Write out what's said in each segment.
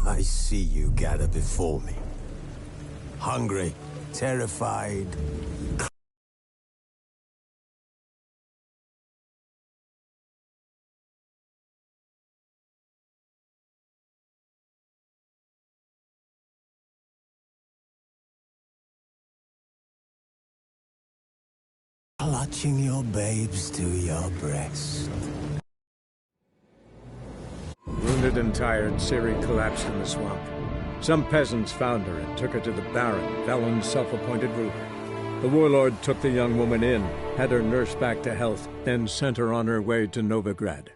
I see you gather before me. Hungry, terrified, clutching your babes to your breast. Wounded and tired, Ciri collapsed in the swamp. Some peasants found her and took her to the Baron, Velen's self-appointed ruler. The warlord took the young woman in, had her nursed back to health, then sent her on her way to Novigrad.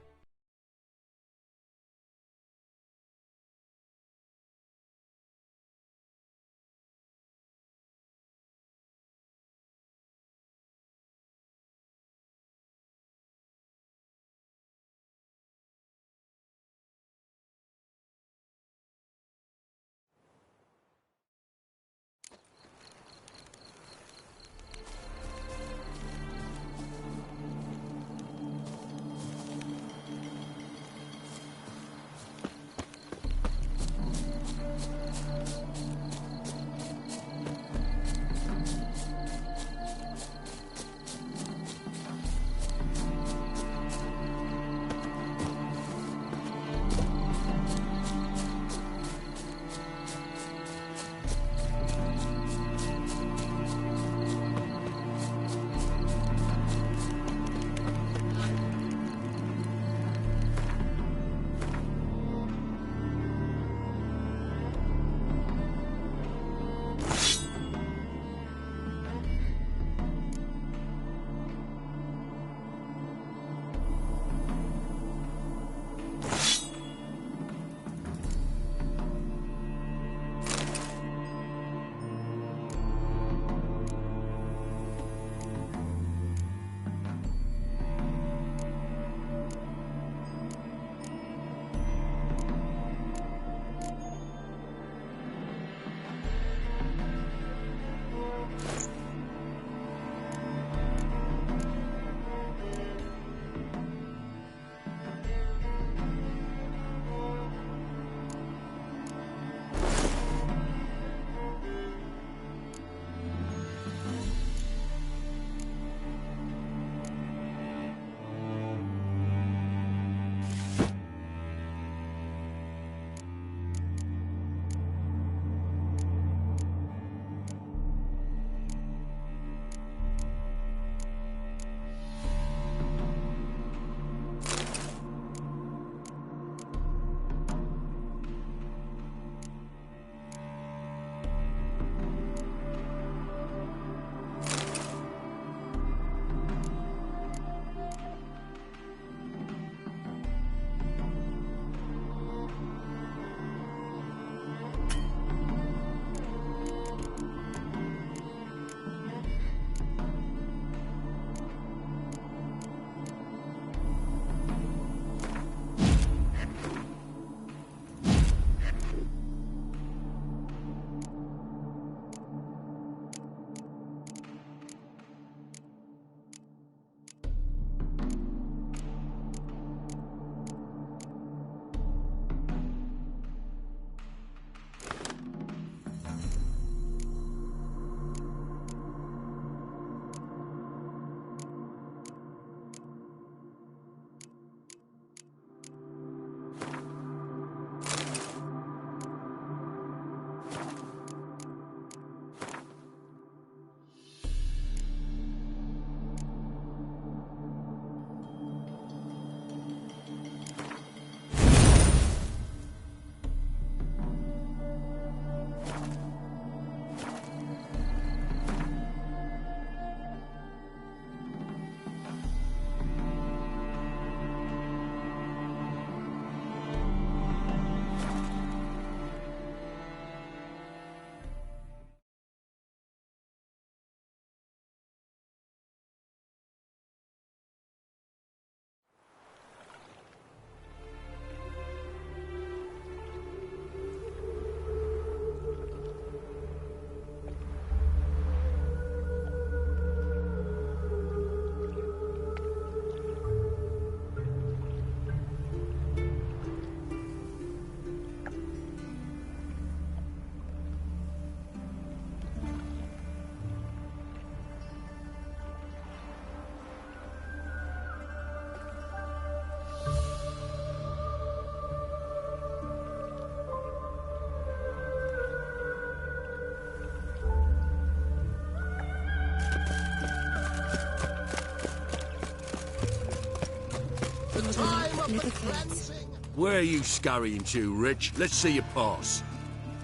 significance. Where are you scurrying to, Rich? Let's see your pass.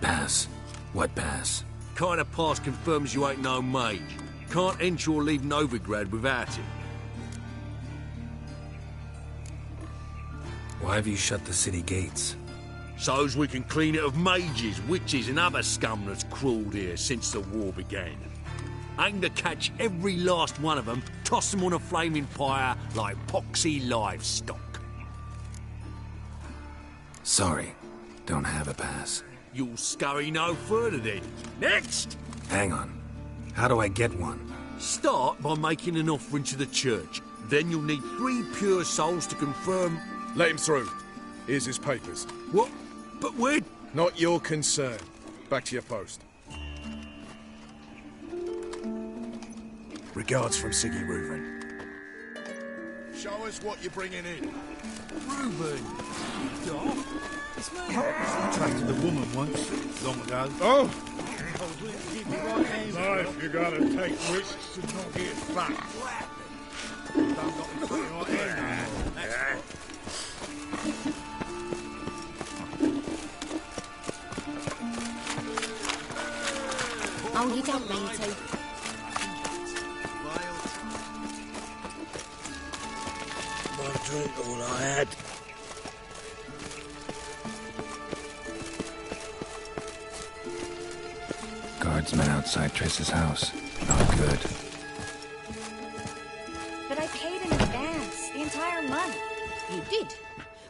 Pass? What pass? Kind of pass confirms you ain't no mage. Can't enter or leave Novigrad without it. Why have you shut the city gates? So's we can clean it of mages, witches and other scum that's crawled here since the war began. Aim to catch every last one of them, toss them on a flaming pyre like poxy livestock. Sorry, don't have a pass. You'll scurry no further then. Next! Hang on. How do I get one? Start by making an offering to the church. Then you'll need 3 pure souls to confirm... Let him through. Here's his papers. What? But we're... Not your concern. Back to your post. Regards from Siggy Reuven. Show us what you're bringing in. Reuben, you dog? It's me. Attracted a woman once, long ago. Oh! Life, you gotta take risks and not get fucked. Don't got me fucking right hand. Oh, you don't mean to. One drink, all I had. Guardsmen outside Triss's house. Not good. But I paid in advance, the entire month. You did,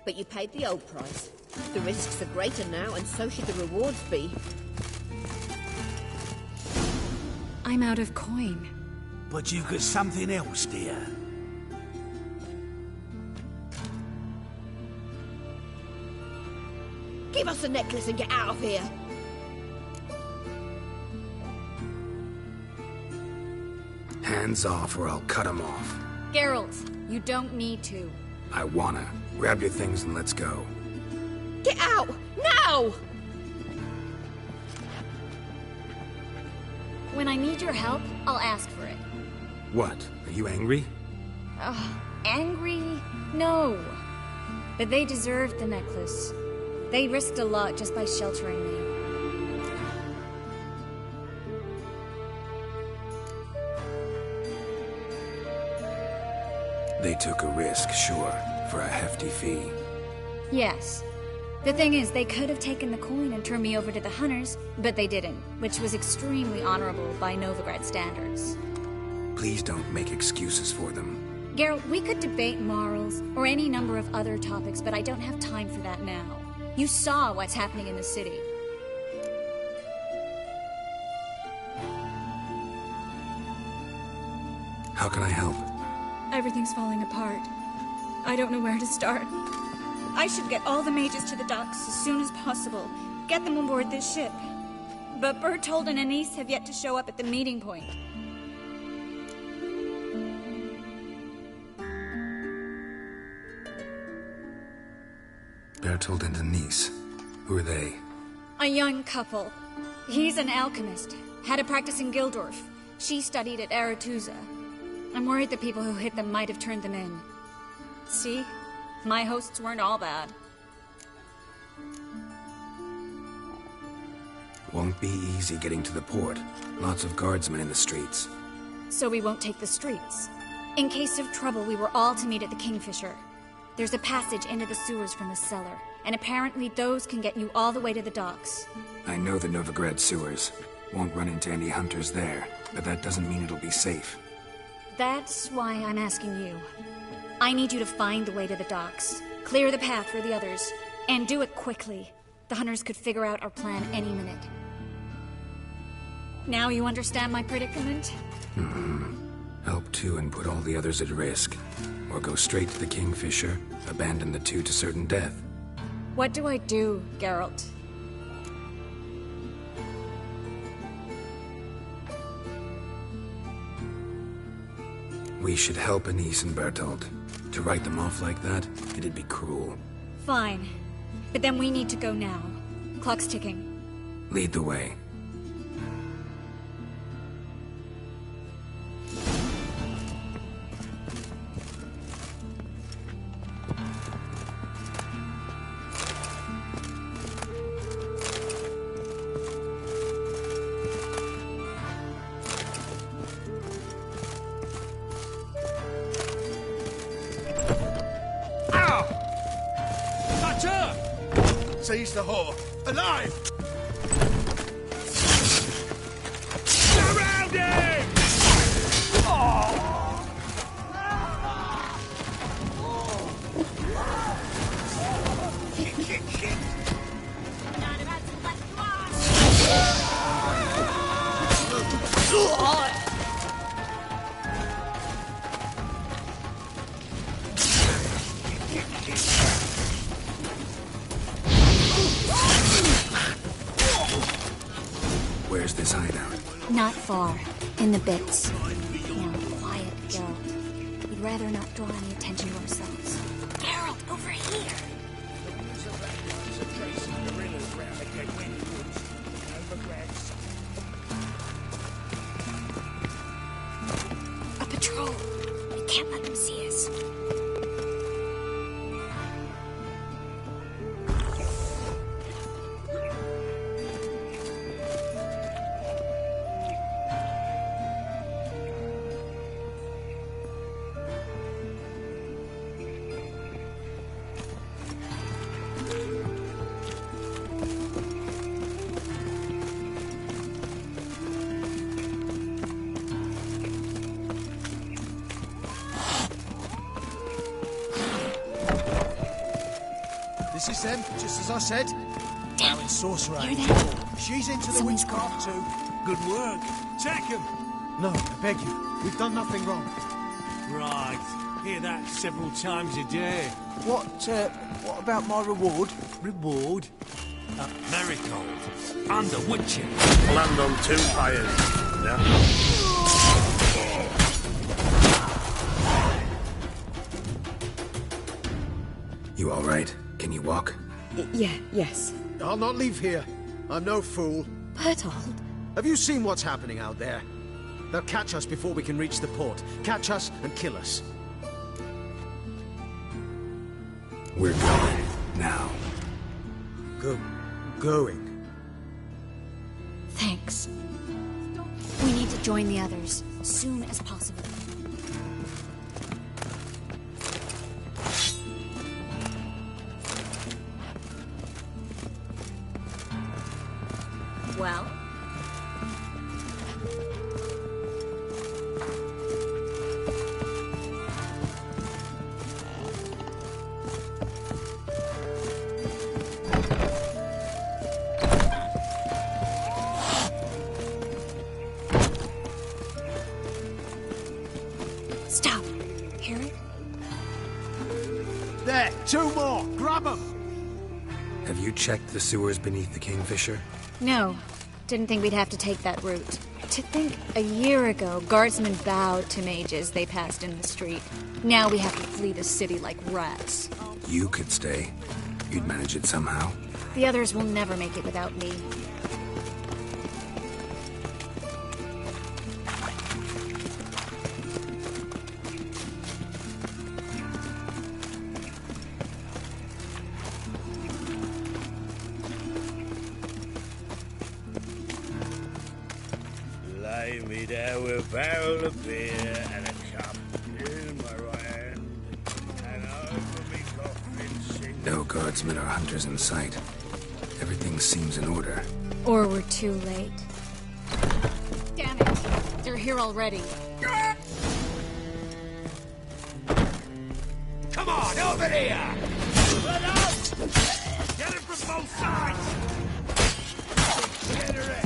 but you paid the old price. The risks are greater now, and so should the rewards be. I'm out of coin. But you've got something else, dear. Give us the necklace and get out of here. Hands off or I'll cut them off. Geralt, you don't need to. I wanna. Grab your things and let's go. Get out! Now! When I need your help, I'll ask for it. What? Are you angry? Angry? No. But they deserved the necklace. They risked a lot just by sheltering me. They took a risk, sure, for a hefty fee. Yes. The thing is, they could have taken the coin and turned me over to the hunters, but they didn't, which was extremely honorable by Novigrad standards. Please don't make excuses for them. Geralt, we could debate morals, or any number of other topics, but I don't have time for that now. You saw what's happening in the city. How can I help? Everything's falling apart. I don't know where to start. I should get all the mages to the docks as soon as possible. Get them aboard this ship. But Bertold and Anise have yet to show up at the meeting point. Bertold and Denise. Who are they? A young couple. He's an alchemist. Had a practice in Gildorf. She studied at Aretuza. I'm worried the people who hit them might have turned them in. See? My hosts weren't all bad. Won't be easy getting to the port. Lots of guardsmen in the streets. So we won't take the streets. In case of trouble, we were all to meet at the Kingfisher. There's a passage into the sewers from the cellar, and apparently those can get you all the way to the docks. I know the Novigrad sewers. Won't run into any hunters there, but that doesn't mean it'll be safe. That's why I'm asking you. I need you to find the way to the docks, clear the path for the others, and do it quickly. The hunters could figure out our plan any minute. Now you understand my predicament? Help two and put all the others at risk. Or go straight to the Kingfisher, abandon the two to certain death. What do I do, Geralt? We should help Anise and Bertold. To write them off like that, it'd be cruel. Fine. But then we need to go now. Clock's ticking. Lead the way. Where's the whore? Alive! Surround him! Where's this hideout? Not far. In the bits. Now, quiet, Geralt. We'd rather not draw any attention to ourselves. Geralt, over here! A patrol. We can't let them see us. This is them, just as I said. Now in Sorcerer. Hear that? She's into the Someone's witchcraft too. Good work. Take him. No, I beg you. We've done nothing wrong. Right. Hear that several times a day. What about my reward? Reward? Marigold. Under witching. Land on 2 fires. Yeah. You all right? Can you walk? Yes. I'll not leave here. I'm no fool. Bertold. Have you seen what's happening out there? They'll catch us before we can reach the port. Catch us and kill us. We're going. Now. Going? Thanks. We need to join the others, soon as possible. Well? Stop. Hear it? There! 2 more! Grab them! Have you checked the sewers beneath the Kingfisher? No. Didn't think we'd have to take that route. To think a year ago, guardsmen bowed to mages they passed in the street. Now we have to flee the city like rats. You could stay. You'd manage it somehow. The others will never make it without me. Lay me down with a barrel of beer and a cup in my right hand, and over me coffin sing. No guardsmen or hunters in sight. Everything seems in order. Or we're too late. Damn it! They're here already. Come on, over here! Let up! Get him from both sides! Get her in!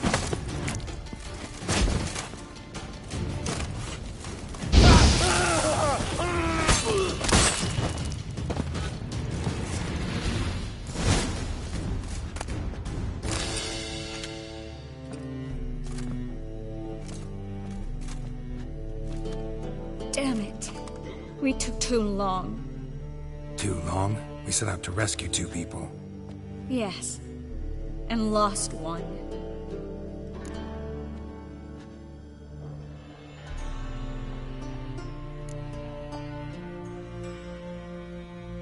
Damn it. We took too long. Too long? We set out to rescue 2 people. Yes. And lost one.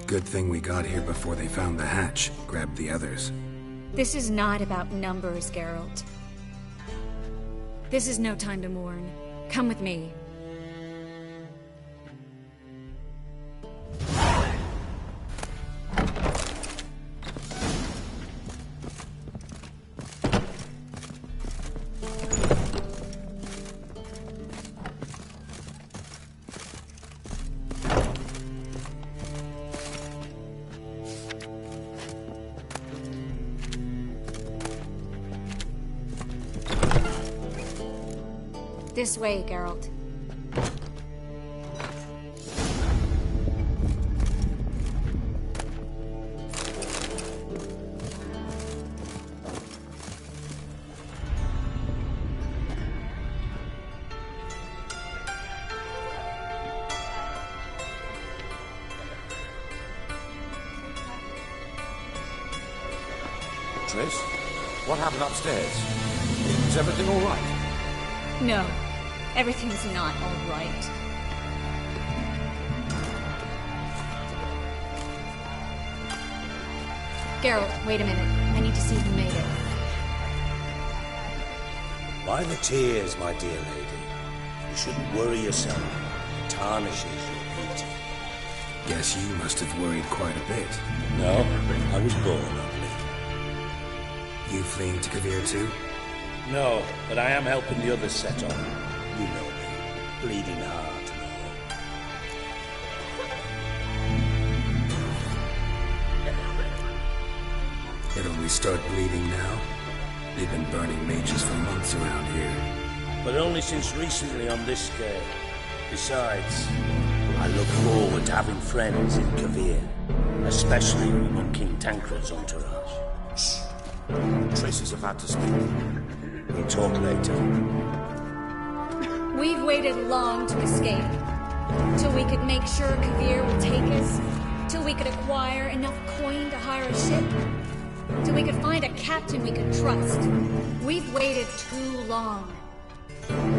Good thing we got here before they found the hatch, grabbed the others. This is not about numbers, Geralt. This is no time to mourn. Come with me. This way, Geralt. Triss, what happened upstairs? Is everything all right? No, everything's not all right. Geralt, wait a minute. I need to see who made it. By the tears, my dear lady. You shouldn't worry yourself. It tarnishes your beauty. Guess you must have worried quite a bit. No, I was born only. You fleeing to Kavir too? No, but I am helping the others set on. You know me. Bleeding heart and all. It only start bleeding now? They've been burning mages for months around here. But only since recently on this scale. Besides, I look forward to having friends in Kavir. Especially among King Tancred's entourage. Shh. Triss is about to speak. We'll talk later. We've waited long to escape. Till we could make sure Kavir would take us. Till we could acquire enough coin to hire a ship. Till we could find a captain we could trust. We've waited too long.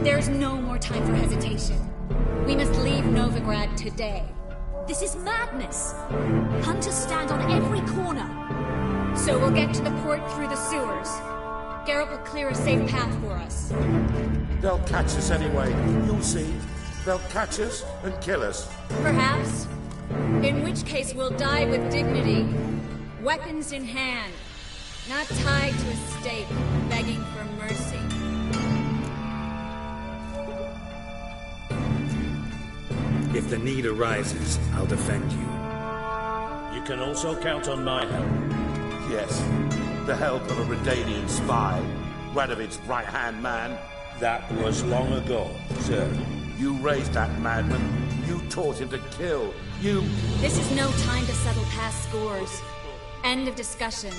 There's no more time for hesitation. We must leave Novigrad today. This is madness. Hunters stand on every corner. So we'll get to the port through the sewers. Geralt will clear a safe path for us. They'll catch us anyway. You'll see. They'll catch us and kill us. Perhaps. In which case we'll die with dignity. Weapons in hand. Not tied to a stake, begging for mercy. If the need arises, I'll defend you. You can also count on my help. Yes, the help of a Redanian spy, Radovic's right-hand man. That was long ago, sir. You raised that madman. You taught him to kill. You... This is no time to settle past scores. End of discussion.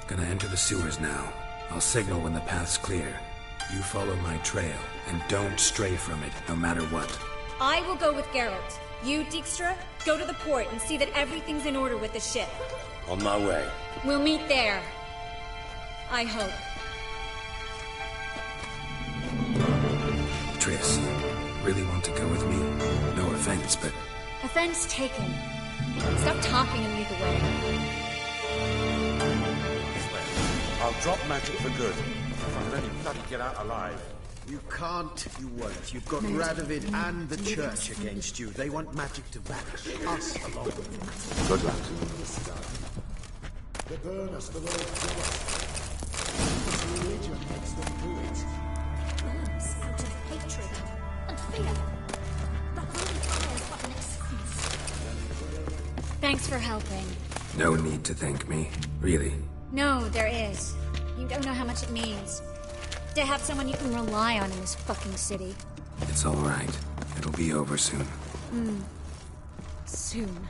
Gonna enter the sewers now. I'll signal when the path's clear. You follow my trail, and don't stray from it, no matter what. I will go with Geralt. You, Dijkstra, go to the port and see that everything's in order with the ship. On my way. We'll meet there. I hope. Triss, really want to go with me? No offense, but... Offense taken. Stop talking and lead the way. I'll drop magic for good. If I let him bloody get out alive. You can't, you won't. You've got Radovid and the Church against you. They want magic to vanish. Us along with it. Good luck. They burn us for those gods. Religion makes them do it. Burns out of hatred and fear. The holy fire is but an excuse. Thanks for helping. No need to thank me. Really. No, there is. You don't know how much it means. To have someone you can rely on in this fucking city. It's all right. It'll be over soon. Soon.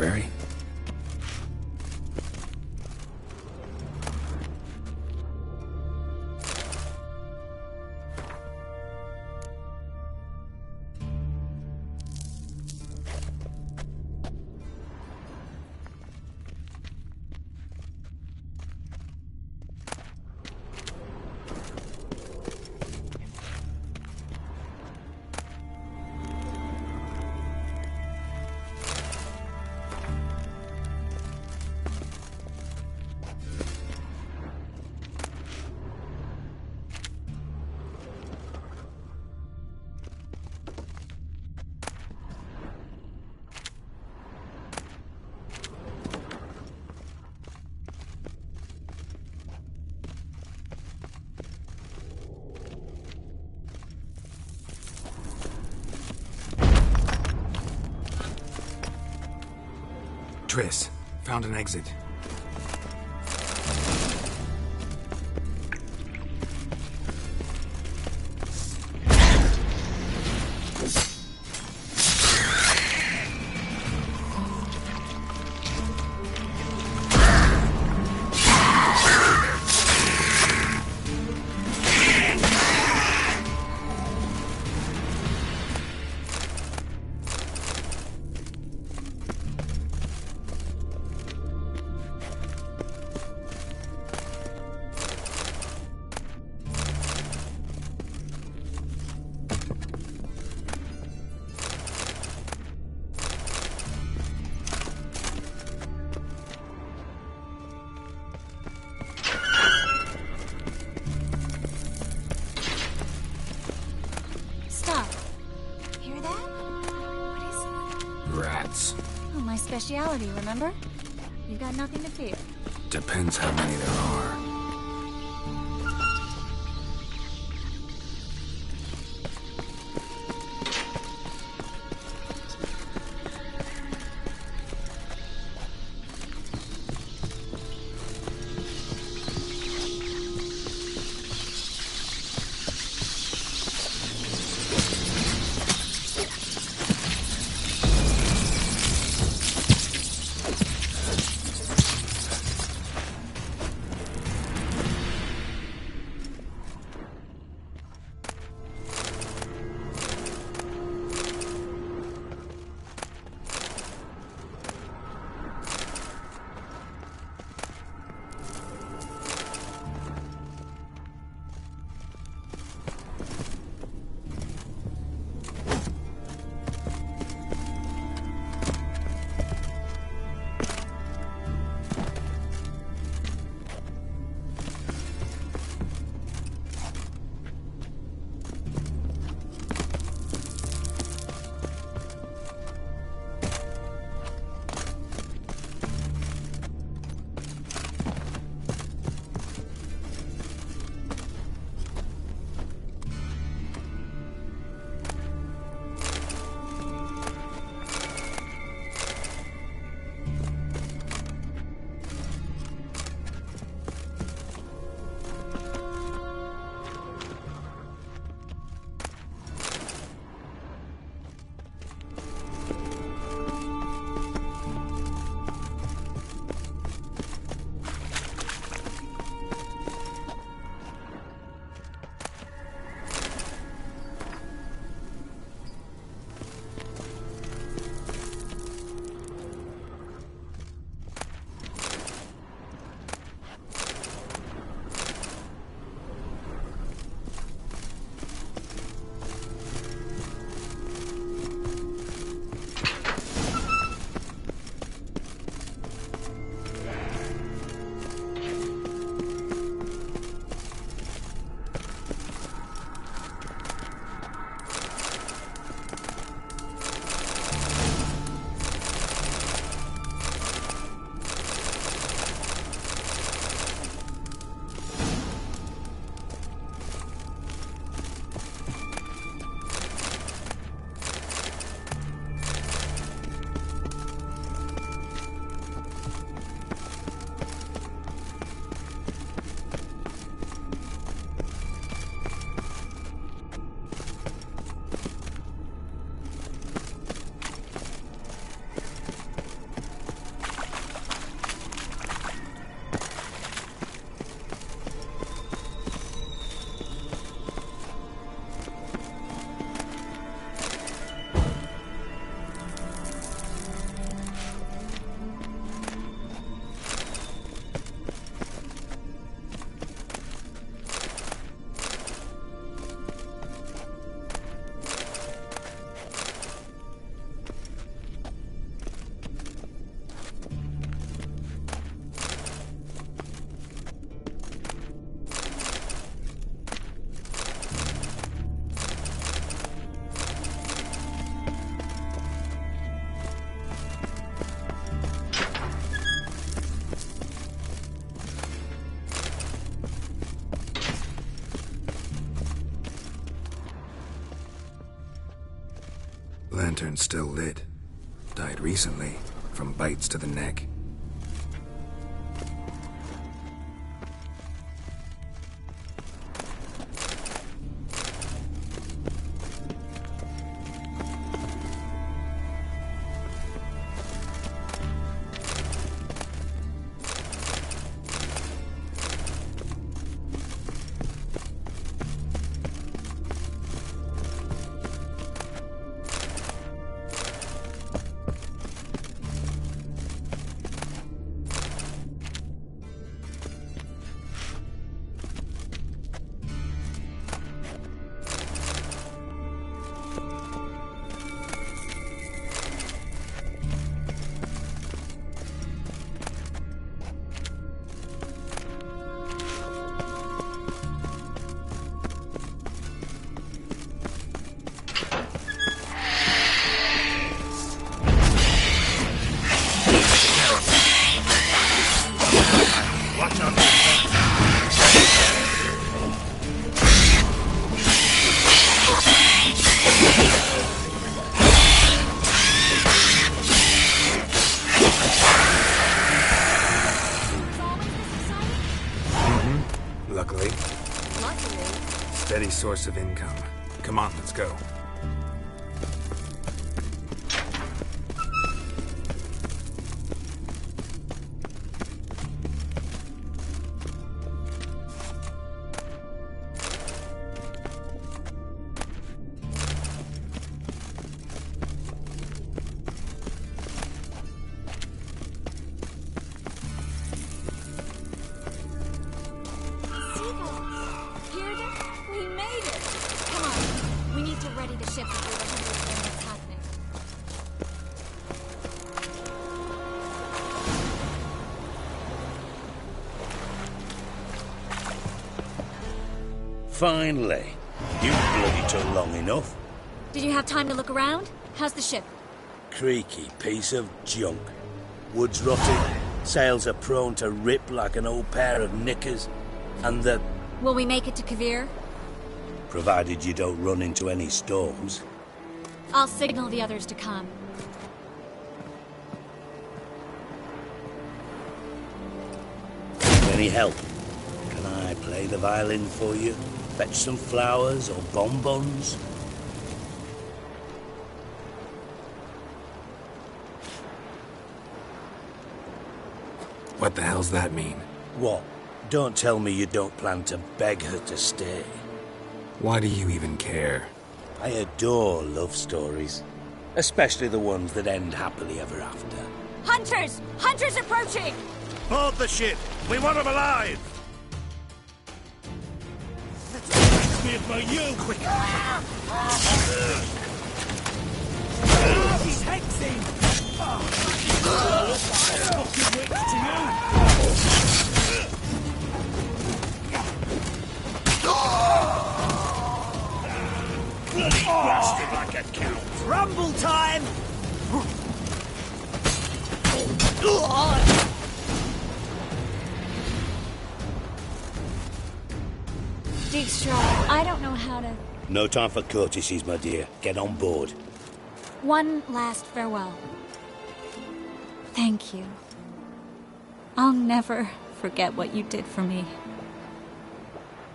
library? Triss, found an exit. Speciality, remember? You've got nothing to fear. Depends how many there are. Lantern's still lit. Died recently, from bites to the neck. Steady source of income. Come on, let's go. Finally. You bloody took long enough. Did you have time to look around? How's the ship? Creaky piece of junk. Wood's rotted, sails are prone to rip like an old pair of knickers, and the... Will we make it to Kavir? Provided you don't run into any storms. I'll signal the others to come. Any help? Can I play the violin for you? Fetch some flowers or bonbons? What the hell's that mean? What? Don't tell me you don't plan to beg her to stay. Why do you even care? I adore love stories. Especially the ones that end happily ever after. Hunters! Hunters approaching! Board the ship! We want them alive! Be about you! Quick! He's hexing! Fucking wits to you! Bloody bastard like a cow! Rumble time! Dijkstra, I don't know how to... No time for courtesies, my dear. Get on board. One last farewell. Thank you. I'll never forget what you did for me.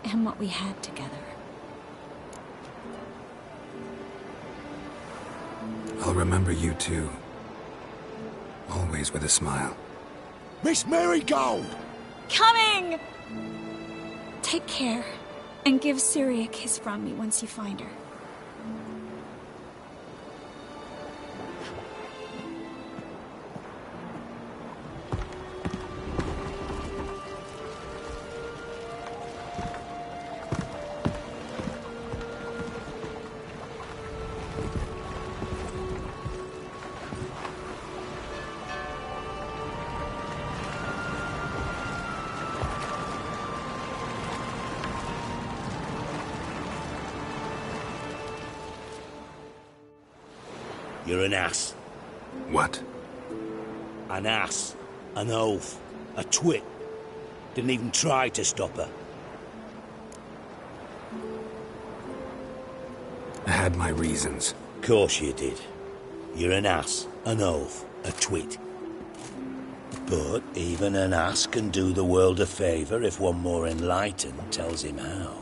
And what we had together. I'll remember you too. Always with a smile. Miss Marigold! Coming! Take care. And give Ciri a kiss from me once you find her. You're an ass. What? An ass. An oaf. A twit. Didn't even try to stop her. I had my reasons. course you did. You're an ass, an oaf, a twit. But even an ass can do the world a favour if one more enlightened tells him how.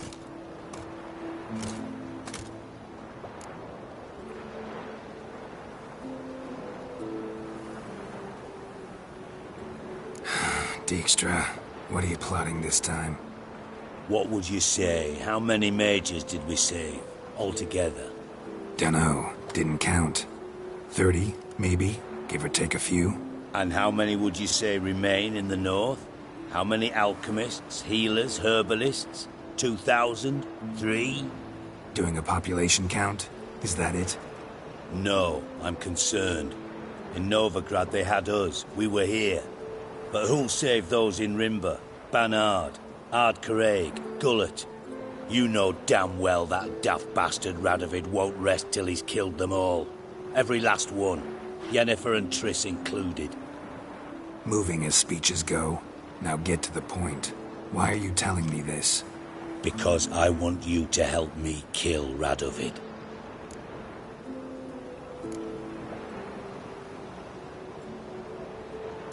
Dijkstra, what are you plotting this time? What would you say? How many mages did we save, altogether? Dunno, didn't count. 30, maybe, give or take a few. And how many would you say remain in the north? How many alchemists, healers, herbalists? 2,000? 3? Doing a population count? Is that it? No, I'm concerned. In Novigrad they had us, we were here. But who'll save those in Rimba? Banard, Ardcaraig, Gullet? You know damn well that daft bastard Radovid won't rest till he's killed them all. Every last one. Yennefer and Triss included. Moving as speeches go. Now get to the point. Why are you telling me this? Because I want you to help me kill Radovid.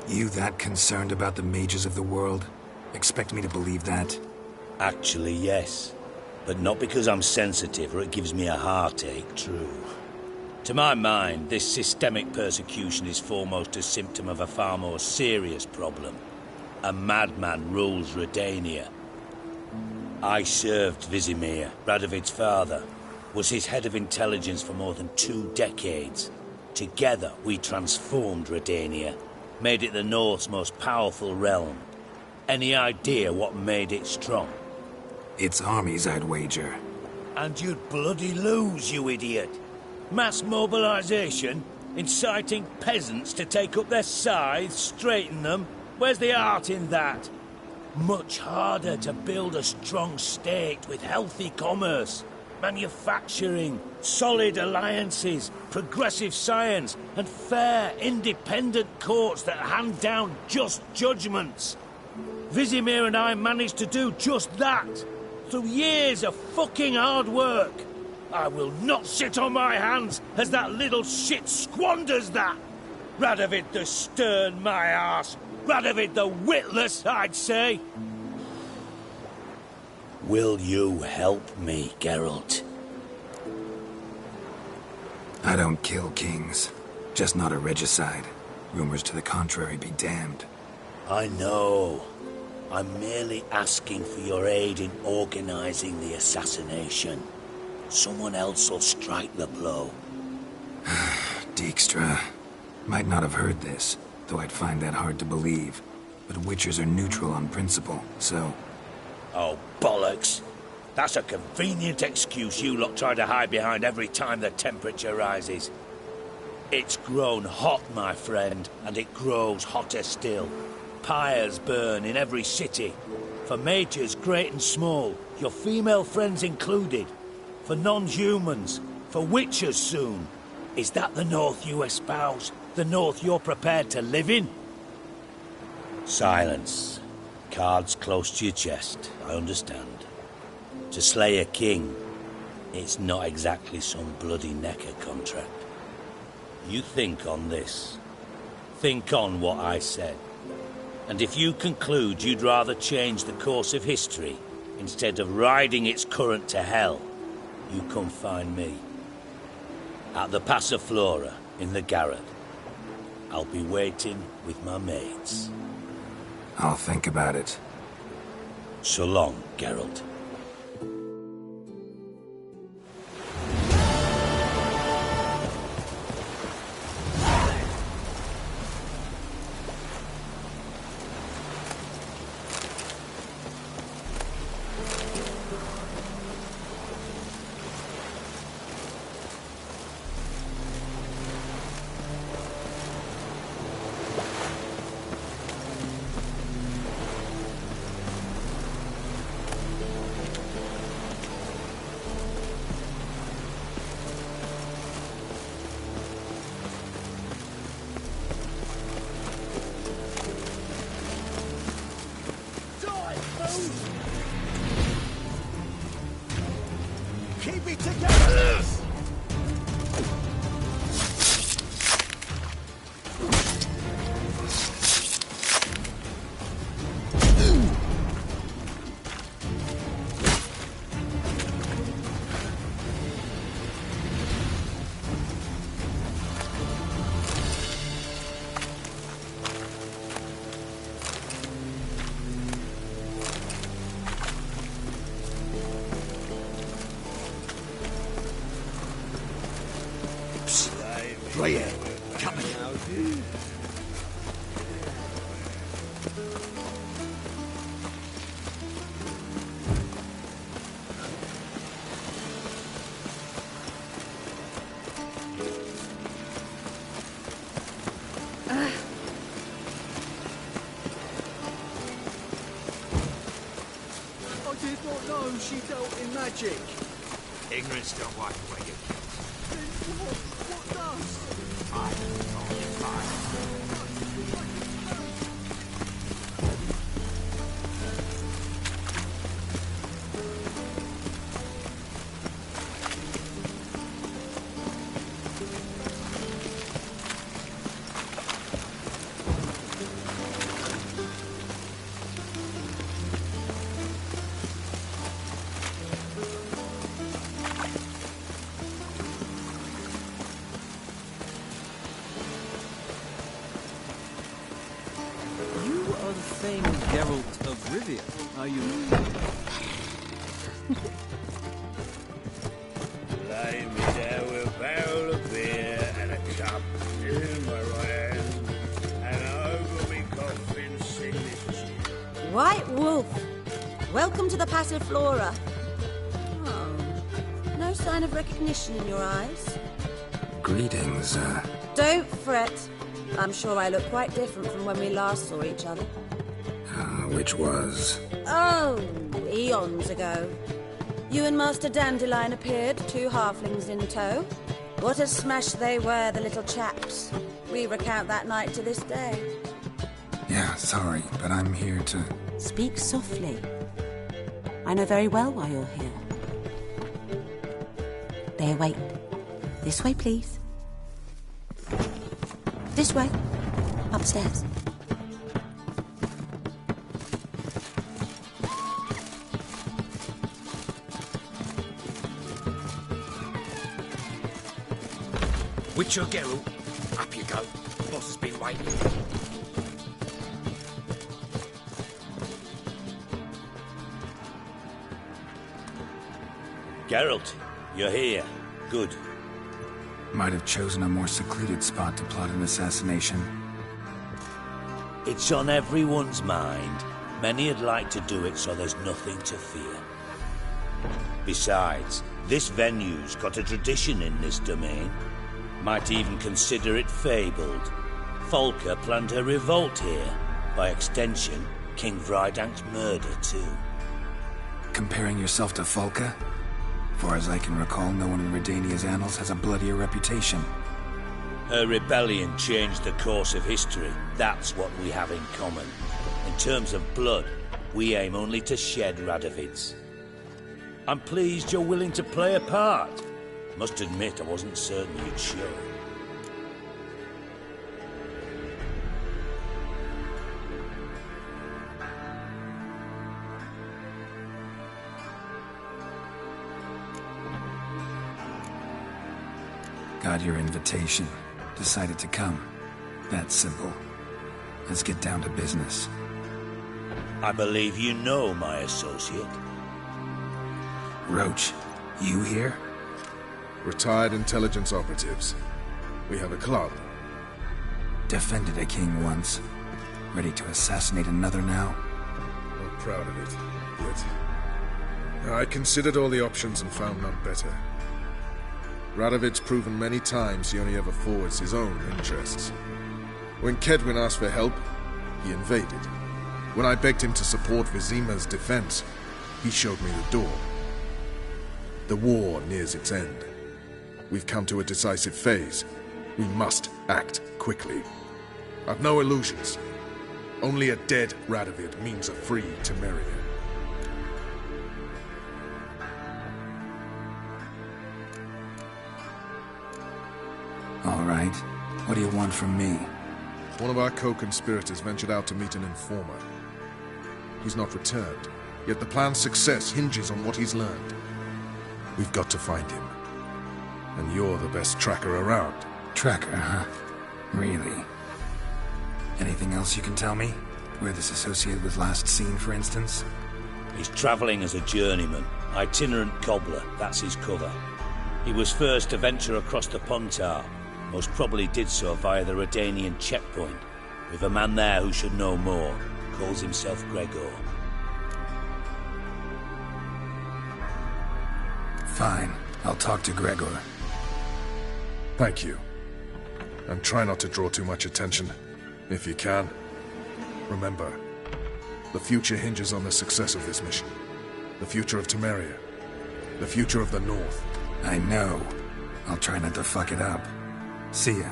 You that concerned about the mages of the world? Expect me to believe that? Actually, yes. But not because I'm sensitive or it gives me a heartache, true. To my mind, this systemic persecution is foremost a symptom of a far more serious problem. A madman rules Redania. I served Vizimir, Radovid's father, was his head of intelligence for more than 2 decades. Together, we transformed Redania, made it the North's most powerful realm. Any idea what made it strong? Its armies, I'd wager. And you'd bloody lose, you idiot. Mass mobilization, inciting peasants to take up their scythes, straighten them. Where's the art in that? Much harder to build a strong state with healthy commerce, manufacturing, solid alliances, progressive science, and fair, independent courts that hand down just judgments. Vizimir and I managed to do just that, through years of fucking hard work. I will not sit on my hands as that little shit squanders that. Radovid the stern, my arse. Radovid the witless, I'd say. Will you help me, Geralt? I don't kill kings. Just not a regicide. Rumors to the contrary be damned. I know. I'm merely asking for your aid in organizing the assassination. Someone else will strike the blow. Dijkstra. Might not have heard this, though I'd find that hard to believe. But Witchers are neutral on principle, so... Oh, bollocks. That's a convenient excuse you lot try to hide behind every time the temperature rises. It's grown hot, my friend, and it grows hotter still. Pyres burn in every city. For mages great and small, your female friends included. For non-humans, for witchers soon. Is that the North you espouse? The North you're prepared to live in? Silence. Cards close to your chest, I understand. To slay a king, it's not exactly some bloody necker contract. You think on this. Think on what I said. And if you conclude you'd rather change the course of history instead of riding its current to hell, you come find me. At the Passiflora, in the garret. I'll be waiting with my mates. I'll think about it. So long, Geralt. Keep it together! Greyhair, coming. I did not know she dealt in magic. Ignorance don't wipe away your guilt. What does? Famed Geralt of Rivia, are you? Lie me there with a barrel of beer and a cup in my right hand, and over me coffin sing this tune. White Wolf, welcome to the Passiflora. Oh, no sign of recognition in your eyes. Greetings, Don't fret. I'm sure I look quite different from when we last saw each other. which was... Oh, eons ago. You and Master Dandelion appeared, 2 halflings in tow. What a smash they were, the little chaps. We recount that night to this day. Yeah, sorry, but I'm here to... Speak softly. I know very well why you're here. They await. This way, please. This way. Upstairs. Witcher Geralt, up you go. Boss has been waiting. Geralt, you're here. Good. Might have chosen a more secluded spot to plot an assassination. It's on everyone's mind. Many'd like to do it so there's nothing to fear. Besides, this venue's got a tradition in this domain. Might even consider it fabled. Folka planned her revolt here. By extension, King Vrydank's murder too. Comparing yourself to Folka? Far as I can recall, no one in Redania's annals has a bloodier reputation. Her rebellion changed the course of history. That's what we have in common. In terms of blood, we aim only to shed Radovid's. I'm pleased you're willing to play a part. Must admit, I wasn't certain you'd show. Got your invitation. Decided to come. That's simple. Let's get down to business. I believe you know my associate. Roach, you here? Retired intelligence operatives. We have a club. Defended a king once. Ready to assassinate another now? Not proud of it, yet. I considered all the options and found none better. Radovid's proven many times he only ever forwards his own interests. When Kedwin asked for help, he invaded. When I begged him to support Vizima's defense, he showed me the door. The war nears its end. We've come to a decisive phase. We must act quickly. I've no illusions. Only a dead Radovid means a free Temeria. All right. What do you want from me? One of our co-conspirators ventured out to meet an informer. He's not returned, yet the plan's success hinges on what he's learned. We've got to find him. And you're the best tracker around. Tracker, huh? Really? Anything else you can tell me? Where this associate was last seen, for instance? He's travelling as a journeyman. Itinerant cobbler, that's his cover. He was first to venture across the Pontar. Most probably did so via the Redanian checkpoint, with a man there who should know more. Calls himself Gregor. Fine. I'll talk to Gregor. Thank you. And try not to draw too much attention, if you can. Remember, the future hinges on the success of this mission. The future of Temeria. The future of the North. I know. I'll try not to fuck it up. See ya.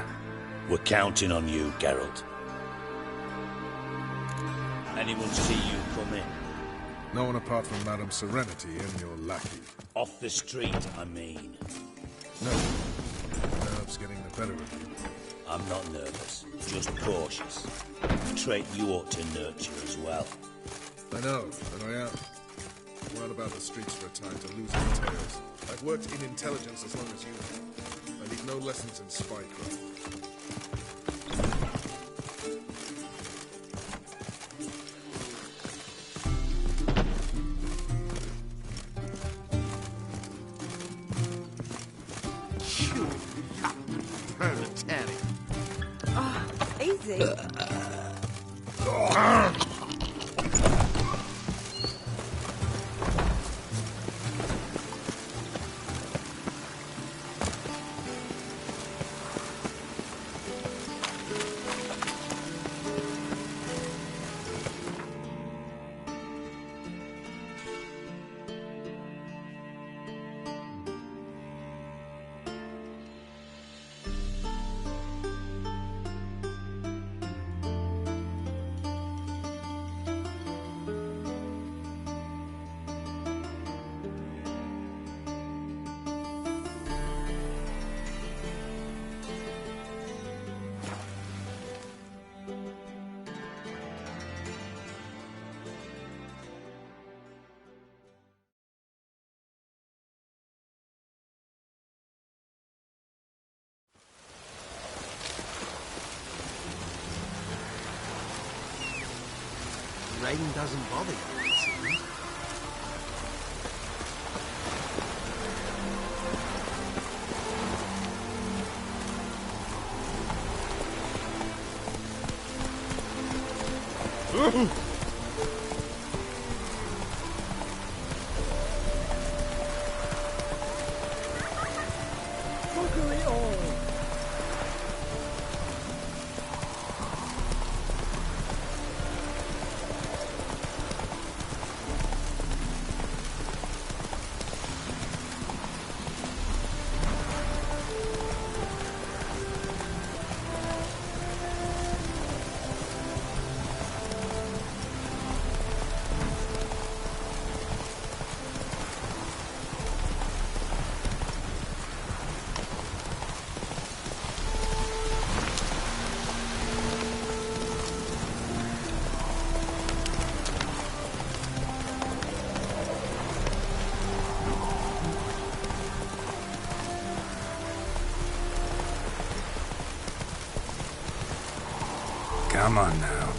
We're counting on you, Geralt. Anyone see you come in? No one apart from Madame Serenity and your lackey. Off the street, I mean. No. Nerves getting the better of you. I'm not nervous, just cautious. A trait you ought to nurture as well. I know, and I am. Well about the streets for a time to lose details. I've worked in intelligence as long as you have. I need no lessons in spycraft. Easy. Rain doesn't bother you, it seems. Fuckery all. Come on now.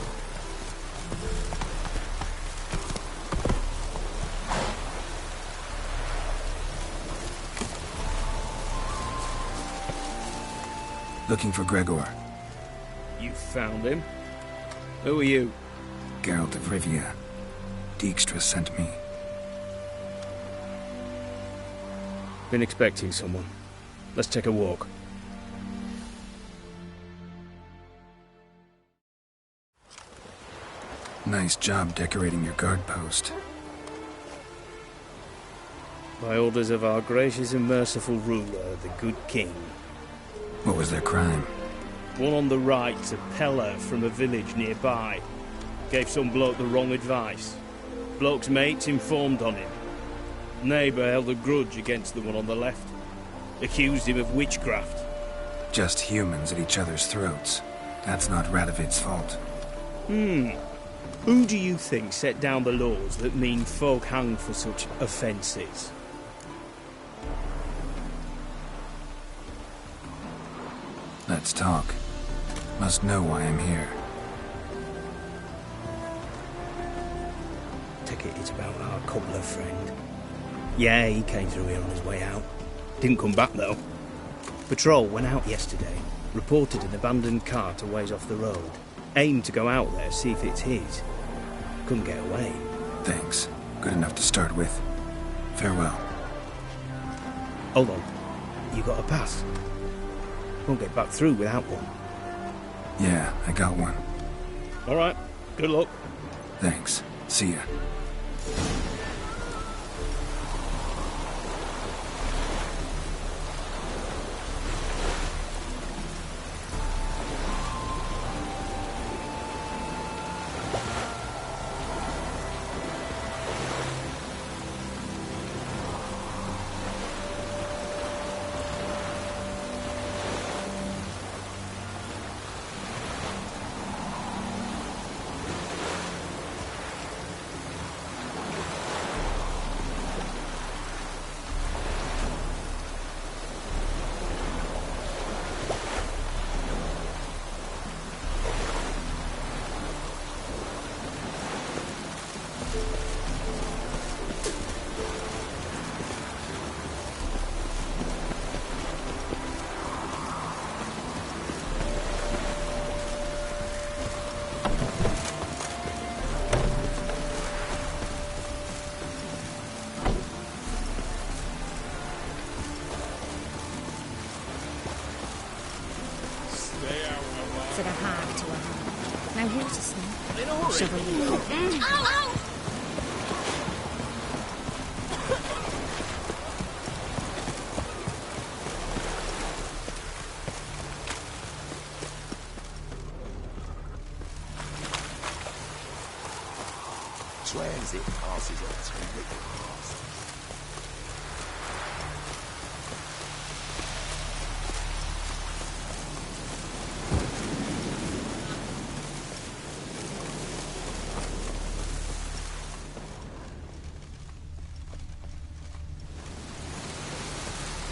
Looking for Gregor. You found him? Who are you? Geralt of Rivia. Dijkstra sent me. Been expecting someone. Let's take a walk. Nice job decorating your guard post. By orders of our gracious and merciful ruler, the good king. What was their crime? One on the right, a peller from a village nearby. Gave some bloke the wrong advice. Bloke's mates informed on him. Neighbour held a grudge against the one on the left. Accused him of witchcraft. Just humans at each other's throats. That's not Radovid's fault. Who do you think set down the laws that mean folk hang for such offences? Let's talk. Must know why I'm here. Take it it's about our cobbler friend. Yeah, he came through here on his way out. Didn't come back, though. Patrol went out yesterday, reported an abandoned cart a ways off the road. Aimed to go out there, see if it's his. Couldn't get away. Thanks. Good enough to start with. Farewell. Hold on. You got a pass? Won't get back through without one. Yeah, I got one. Alright. Good luck. Thanks. See ya. Said a hag to a hag. Now here's a snake. In a hurry. Chivalry. Ow, ow! Transit passes at 2 past.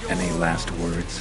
Any last words?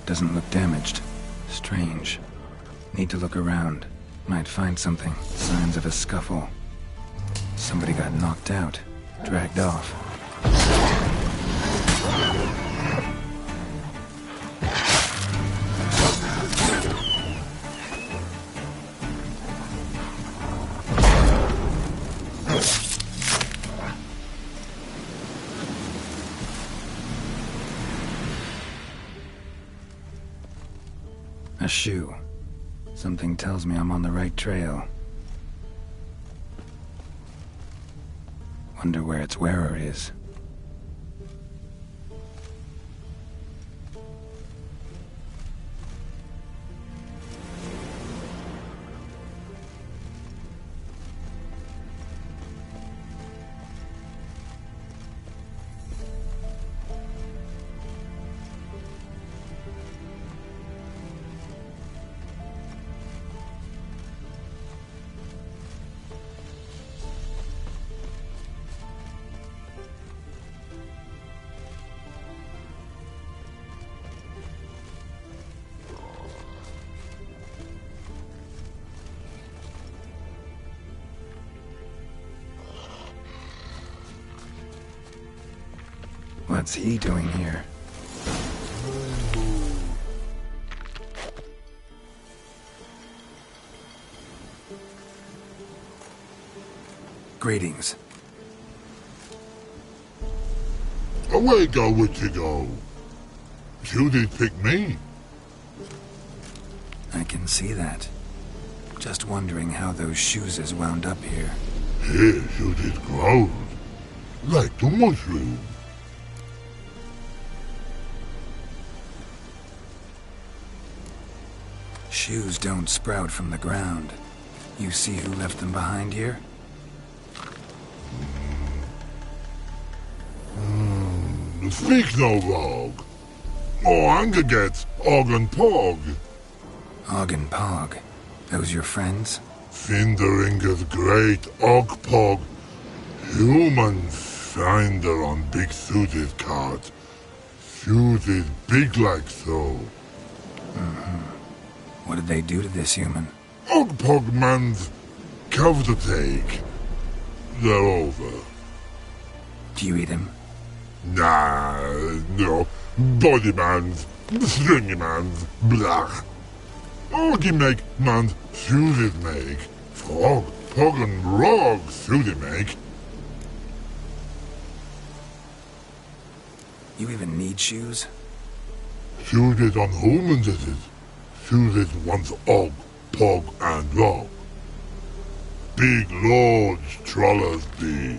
Doesn't look damaged. Strange. Need to look around. Might find something. Signs of a scuffle. Somebody got knocked out. Dragged off. A shoe. Something tells me I'm on the right trail. Wonder where its wearer is. What's he doing here? Greetings. Away go with you go. You did pick me. I can see that. Just wondering how those shoes wound up here. Here you did grow. Like the mushroom. Shoes don't sprout from the ground. You see who left them behind here? Speak no wrong. Oh, anger gets Og and Pog. Og and Pog. Those your friends? Finderinger's great Og Pog. Human finder on big suited cart. Suited big like so. What did they do to this human? Og Pog man's cover to take. They're over. Do you eat him? Nah, no. Body man's, stringy man's, blah. Oggy make man's suited make. Frog, Pog and Rog suited make. You even need shoes? Suited on humans it is. Suited once Og, Pog and Rog. Big lords trollers be.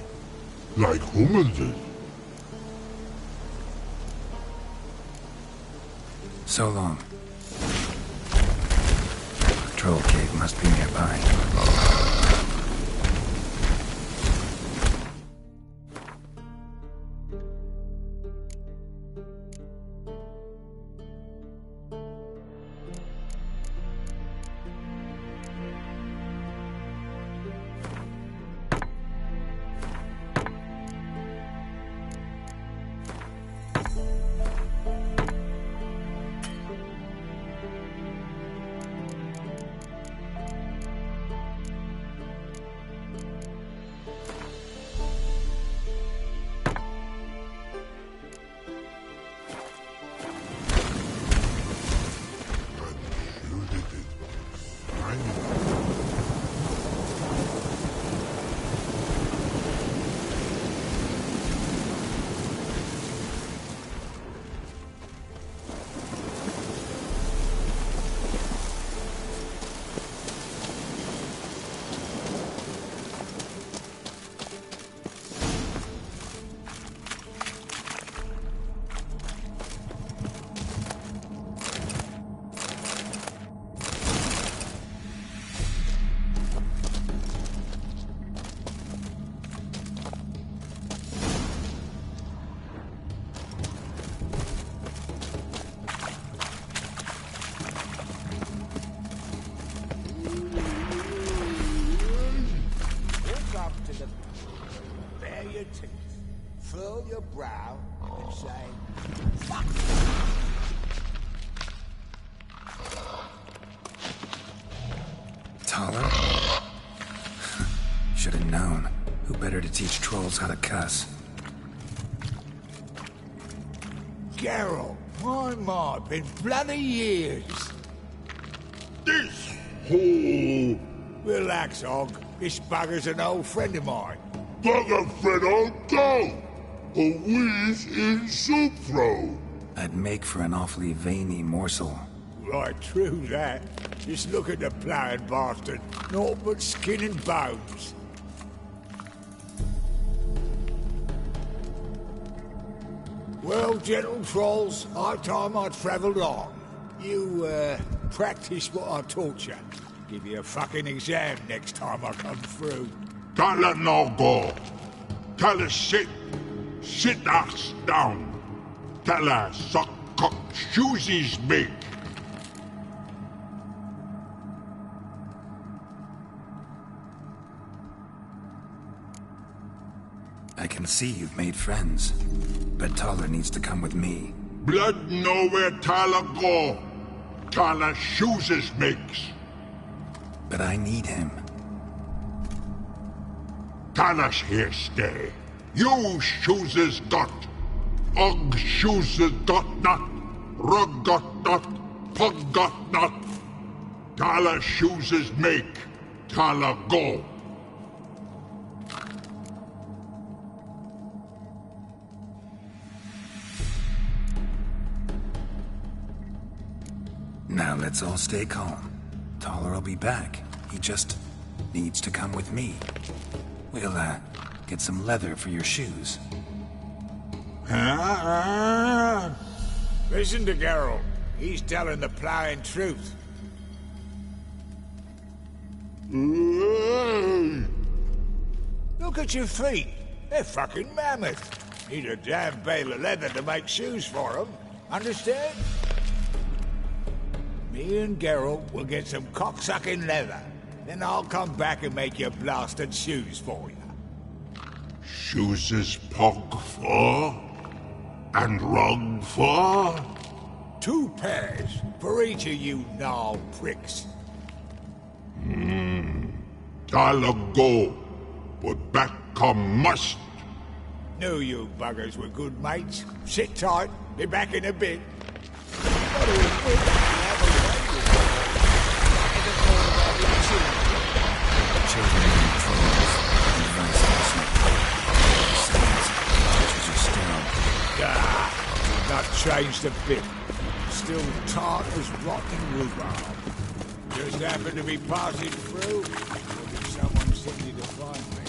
Like humans is. So long. Troll cave must be nearby. Furl your brow and say, fuck. Taller? Should have known. Who better to teach trolls how to cuss? Geralt, my, been bloody years. This hole. Relax, Og. This bugger's an old friend of mine. Bugger friend old go. A wheeze in soup throw. I'd make for an awfully veiny morsel. Right, true that. Just look at the ploughing bastard. Naught but skin and bones. Well, gentle trolls, high time I travelled on. You, practice what I taught you. Give you a fucking exam next time I come through. Can't let no go. Tell her sit. Sit ass down. Tell her suck cock shoesies big. I can see you've made friends, but Taller needs to come with me. Blood know where Tyler go. Tyler shoes makes. But I need him. Tyler's here stay. You shoes got. Og shoes got not. Rug got not. Pug got not. Tyler shoes make. Tyler go. Now let's all stay calm. Taller will be back. He just needs to come with me. We'll, get some leather for your shoes. Listen to Geralt. He's telling the ploughing truth. Look at your feet. They're fucking mammoth. Need a damn bale of leather to make shoes for them. Understand? Me and Geralt will get some cocksucking leather. Then I'll come back and make your blasted shoes for you. Shoes is pog for? And rug for? 2 pairs for each of you gnarled pricks. I'll go, but back come must. Knew you buggers were good mates. Sit tight, be back in a bit. Children and trolls, and vice versa. Besides, are still. Not changed a bit. Still tart as rotten rhubarb. Just happened to be passing through. Or did someone send you to find me?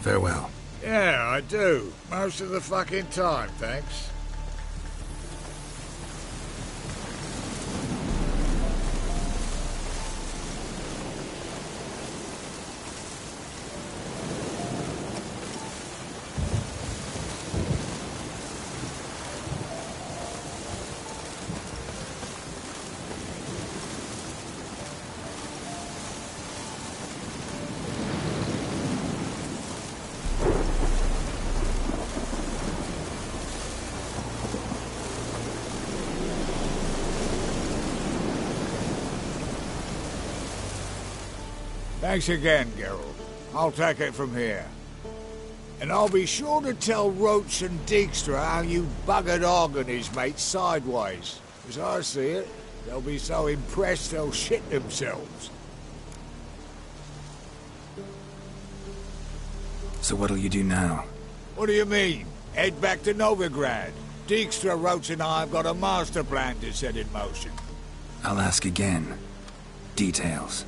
Farewell. Yeah, I do. Most of the fucking time, thanks. Thanks again, Geralt. I'll take it from here. And I'll be sure to tell Roach and Dijkstra how you buggered Og and his mates sideways. As I see it, they'll be so impressed they'll shit themselves. So what'll you do now? What do you mean? Head back to Novigrad. Dijkstra, Roach and I have got a master plan to set in motion. I'll ask again. Details.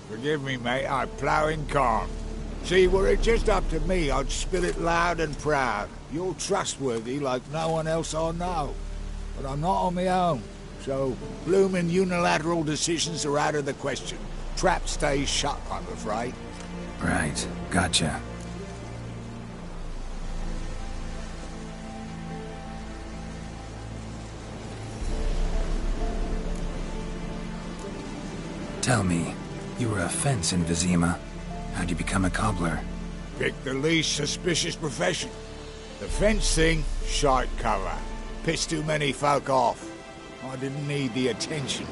Forgive me, mate, I plough in calm. See, were it just up to me, I'd spill it loud and proud. You're trustworthy like no one else I know. But I'm not on my own, so bloomin' unilateral decisions are out of the question. Trap stays shut, I'm afraid. Right, gotcha. Tell me, you were a fence in Vizima. How'd you become a cobbler? Pick the least suspicious profession. The fence thing, shite cover. Pissed too many folk off. I didn't need the attention.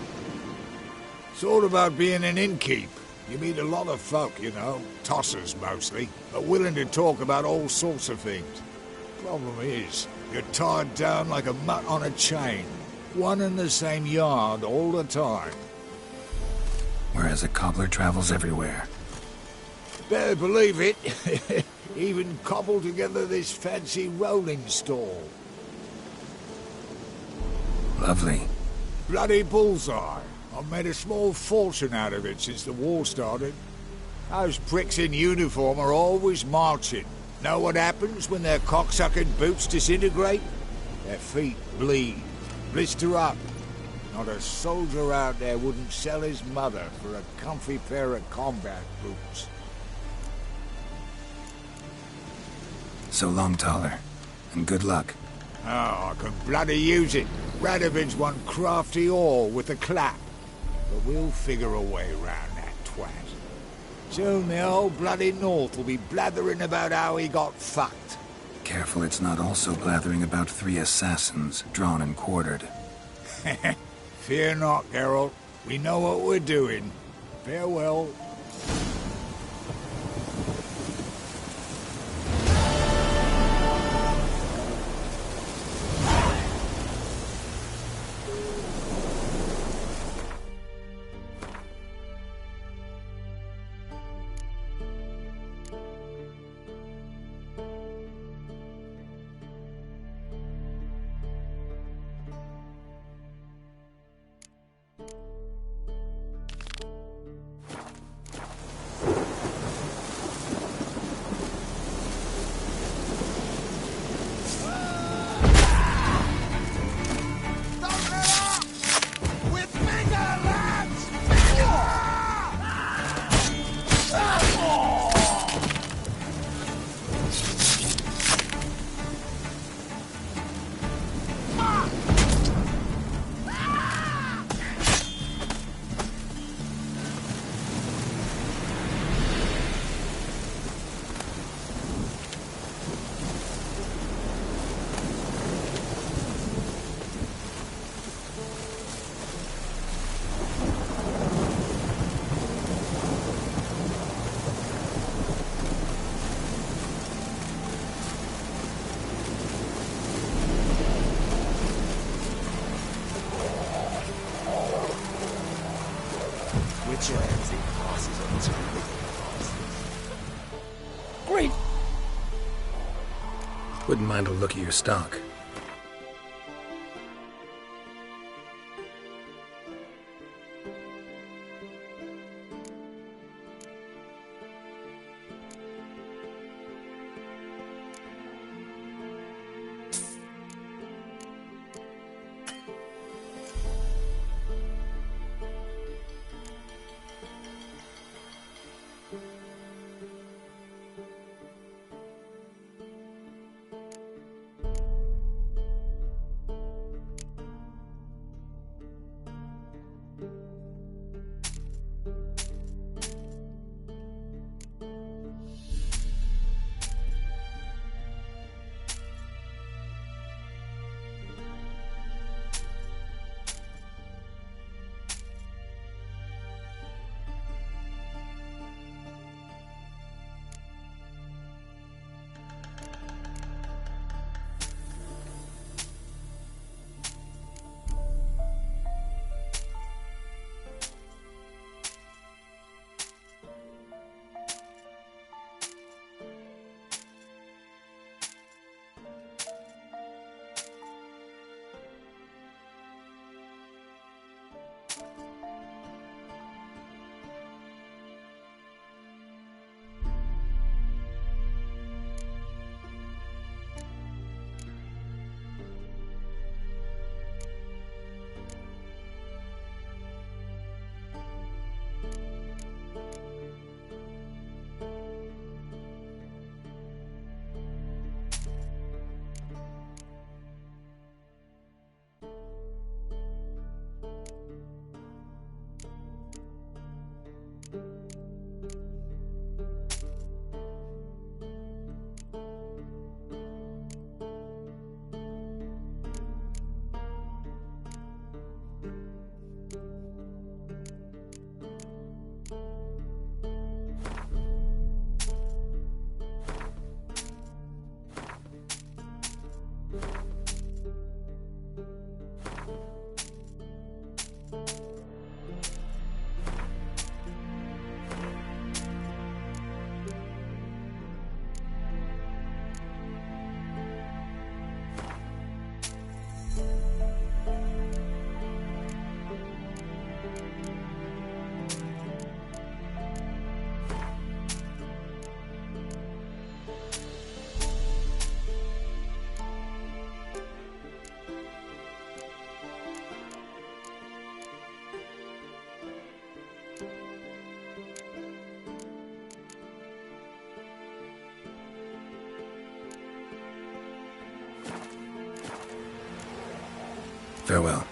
It's all about being an innkeep. You meet a lot of folk, you know, tossers mostly, but willing to talk about all sorts of things. Problem is, you're tied down like a mutt on a chain. One and the same yard all the time. Whereas a cobbler travels everywhere. Better believe it. Even cobbled together this fancy rolling stall. Lovely. Bloody bullseye. I've made a small fortune out of it since the war started. Those pricks in uniform are always marching. Know what happens when their cocksucking boots disintegrate? Their feet bleed, blister up. Not a soldier out there wouldn't sell his mother for a comfy pair of combat boots. So long, Taller. And good luck. Oh, I can bloody use it. Radovid's one crafty all with a clap. But we'll figure a way round that twat. Soon the whole bloody North will be blathering about how he got fucked. Careful it's not also blathering about 3 assassins, drawn and quartered. Fear not, Geralt. We know what we're doing. Farewell. Great! Wouldn't mind a look at your stock. Farewell.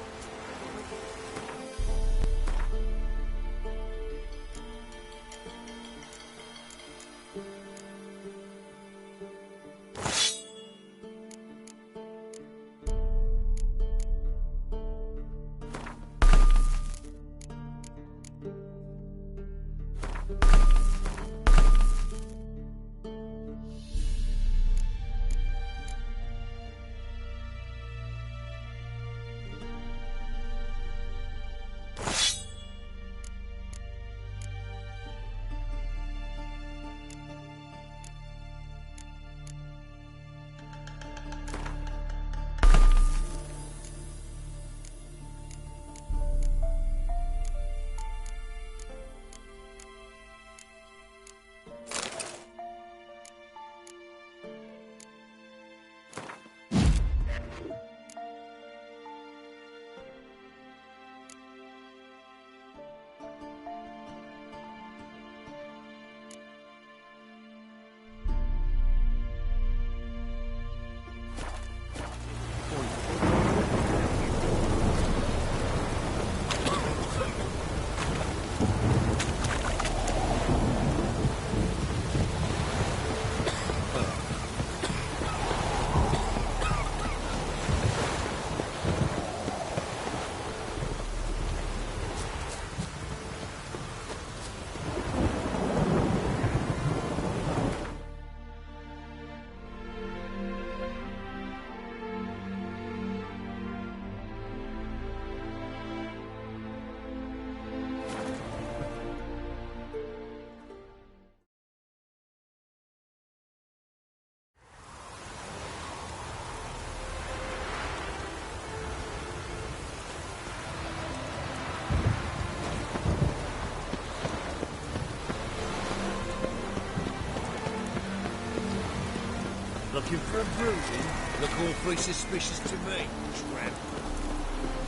Looking for a bruising? Look awfully suspicious to me, tramp.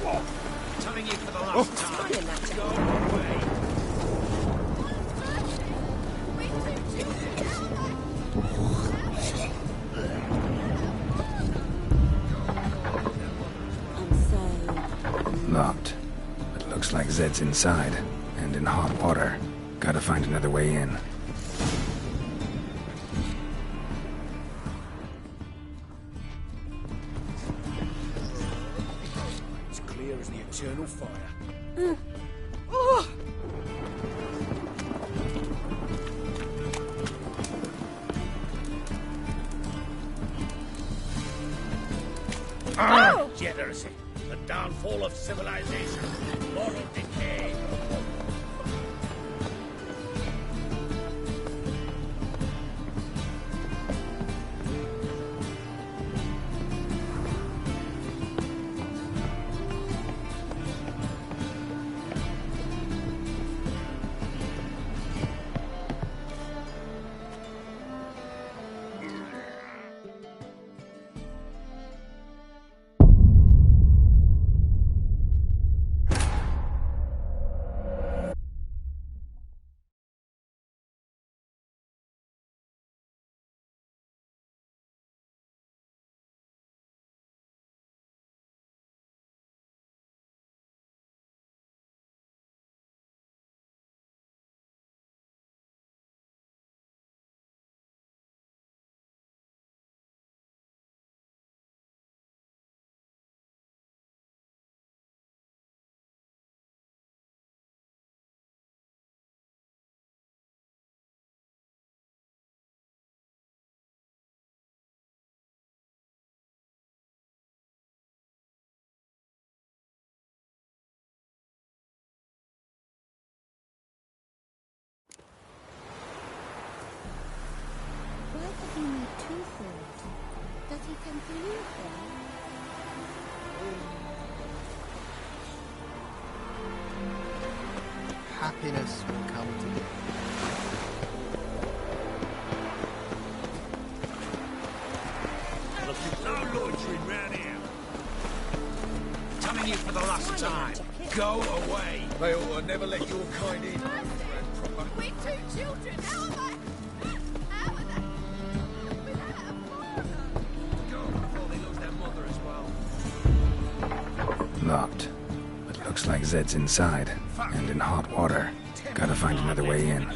What? Telling you for the last time. Go away. Locked. But looks like Zed's inside, and in hot water. Gotta find another way in. It's clear as the eternal fire. Degeneracy, the downfall of civilization, moral decay. Why did he need two-thirds? Does he come to you then? Happiness will come to you. Look, no loitering round here. Telling you for the last time. Go away. They ought to never let your kind in. We're two children, how am I? How are they? Without a father. Go before they lose their mother as well. Locked. But looks like Zed's inside, and in hot water. Gotta find another way in.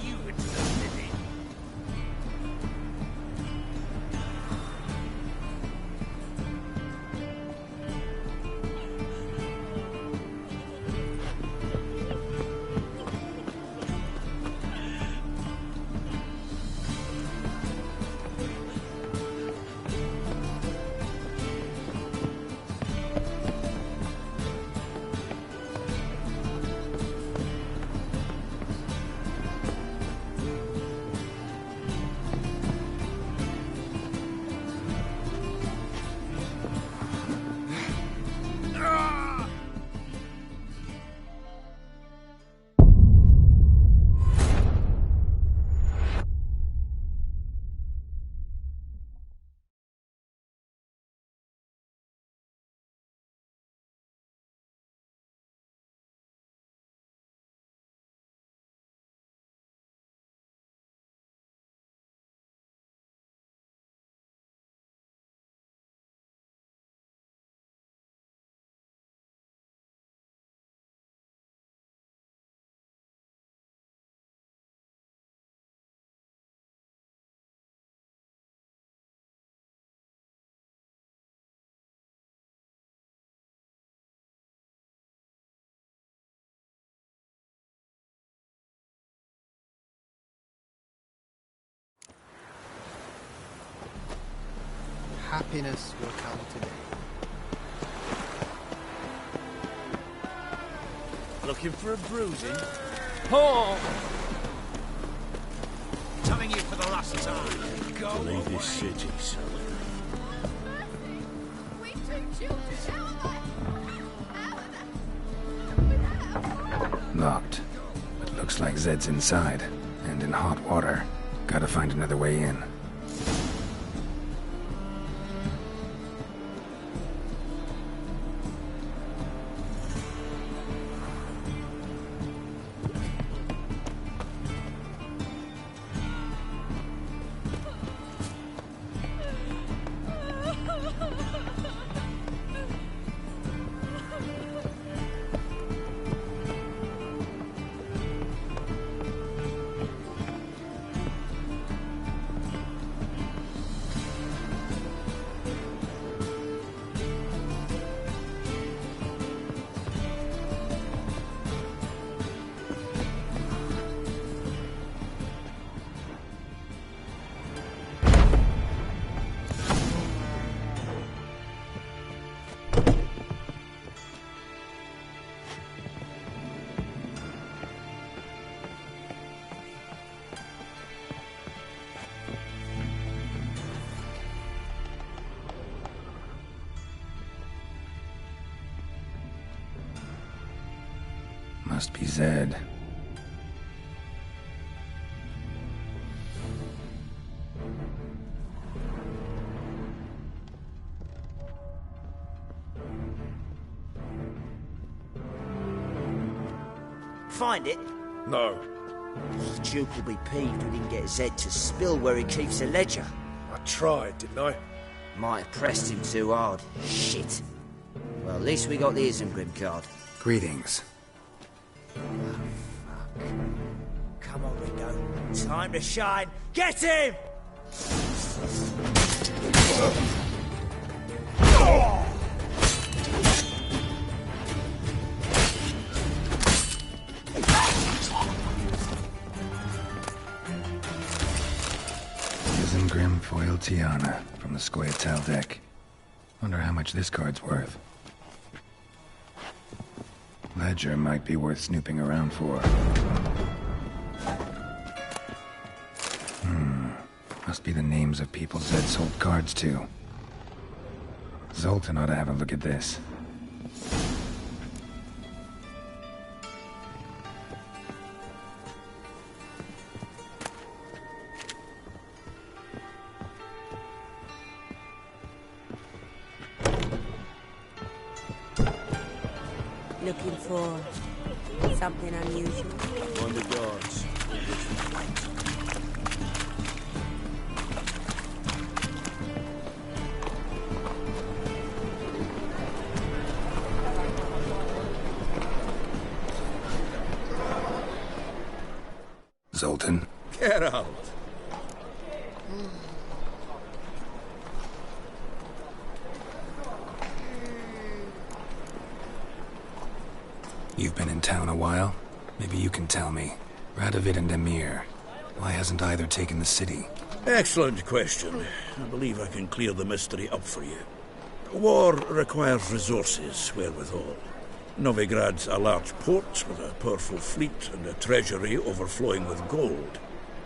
Happiness will come today. Looking for a bruising? Oh! Telling you for the last time. Go leave this city, son. We two children, Locked. But looks like Zed's inside, and in hot water. Gotta find another way in. Must be Zed. Find it? No. The Duke will be peeved we didn't get Zed to spill where he keeps the ledger. I tried, didn't I? Might have pressed him too hard. Shit. Well, at least we got the Isengrim card. Greetings. Come on, Ringo. Time to shine. Get him! Isengrim foil Tiana from the Scoia'tael deck. Wonder how much this card's worth. Ledger might be worth snooping around for. Must be the names of people Zed sold cards to. Zoltan ought to have a look at this. Looking for something unusual? On the guards. Zoltan? Geralt. You've been in town a while? Maybe you can tell me. Radovid and Emir. Why hasn't either taken the city? Excellent question. I believe I can clear the mystery up for you. War requires resources wherewithal. Novigrad's a large port with a powerful fleet and a treasury overflowing with gold.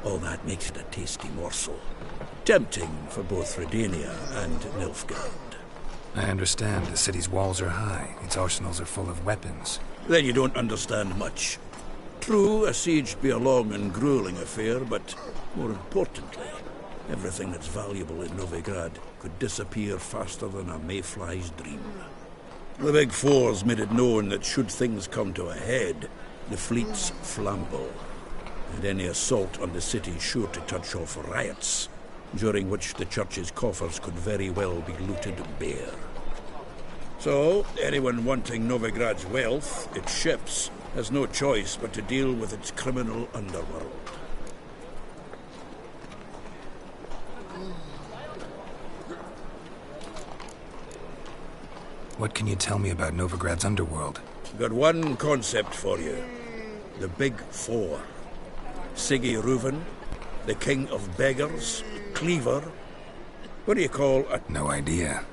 All that makes it a tasty morsel. Tempting for both Redania and Nilfgaard. I understand the city's walls are high. Its arsenals are full of weapons. Then you don't understand much. True, a siege'd be a long and grueling affair, but more importantly, everything that's valuable in Novigrad could disappear faster than a mayfly's dream. The Big Four's made it known that should things come to a head, the fleet's flammable, and any assault on the city's sure to touch off riots, during which the church's coffers could very well be looted bare. So, anyone wanting Novigrad's wealth, its ships, has no choice but to deal with its criminal underworld. What can you tell me about Novigrad's underworld? Got one concept for you. The Big Four. Siggy Reuven, the King of Beggars, Cleaver. What do you call a... No idea.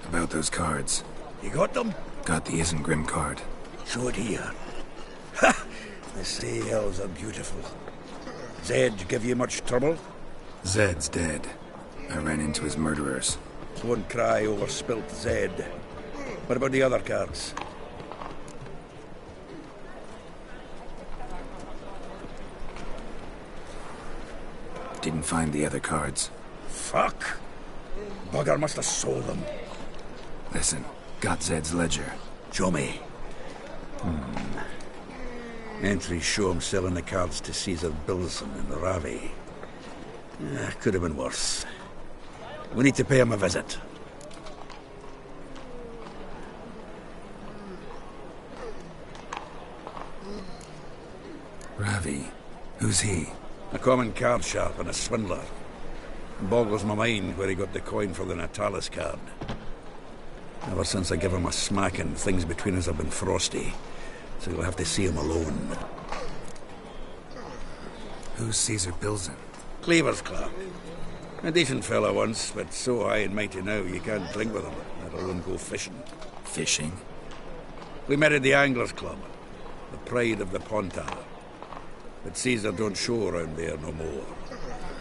About those cards. You got them? Got the Isengrim card. Show it here. Ha! The sea elves are beautiful. Zed give you much trouble? Zed's dead. I ran into his murderers. Won't cry over spilt Zed. What about the other cards? Didn't find the other cards. Fuck! Bugger must have sold them. Listen, got Zed's ledger. Show me. Entries show him selling the cards to Caesar Bilson and Ravi. Could have been worse. We need to pay him a visit. Ravi? Who's he? A common card sharp and a swindler. Boggles my mind where he got the coin for the Natalis card. Ever since I gave him a smacking, things between us have been frosty. So you'll have to see him alone. Who's Caesar Bilson? Cleaver's clerk. A decent fellow once, but so high and mighty now you can't drink with him, let alone go fishing. Fishing? We met at the Anglers Club, the pride of the Pontar. But Caesar don't show around there no more.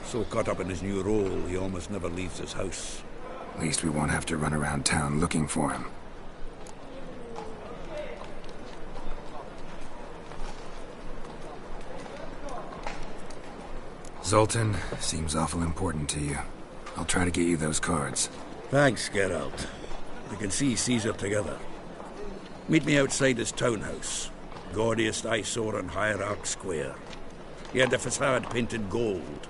So caught up in his new role, he almost never leaves his house. At least we won't have to run around town looking for him. Zoltan, seems awful important to you. I'll try to get you those cards. Thanks, Geralt. We can see Caesar together. Meet me outside his townhouse. Gaudiest eyesore on Hierarch Square. He had the facade painted gold.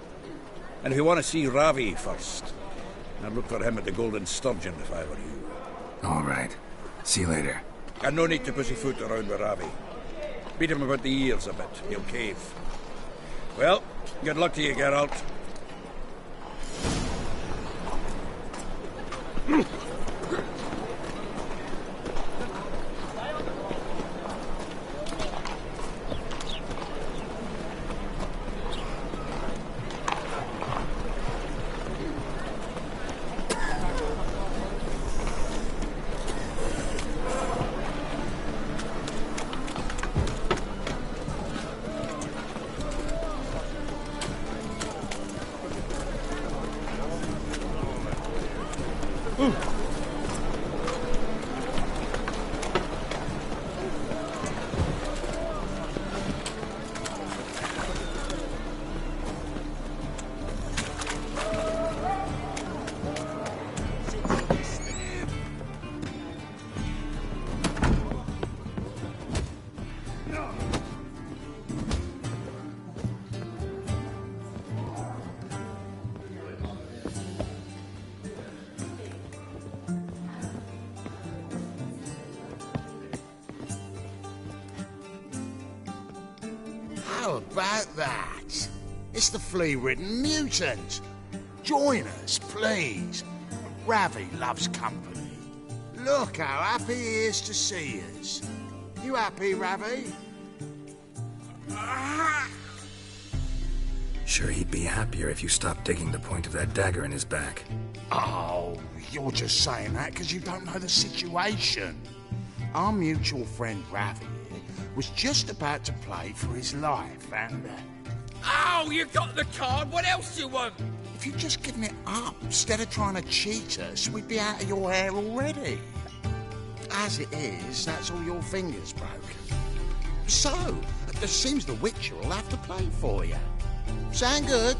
And if you want to see Ravi first, I'd look for him at the Golden Sturgeon if I were you. All right. See you later. And no need to pussyfoot around with Ravi. Beat him about the ears a bit. He'll cave. Well, good luck to you, Geralt. about that. It's the flea-ridden mutant. Join us, please. Ravi loves company. Look how happy he is to see us. You happy, Ravi? Sure, he'd be happier if you stopped digging the point of that dagger in his back. Oh, you're just saying that because you don't know the situation. Our mutual friend Ravi was just about to play for his life, and... Oh, you got the card! What else do you want? If you'd just given it up instead of trying to cheat us, we'd be out of your hair already. As it is, that's all your fingers broken. So, it seems the Witcher will have to play for you. Sound good?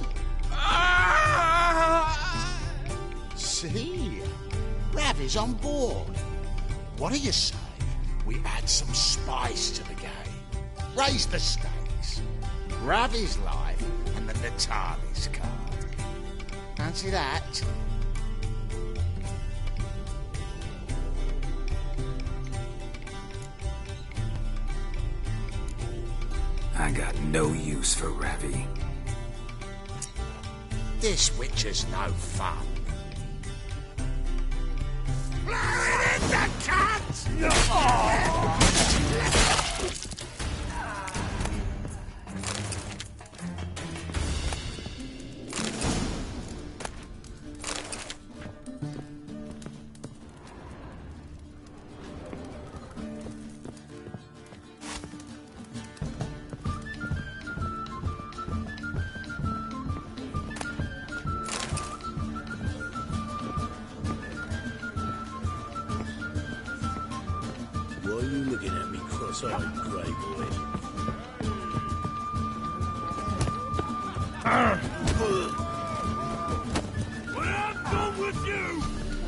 See? Ravi's on board. What do you say? We add some spice to the game. Raise the stakes. Ravi's life and the Natalis card. Fancy that? I got no use for Ravi. This Witcher's no fun. Blow it in the cat! Why are you looking at me cross-eyed, grey boy? When I'm done with you,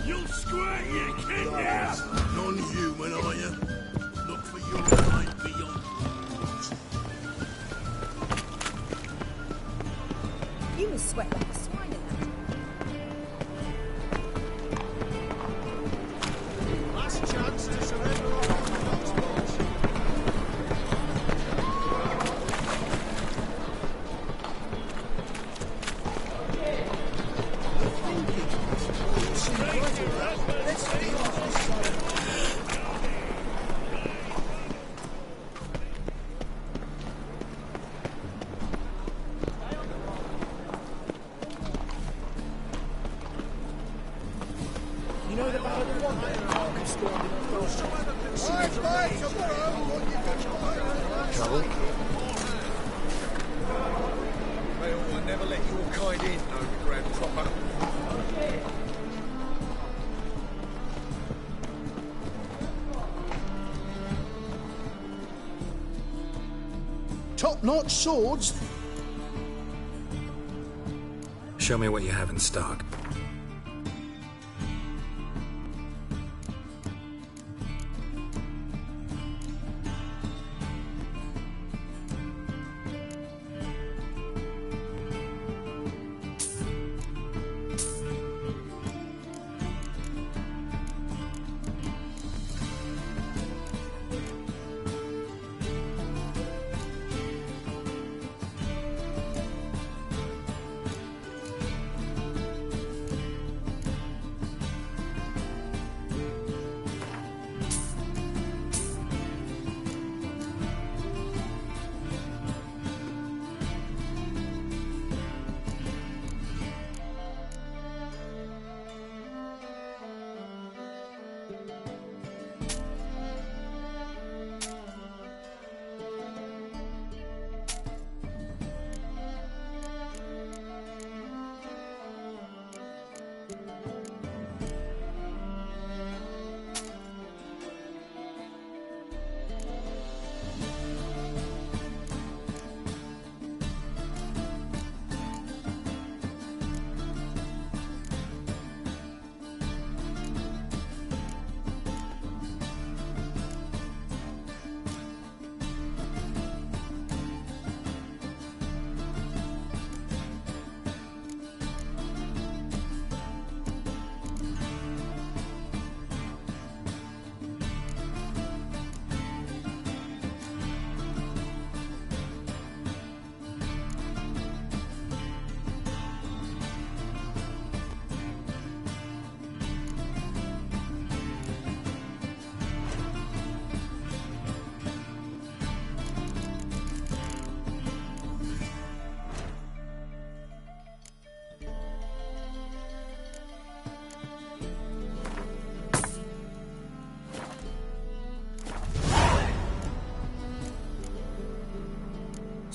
you'll squirt your kidneys! Non-human, are you? Look for your life beyond. You must sweat like a swine in that. Last chance to surrender orthodox laws. You know the ballad of one that Mark stormed in Trouble? They all will never let your kind in, no grand proper. Top-notch swords? Show me what you have in stock.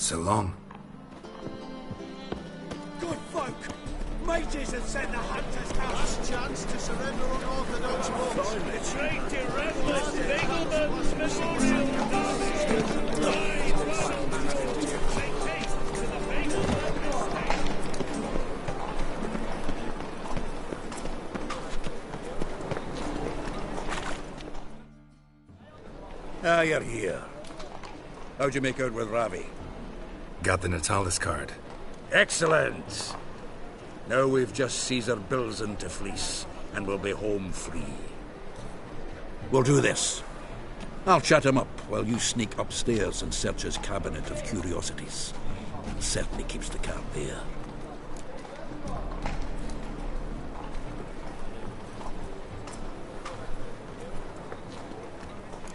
So long. Good folk! Mages have sent the hunters out! Last chance to surrender unorthodox monks. Straight to Redwood, Bigleman's Memorial Ah, you're here. How'd you make out with Ravi? Got the Natalis card. Excellent! Now we've just Caesar Bilzen to fleece, and we'll be home free. We'll do this. I'll chat him up while you sneak upstairs and search his cabinet of curiosities. Certainly keeps the card there.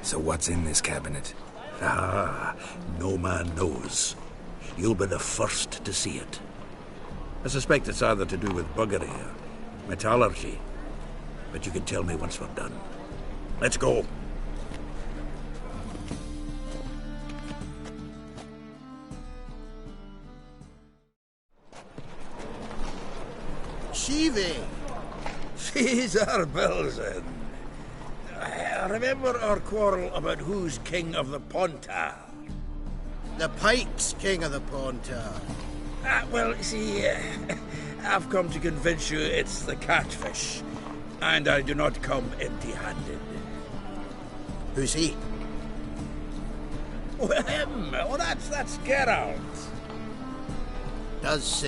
So what's in this cabinet? Ah, no man knows. You'll be the first to see it. I suspect it's either to do with buggery or metallurgy. But you can tell me once we're done. Let's go. Shivi! Caesar Bilzen. Remember our quarrel about who's king of the Pontar? The Pike's king of the Pontar. Well, see, I've come to convince you it's the catfish. And I do not come empty-handed. Who's he? Well, him. Oh, that's Geralt. Does,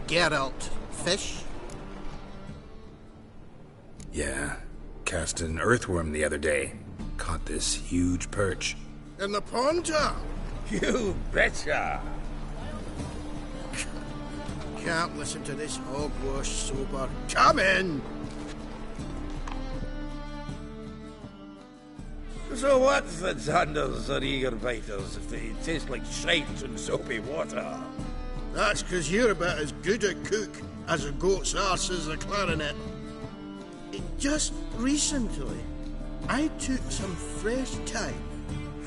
Geralt fish? Yeah. Cast an earthworm the other day. Caught this huge perch. In the Pontar? You betcha. Can't listen to this hogwash sober. Come in! So what's the Xanders or eager biters if they taste like shite and soapy water? That's 'cause you're about as good a cook as a goat's arse is a clarinet. Just recently, I took some fresh thyme.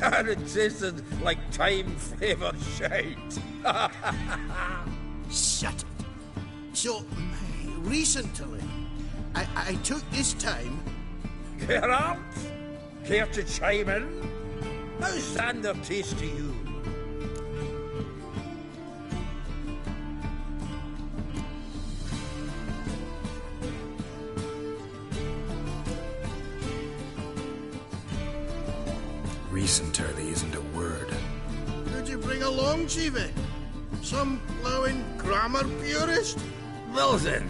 And it tasted like thyme-flavoured shite. Shut it. So, recently, I took this thyme. Geralt? Care to chime in? How's Xander taste to you? Recently isn't a word. Who'd you bring along, Chiefy? Some blowing grammar purist? Wilson,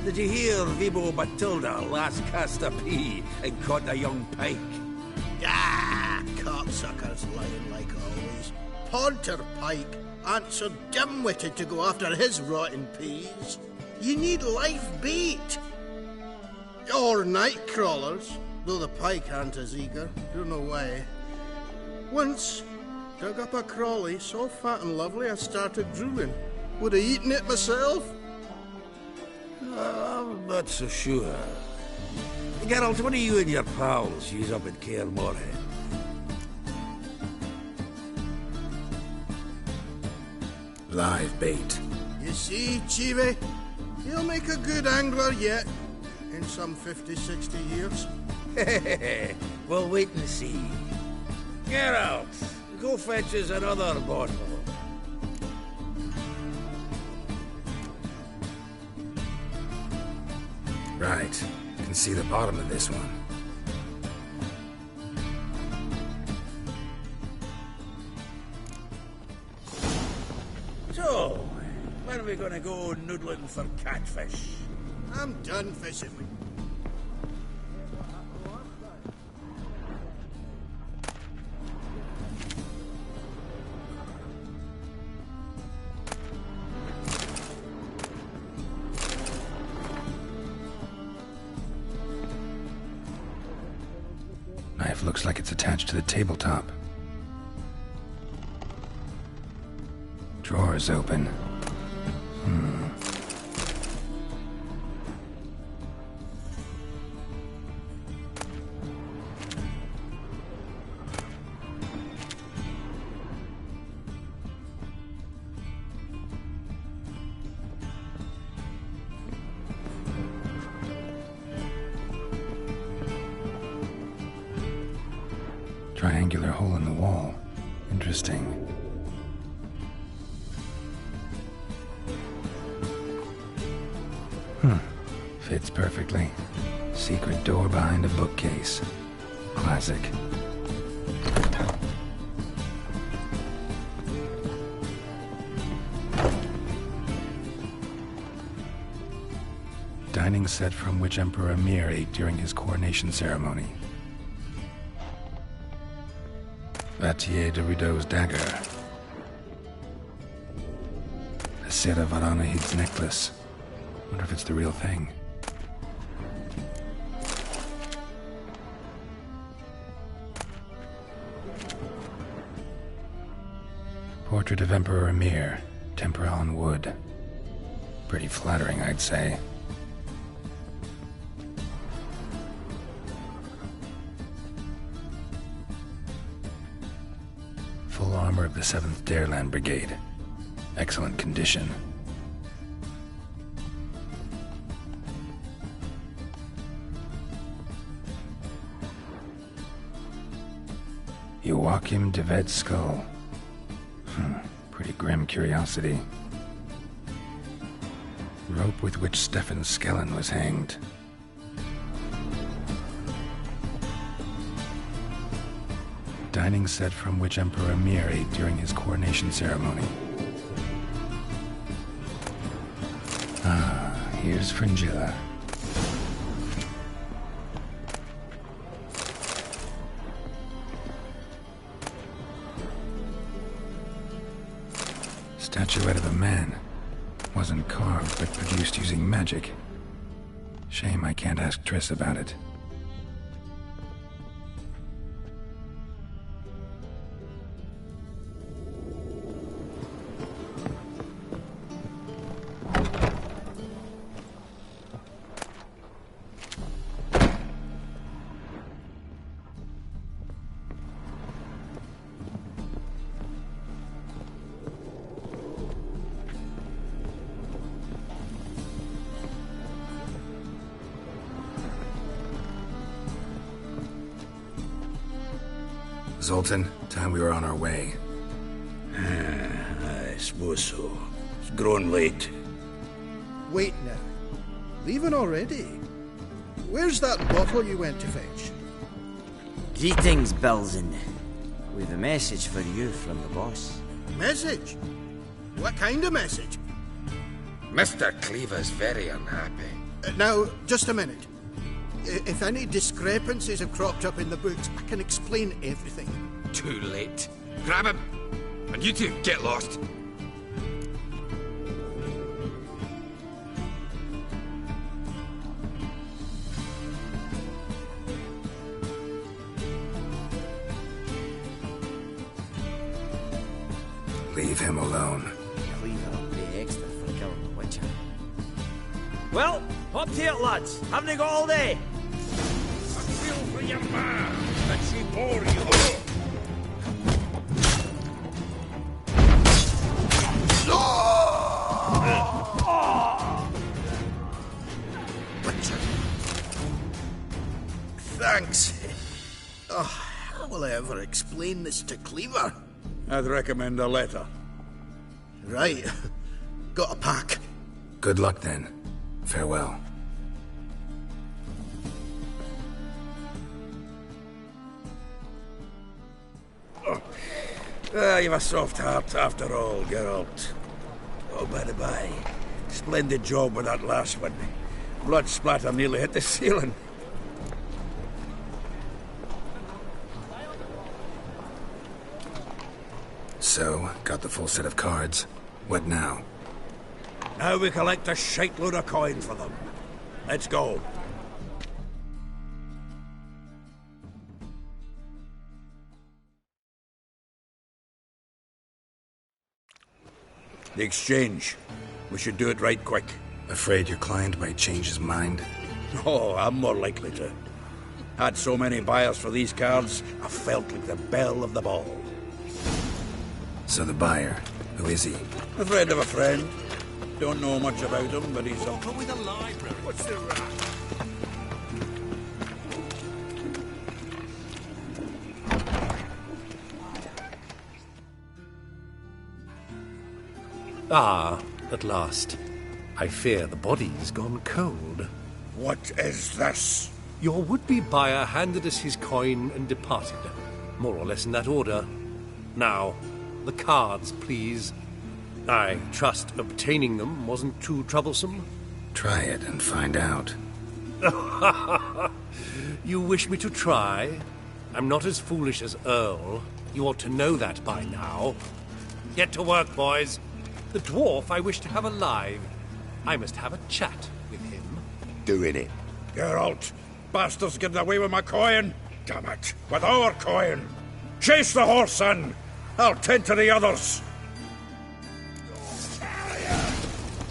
did you hear Vibo Batilda last cast a pea and caught a young pike? Ah, cocksuckers lying like always. Pontar Pike aren't so dim-witted to go after his rotten peas. You need live bait. Or night crawlers, though the pike aren't as eager. Don't know why. Once, dug up a crawly so fat and lovely I started drooling. Would have eaten it myself. I'm not so sure. Geralt, what do you and your pals use up in Kaer Morhen? Live bait. You see, Chiefy, he'll make a good angler yet. In some 50, 60 years. We'll wait and see. Geralt, go fetch us another bottle. Right. Can see the bottom of this one. So, when are we gonna go noodling for catfish? I'm done fishing with Knife looks like it's attached to the tabletop. Drawer's open. Triangular hole in the wall. Interesting. Fits perfectly. Secret door behind a bookcase. Classic. Dining set from which Emperor Emir ate during his coronation ceremony. Vatier de Rideau's dagger. A set of Varanahid's necklace. Wonder if it's the real thing. Portrait of Emperor Emir, tempera on wood. Pretty flattering, I'd say. Full armor of the 7th Dareland Brigade. Excellent condition. Joachim de Ved's skull. Pretty grim curiosity. Rope with which Stefan Skellen was hanged. Dining set from which Emperor Emir ate during his coronation ceremony. Ah, here's Fringilla. Statuette of a man. Wasn't carved, but produced using magic. Shame I can't ask Triss about it. Zoltan, time we were on our way. I suppose so. It's grown late. Wait now. Leaving already? Where's that bottle you went to fetch? Greetings, Belzen. We've a message for you from the boss. Message? What kind of message? Mr. Cleaver's very unhappy. Now, just a minute. If any discrepancies have cropped up in the books, I can explain everything. Too late. Grab him! And you two, get lost! Leave him alone. Cleaver will pay extra for killing the Witcher. Well, up to it, lads. Haven't you got all day? Feel for your man that she bore you. Witcher. Thanks. Oh, how will I ever explain this to Cleaver? I'd recommend a letter. Right. Got a pack. Good luck then. Farewell. You've a soft heart after all, Geralt. Oh, by the by, splendid job with that last one. Blood splatter nearly hit the ceiling. So, got the full set of cards. What now? Now we collect a shiteload of coin for them. Let's go. The exchange. We should do it right quick. Afraid your client might change his mind? Oh, I'm more likely to. Had so many buyers for these cards, I felt like the belle of the ball. So the buyer, who is he? A friend of a friend. Don't know much about him, but he's a... Come with the library. What's the rat? Ah, at last. I fear the body's gone cold. What is this? Your would-be buyer handed us his coin and departed. More or less in that order. Now, the cards, please. I trust obtaining them wasn't too troublesome? Try it and find out. You wish me to try? I'm not as foolish as Earl. You ought to know that by now. Get to work, boys. The dwarf I wish to have alive. I must have a chat with him. Doing it. Geralt, bastards getting away with my coin. Damn it, with our coin. Chase the horse, son. I'll tend to the others.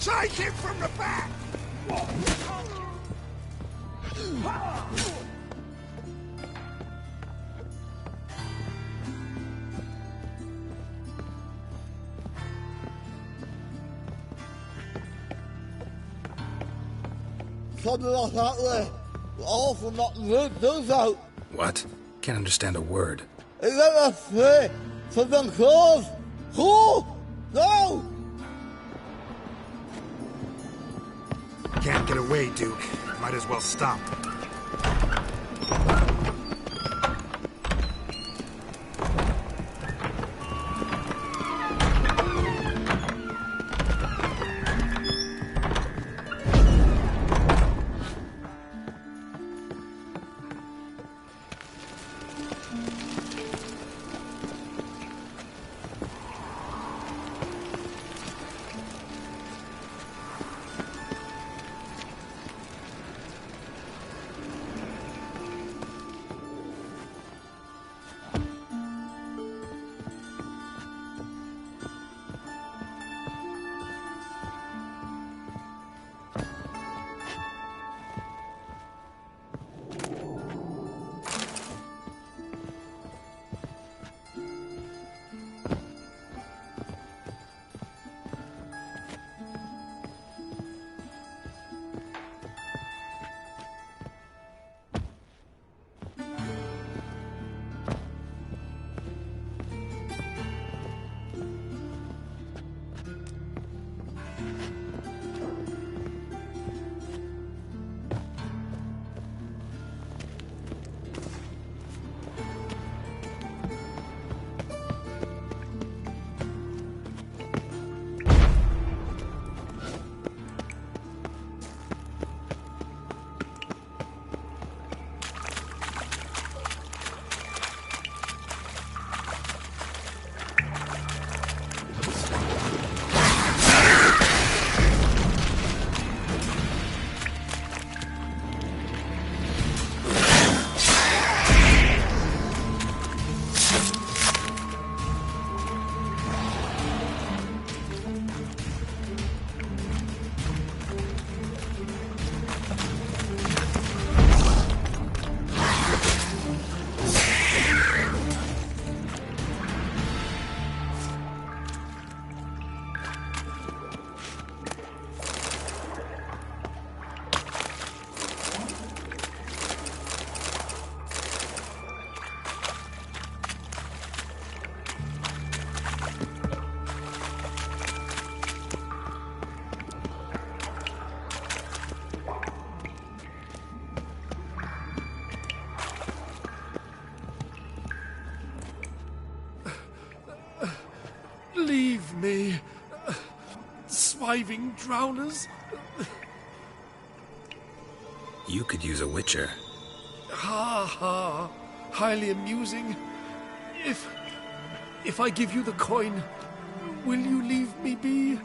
Take him from the back! Something like that there. All for not good, do so. What? Can't understand a word. Is that a say? For the cause? Who? No! Can't get away, Duke. Might as well stop. Leave me, swiving drowners. You could use a witcher. Ha ha, highly amusing. If I give you the coin, will you leave me be?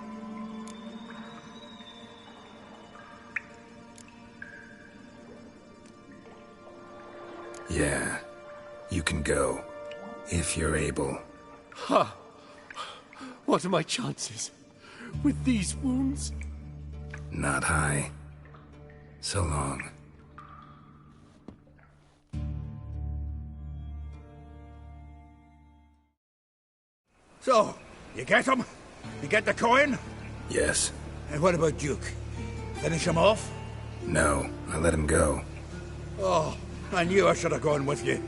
Yeah, you can go, if you're able. Ha! What are my chances with these wounds? Not high. So long. So, you get him? You get the coin? Yes. And what about Duke? Finish him off? No, I let him go. Oh, I knew I should have gone with you.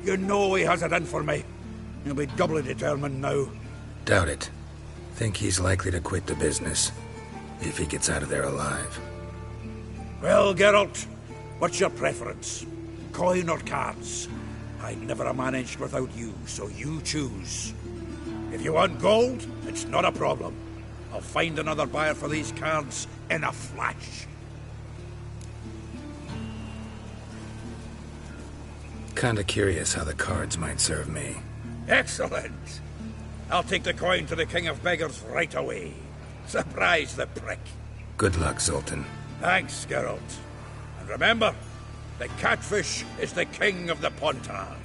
You know he has it in for me. You'll be doubly determined now. Doubt it. Think he's likely to quit the business, if he gets out of there alive. Well, Geralt, what's your preference? Coin or cards? I'd never have managed without you, so you choose. If you want gold, it's not a problem. I'll find another buyer for these cards in a flash. Kinda curious how the cards might serve me. Excellent! I'll take the coin to the King of Beggars right away. Surprise the prick. Good luck, Zoltan. Thanks, Geralt. And remember, the catfish is the king of the Pontar.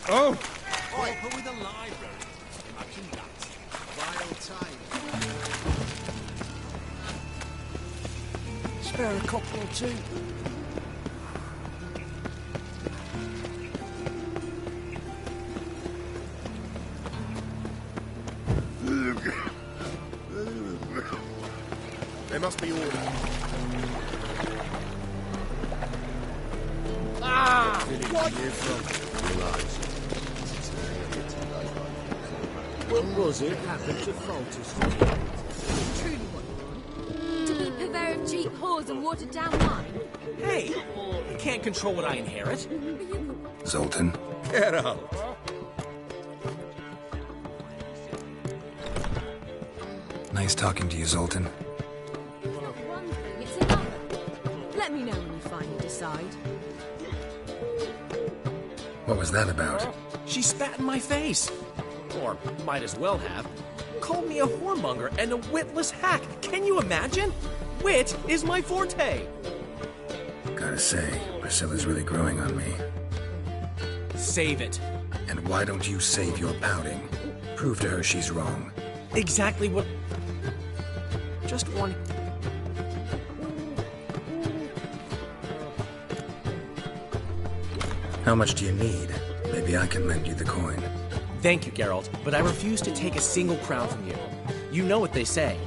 Oh! Proper with a library. Imagine that. Vile time. Spare a couple or two. They must be ordered. Ah! What? What was it happened to Falter Street? Truly what you want. To be purveyor of cheap whores and watered down wine. Hey! I can't control what I inherit. Zoltan. Get out. Nice talking to you, Zoltan. It's not one thing, it's another. Let me know when you finally decide. What was that about? She spat in my face. Or might as well have. Called me a whoremonger and a witless hack. Can you imagine? Wit is my forte. Gotta say, Priscilla's really growing on me. Save it. And why don't you save your pouting? Prove to her she's wrong. Exactly what... Just one... How much do you need? Maybe I can lend you the coin. Thank you, Geralt, but I refuse to take a single crown from you. You know what they say.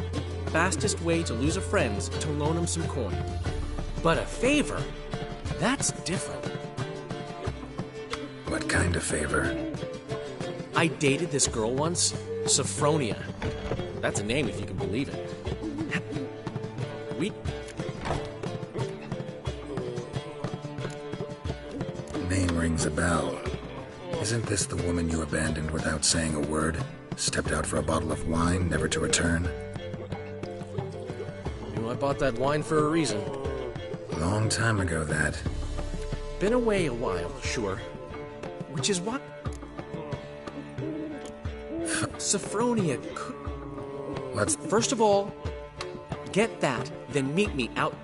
Fastest way to lose a friend's to loan him some coin. But a favor? That's different. What kind of favor? I dated this girl once, Sophronia. That's a name if you can believe it. We... Name rings a bell. Isn't this the woman you abandoned without saying a word? Stepped out for a bottle of wine, never to return? You know, I bought that wine for a reason. Long time ago, that. Been away a while, sure. Which is what... Sophronia could... What's... First of all, get that, then meet me out...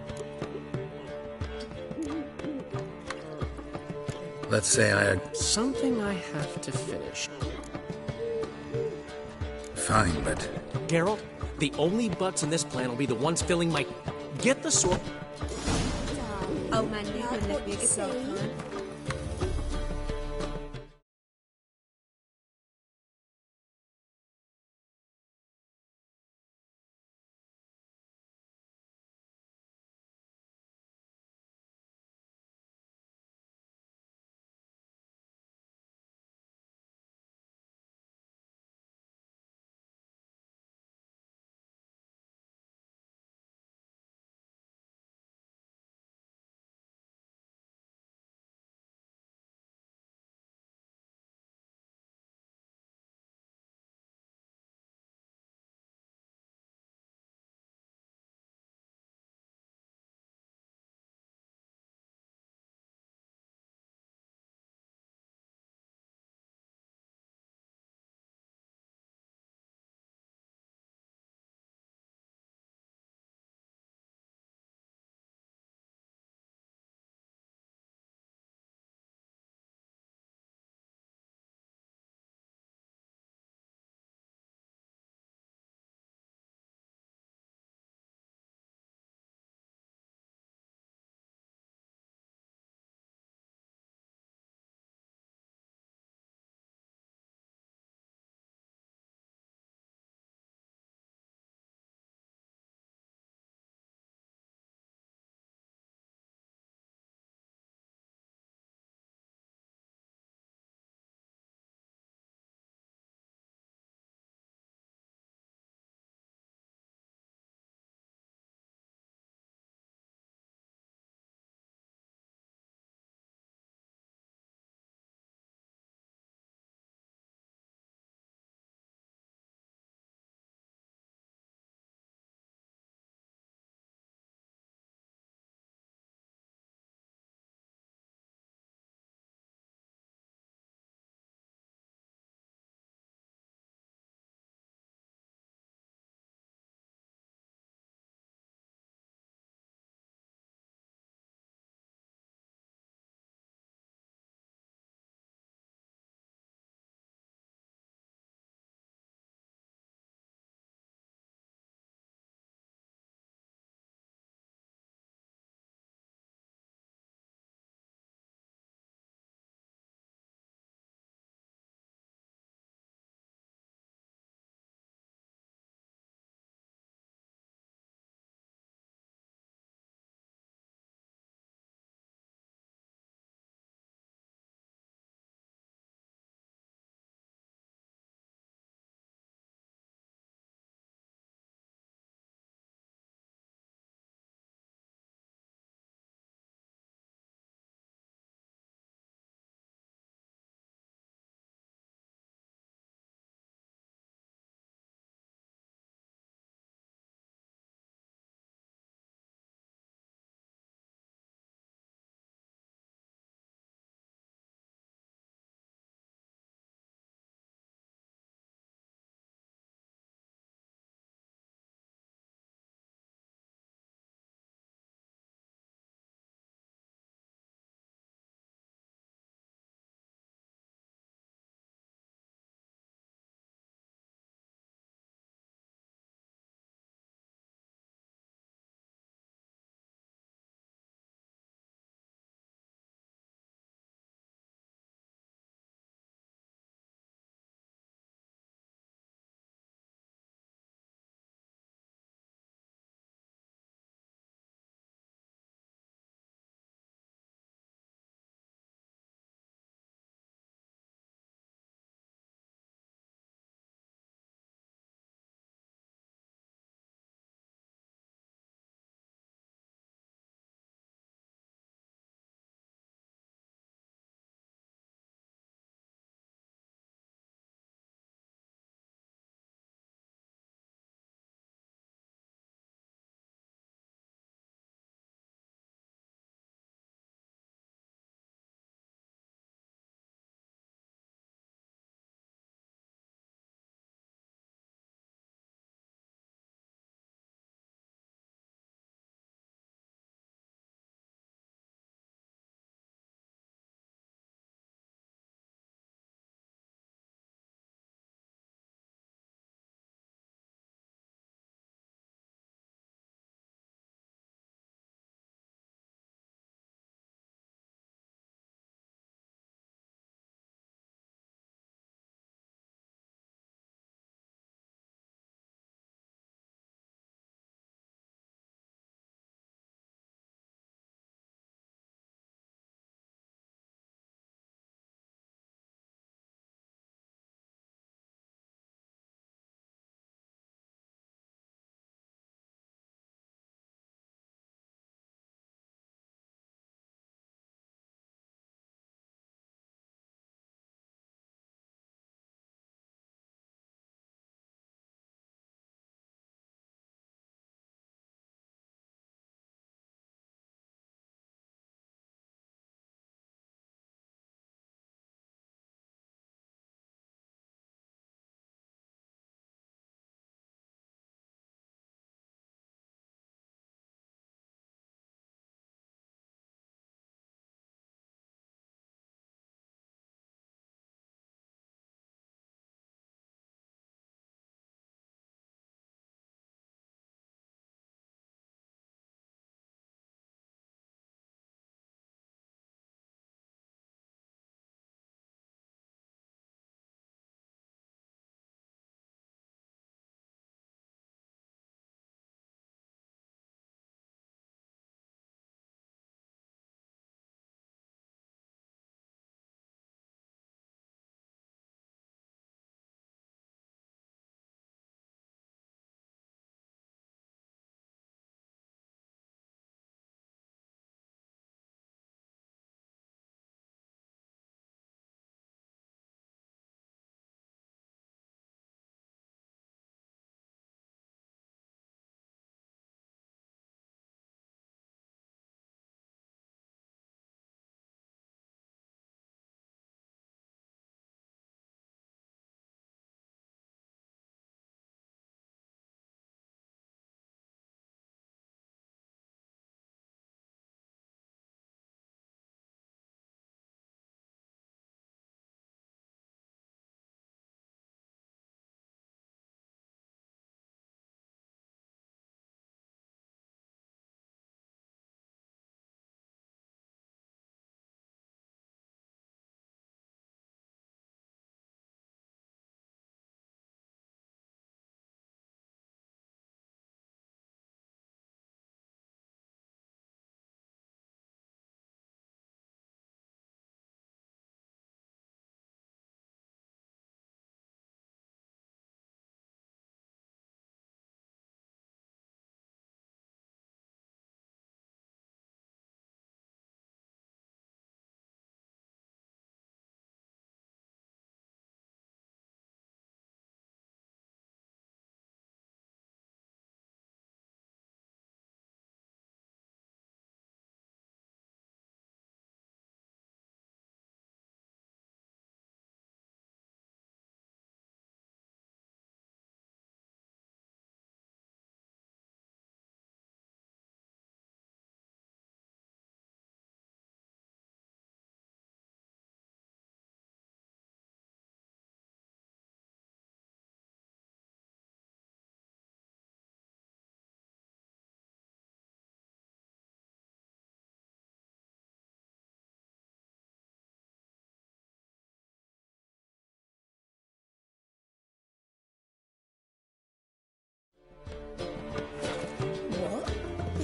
Let's say I... Something I have to finish. Fine, but... Geralt, the only butts in this plan will be the ones filling my... Get the sword... Oh man, you can let me get off,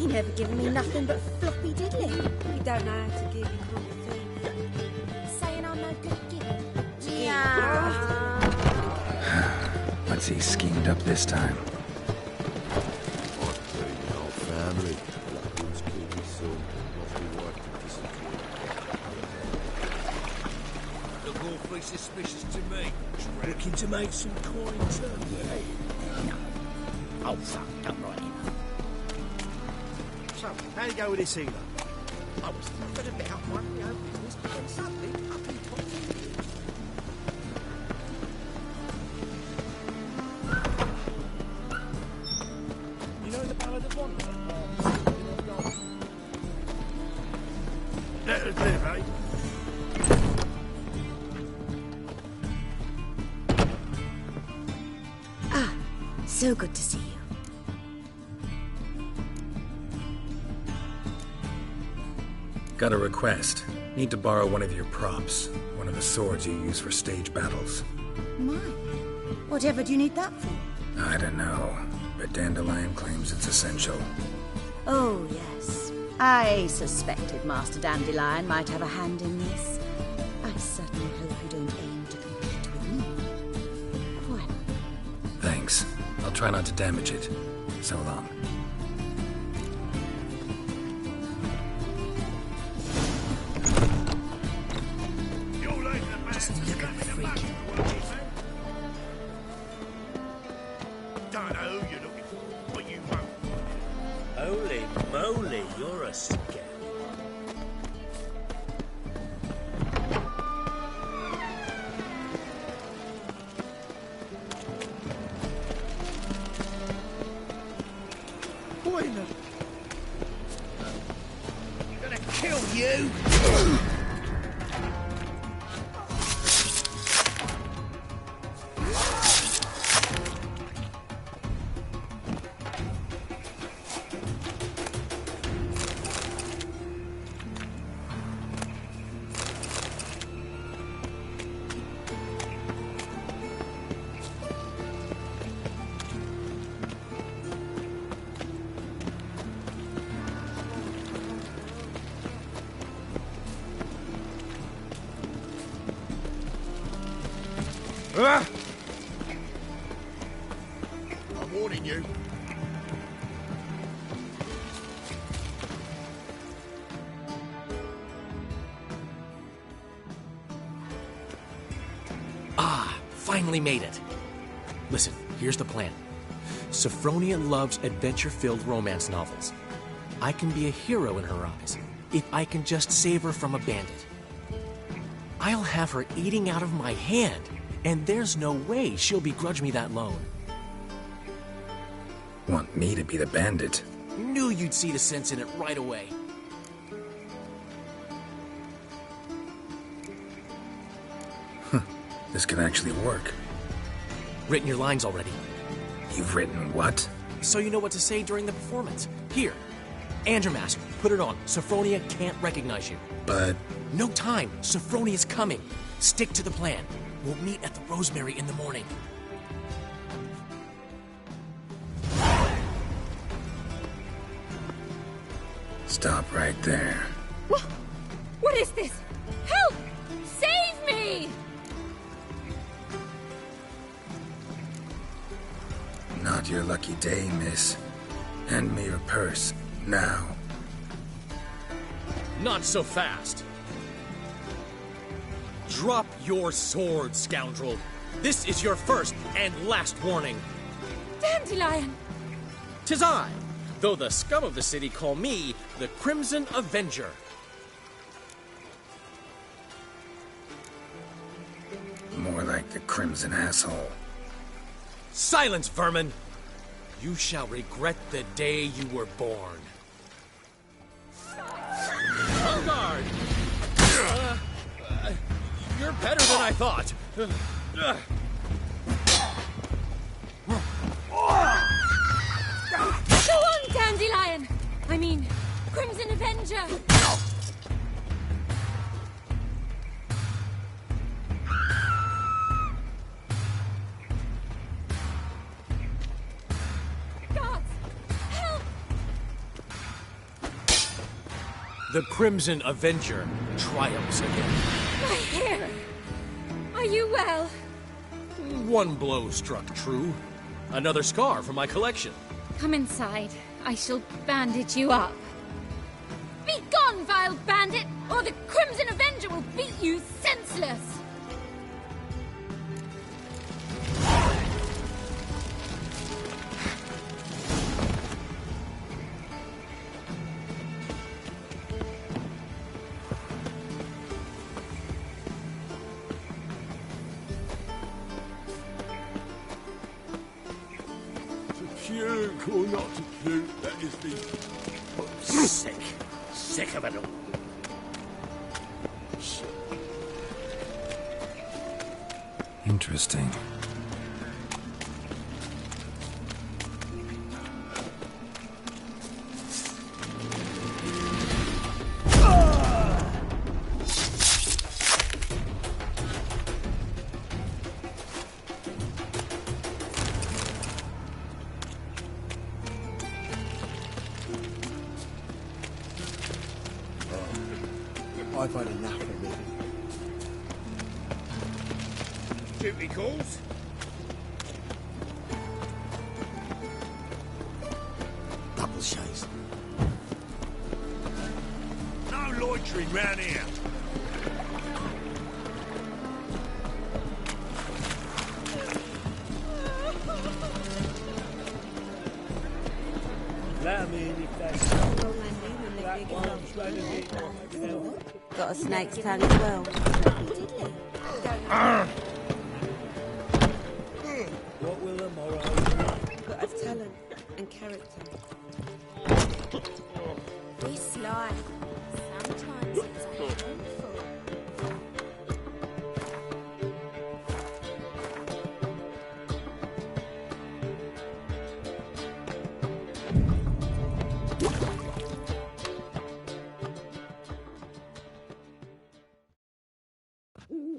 You never given me nothing but floppy diddly. You don't know how to give, you can't think. Saying I'm no good at giving. Yeah. What's he schemed up this time? Family. Look awfully suspicious to me. Looking to make some coin, too. Oh, fuck, come right in. So, how'd you go with this healer? I was thinking about one of my own business, but then suddenly, up he pops. You know the Ballad of Wanderer? Let us live, eh? Ah, so good to see you. Got a request. Need to borrow one of your props. One of the swords you use for stage battles. My. Whatever do you need that for? I don't know, but Dandelion claims it's essential. Oh, yes. I suspected Master Dandelion might have a hand in this. I certainly hope you don't aim to compete with me. Well, Thanks. I'll try not to damage it. So long. Just look at the freak. Don't know who you're looking for, but you won't. Holy moly, you're a scout. Pointer! Gonna kill you! I'm warning you. Ah, finally made it. Listen, here's the plan. Sophronia loves adventure-filled romance novels. I can be a hero in her eyes if I can just save her from a bandit. I'll have her eating out of my hand, and there's no way she'll begrudge me that loan. Want me to be the bandit? Knew you'd see the sense in it right away. This could actually work. Written your lines already. You've written what? So you know what to say during the performance. Here, Andromask, put it on. Sophronia can't recognize you. But... No time. Sophronia's coming. Stick to the plan. We'll meet at the Rosemary in the morning. Stop right there. What is this? Help! Save me! Not your lucky day, miss. Hand me your purse, now. Not so fast. Drop your sword, scoundrel. This is your first and last warning. Dandelion! 'Tis I, though the scum of the city call me the Crimson Avenger. More like the Crimson Asshole. Silence, vermin! You shall regret the day you were born. On guard! You're better than I thought. Go on, Dandelion! I mean, Crimson Avenger! Guards! Help! The Crimson Avenger triumphs again. My hair! Are you well? One blow struck true. Another scar from my collection. Come inside. I shall bandage you up. Be gone, vile bandit, or the Crimson Avenger will beat you senseless! Puke or not to puke, that is the... Sick. Sick of it all. Interesting. I've had enough of it. Duty calls? Double chase. No loitering round here. Let 'em in if that's... That one's ready to be... Got a snake's tongue as well. What will the morrow be? But of talent and character. This life, sometimes it's a handful.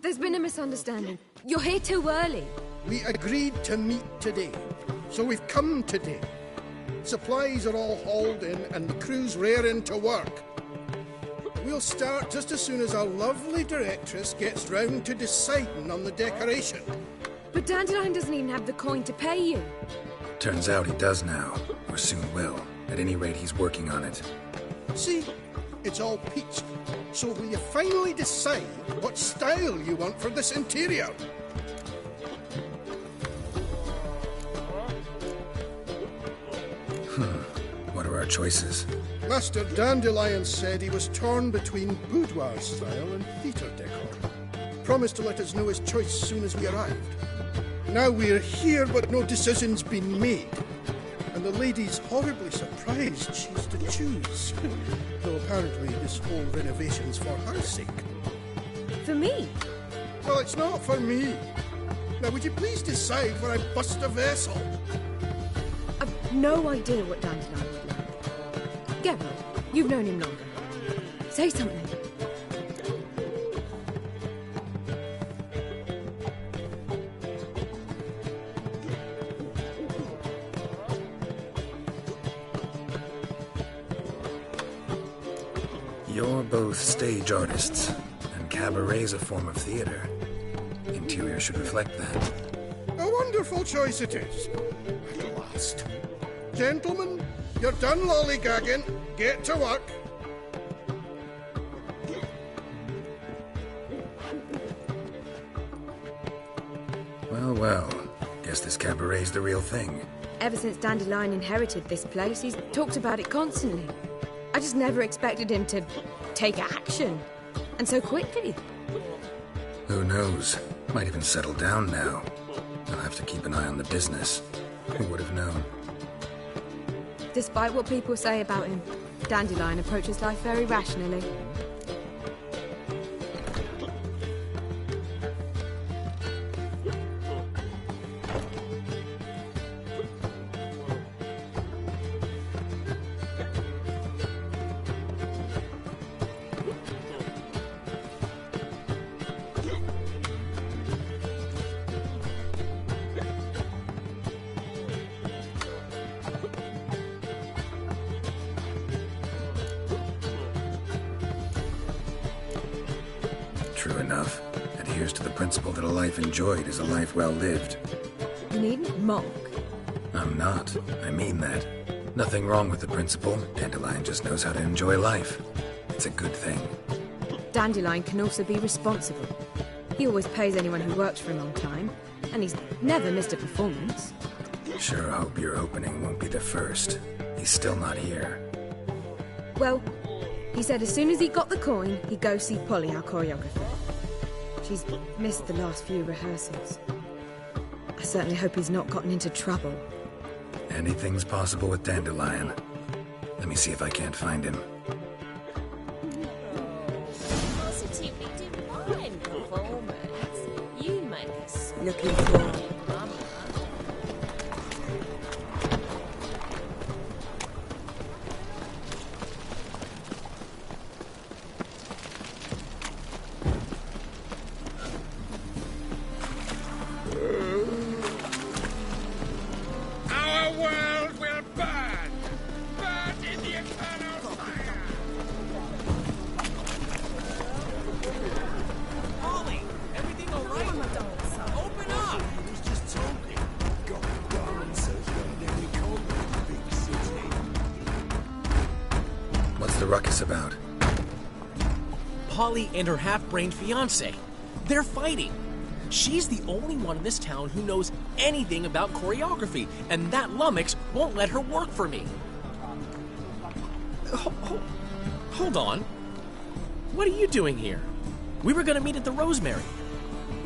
There's been a misunderstanding. You're here too early. We agreed to meet today, so we've come today. Supplies are all hauled in and the crew's raring to work. We'll start just as soon as our lovely directress gets round to deciding on the decoration. But Dandelion doesn't even have the coin to pay you. Turns out he does now, or soon will. At any rate, he's working on it. See, it's all peached. So will you finally decide what style you want for this interior? What are our choices? Master Dandelion said he was torn between boudoir style and theatre decor. Promised to let us know his choice soon as we arrived. Now we're here, but no decision's been made. And the lady's horribly surprised she's to choose. Though apparently this whole renovation's for her sake. For me? Well, it's not for me. Now, would you please decide where I bust a vessel? I've no idea what Dandelion would like. Geralt, you've known him longer. Say something. You're both stage artists, and cabaret's a form of theater. Interior should reflect that. A wonderful choice it is. At last. Gentlemen, you're done lollygagging. Get to work. Well, well. Guess this cabaret's the real thing. Ever since Dandelion inherited this place, he's talked about it constantly. I just never expected him to take action. And so quickly. Who knows? Might even settle down now. I'll have to keep an eye on the business. Who would have known? Despite what people say about him, Dandelion approaches life very rationally. True enough. Adheres to the principle that a life enjoyed is a life well lived. You needn't mock. I'm not. I mean that. Nothing wrong with the principle. Dandelion just knows how to enjoy life. It's a good thing. Dandelion can also be responsible. He always pays anyone who works for him on time, and he's never missed a performance. Sure hope your opening won't be the first. He's still not here. Well, he said as soon as he got the coin, he'd go see Polly, our choreographer. She's missed the last few rehearsals. I certainly hope he's not gotten into trouble. Anything's possible with Dandelion. Let me see if I can't find him. Positively divine performance. You make us looking for. Ruckus about? Polly and her half-brained fiancé. They're fighting. She's the only one in this town who knows anything about choreography, and that lummox won't let her work for me. Hold on. What are you doing here? We were gonna meet at the Rosemary.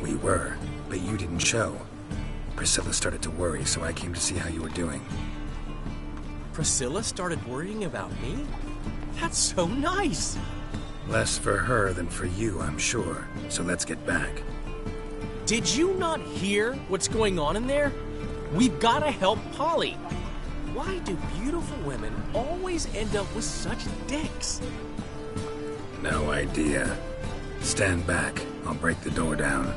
We were, but you didn't show. Priscilla started to worry, so I came to see how you were doing. Priscilla started worrying about me? That's so nice! Less for her than for you, I'm sure. So let's get back. Did you not hear what's going on in there? We've gotta help Polly. Why do beautiful women always end up with such dicks? No idea. Stand back. I'll break the door down.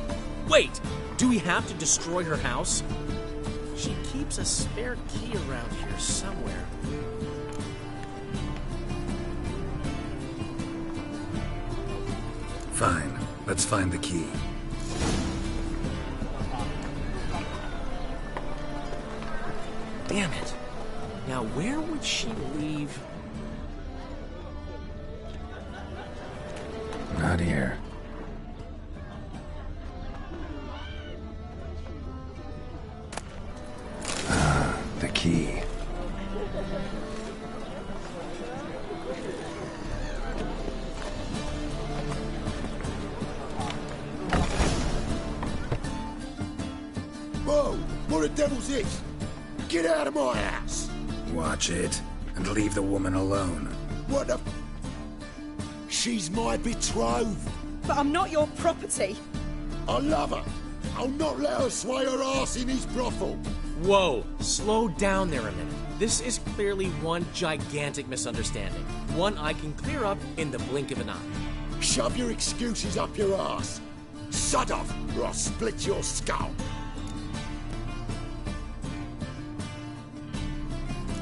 Wait! Do we have to destroy her house? She keeps a spare key around here somewhere. Fine. Let's find the key. Damn it. Now where would she leave? Not here. Ah, the key. Whoa! What the devil's this? Get out of my house! Watch it, and leave the woman alone. What the... She's my betrothed. But I'm not your property. I love her. I'll not let her sway her ass in his brothel. Whoa, slow down there a minute. This is clearly one gigantic misunderstanding. One I can clear up in the blink of an eye. Shove your excuses up your ass. Sod off, or I'll split your skull.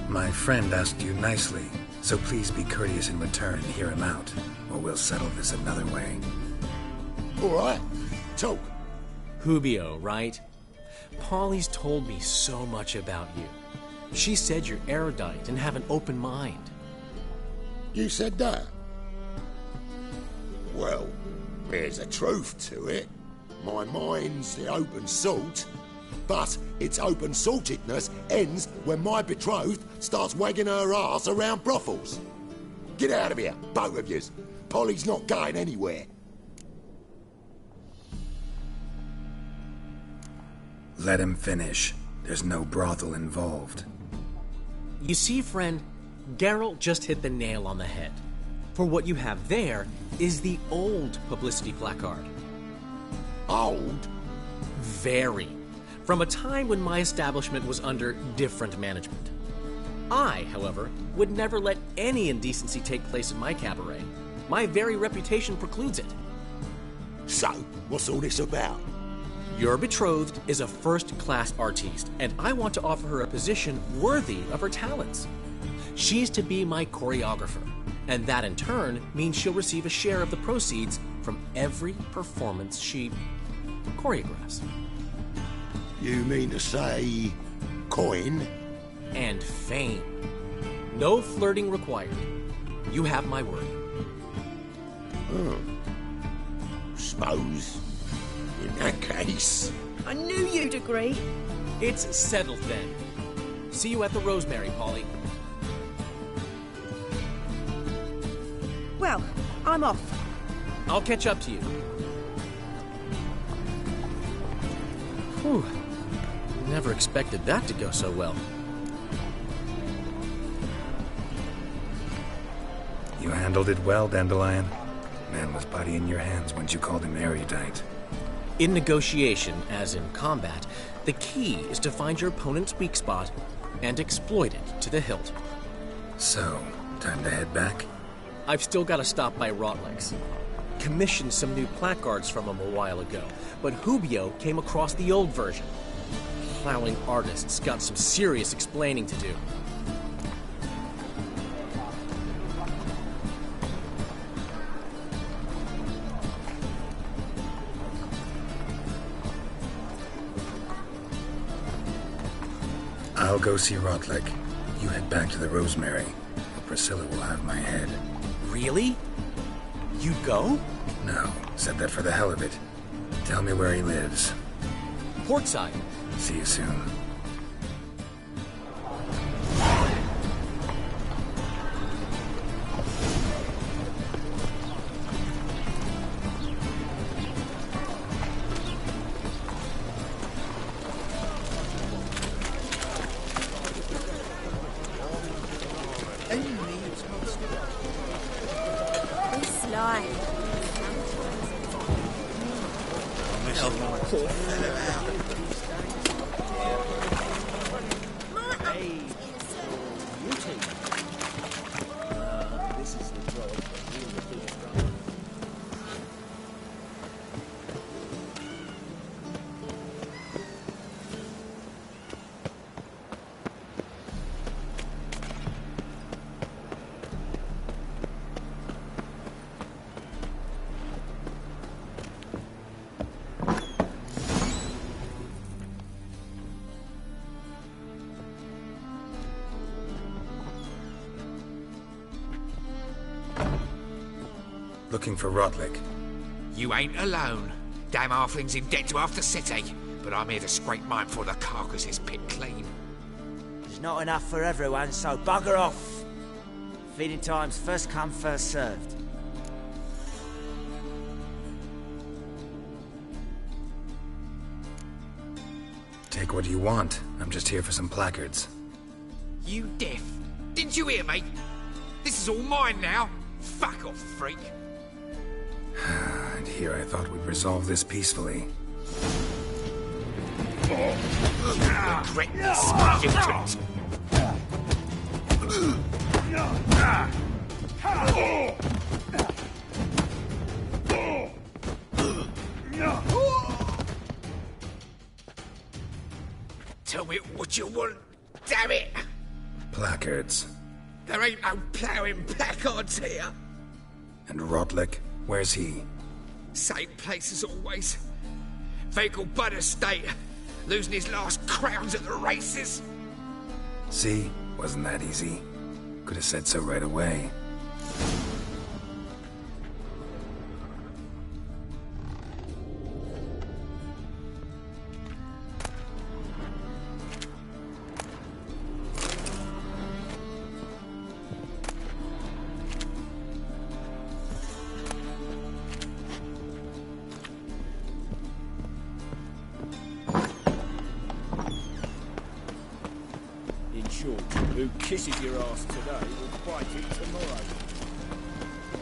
My friend asked you nicely, so please be courteous in return and hear him out, or we'll settle this another way. All right, talk. Hubio, right? Polly's told me so much about you. She said you're erudite and have an open mind. You said that? Well, there's a truth to it. My mind's the open salt, but its open-saltedness ends when my betrothed starts wagging her ass around brothels. Get out of here, both of yous. Polly's not going anywhere. Let him finish. There's no brothel involved. You see, friend, Geralt just hit the nail on the head. For what you have there is the old publicity placard. Old? Very. From a time when my establishment was under different management. I, however, would never let any indecency take place in my cabaret. My very reputation precludes it. So, what's all this about? Your betrothed is a first-class artiste, and I want to offer her a position worthy of her talents. She's to be my choreographer. And that in turn means she'll receive a share of the proceeds from every performance she choreographs. You mean to say coin? And fame. No flirting required. You have my word. Oh. Suppose, in that case... I knew you'd agree. It's settled then. See you at the Rosemary, Polly. Well, I'm off. I'll catch up to you. Whew. Never expected that to go so well. You handled it well, Dandelion. Man was body in your hands once you called him erudite. In negotiation, as in combat, the key is to find your opponent's weak spot and exploit it to the hilt. So, time to head back? I've still got to stop by Rotlex. Commissioned some new placards from him a while ago, but Hubio came across the old version. Plowing artists got some serious explaining to do. I'll go see Rotlick. You head back to the Rosemary. Priscilla will have my head. Really? You'd go? No, said that for the hell of it. Tell me where he lives. Portside. See you soon. Looking for Rotlick. You ain't alone. Damn halfling's in debt to half the city, but I'm here to scrape mine before the carcass is picked clean. There's not enough for everyone, so bugger off. Feeding time's first come, first served. Take what you want. I'm just here for some placards. You deaf? Didn't you hear me? This is all mine now. Fuck off, freak. And here I thought we'd resolve this peacefully. Regret this, mutant. Tell me what you want, damn it! Placards. There ain't no ploughing placards here. And Rotlick, where's he? Same place as always. Vehicle Bud Estate, losing his last crowns at the races. See? Wasn't that easy? Could have said so right away. Who kisses your ass today will bite it tomorrow.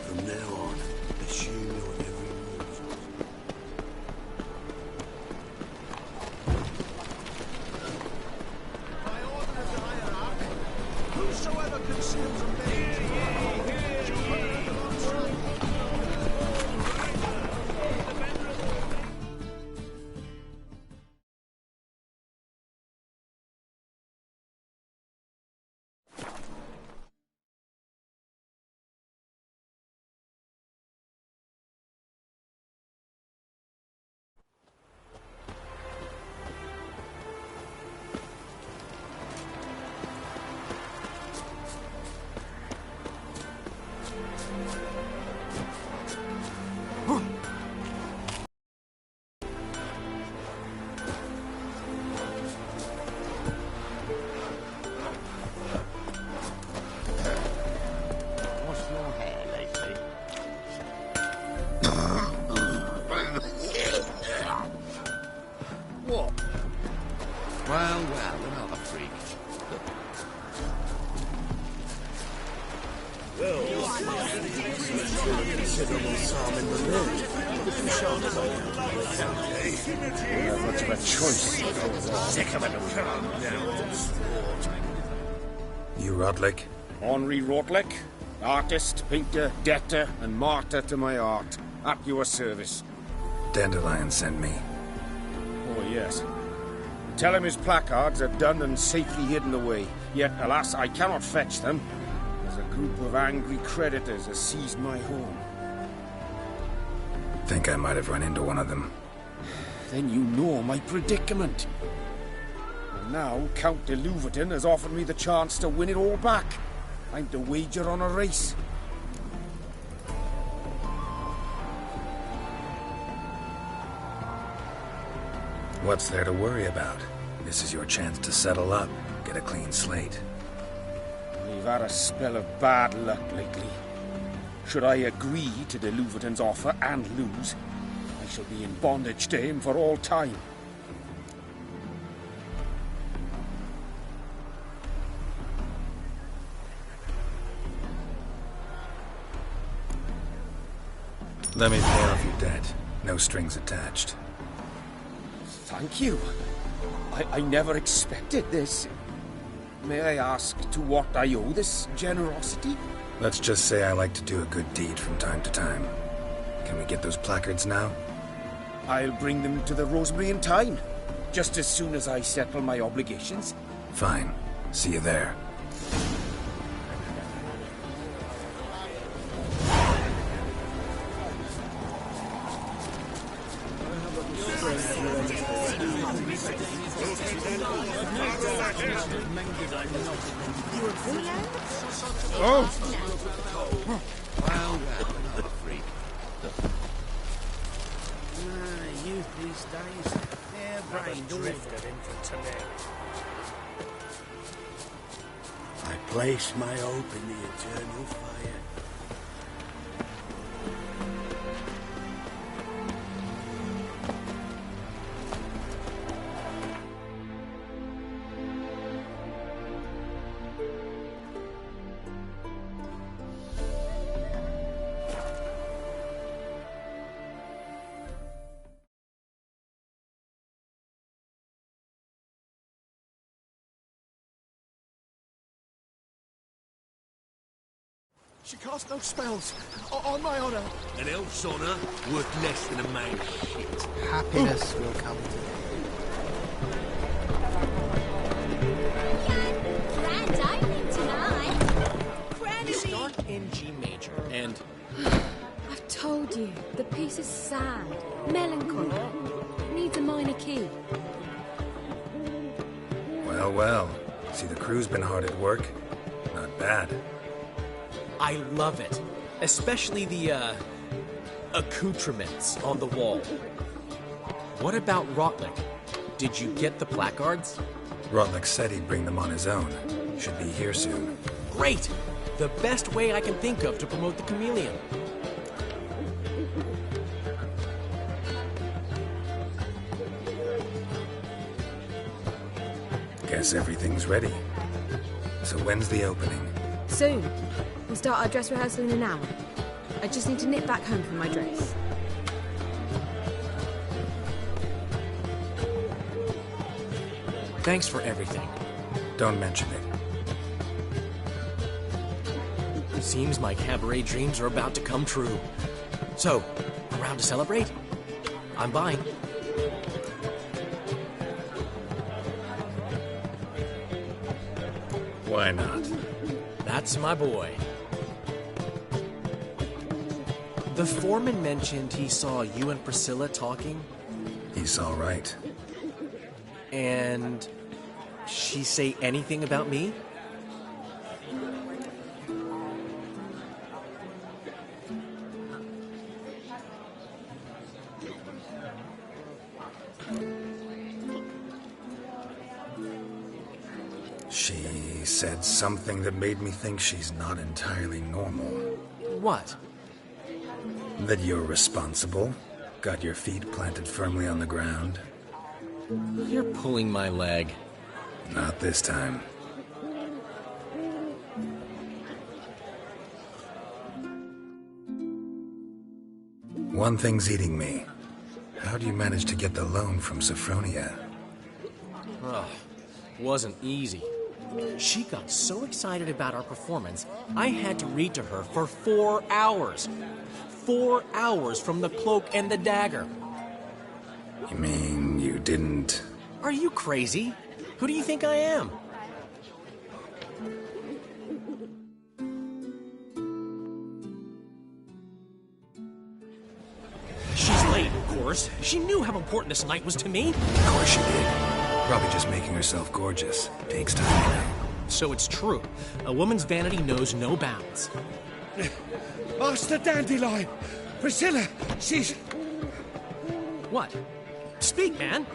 From now on, it's you knowing every move. Whosoever conceals a What's your hair, Lacey? What? Well, another freak. Considerable psalm in the mood. We have much of a choice. Sick of it. You Rodlick? Henri Rodlick, artist, painter, debtor, and martyr to my art. At your service. Dandelion sent me. Oh, yes. Tell him his placards are done and safely hidden away. Yet, alas, I cannot fetch them, as a group of angry creditors has seized my home. Think I might have run into one of them. Then you know my predicament. And now, Count de Louverton has offered me the chance to win it all back. I'm to wager on a race. What's there to worry about? This is your chance to settle up, get a clean slate. We've had a spell of bad luck lately. Should I agree to de Louverton's offer and lose, I shall be in bondage to him for all time. Let me pay off your debt. No strings attached. Thank you. I never expected this. May I ask to what I owe this generosity? Let's just say I like to do a good deed from time to time. Can we get those placards now? I'll bring them to the Rosemary in time, just as soon as I settle my obligations. Fine. See you there. Oh! Well, another freak. Youth these days, hair-brained, drifted into today. I place my hope in the eternal fire. She cast no spells. On my honor. An elf's honor worth less than a man's shit. Happiness will come to Grand opening tonight. We start in G major, and... I've told you, the piece is sad, melancholy. It needs a minor key. Well. See, the crew's been hard at work. Not bad. I love it. Especially the, accoutrements on the wall. What about Rotlick? Did you get the placards? Rotlick said he'd bring them on his own. Should be here soon. Great! The best way I can think of to promote the chameleon. Guess everything's ready. So when's the opening? Soon. We start our dress rehearsal in an hour. I just need to nip back home for my dress. Thanks for everything. Don't mention it. Seems my cabaret dreams are about to come true. So, around to celebrate? I'm buying. Why not? That's my boy. The foreman mentioned he saw you and Priscilla talking. He's all right. And she say anything about me? She said something that made me think she's not entirely normal. What? That you're responsible, got your feet planted firmly on the ground. You're pulling my leg. Not this time. One thing's eating me. How do you manage to get the loan from Sophronia? Ugh, wasn't easy. She got so excited about our performance, I had to read to her for 4 hours. 4 hours from the Cloak and the Dagger. You mean you didn't... Are you crazy? Who do you think I am? She's late, of course. She knew how important this night was to me. Of course she did. Probably just making herself gorgeous. Takes time, you know. So it's true. A woman's vanity knows no bounds. Master Dandelion! Priscilla, she's... What? Speak, man.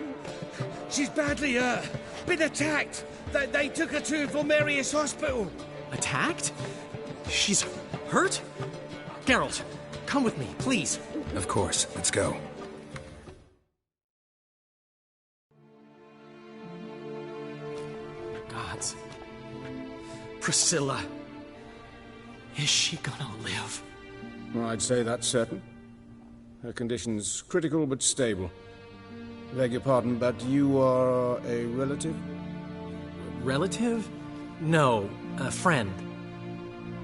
She's badly hurt. Been attacked. They took her to Vulmerius Hospital. Attacked? She's hurt? Geralt, come with me, please. Of course. Let's go. Gods. Priscilla. Is she gonna live? I'd say that's certain. Her condition's critical but stable. Beg your pardon, but you are a relative? Relative? No, a friend.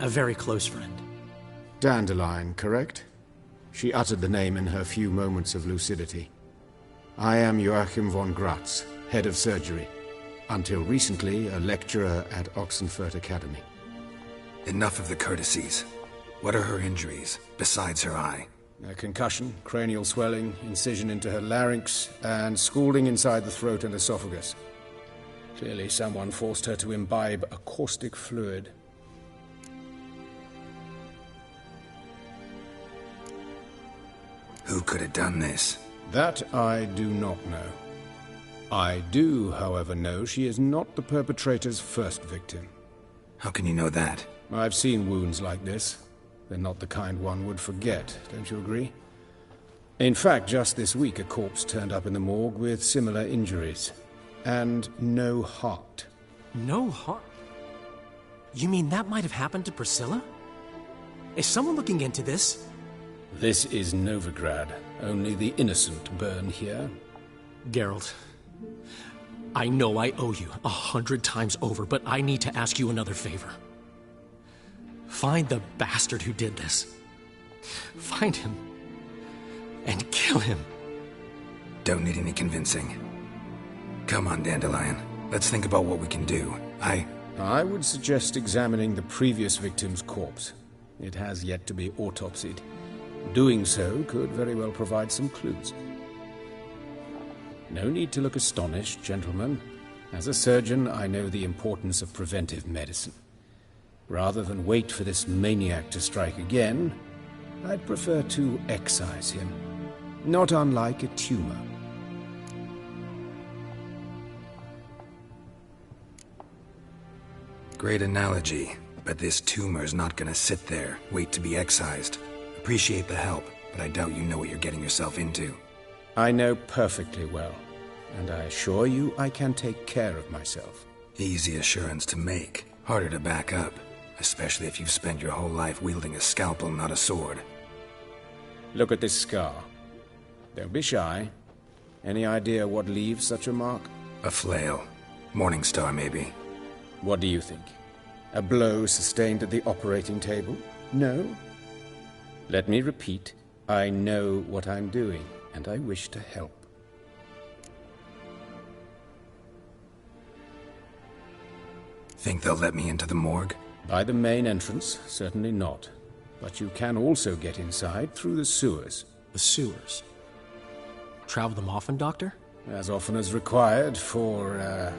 A very close friend. Dandelion, correct? She uttered the name in her few moments of lucidity. I am Joachim von Gratz, head of surgery. Until recently, a lecturer at Oxenfurt Academy. Enough of the courtesies. What are her injuries, besides her eye? A concussion, cranial swelling, incision into her larynx, and scalding inside the throat and esophagus. Clearly someone forced her to imbibe a caustic fluid. Who could have done this? That I do not know. I do, however, know she is not the perpetrator's first victim. How can you know that? I've seen wounds like this. They're not the kind one would forget, don't you agree? In fact, just this week a corpse turned up in the morgue with similar injuries. And no heart. No heart? You mean that might have happened to Priscilla? Is someone looking into this? This is Novigrad. Only the innocent burn here. Geralt, I know I owe you 100 times over, but I need to ask you another favor. Find the bastard who did this. Find him. And kill him. Don't need any convincing. Come on, Dandelion. Let's think about what we can do. I would suggest examining the previous victim's corpse. It has yet to be autopsied. Doing so could very well provide some clues. No need to look astonished, gentlemen. As a surgeon, I know the importance of preventive medicine. Rather than wait for this maniac to strike again, I'd prefer to excise him. Not unlike a tumor. Great analogy, but this tumor's not gonna sit there, wait to be excised. Appreciate the help, but I doubt you know what you're getting yourself into. I know perfectly well, and I assure you I can take care of myself. Easy assurance to make, harder to back up, especially if you've spent your whole life wielding a scalpel, not a sword. Look at this scar. Don't be shy. Any idea what leaves such a mark? A flail. Morningstar, maybe. What do you think? A blow sustained at the operating table? No? Let me repeat. I know what I'm doing, and I wish to help. Think they'll let me into the morgue? By the main entrance, certainly not. But you can also get inside through the sewers. The sewers? Travel them often, Doctor? As often as required for,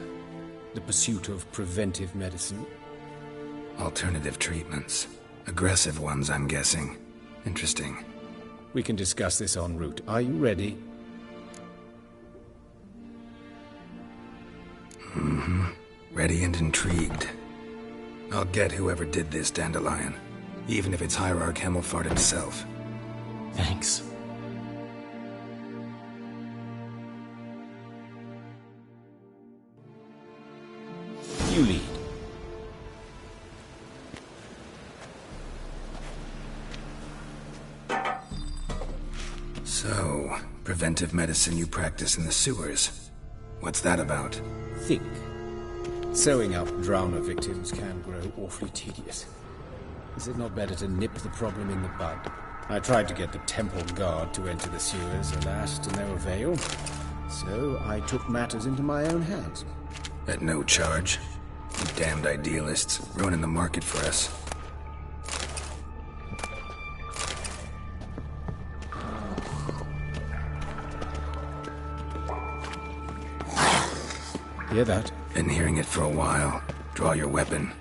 the pursuit of preventive medicine. Alternative treatments. Aggressive ones, I'm guessing. Interesting. We can discuss this en route. Are you ready? Mm-hmm. Ready and intrigued. I'll get whoever did this, Dandelion. Even if it's Hierarch Hemmelfart himself. Thanks. You lead. So, preventive medicine you practice in the sewers. What's that about? Think. Sewing up drowner victims can grow awfully tedious. Is it not better to nip the problem in the bud? I tried to get the temple guard to enter the sewers, alas, to no avail. So I took matters into my own hands. At no charge. You damned idealists, ruining the market for us. Hear that? Been hearing it for a while. Draw your weapon.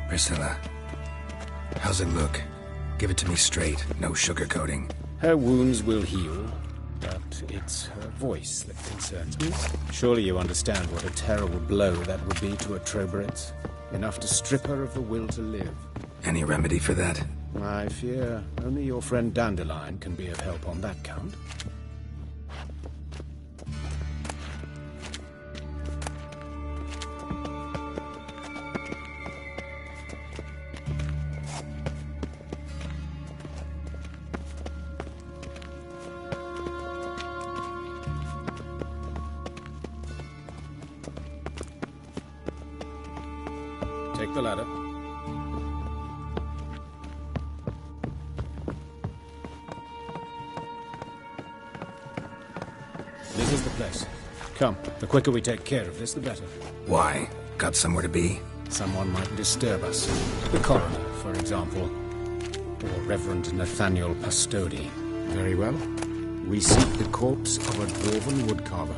Priscilla, how's it look? Give it to me straight, no sugarcoating. Her wounds will heal, but it's her voice that concerns me. Surely you understand what a terrible blow that would be to a Trobritz. Enough to strip her of the will to live. Any remedy for that? I fear only your friend Dandelion can be of help on that count. Take the ladder. This is the place. Come, the quicker we take care of this, the better. Why? Got somewhere to be? Someone might disturb us. The coroner, for example. Or Reverend Nathaniel Pastodi. Very well. We seek the corpse of a dwarven woodcarver.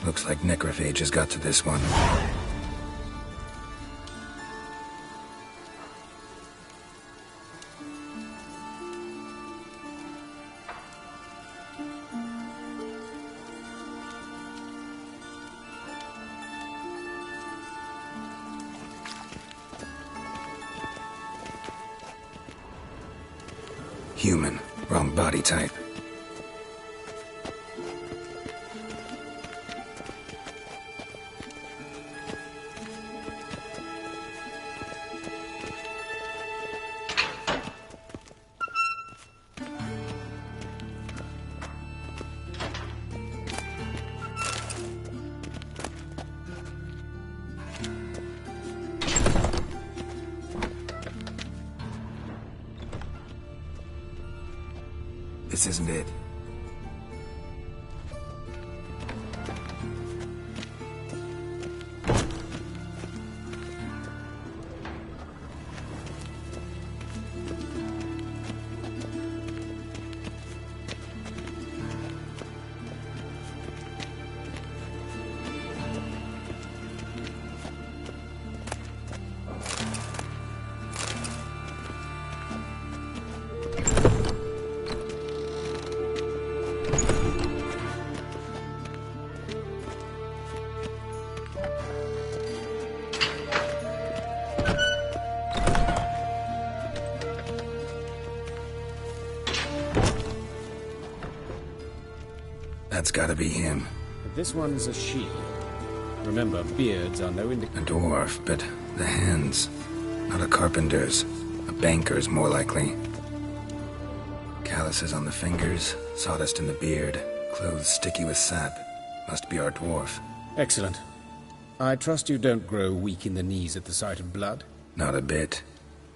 Looks like necrophage has got to this one. Human. Wrong body type. This isn't it. That's gotta be him. This one's a she. Remember, beards are no indication. A dwarf, but the hands. Not a carpenter's. A banker's, more likely. Calluses on the fingers, sawdust in the beard, clothes sticky with sap. Must be our dwarf. Excellent. I trust you don't grow weak in the knees at the sight of blood? Not a bit.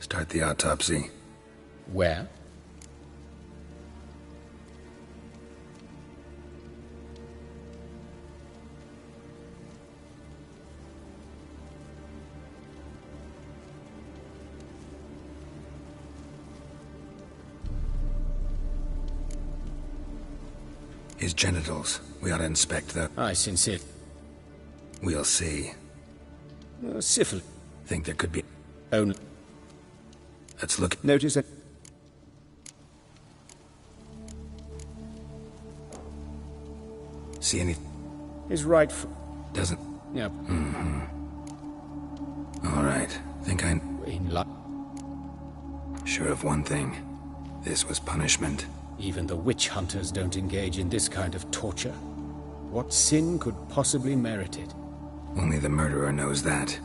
Start the autopsy. Where? His genitals. We ought to inspect the... I sincerely... We'll see. Syphilis. Think there could be... Only... Let's look... Notice that... See any... His right foot... Doesn't... Yep. Mm-hmm. All right. Think I... In luck. Sure of one thing. This was punishment. Even the witch hunters don't engage in this kind of torture. What sin could possibly merit it? Only the murderer knows that.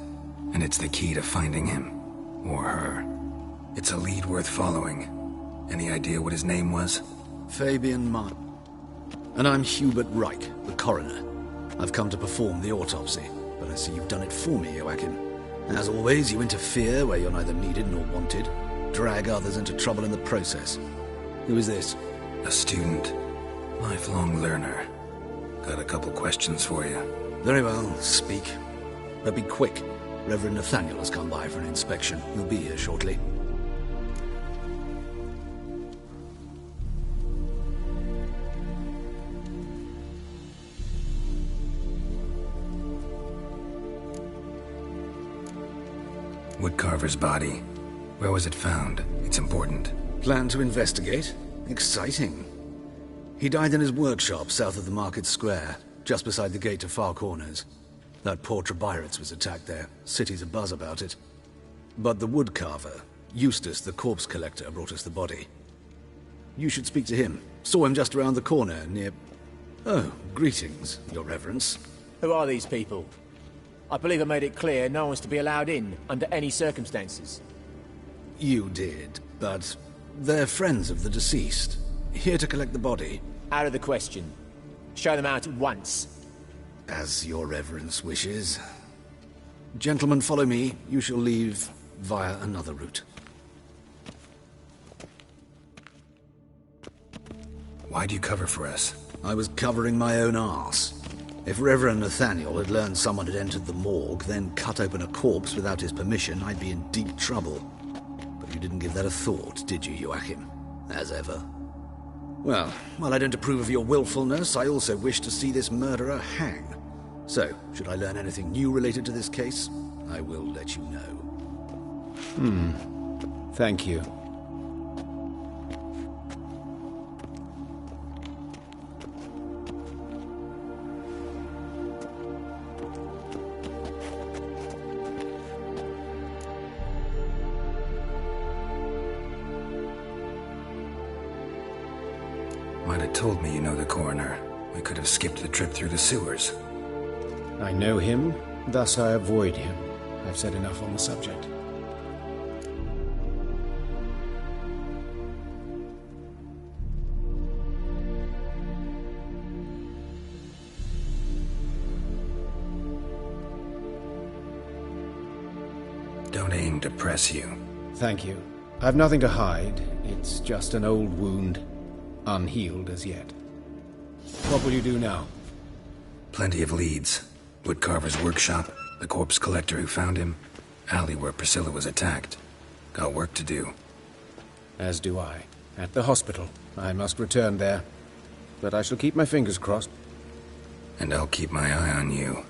And it's the key to finding him. Or her. It's a lead worth following. Any idea what his name was? Fabian Mark. And I'm Hubert Reich, the coroner. I've come to perform the autopsy, but I see you've done it for me, Joachim. As always, you interfere where you're neither needed nor wanted. Drag others into trouble in the process. Who is this? A student. Lifelong learner. Got a couple questions for you. Very well, speak. But be quick. Reverend Nathaniel has come by for an inspection. He'll be here shortly. Woodcarver's body. Where was it found? It's important. Plan to investigate? Exciting. He died in his workshop south of the market square, just beside the gate to Far Corners. That poor Trebiritz was attacked there. City's abuzz about it. But the woodcarver, Eustace the corpse collector, brought us the body. You should speak to him. Saw him just around the corner near... Oh, greetings, Your Reverence. Who are these people? I believe I made it clear no one's to be allowed in under any circumstances. You did, but they're friends of the deceased. Here to collect the body. Out of the question. Show them out at once. As Your Reverence wishes. Gentlemen, follow me. You shall leave via another route. Why'd you cover for us? I was covering my own arse. If Reverend Nathaniel had learned someone had entered the morgue, then cut open a corpse without his permission, I'd be in deep trouble. But you didn't give that a thought, did you, Joachim? As ever. Well, while I don't approve of your willfulness, I also wish to see this murderer hang. So, should I learn anything new related to this case, I will let you know. Thank you. Might have told me you know the coroner. We could have skipped the trip through the sewers. I know him, thus I avoid him. I've said enough on the subject. Don't aim to press you. Thank you. I've nothing to hide. It's just an old wound, unhealed as yet. What will you do now? Plenty of leads. Woodcarver's workshop, the corpse collector who found him, alley where Priscilla was attacked. Got work to do. As do I. At the hospital. I must return there. But I shall keep my fingers crossed. And I'll keep my eye on you.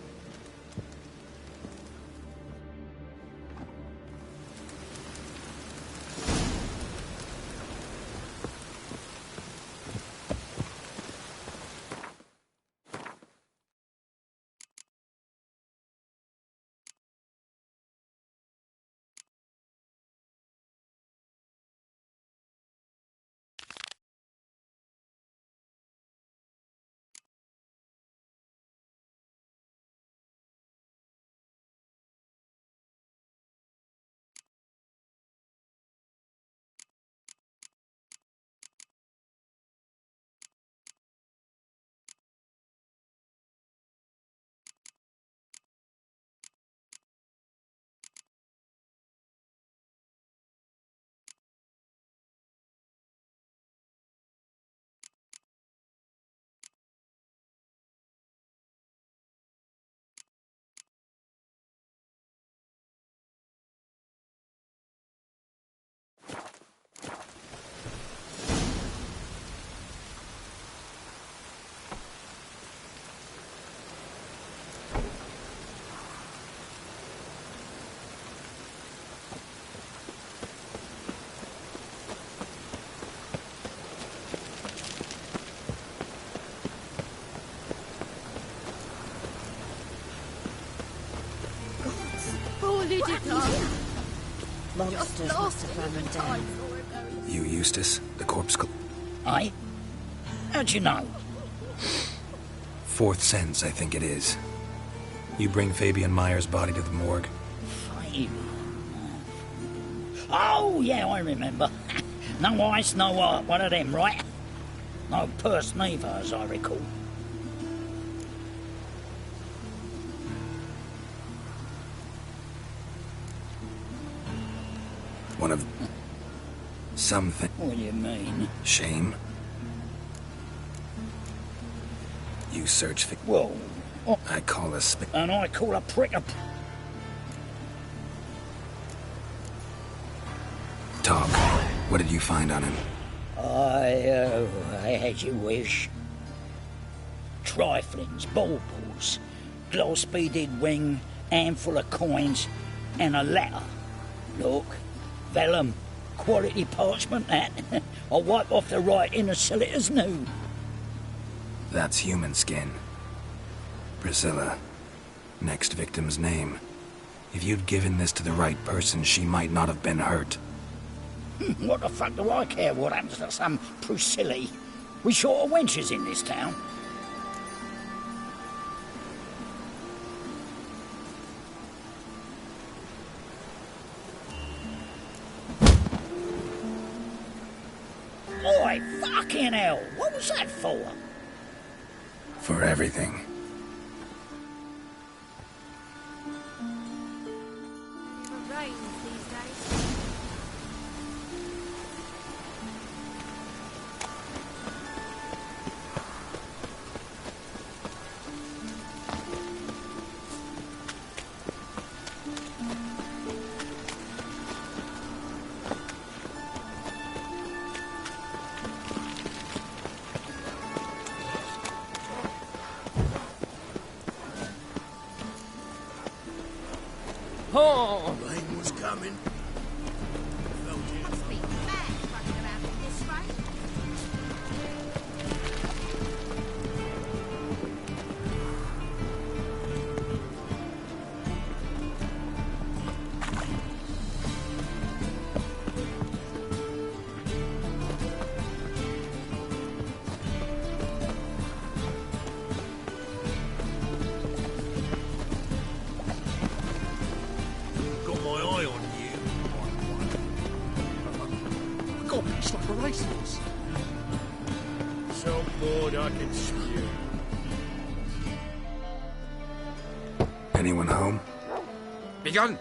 Monsters must have run them down. You Eustace, the corpse Aye? How'd you know? Fourth sense, I think it is. You bring Fabian Meyer's body to the morgue. Oh, yeah, I remember. No ice, no art, one of them, right? No purse neither, as I recall. One of... something. What do you mean? Shame? You search for... Whoa. Oh. I call a And I call a prick a... Talk. What did you find on him? I as you wish. Triflings, baubles, gloss-beaded ring, handful of coins, and a letter. Look, vellum, quality parchment, that. I'll wipe off the writing and sell it as new. That's human skin. Priscilla. Next victim's name. If you'd given this to the right person, she might not have been hurt. What the fuck do I care what happens to some Priscilla? We short of wenches in this town. Oi, fucking hell! What was that for? For everything. Oh! Rain was coming. Must be mad running around in this rain. Got my eye on you. God, it's like a racehorse. So bored I can spew. Anyone home? Begone,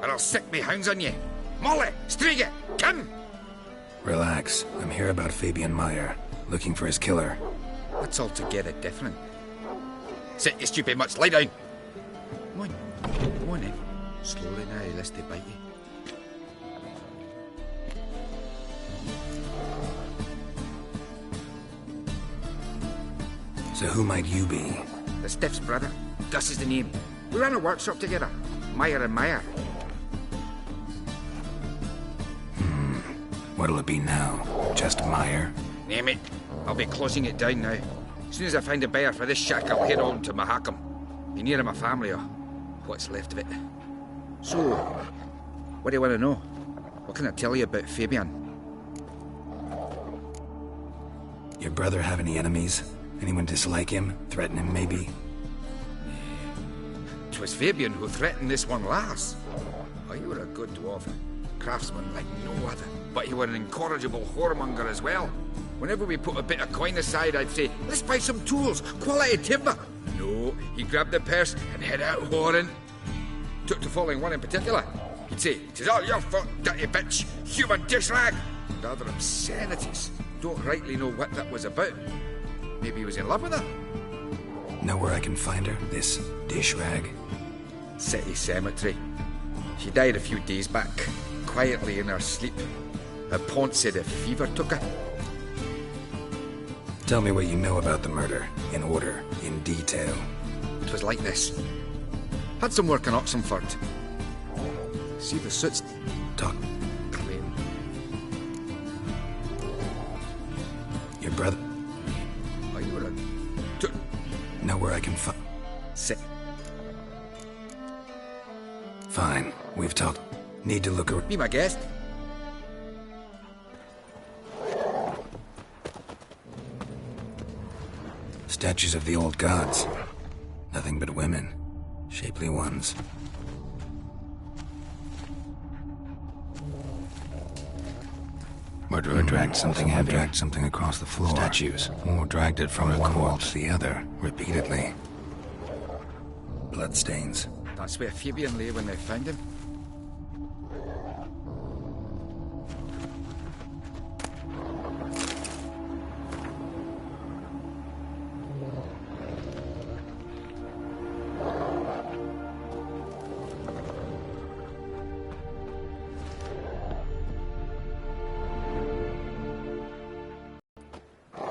or I'll sick me hounds on you. Molly, Striga, come! Relax. I'm here about Fabian Meyer, looking for his killer. That's altogether different. Sit, you stupid much, lie down. Come on then. Slowly now, lest they bite you. So who might you be? The Stiff's brother. Gus is the name. We ran a workshop together. Meyer and Meyer. What'll it be now? Just Meyer? Name it. I'll be closing it down now. As soon as I find a buyer for this shack, I'll head on to Mahakam. Be near my family, or what's left of it. So, what do you want to know? What can I tell you about Fabian? Your brother have any enemies? Anyone dislike him? Threaten him, maybe? 'Twas Fabian who threatened this one last. Oh, you were a good dwarf. Craftsman like no other. But you were an incorrigible whoremonger as well. Whenever we put a bit of coin aside, I'd say, let's buy some tools, quality timber. No, he grabbed the purse and head out whoring. Took to following one in particular. He'd say, "'Tis all your fault, dirty bitch, human dish rag," and other obscenities. Don't rightly know what that was about. Maybe he was in love with her? Know where I can find her? This dish rag? City cemetery. She died a few days back, quietly in her sleep. Her pont said a fever took her. Tell me what you know about the murder, in order, in detail. It was like this. Had some work in Oxenford. See the suits? Talk. Claim. Your brother? Oh, you were a... Know where I can find... Sit. Fine, we've talked. Need to look around. Be my guest. Statues of the old gods. Nothing but women. Shapely ones. Murderer dragged something heavy. Dragged something across the floor. Statues. Or dragged it from one wall to the other, repeatedly. Bloodstains. That's where Fabian lay when they found him.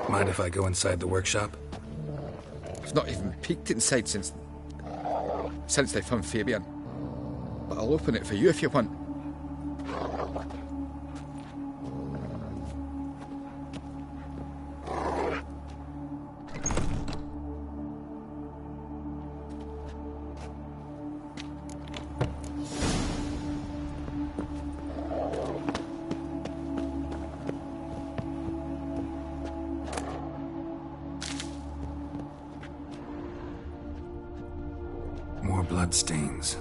Mind if I go inside the workshop? I've not even peeked inside since they found Fabian. But I'll open it for you if you want. Bloodstains,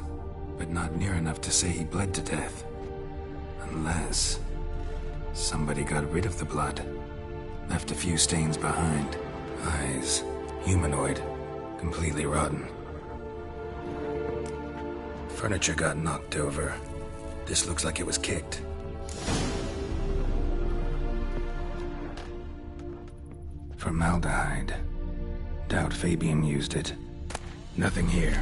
but not near enough to say he bled to death. Unless somebody got rid of the blood, left a few stains behind. Eyes, humanoid, completely rotten. Furniture got knocked over. This looks like it was kicked. Formaldehyde. Doubt Fabian used it. Nothing here.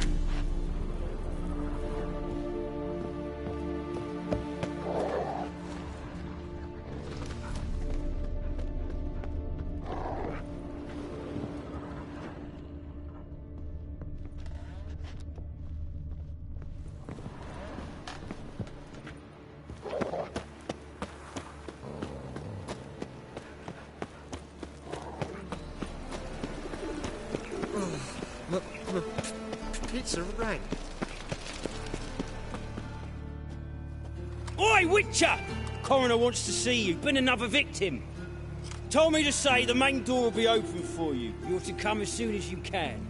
Pizza rang. Oi, Witcher! Coroner wants to see you. Been another victim. Told me to say the main door will be open for you. You're to come as soon as you can.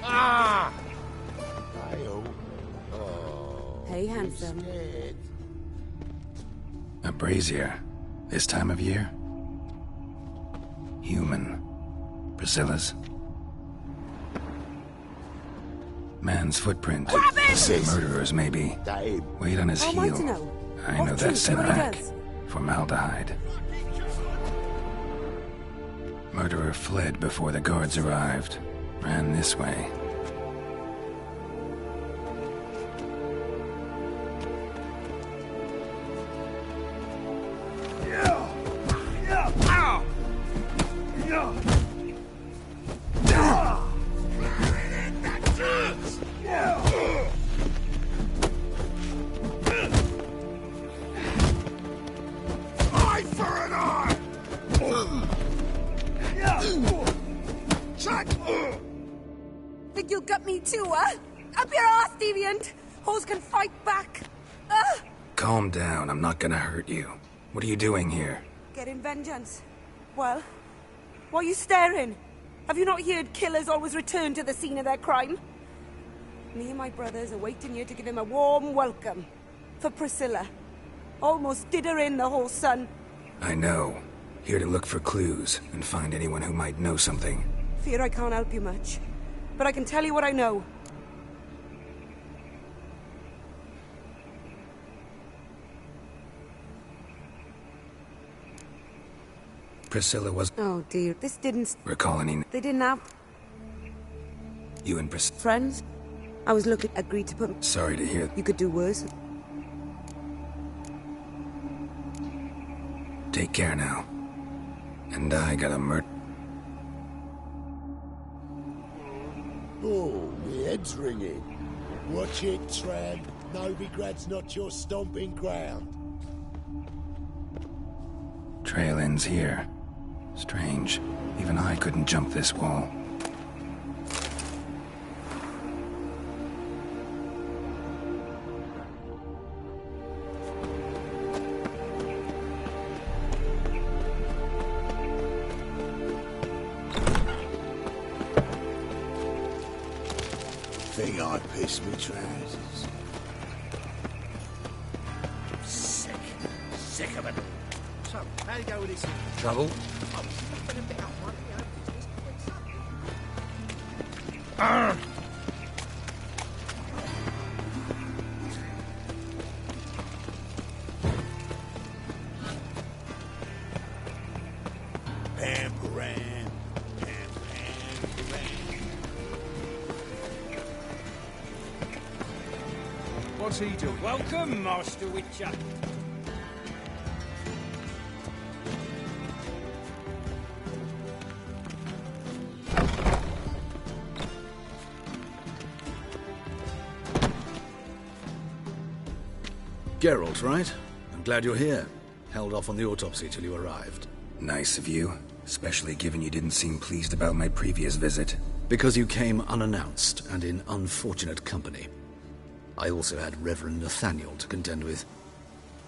Ah! Hey, handsome. A brazier. This time of year? Human. Priscilla's. Man's footprint. Murderer's, maybe. Weight on his heel. I know that scent back. Formaldehyde. Murderer fled before the guards arrived. Ran this way. Think you'll gut me too, huh? Up your ass, deviant! Hoes can fight back! Calm down, I'm not gonna hurt you. What are you doing here? Getting vengeance. Well, why are you staring? Have you not heard killers always return to the scene of their crime? Me and my brothers are waiting here to give him a warm welcome. For Priscilla. Almost did her in, the whole son. I know. Here to look for clues and find anyone who might know something. Fear I can't help you much. But I can tell you what I know. Priscilla was... Oh dear, this didn't... Recall any... They didn't have... You and Priscilla... Friends? I was looking... Agreed to put... Sorry to hear... You could do worse. Take care now. And I got a murder... Oh, my head's ringing. Watch it, tramp. Novigrad's not your stomping ground. Trail ends here. Strange. Even I couldn't jump this wall. think I pissed me trousers. Sick of it. So, how do you go with this? Trouble? Oh, it's been a bit out one of the business. Pam-param, What's he doing? Welcome, Master Witcher. Geralt, right? I'm glad you're here. Held off on the autopsy till you arrived. Nice of you, especially given you didn't seem pleased about my previous visit. Because you came unannounced and in unfortunate company. I also had Reverend Nathaniel to contend with.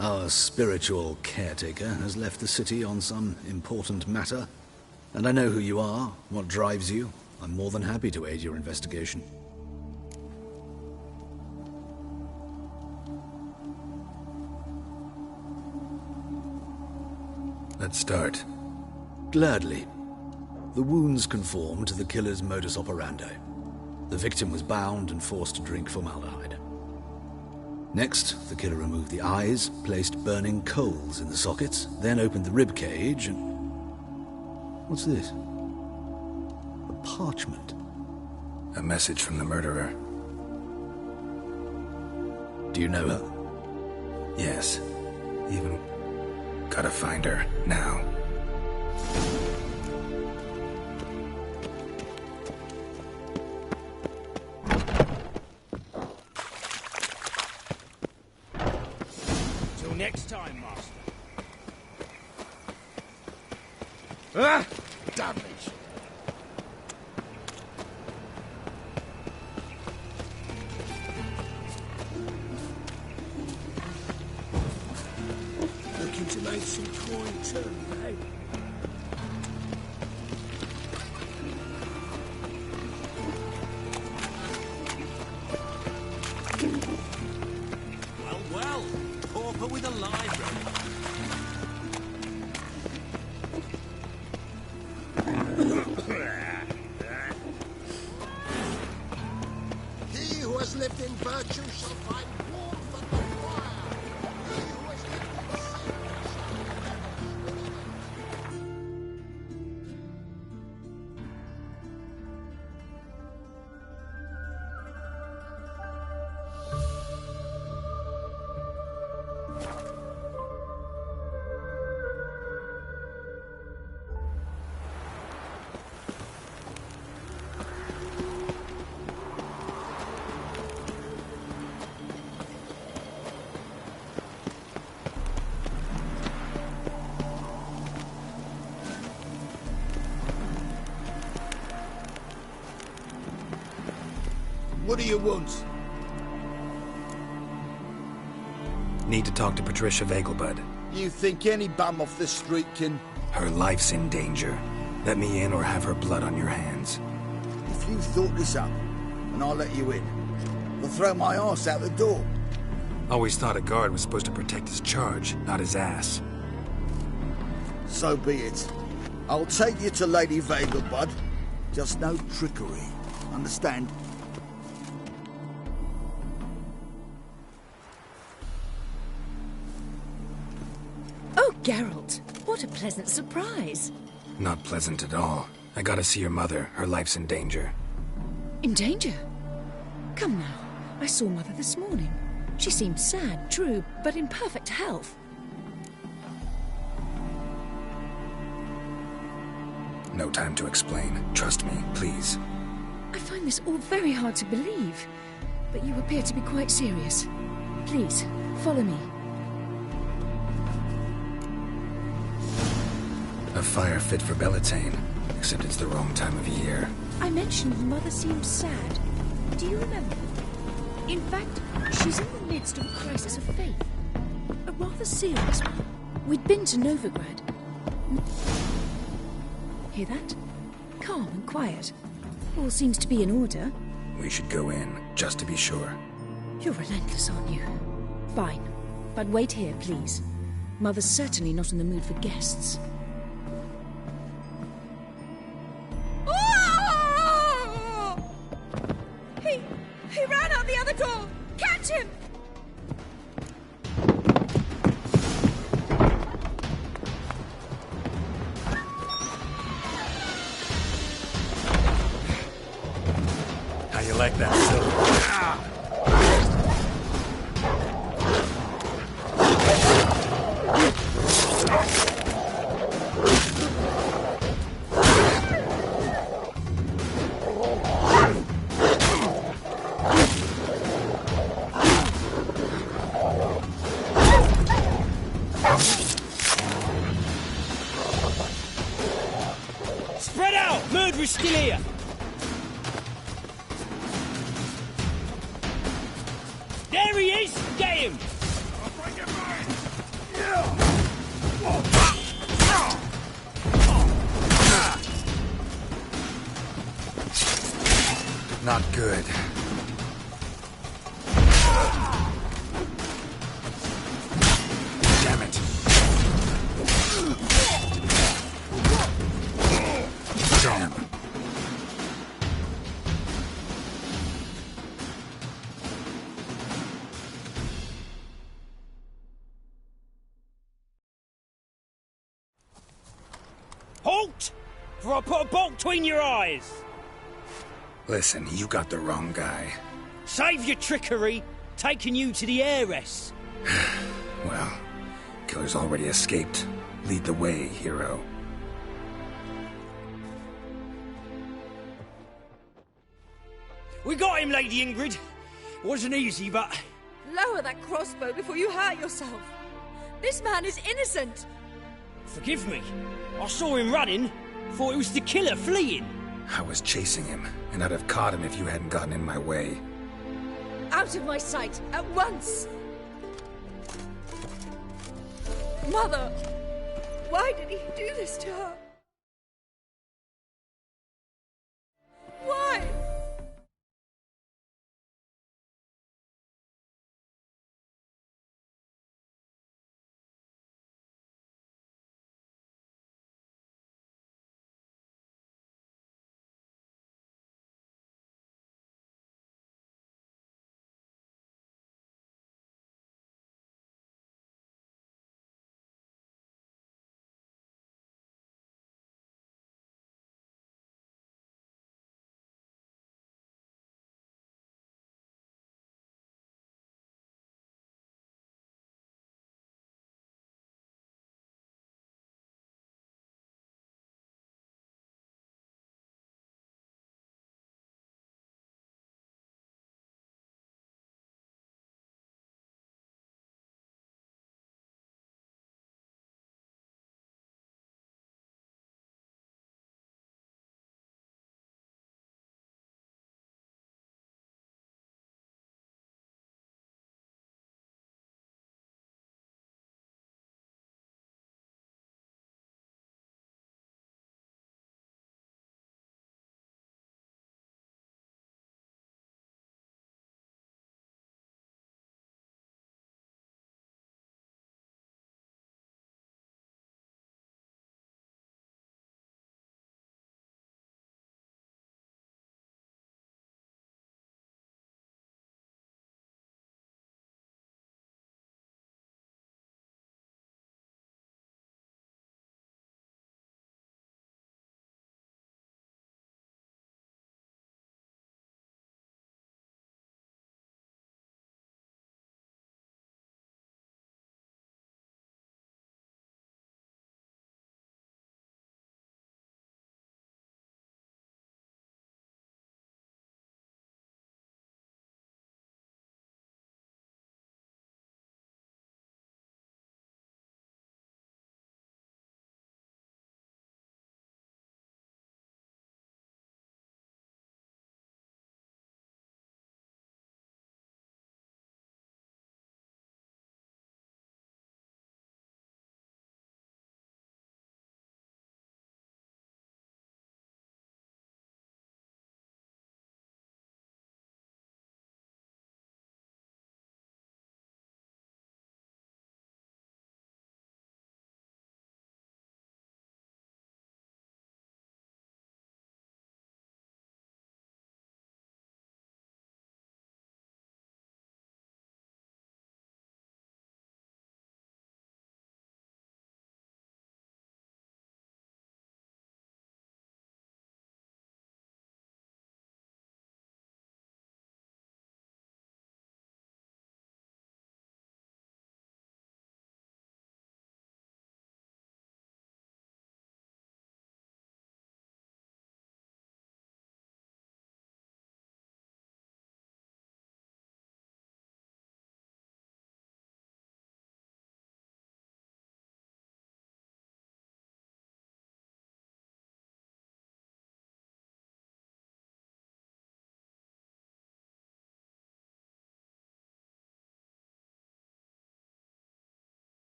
Our spiritual caretaker has left the city on some important matter, and I know who you are, what drives you. I'm more than happy to aid your investigation. Let's start. Gladly. The wounds conform to the killer's modus operandi. The victim was bound and forced to drink formaldehyde. Next, the killer removed the eyes, placed burning coals in the sockets, then opened the rib cage and... What's this? A parchment. A message from the murderer. Do you know her? Yes. Even gotta find her now. Till next time, Master. Ah! Damage! Looking to make some coin too, eh? Well, pauper with a library. He who has lived in virtue shall find warmth at the fire. He who has lived in sin What do you want? Need to talk to Patricia Vegelbud. You think any bum off the street can... Her life's in danger. Let me in or have her blood on your hands. If you thought this up, and I'll let you in, I'll throw my arse out the door. Always thought a guard was supposed to protect his charge, not his ass. So be it. I'll take you to Lady Vegelbud. Just no trickery. Understand? Oh, Geralt, what a pleasant surprise. Not pleasant at all. I gotta see your mother. Her life's in danger. In danger? Come now, I saw Mother this morning. She seemed sad, true, but in perfect health. No time to explain. Trust me, please. I find this all very hard to believe, but you appear to be quite serious. Please, follow me. A fire fit for Bellatane, except it's the wrong time of year. I mentioned Mother seemed sad. Do you remember? In fact, she's in the midst of a crisis of faith. A rather serious one. We'd been to Novigrad. Hear that? Calm and quiet. All seems to be in order. We should go in, just to be sure. You're relentless, aren't you? Fine. But wait here, please. Mother's certainly not in the mood for guests. Oh! He ran out the other door! Catch him! How you like that, Silver? Spread out! Murderer's still here! There he is! Get him! Not good. Damn it. Damn. Halt! For I put a bolt between your eyes! Listen, you got the wrong guy. Save your trickery, taking you to the heiress. Well, killer's already escaped. Lead the way, hero. We got him, Lady Ingrid. Wasn't easy, but... Lower that crossbow before you hurt yourself. This man is innocent. Forgive me. I saw him running. Thought it was the killer fleeing. I was chasing him, and I'd have caught him if you hadn't gotten in my way. Out of my sight, at once! Mother! Why did he do this to her? Why?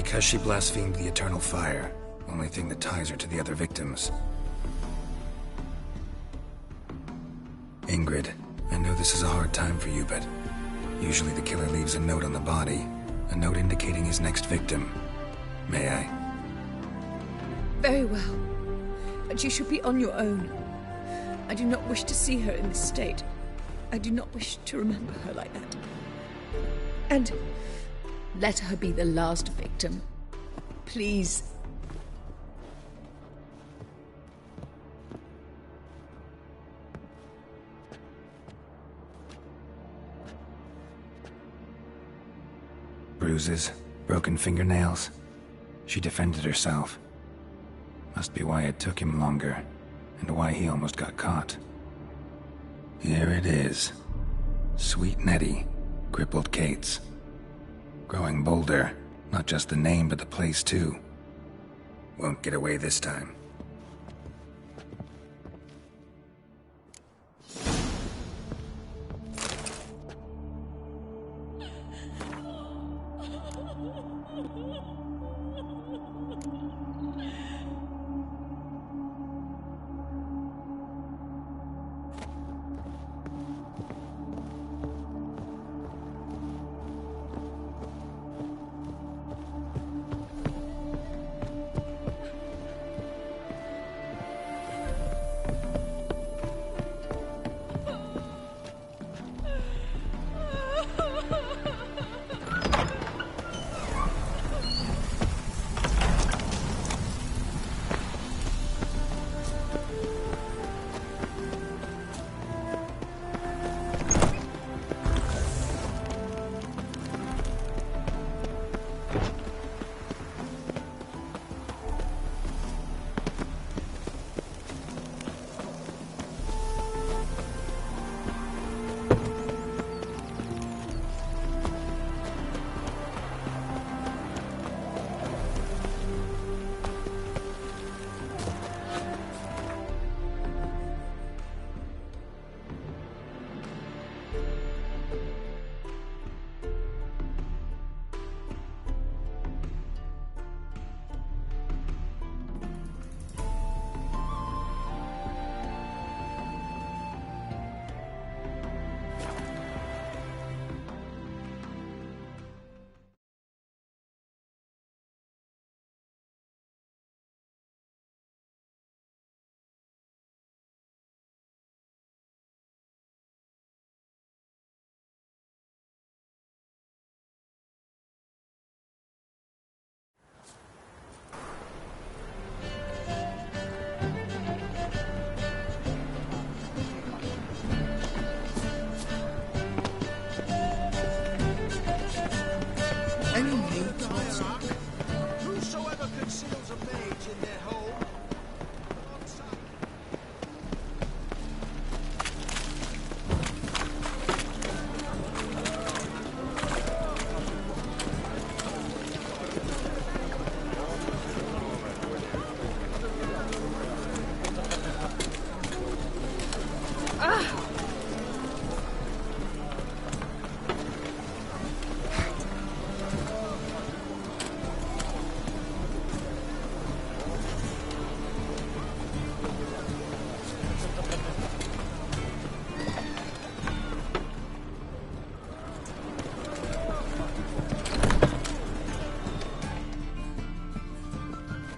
Because she blasphemed the eternal fire. Only thing that ties her to the other victims. Ingrid, I know this is a hard time for you, but usually the killer leaves a note on the body. A note indicating his next victim. May I? Very well. But you should be on your own. I do not wish to see her in this state. I do not wish to remember her like that. And let her be the last victim. Please. Bruises, broken fingernails. She defended herself. Must be why it took him longer, and why he almost got caught. Here it is. Sweet Nettie, crippled Kate's. Growing bolder, not just the name but the place too. Won't get away this time. Whosoever conceals a mage in their home.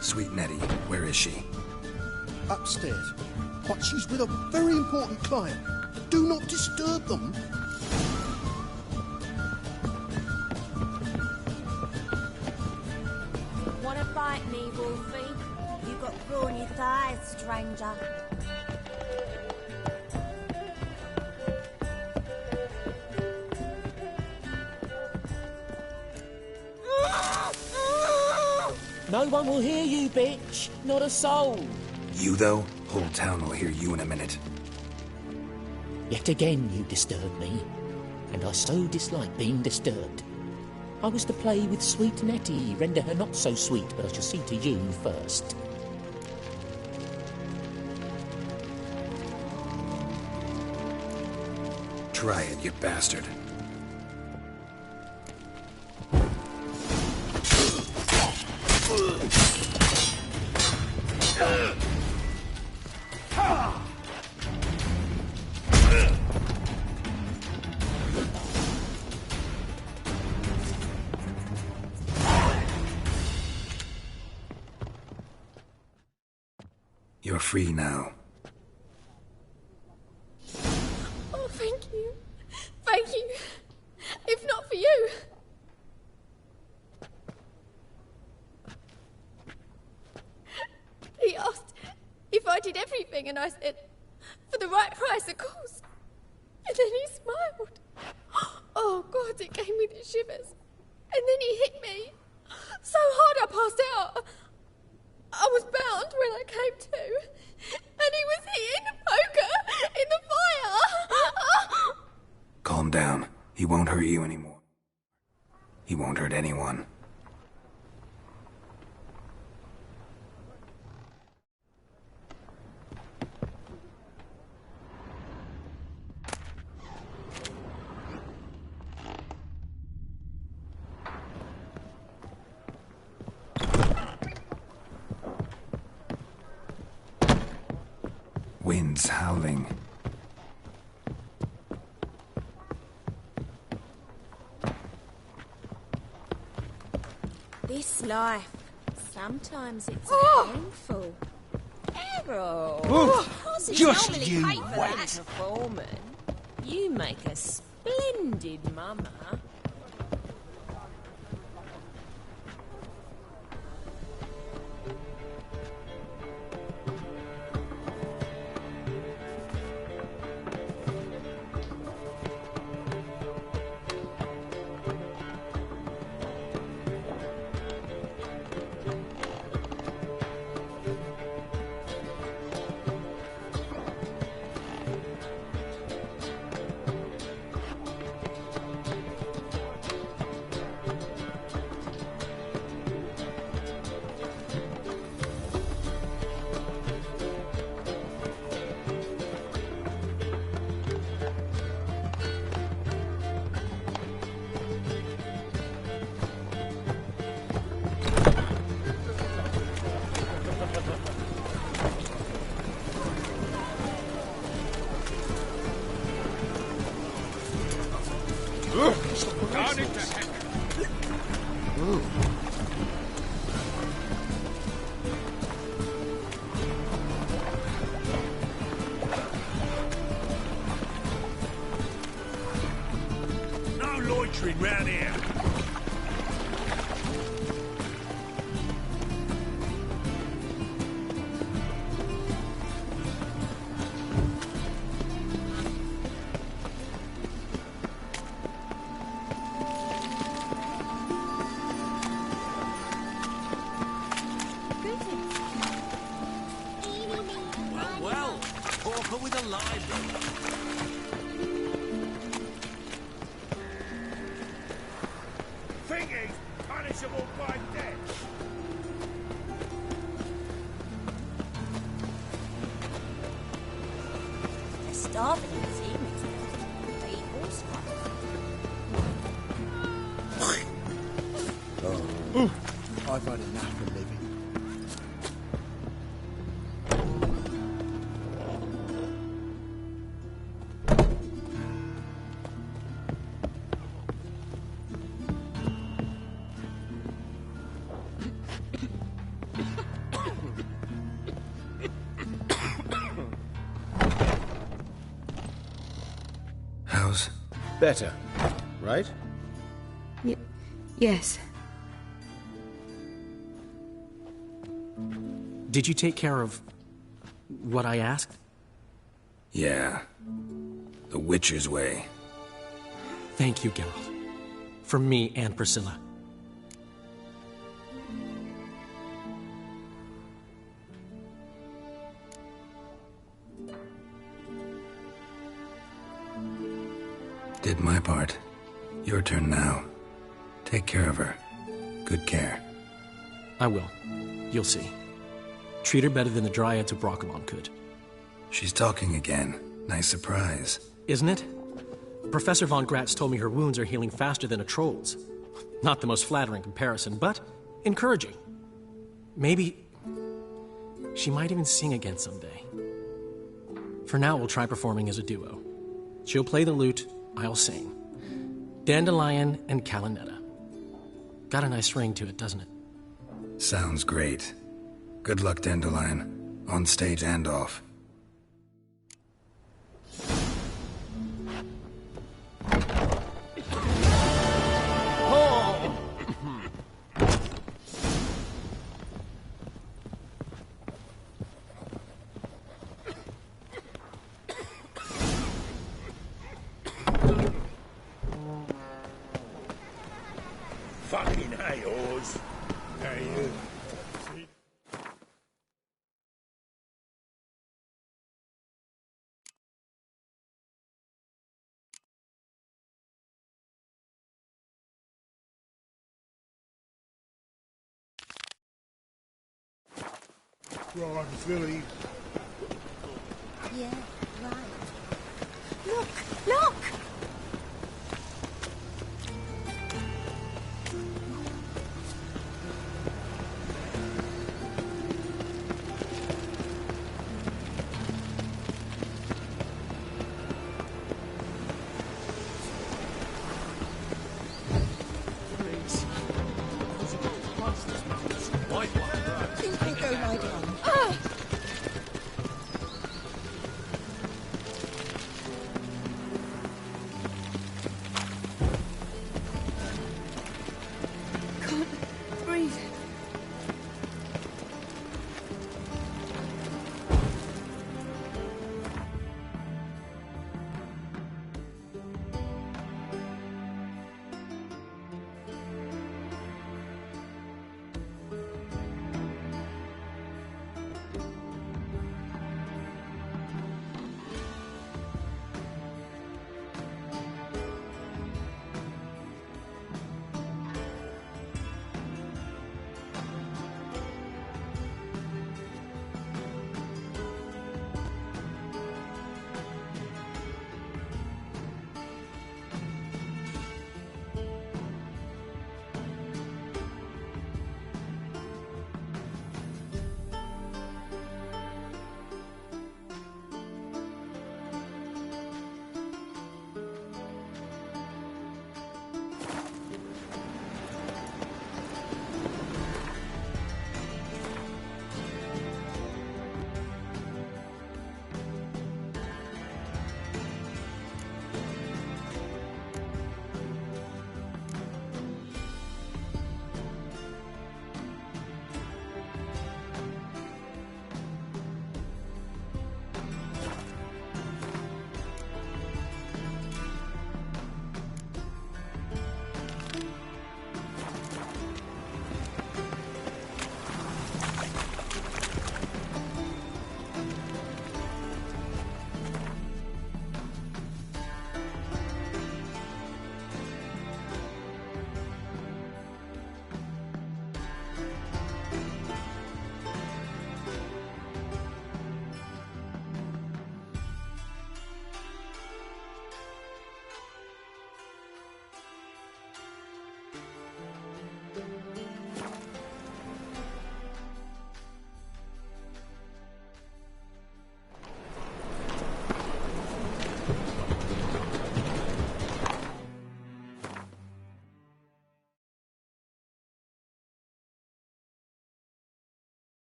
Sweet Nettie, where is she? Upstairs. But she's with a very important client. Do not disturb them. Wanna fight me, Wolfie? You got brawny thighs, stranger. No one will hear you, bitch. Not a soul. You, though? Whole town will hear you in a minute. Yet again you disturb me, and I so dislike being disturbed. I was to play with sweet Nettie, render her not so sweet, but I shall see to you first. Try it, you bastard. You're free now. Oh, thank you. Thank you. If not for you. He asked if I did everything, and I said, for the right price, of course. And then he smiled. Oh, God, it gave me the shivers. And then he hit me so hard I passed out. I was bound when I came to, and he was hitting the poker in the fire. Calm down. He won't hurt you anymore. He won't hurt anyone. Winds howling. This life, sometimes it's painful. Errol! Horses Just normally you pay for that wait. as a foreman. You make a splendid mama. No loitering round here. Well, Pauper with a library. Thingy's punishable by death. They're starving in this evening's meal. They eat horse I've had enough of living. How's... Better, right? Yes. Did you take care of what I asked? Yeah. The Witcher's way. Thank you, Geralt. For me and Priscilla. Did my part. Your turn now. Take care of her. Good care. I will. You'll see. Treat her better than the Dryads of Broccolon could. She's talking again. Nice surprise. Isn't it? Professor von Gratz told me her wounds are healing faster than a troll's. Not the most flattering comparison, but encouraging. Maybe She might even sing again someday. For now, we'll try performing as a duo. She'll play the lute, I'll sing. Dandelion and Calinetta. Got a nice ring to it, doesn't it? Sounds great. Good luck, Dandelion. On stage and off. Fucking hey, Oz. Hey, Ron, Philly. Yeah, right. Look! Look!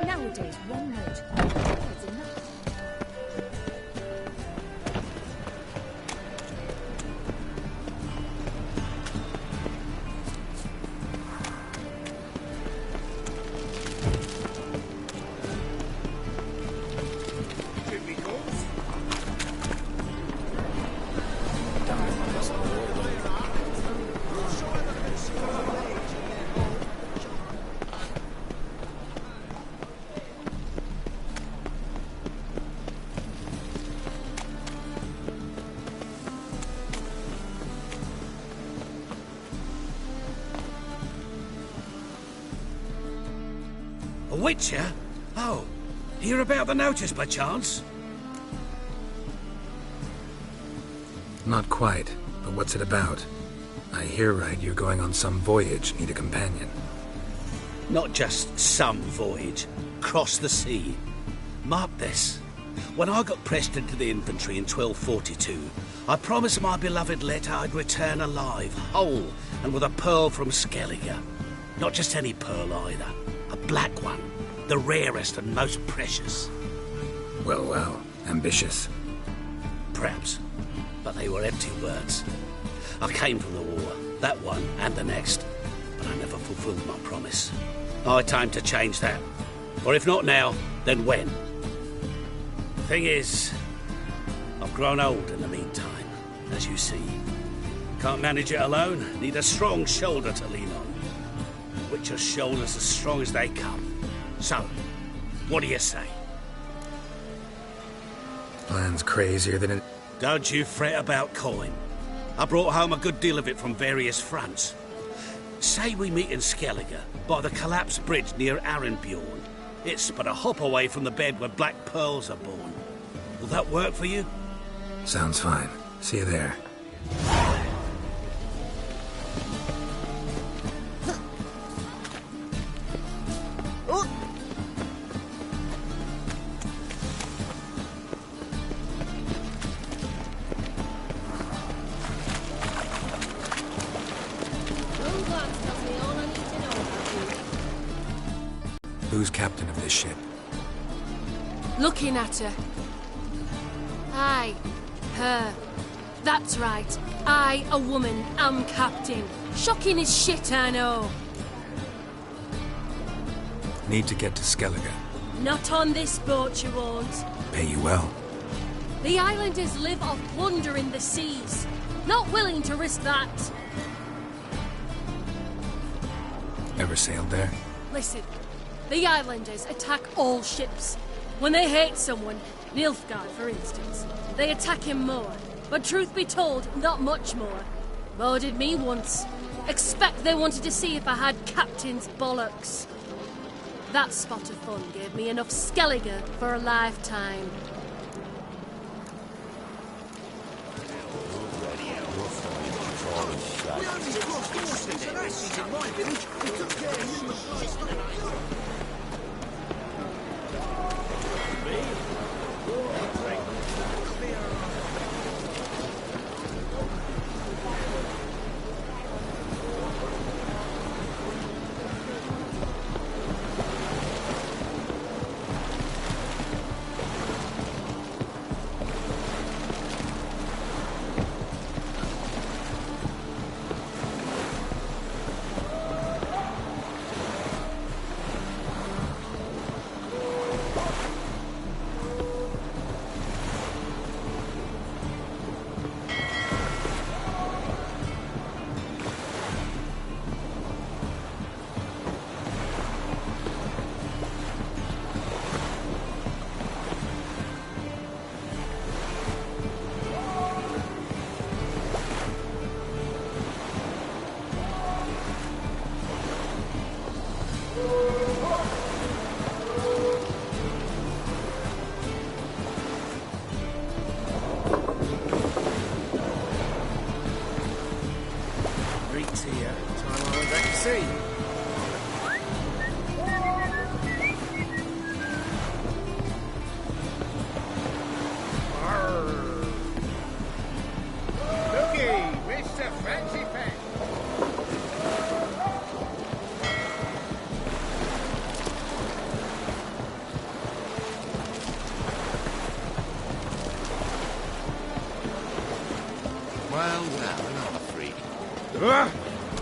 Nowadays, one note is enough. Darn, Witcher? Oh, hear about the notice by chance? Not quite, but what's it about? I hear right you're going on some voyage, need a companion. Not just some voyage. Cross the sea. Mark this. When I got pressed into the infantry in 1242, I promised my beloved Letta I'd return alive, whole, and with a pearl from Skellige. Not just any pearl either. A black one. The rarest and most precious. Well, well. Ambitious. Perhaps. But they were empty words. I came from the war. That one and the next. But I never fulfilled my promise. High time to change that. Or if not now, then when? Thing is, I've grown old in the meantime, as you see. Can't manage it alone. Need a strong shoulder to lean on. Witcher's shoulders as strong as they come. So, what do you say? Plan's crazier than it... Don't you fret about coin. I brought home a good deal of it from various fronts. Say we meet in Skellige, by the collapsed bridge near Arenbjorn. It's but a hop away from the bed where black pearls are born. Will that work for you? Sounds fine. See you there. Who's captain of this ship? Looking at her. Aye, her. That's right. I, a woman, am captain. Shocking as shit, I know. Need to get to Skellige. Not on this boat, you won't. Pay you well. The islanders live off plundering the seas. Not willing to risk that. Ever sailed there? Listen, the islanders attack all ships. When they hate someone, Nilfgaard for instance, they attack him more. But truth be told, not much more. Boarded me once. Expect they wanted to see if I had captain's bollocks. That spot of fun gave me enough Skellige for a lifetime.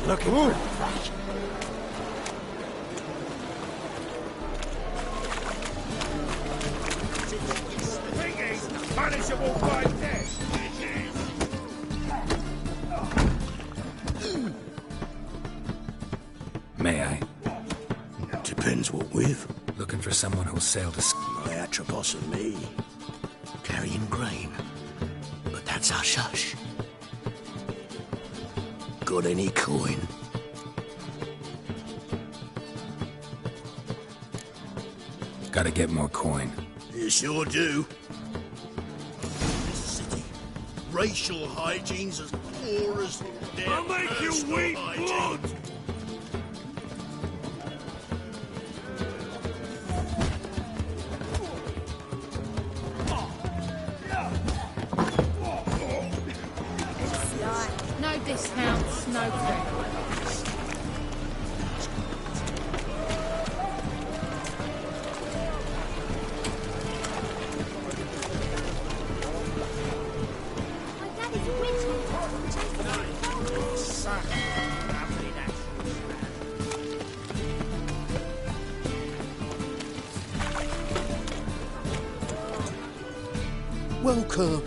Looking for fresh. Punishable by death. May I? Depends what with. Looking for someone who'll sail to... My Atropos and me. Carrying grain. But that's our shush. Got any coin? Gotta get more coin. You sure do. This city, racial hygiene's as poor as their I'll make you personal weep hygiene. blood! No discounts, no food. My daddy's Welcome.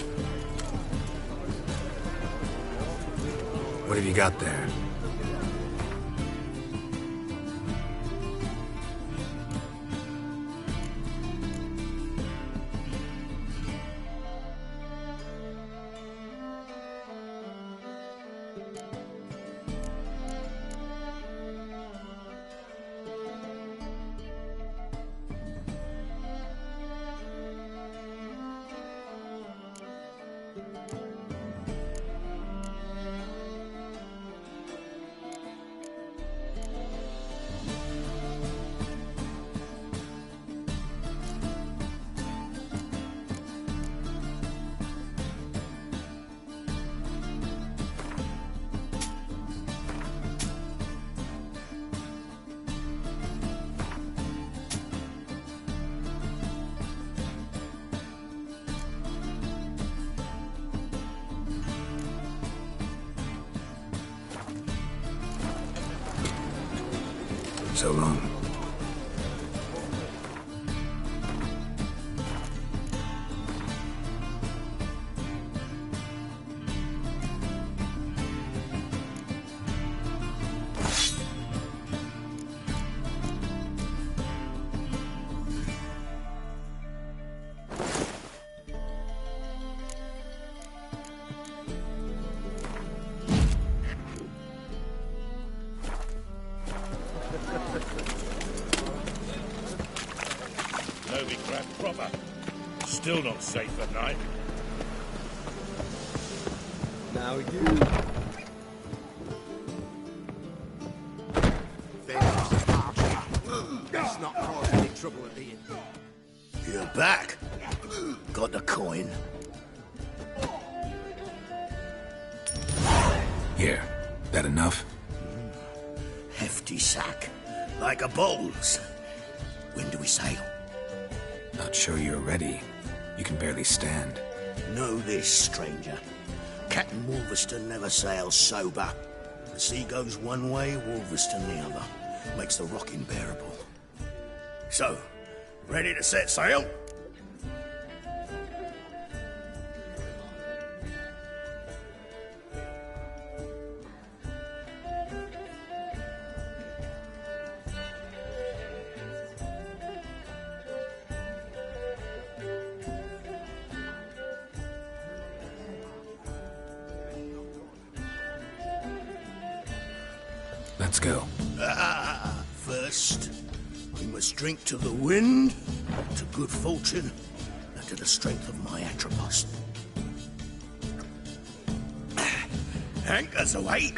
What have you got there? So long. Novi crap proper. Still not safe at night. Now you. Let's not cause any trouble at the inn. You're back. Got the coin. Here. That enough? Hefty sack. Like a bowls. When do we sail? Not sure you're ready. You can barely stand. Know this, stranger. Captain Wolverston never sails sober. The sea goes one way, Wolverston the other. Makes the rocking bearable. So, ready to set sail? Let's go. First, we must drink to the wind, to good fortune, and to the strength of my Atropos. Anchors away.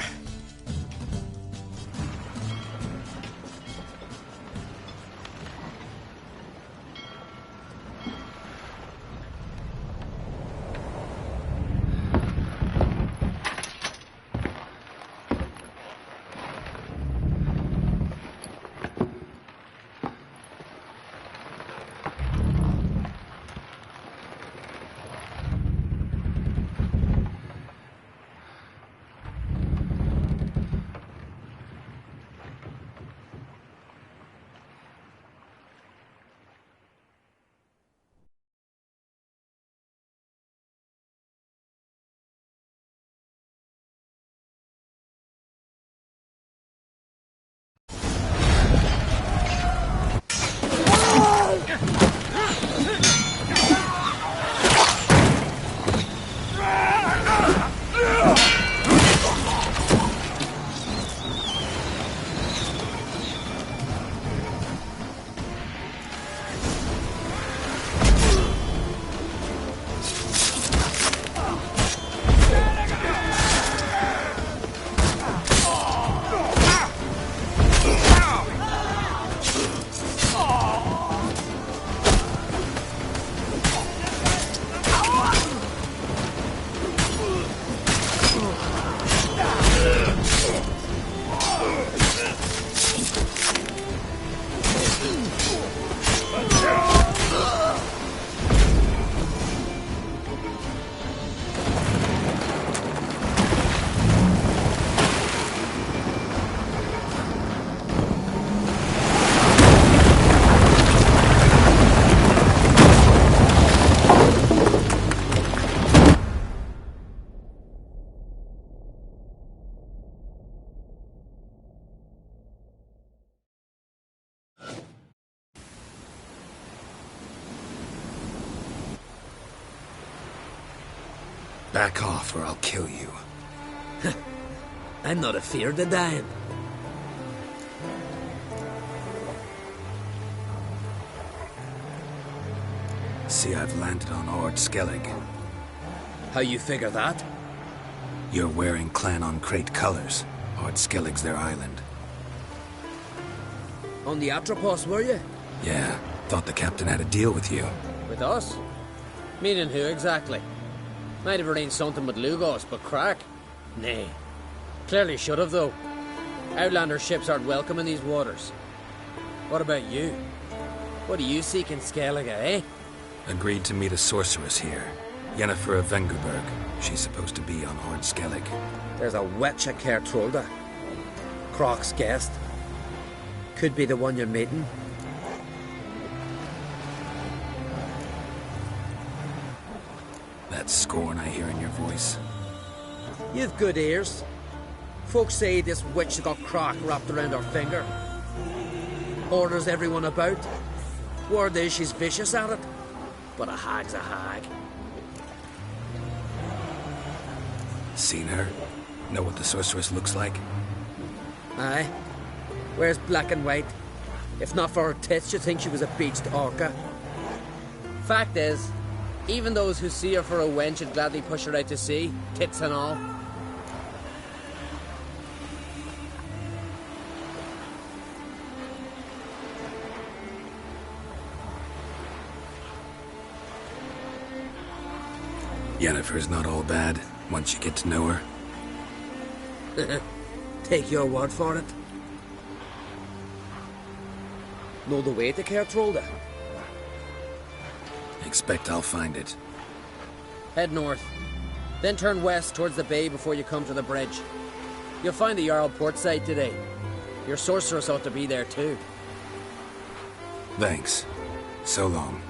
Back off or I'll kill you. I'm not afeard of dying. See, I've landed on Ord Skellig. How you figure that? You're wearing Clan on Crate colors. Ord Skellig's their island. On the Atropos, were you? Yeah, thought the captain had a deal with you. With us? Meaning who exactly? Might have arranged something with Lugos, but crack? Nay. Clearly should have, though. Outlander ships aren't welcome in these waters. What about you? What do you seek in Skellige, eh? Agreed to meet a sorceress here. Yennefer of Vengerberg. She's supposed to be on Ord Skellig. There's a witch at Kertrolda. Croc's guest. Could be the one you're meeting. That scorn I hear in your voice. You've good ears. Folks say this witch got Croc wrapped around her finger. Orders everyone about. Word is she's vicious at it. But a hag's a hag. Seen her? Know what the sorceress looks like? Aye. Wears black and white. If not for her tits, you'd think she was a beached orca. Fact is, even those who see her for a wench would gladly push her out to sea, tits and all. Yennefer's not all bad, once you get to know her. Take your word for it. Know the way to Kertrolda? Expect I'll find it. Head north. Then turn west towards the bay before you come to the bridge. You'll find the Jarl port site today. Your sorceress ought to be there too. Thanks. So long.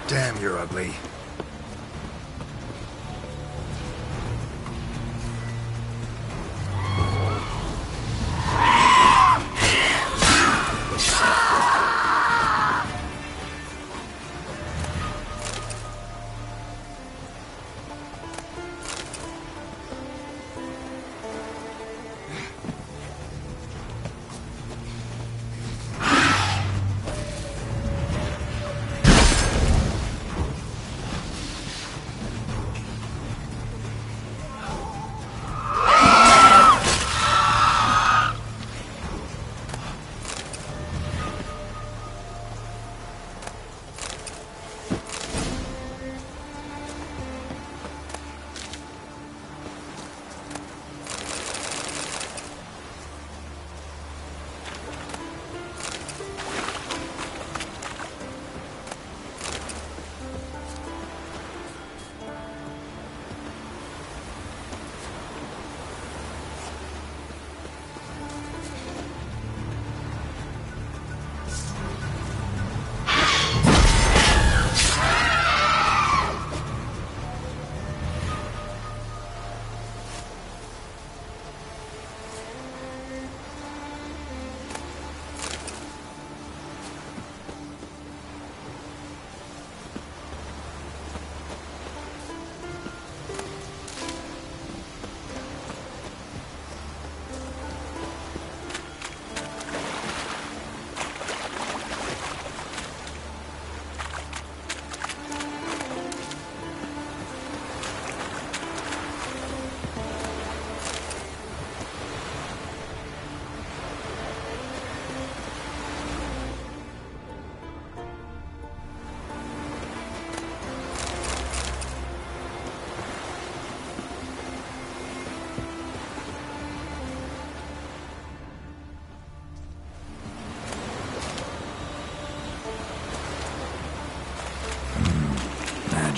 Damn, you're ugly.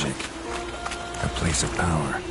magic. A place of power.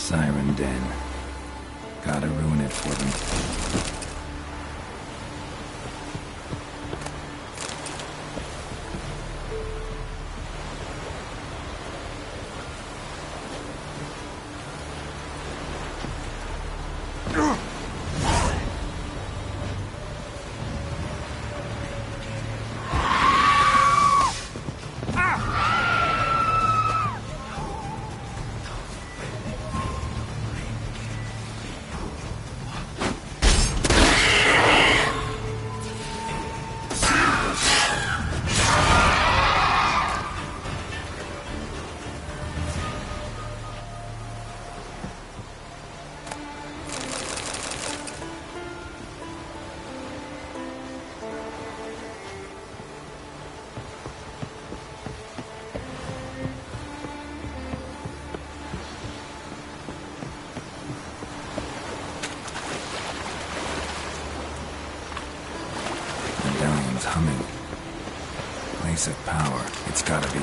Siren Den. Gotta ruin it for them. Humming. Place of power, it's gotta be.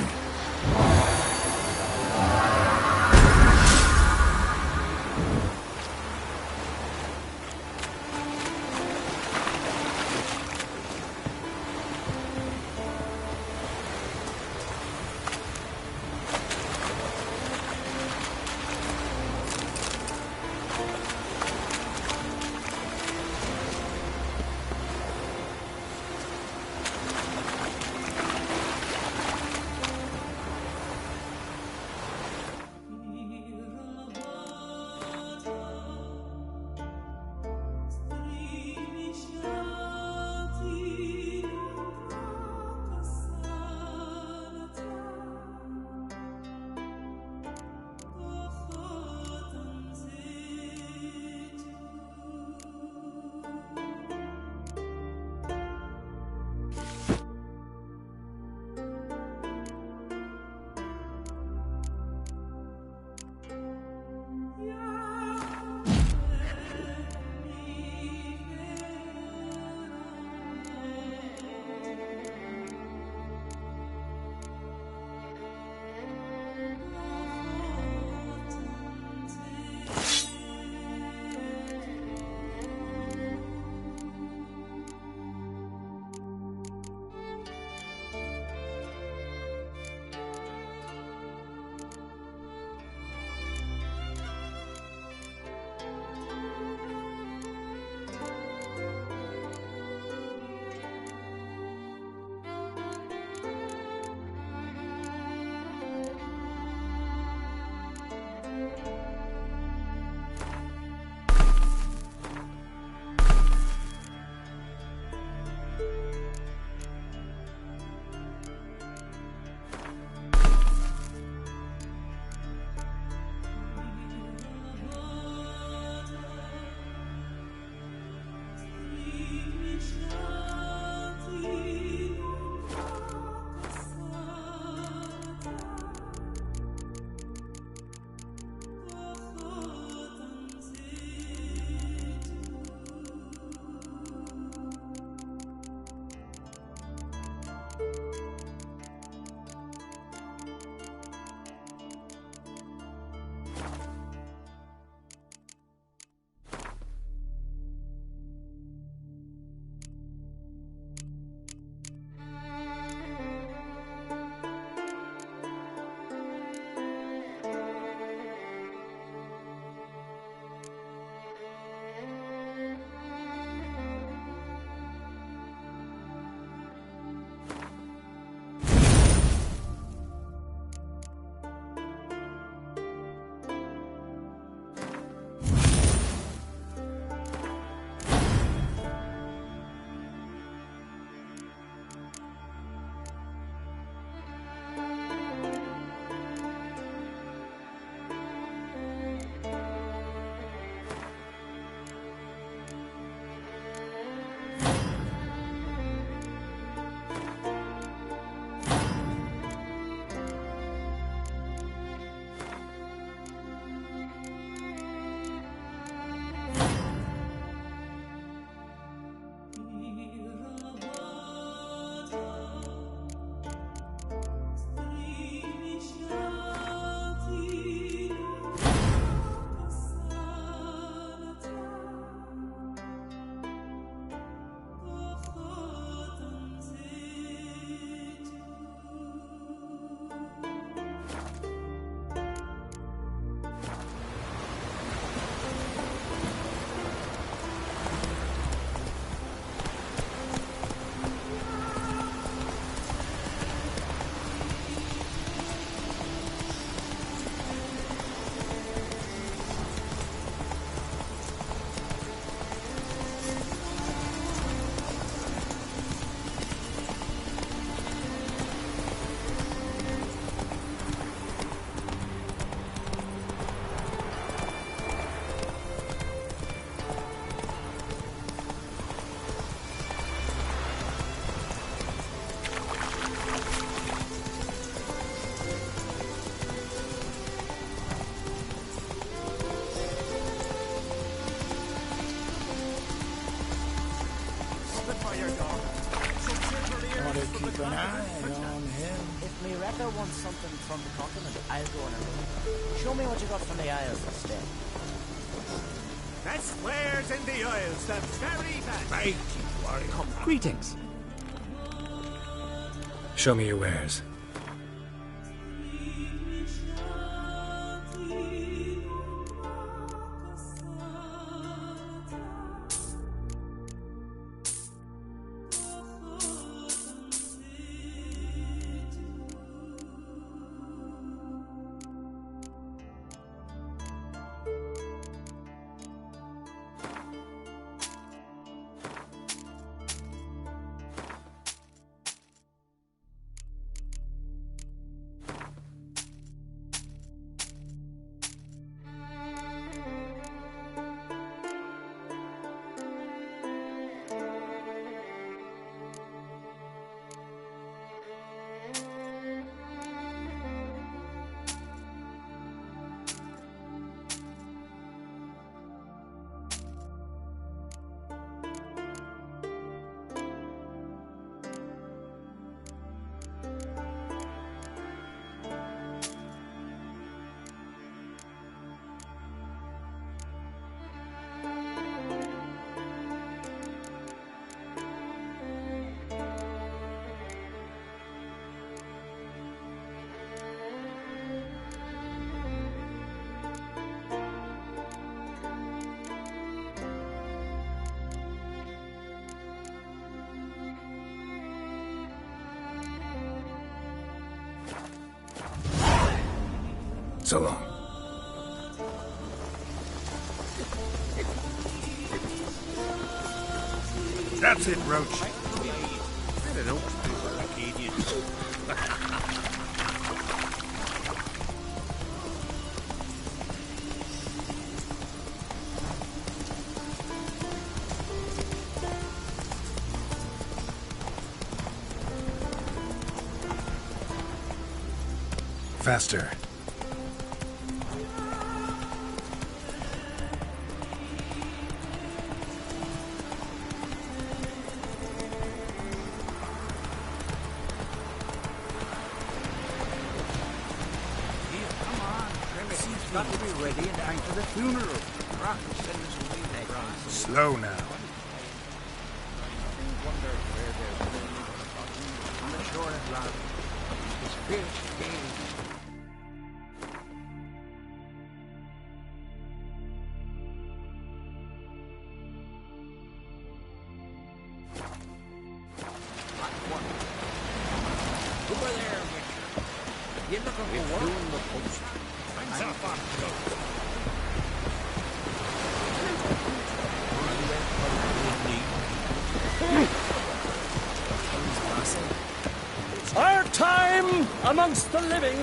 Gotta keep an eye on him. If me wrecker wants something from the continent, I'll go on a road. Show me what you got from the Isles instead. Best wares in the Isles, the very best. Mighty warrior. Greetings. Show me your wares. So long. That's it, Roach. I don't know. Like idiots. Faster. Got to be ready in time for the funeral. Rock will send us away next. Slow now. Wonder where they're going. On the shore of land. His fish came. Over there, Richard. You're looking for work? Doing the post. Hands up on Our time amongst the living.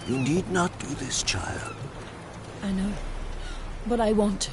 You need not do this, child. I know, but I want to.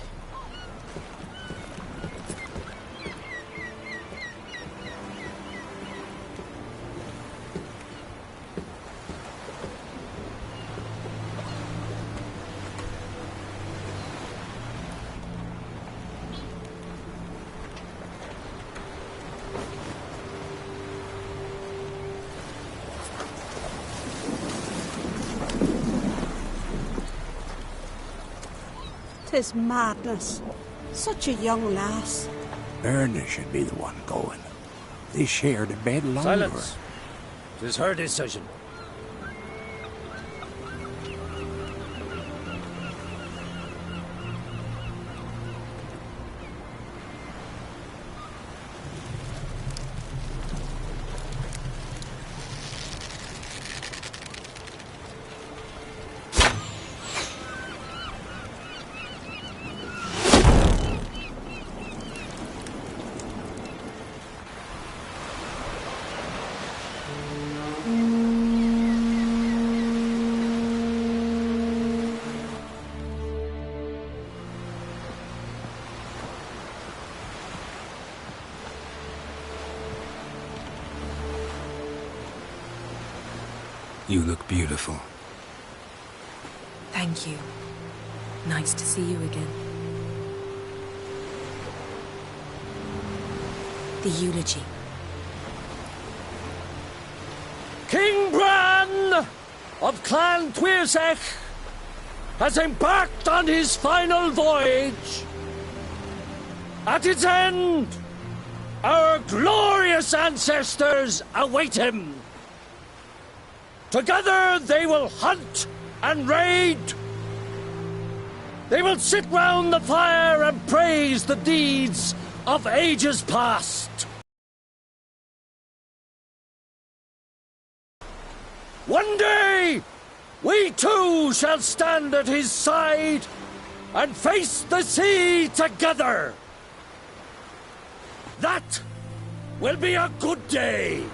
Tis madness. Such a young lass. Erna should be the one going. They shared a bed longer. Silence. 'Tis her decision. You look beautiful. Thank you. Nice to see you again. The eulogy. King Bran of Clan Gyertek has embarked on his final voyage. At its end, our glorious ancestors await him. Together they will hunt and raid. They will sit round the fire and praise the deeds of ages past. One day, we too shall stand at his side and face the sea together. That will be a good day.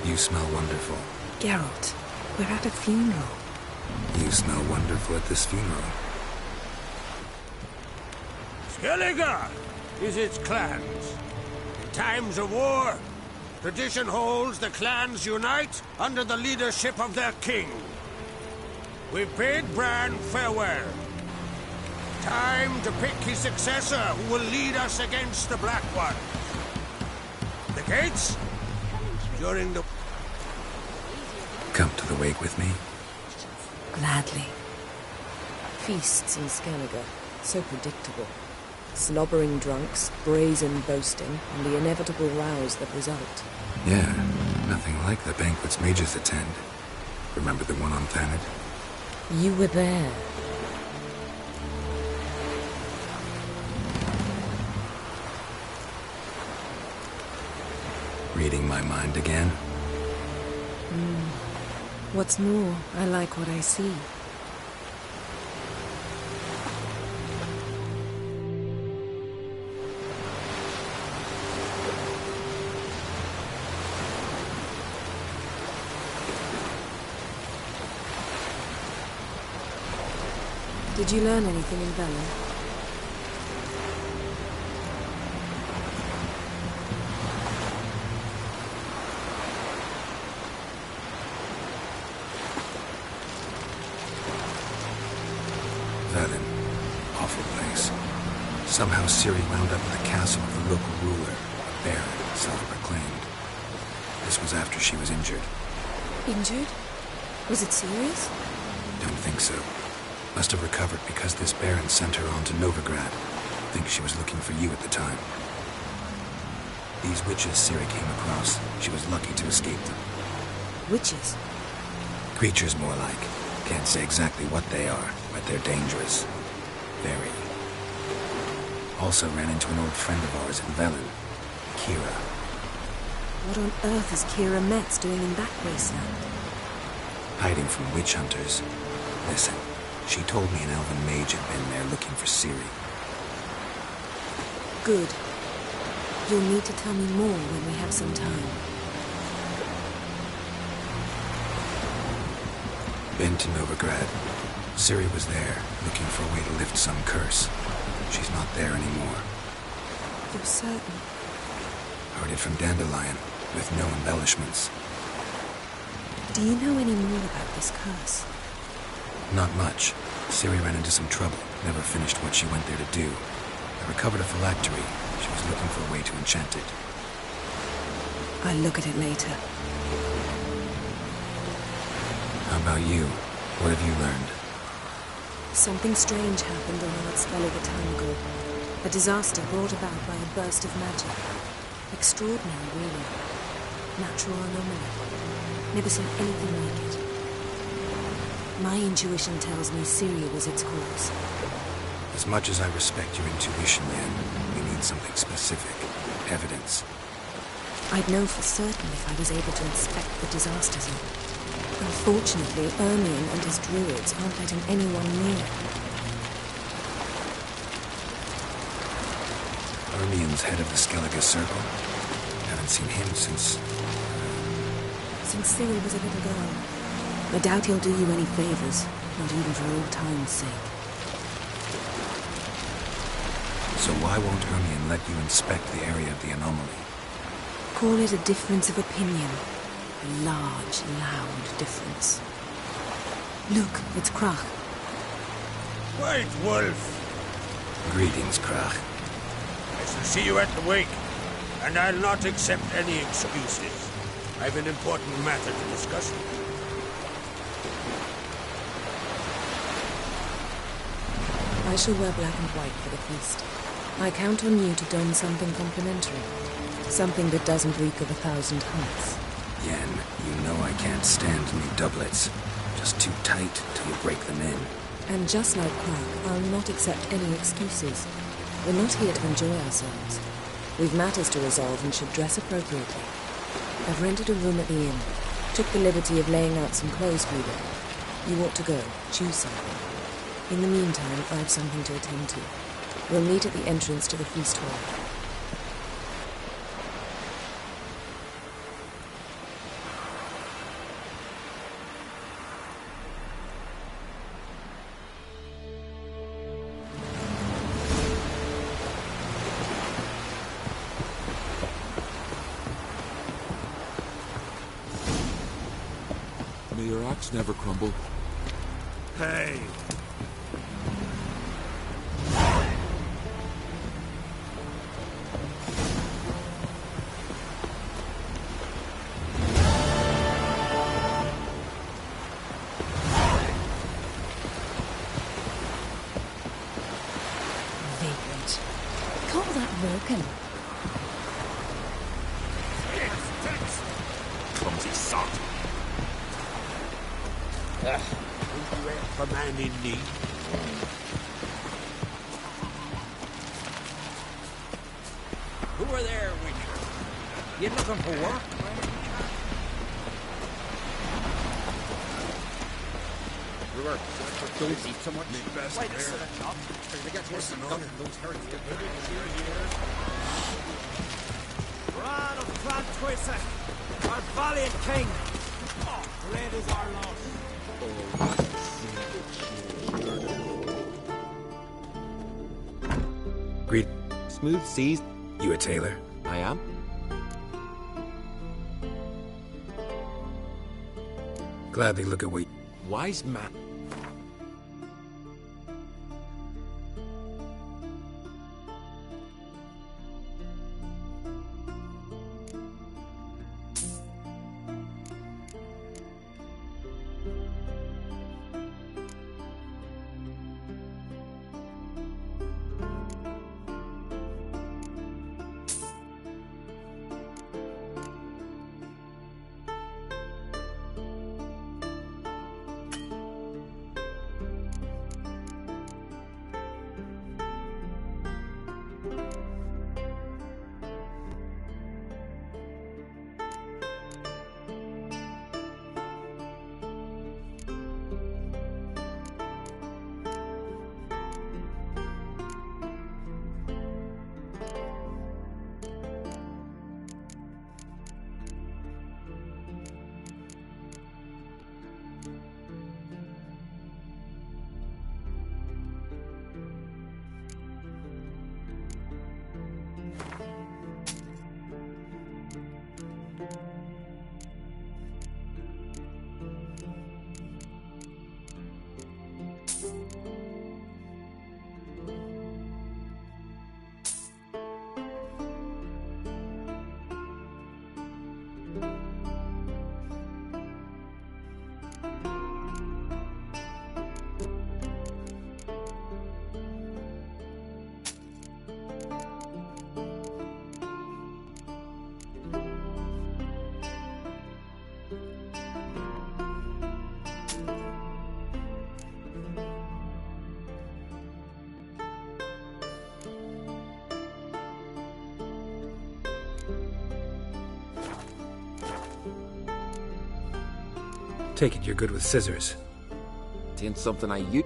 You smell wonderful. Geralt, we're at a funeral. You smell wonderful at this funeral. Skellige is its clans. In times of war, tradition holds the clans unite under the leadership of their king. We bid Bran farewell. Time to pick his successor who will lead us against the Black One. The gates? During the... Come to the wake with me? Gladly. Feasts in Skellige, so predictable. Slobbering drunks, brazen boasting, and the inevitable rows that result. Yeah, nothing like the banquets mages attend. Remember the one on Thanet? You were there. Reading my mind again? What's more, I like what I see. Did you learn anything in Velen? Velen. Awful place. Somehow Ciri wound up in the castle of the local ruler, a baron, self-proclaimed. This was after she was injured. Injured? Was it serious? Don't think so. Must have recovered because this baron sent her on to Novigrad. Think she was looking for you at the time. These witches Ciri came across, she was lucky to escape them. Witches? Creatures more like. Can't say exactly what they are, but they're dangerous. Very. Also ran into an old friend of ours in Velen, Kira. What on earth is Kira Metz doing in that wasteland? Hiding from witch hunters. Listen, she told me an elven mage had been there looking for Ciri. Good. You'll need to tell me more when we have some time. Been to Novigrad. Ciri was there, looking for a way to lift some curse. She's not there anymore. You're certain? Heard it from Dandelion, with no embellishments. Do you know any more about this curse? Not much. Ciri ran into some trouble, never finished what she went there to do. I recovered a phylactery. She was looking for a way to enchant it. I'll look at it later. How about you? What have you learned? Something strange happened on Ard Skellige time ago. A disaster brought about by a burst of magic. Extraordinary, really. Natural anomaly. Never seen anything like it. My intuition tells me Ciri was its cause. As much as I respect your intuition, Yen, we need something specific. Evidence. I'd know for certain if I was able to inspect the disaster zone. Unfortunately, Ermion and his druids aren't letting anyone near. Ermion's head of the Skellige Circle? Haven't seen him since Ciri was a little girl. I doubt he'll do you any favors, not even for old time's sake. So why won't Ermion let you inspect the area of the anomaly? Call it a difference of opinion. A large, loud difference. Look, it's Krach. White Wolf! Greetings, Krach. I shall see you at the wake, and I'll not accept any excuses. I've an important matter to discuss with you. I shall wear black and white for the feast. I count on you to don something complimentary. Something that doesn't reek of 1,000 hunts. Yen, you know I can't stand new doublets. Just too tight till you break them in. And just like Krach, I'll not accept any excuses. We're not here to enjoy ourselves. We've matters to resolve and should dress appropriately. I've rented a room at the inn. Took the liberty of laying out some clothes for you. You ought to go. Choose something. In the meantime, I have something to attend to. We'll meet at the entrance to the feast hall. forts never crumble. Hey! Vagrant. Call that Vulcan. Clumsy sot. For man in need. Who are there, Witcher? You looking for work? Don't eat so much. Wait a second, Chop. They got worse than those herds. Run of Clan Twisser, our valiant king. Oh, great is our loss. Greet. Smooth seas. You a tailor? I am. Gladly look at what. Wise man. Take it you're good with scissors. Ain't something I use.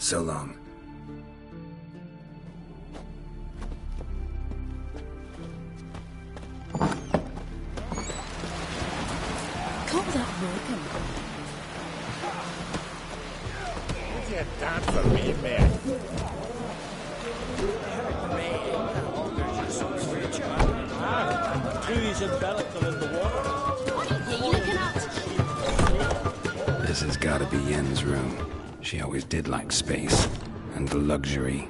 So long. Can't that work? Would you dance for me, man? Trees enveloped them in the water. What are you looking at? This has gotta be Yen's room. She always did like space and luxury.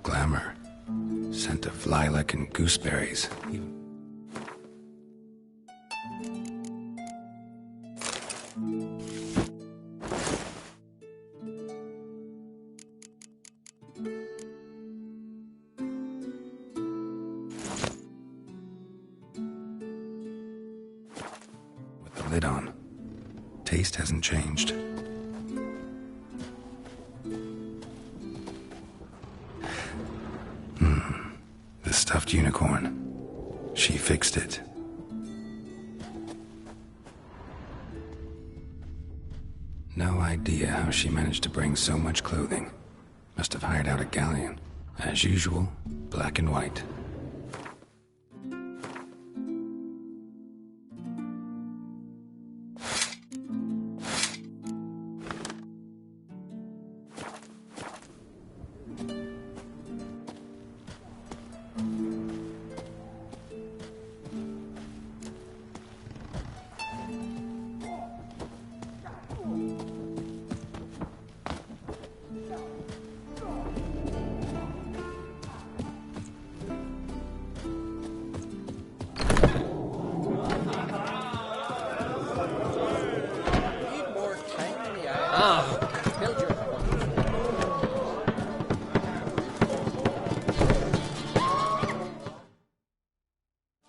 Glamour. Scent of lilac and gooseberries. With the lid on. Taste hasn't changed. The stuffed unicorn. She fixed it. No idea how she managed to bring so much clothing. Must have hired out a galleon. As usual, black and white.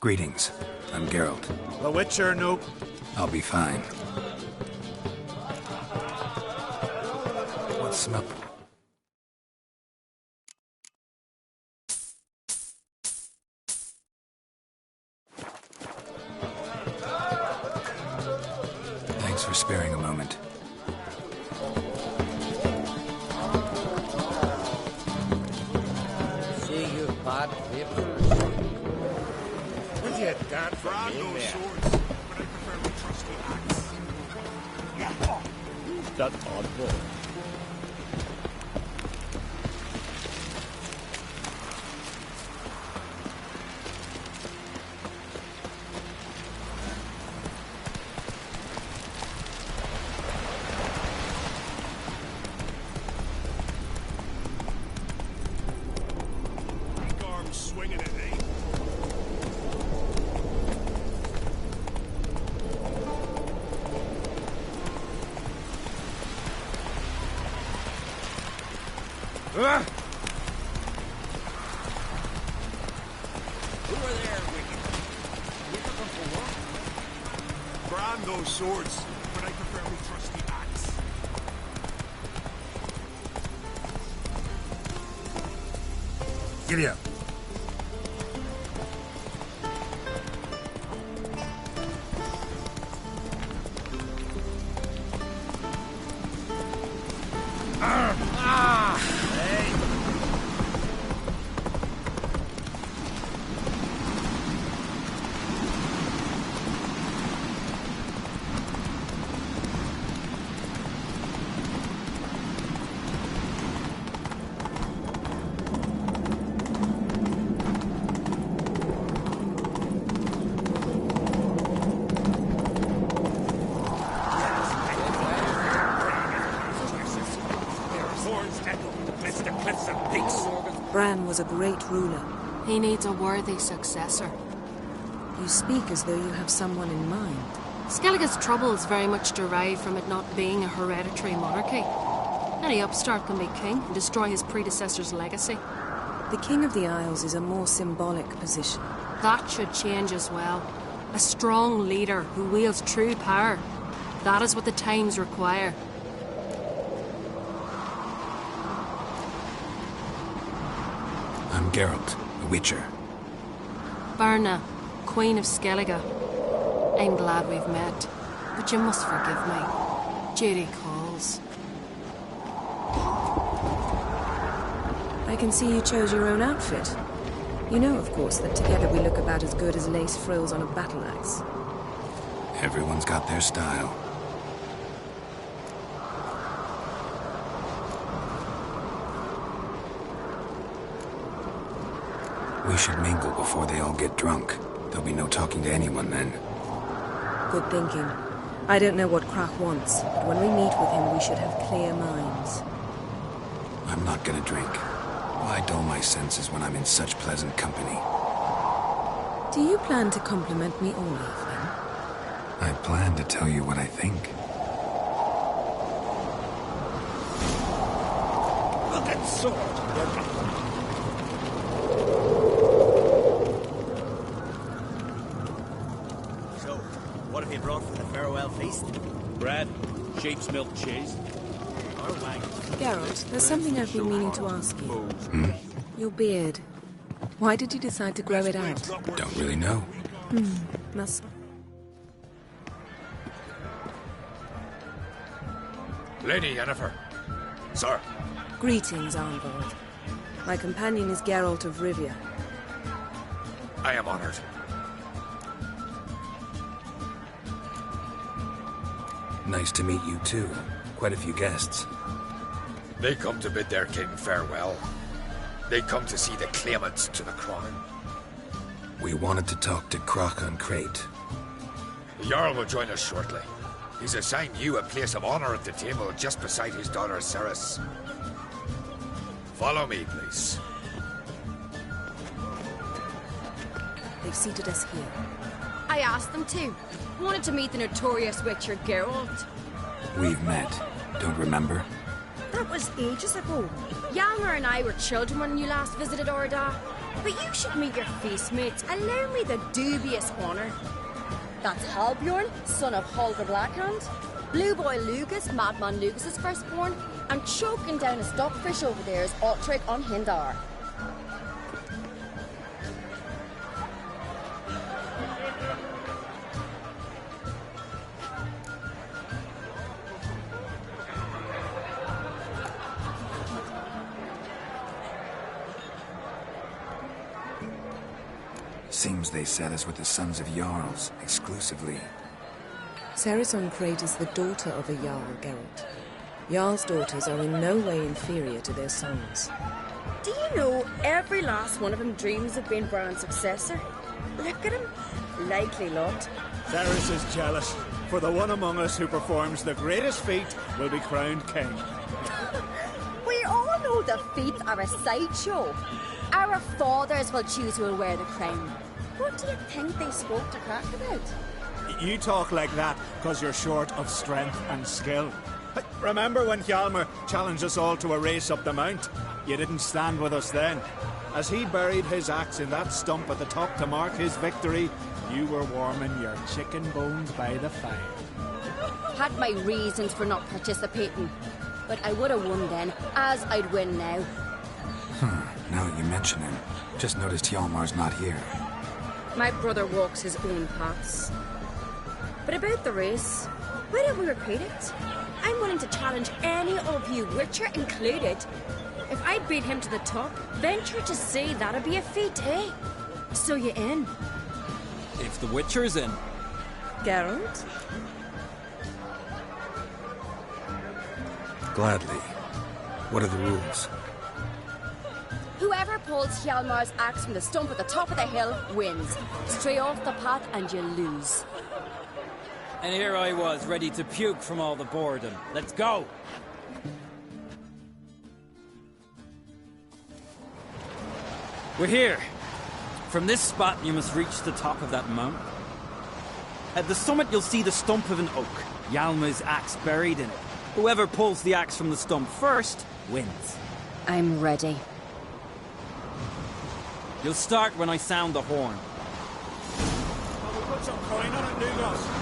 Greetings. I'm Geralt. The Witcher, noob. I'll be fine. What smell? Thanks for sparing a moment. See you, bad papers. Would you dance for me, man? Swords, but I prefer my trusty axe. Who's that oddball? Arms swinging at me. Who are there, wicked? You looking for work? Brand those swords, but I prefer my trusty axe. Giddy up. Bran was a great ruler. He needs a worthy successor. You speak as though you have someone in mind. Skellige's troubles very much derive from it not being a hereditary monarchy. Any upstart can be king and destroy his predecessor's legacy. The King of the Isles is a more symbolic position. That should change as well. A strong leader who wields true power. That is what the times require. I'm Geralt, a Witcher. Berna, Queen of Skellige. I'm glad we've met, but you must forgive me. Duty calls. I can see you chose your own outfit. You know, of course, that together we look about as good as lace frills on a battle axe. Everyone's got their style. We should mingle before they all get drunk. There'll be no talking to anyone then. Good thinking. I don't know what Crach wants, but when we meet with him, we should have clear minds. I'm not gonna drink. Why dull my senses when I'm in such pleasant company? Do you plan to compliment me all evening? I plan to tell you what I think. Look at sword! So, what have you brought for the farewell feast? Bread, sheep's milk cheese. Or wine. Geralt, there's something I've been meaning to ask you. Your beard. Why did you decide to grow it out? Don't really know. Must... Lady Yennefer. Sir. Greetings, Arnvald. My companion is Geralt of Rivia. I am honored. Nice to meet you too. Quite a few guests. They come to bid their king farewell. They come to see the claimants to the crown. We wanted to talk to Crach on Crate. The Jarl will join us shortly. He's assigned you a place of honor at the table just beside his daughter Cerys. Follow me, please. They've seated us here. I asked them to. Wanted to meet the notorious Witcher Geralt. We've met. Don't remember? That was ages ago. Hjalmar and I were children when you last visited Orda. But you should meet your feast mates. Allow me the dubious honor. That's Halbjorn, son of Holger Blackhand. Blue Boy Lugas, Madman Lugas' firstborn. And choking down a stockfish over there is Ottrig on Hindar. Seems they set us with the sons of Jarls, exclusively. Cerys on Crate is the daughter of a Jarl, Geralt. Jarl's daughters are in no way inferior to their sons. Do you know every last one of them dreams of being Bran's successor? Look at him. Likely lot. Cerys is jealous, for the one among us who performs the greatest feat will be crowned king. We all know the feats are a sideshow. Our fathers will choose who will wear the crown. What do you think they spoke to Crach about? You talk like that because you're short of strength and skill. Remember when Hjalmar challenged us all to a race up the mount? You didn't stand with us then. As he buried his axe in that stump at the top to mark his victory, you were warming your chicken bones by the fire. Had my reasons for not participating. But I would have won then, as I'd win now. Now that you mention him, just noticed Hjalmar's not here. My brother walks his own paths. But about the race, why don't we repeat it? I'm willing to challenge any of you, Witcher included. If I beat him to the top, venture to say that'd be a feat, eh? So you in? If the Witcher's in. Geralt? Gladly. What are the rules? Whoever pulls Hjalmar's axe from the stump at the top of the hill wins. Stray off the path and you lose. And here I was, ready to puke from all the boredom. Let's go! We're here. From this spot, you must reach the top of that mountain. At the summit, you'll see the stump of an oak. Hjalmar's axe buried in it. Whoever pulls the axe from the stump first wins. I'm ready. You'll start when I sound the horn. Well, we put some coin on it, Lugos.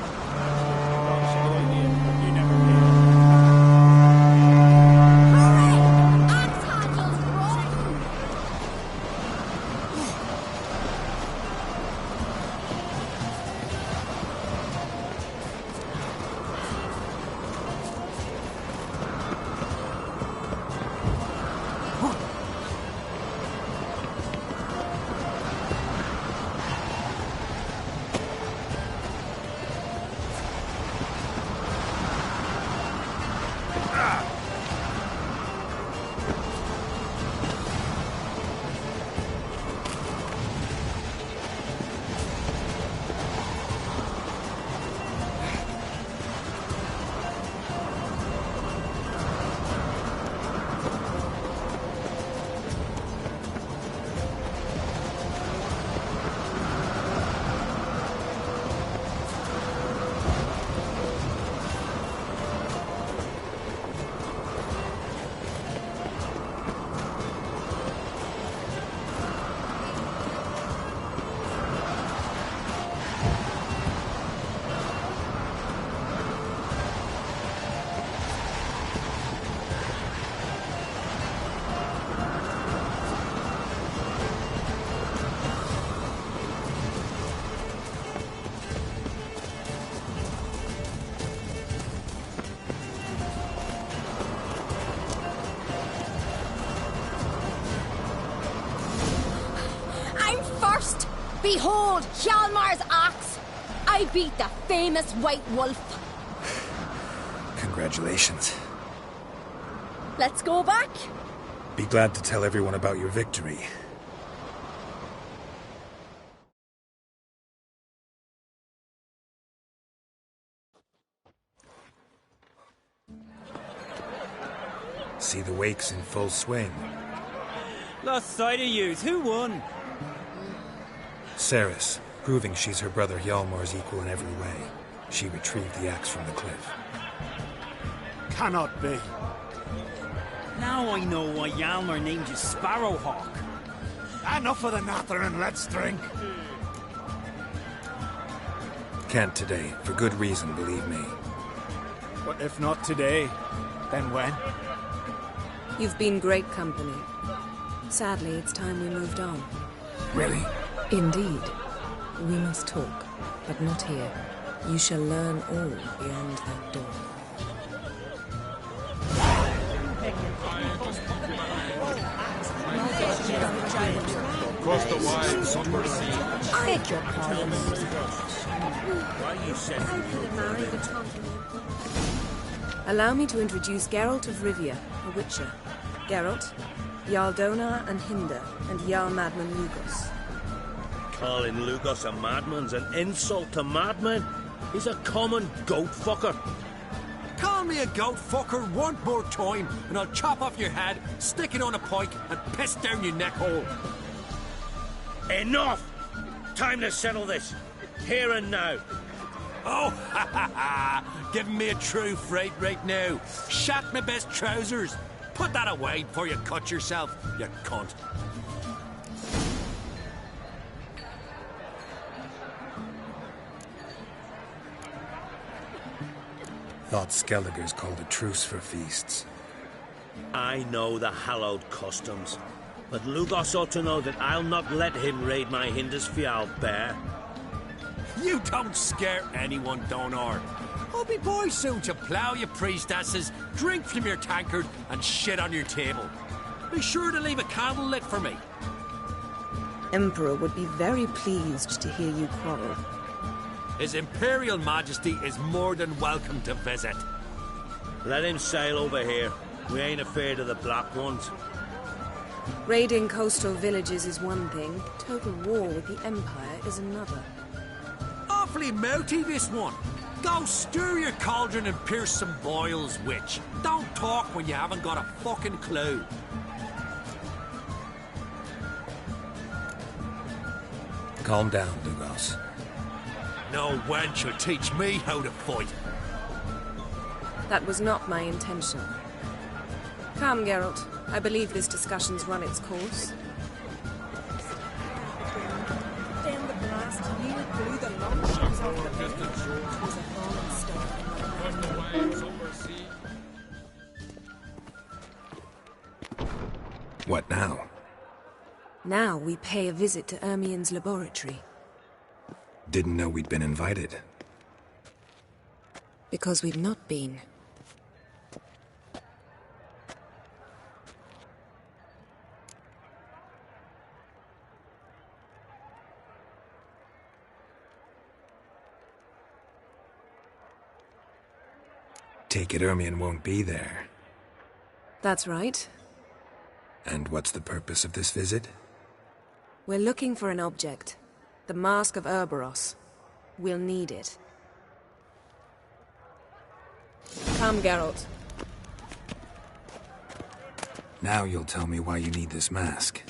Behold, Hjalmar's axe! I beat the famous White Wolf. Congratulations. Let's go back. Be glad to tell everyone about your victory. See the wakes in full swing. Lost sight of yous. Who won? Ceres, proving she's her brother Hjalmar's equal in every way. She retrieved the axe from the cliff. Cannot be. Now I know why Hjalmar named you Sparrowhawk. Enough of the natter and let's drink. Can't today, for good reason, believe me. But if not today, then when? You've been great company. Sadly, it's time we moved on. Really? Indeed. We must talk, but not here. You shall learn all beyond that door. Across the wide somber sea. I beg your pardon. Why you sent me? Allow me to introduce Geralt of Rivia, a witcher. Geralt, Jarl Donar and Hinder, and Jarl Madman Lugos. Calling Lugos a madman's an insult to madmen. He's a common goat fucker. Call me a goat fucker one more time, and I'll chop off your head, stick it on a pike, and piss down your neck hole. Enough! Time to settle this. Here and now. Oh, ha ha ha! Giving me a true fright right now. Shat my best trousers. Put that away before you cut yourself, you cunt. Thought Skelliger's called a truce for feasts. I know the hallowed customs, but Lugos ought to know that I'll not let him raid my Hindisfial bear. You don't scare anyone, Donar. I'll be boy soon to plough your priestesses, drink from your tankard, and shit on your table. Be sure to leave a candle lit for me. Emperor would be very pleased to hear you quarrel. His Imperial Majesty is more than welcome to visit. Let him sail over here. We ain't afraid of the Black Ones. Raiding coastal villages is one thing. Total war with the Empire is another. Awfully mouty, this one. Go stir your cauldron and pierce some boils, witch. Don't talk when you haven't got a fucking clue. Calm down, Lugos. No one shall teach me how to fight. That was not my intention. Come, Geralt. I believe this discussion's run its course. Then the blast nearly blew the longships off the boat. It was a falling star. What now? Now we pay a visit to Ermien's laboratory. Didn't know we'd been invited. Because we've not been. Take it Ermien won't be there. That's right. And what's the purpose of this visit? We're looking for an object. The Mask of Urboros. We'll need it. Come, Geralt. Now you'll tell me why you need this mask.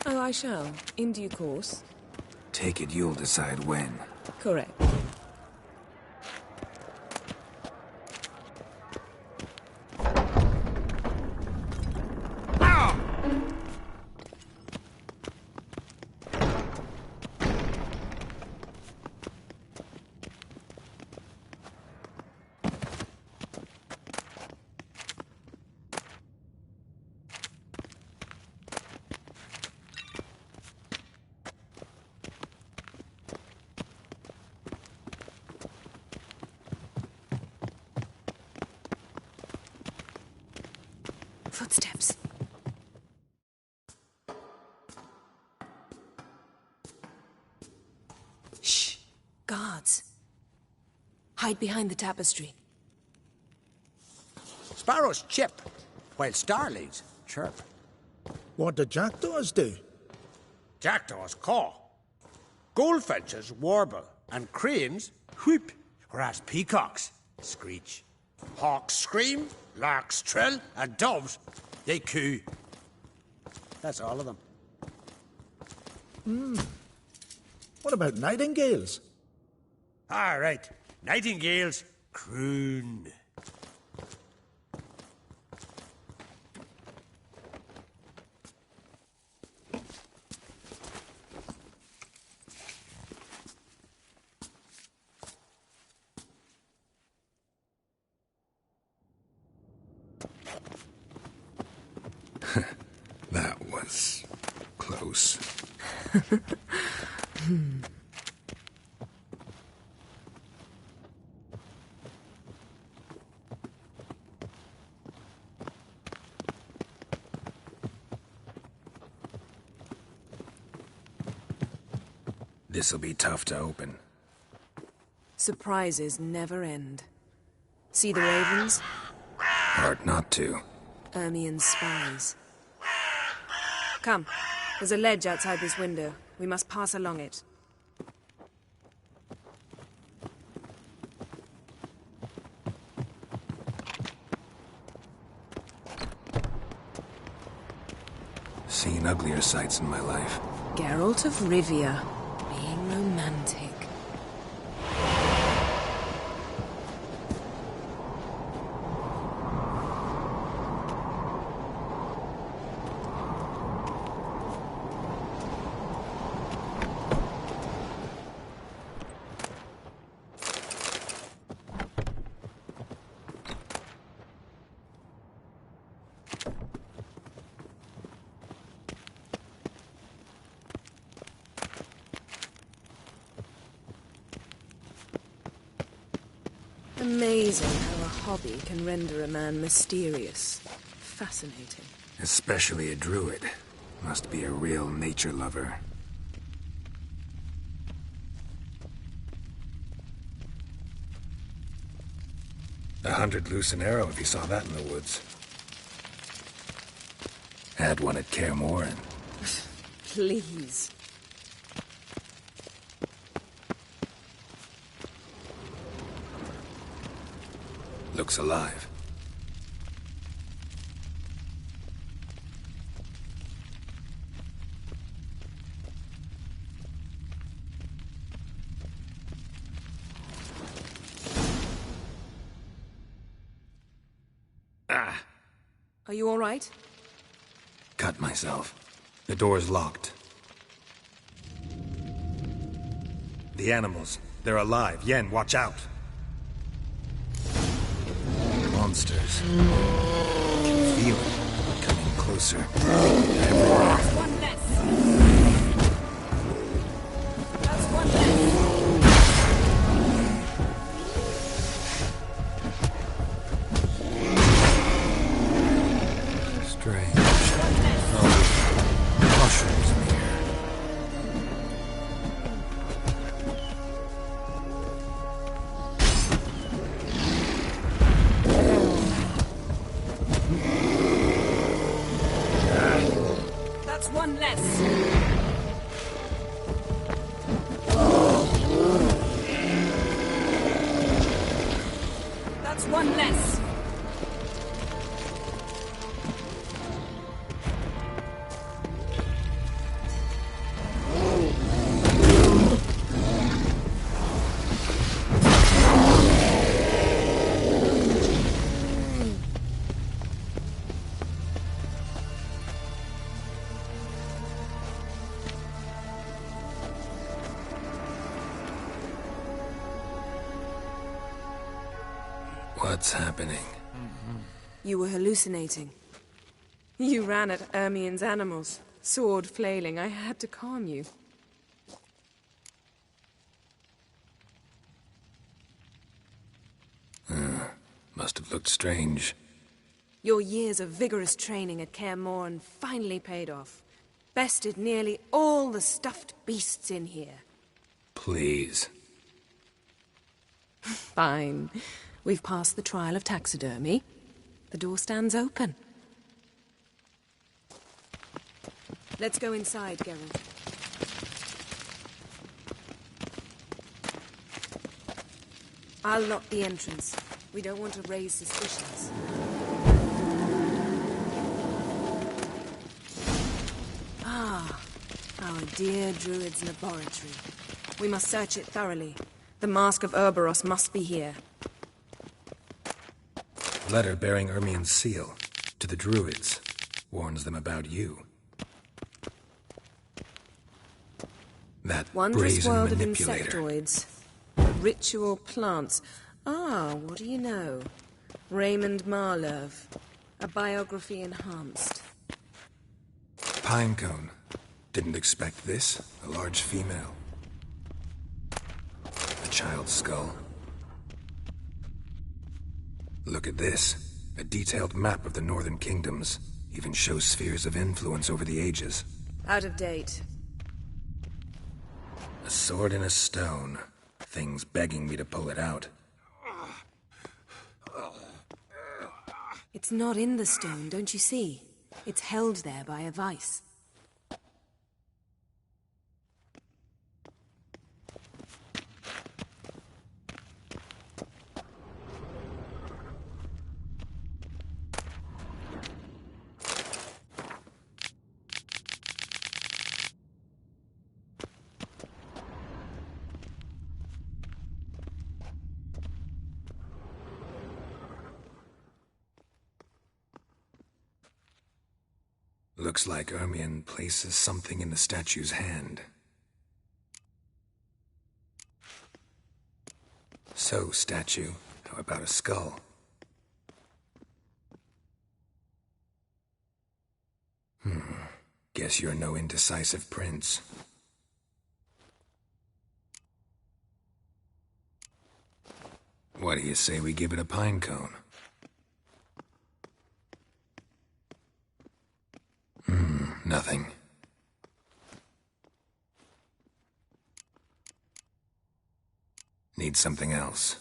Oh, I shall. In due course. Take it you'll decide when. Correct. Footsteps. Shh! Guards. Hide behind the tapestry. Sparrows chip, while starlings chirp. What do jackdaws do? Jackdaws caw. Goldfinches warble, and cranes whoop, whereas peacocks screech. Hawks scream, larks trill, and doves, they coo. That's all of them. What about nightingales? All right, nightingales croon. That was close. This'll be tough to open. Surprises never end. See the ravens? Hard not to. Ermien's spies. Come. There's a ledge outside this window. We must pass along it. Seen uglier sights in my life. Geralt of Rivia. Being romantic. Amazing how a hobby can render a man mysterious. Fascinating. Especially a druid. Must be a real nature lover. $100 loose an arrow if you saw that in the woods. Had one at Kaer Morhen. Please. Looks alive. Are you all right? Cut myself. The door's locked. The animals. They're alive. Yen, watch out. Monsters. I can feel it coming closer. Everywhere. One less. That's one less. Strange. Oh, mushrooms in the air. That's one less. That's one less. What's happening? You were hallucinating. You ran at Ermien's animals, sword flailing. I had to calm you. Must have looked strange. Your years of vigorous training at Kaer Morhen finally paid off. Bested nearly all the stuffed beasts in here. Please. Fine. We've passed the trial of taxidermy. The door stands open. Let's go inside, Geralt. I'll lock the entrance. We don't want to raise suspicions. Ah, our dear Druid's laboratory. We must search it thoroughly. The Mask of Urboros must be here. Letter bearing Ermien's seal to the Druids. Warns them about you. That Wondrous brazen world of manipulator. insectoids. Ritual plants. Ah, what do you know? Raymond Marlove. A biography enhanced. Pinecone. Didn't expect this. A large female. A child's skull. Look at this. A detailed map of the Northern Kingdoms. Even shows spheres of influence over the ages. Out of date. A sword in a stone. Things begging me to pull it out. It's not in the stone, don't you see? It's held there by a vice. Looks like Ermien places something in the statue's hand. So, statue, how about a skull? Guess you're no indecisive prince. What do you say we give it a pine cone? Nothing. Need something else.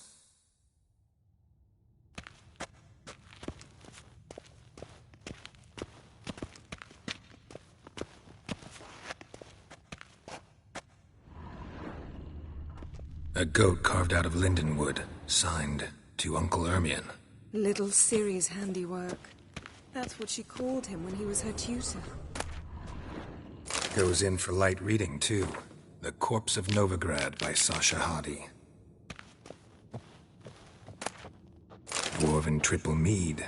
A goat carved out of linden wood, signed to Uncle Ermien. Little Ciri's handiwork. That's what she called him when he was her tutor. Goes in for light reading, too. The Corpse of Novigrad by Sasha Hadi. Dwarven triple mead.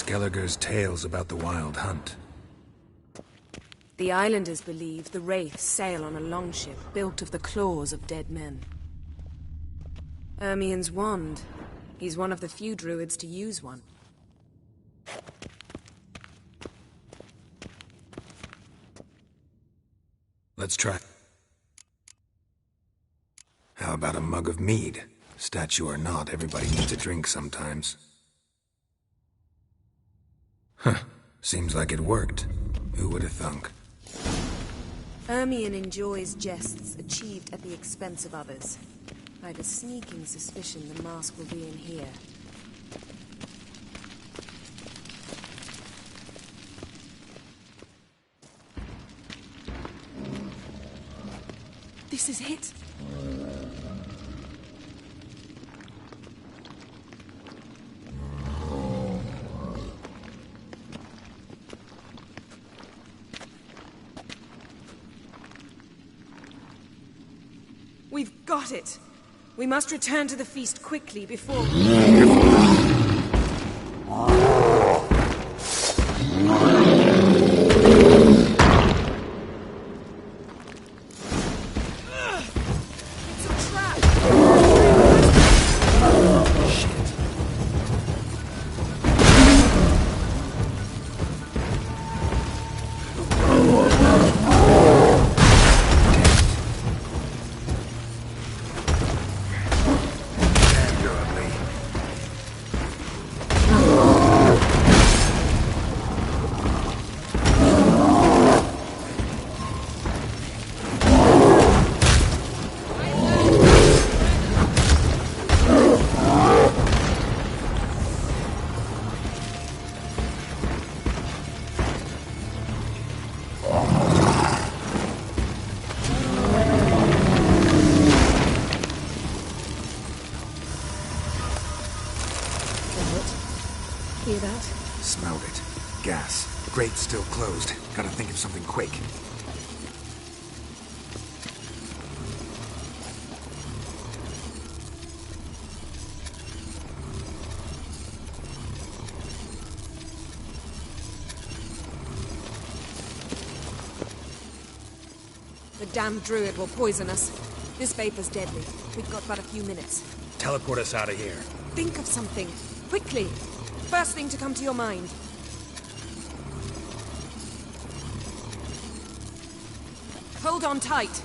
Skellige's tales about the Wild Hunt. The islanders believe the wraiths sail on a longship built of the claws of dead men. Ermien's wand. He's one of the few druids to use one. Let's try. How about a mug of mead? Statue or not, everybody needs a drink sometimes. Huh. Seems like it worked. Who would have thunk? Ermien enjoys jests achieved at the expense of others. I've a sneaking suspicion the mask will be in here. This is it. We've got it. We must return to the feast quickly before... Hear that? Smelled it. Gas. Grate's still closed. Gotta think of something quick. The damned druid will poison us. This vapor's deadly. We've got but a few minutes. Teleport us out of here. Think of something. Quickly. First thing to come to your mind. Hold on tight.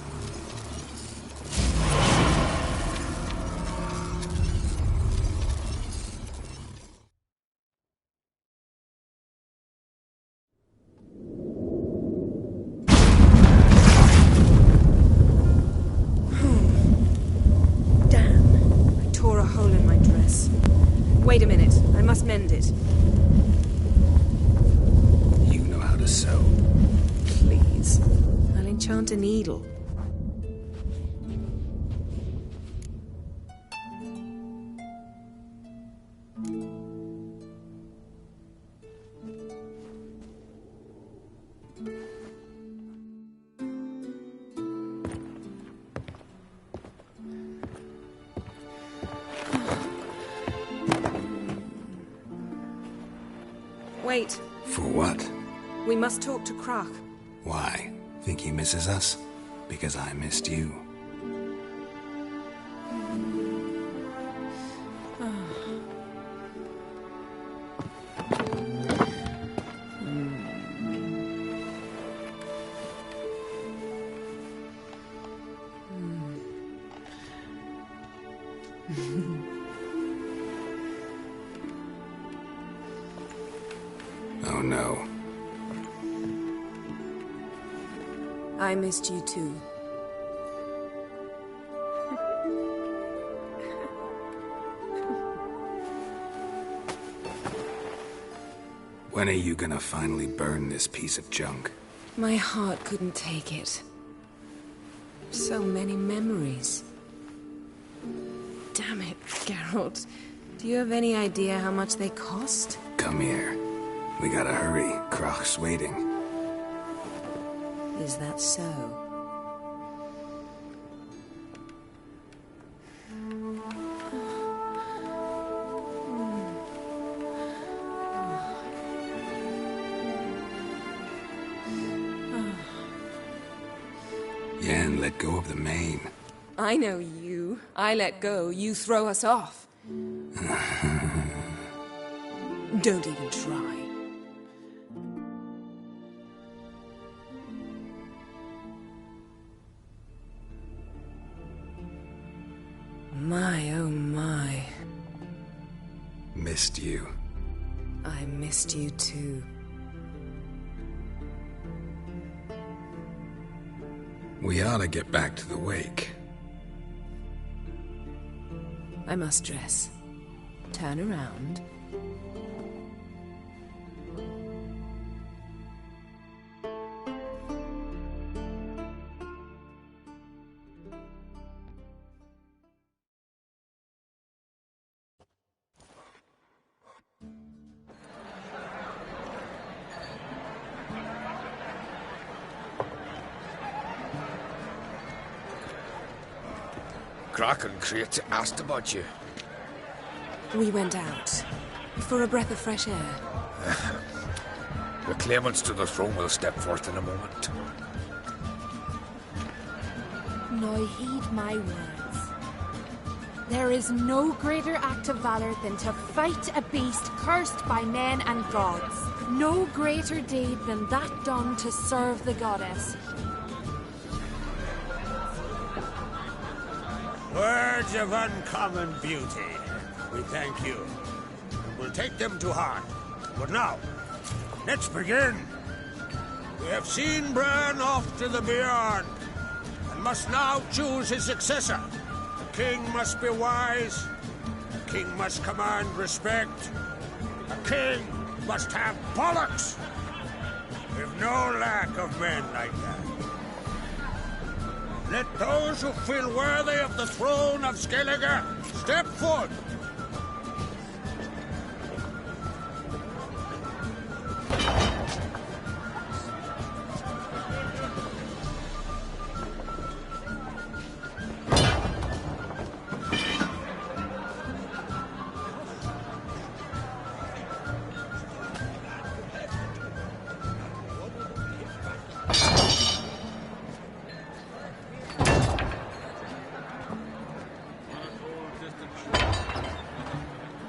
Wait a minute. I must mend it. You know how to sew. Please. I'll enchant a needle. Wait. For what? We must talk to Krach. Why? Think he misses us? Because I missed you. Oh no. I missed you too. When are you gonna finally burn this piece of junk? My heart couldn't take it. So many memories. Damn it, Geralt. Do you have any idea how much they cost? Come here. We gotta hurry. Krach's waiting. Is that so? Yeah, and let go of the mane. I know you. I let go, you throw us off. Don't even try. My, oh my. Missed you. I missed you too. We ought to get back to the wake. I must dress. Turn around. Croc and Crate asked about you. We went out. For a breath of fresh air. The claimants to the throne will step forth in a moment. Now heed my words. There is no greater act of valor than to fight a beast cursed by men and gods. No greater deed than that done to serve the goddess. Words of uncommon beauty. We thank you. We'll take them to heart. But now, let's begin. We have seen Bran off to the beyond, and must now choose his successor. The king must be wise. The king must command respect. The king must have bollocks. We've no lack of men like that. Let those who feel worthy of the throne of Skellige step forth.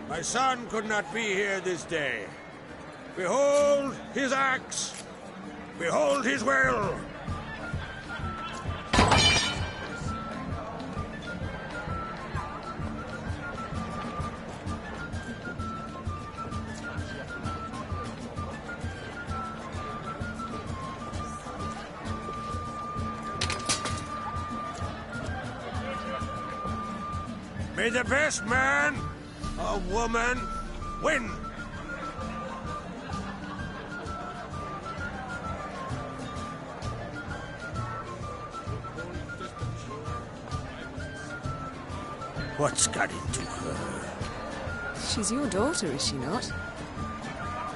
My son could not be here this day. Behold his axe. Behold his will. May the best man or woman win. What's got into her? She's your daughter, is she not?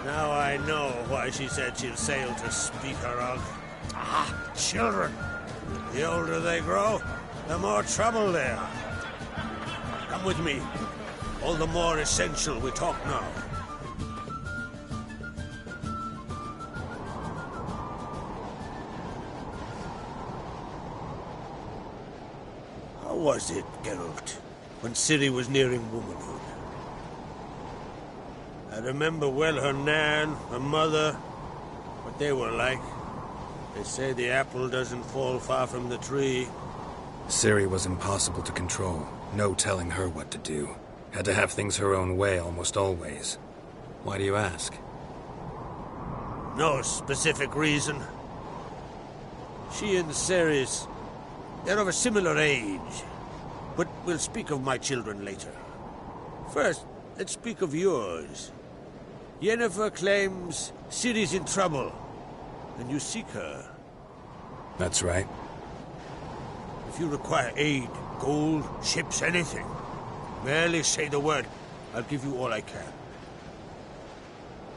Now I know why she said she'll sail to speak her of. Ah, children. The older they grow, the more trouble they are. Come with me. All the more essential we talk now. How was it, Geralt, when Ciri was nearing womanhood? I remember well her nan, her mother, what they were like. They say the apple doesn't fall far from the tree. Ciri was impossible to control. No telling her what to do. Had to have things her own way almost always. Why do you ask? No specific reason. She and Ceres, they're of a similar age. But we'll speak of my children later. First, let's speak of yours. Yennefer claims Ciri's in trouble, and you seek her. That's right. If you require aid, gold, ships, anything, merely say the word. I'll give you all I can.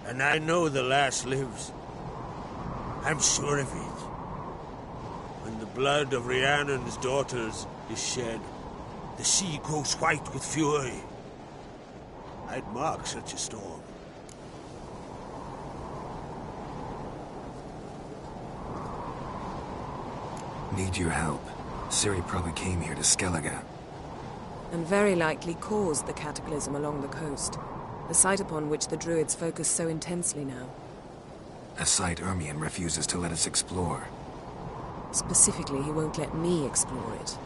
And I know the lass lives. I'm sure of it. When the blood of Rhiannon's daughters is shed, the sea grows white with fury. I'd mark such a storm. Need your help. Ciri probably came here to Skellige. And very likely caused the cataclysm along the coast. The site upon which the Druids focus so intensely now. A site Ermion refuses to let us explore. Specifically, he won't let me explore it.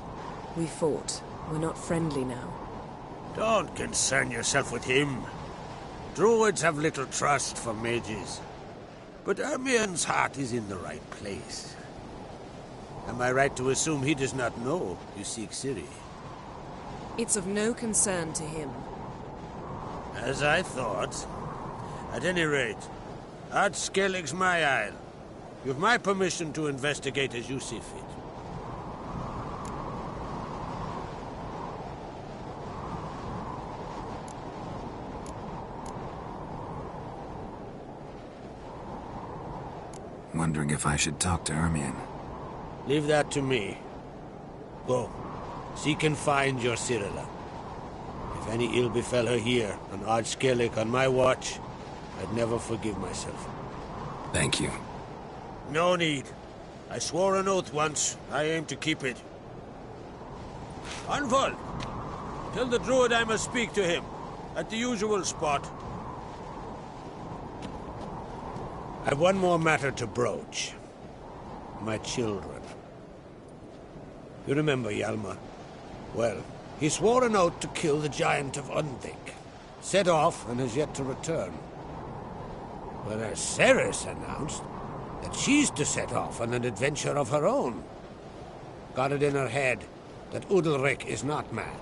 We fought. We're not friendly now. Don't concern yourself with him. Druids have little trust for mages. But Ermion's heart is in the right place. Am I right to assume he does not know you seek Ciri? It's of no concern to him. As I thought. At any rate, Ard Skellig's my isle. You've my permission to investigate as you see fit. Wondering if I should talk to Ermion. Leave that to me. Go. Seek and find your Cirilla. If any ill befell her here, on Ard Skellig on my watch, I'd never forgive myself. Thank you. No need. I swore an oath once. I aim to keep it. Anvol! Tell the druid I must speak to him. At the usual spot. I've one more matter to broach. My children. You remember Hjalmar? Well, he swore an oath to kill the giant of Undvik. Set off and has yet to return. Whereas Ceres announced that she's to set off on an adventure of her own. Got it in her head that Udalric is not mad,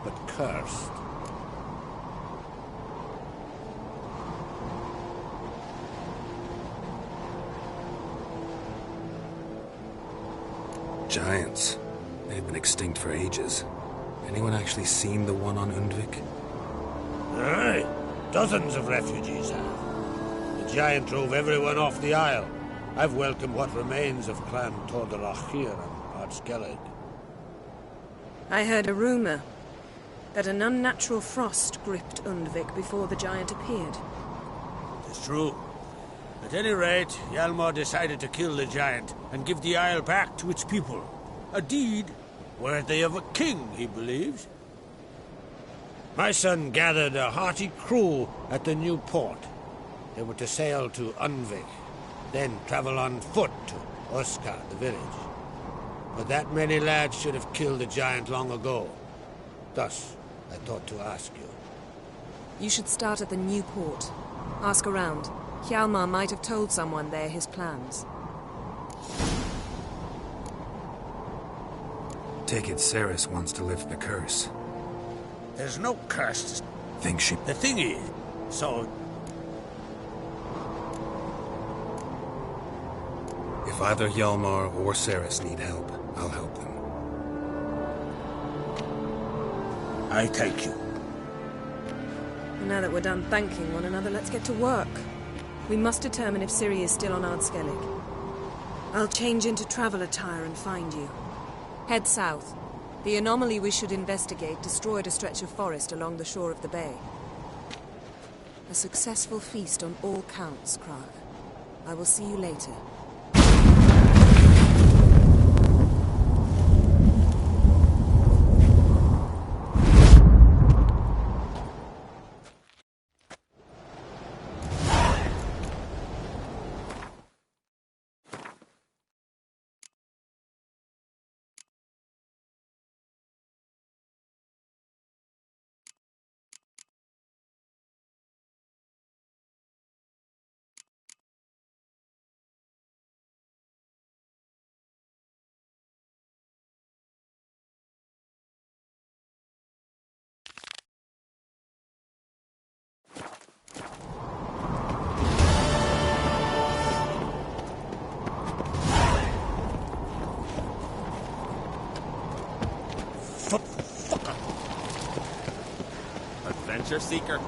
but cursed. Giants. They've been extinct for ages. Anyone actually seen the one on Undvik? Aye. Dozens of refugees have. The giant drove everyone off the isle. I've welcomed what remains of Clan Tordarach here on Ard Skellig. I heard a rumor that an unnatural frost gripped Undvik before the giant appeared. It's true. At any rate, Hjalmar decided to kill the giant and give the isle back to its people. A deed worthy of a king, he believes. My son gathered a hearty crew at the new port. They were to sail to Undvik, then travel on foot to Oskar, the village. But that many lads should have killed the giant long ago. Thus, I thought to ask you. You should start at the new port. Ask around. Hjalmar might have told someone there his plans. Take it Ceres wants to lift the curse. There's no curse. Think she... The thing is, so... If either Hjalmar or Ceres need help, I'll help them. I thank you. And now that we're done thanking one another, let's get to work. We must determine if Ciri is still on Ard Skellig. I'll change into travel attire and find you. Head south. The anomaly we should investigate destroyed a stretch of forest along the shore of the bay. A successful feast on all counts, Krag. I will see you later. Adventure seeker.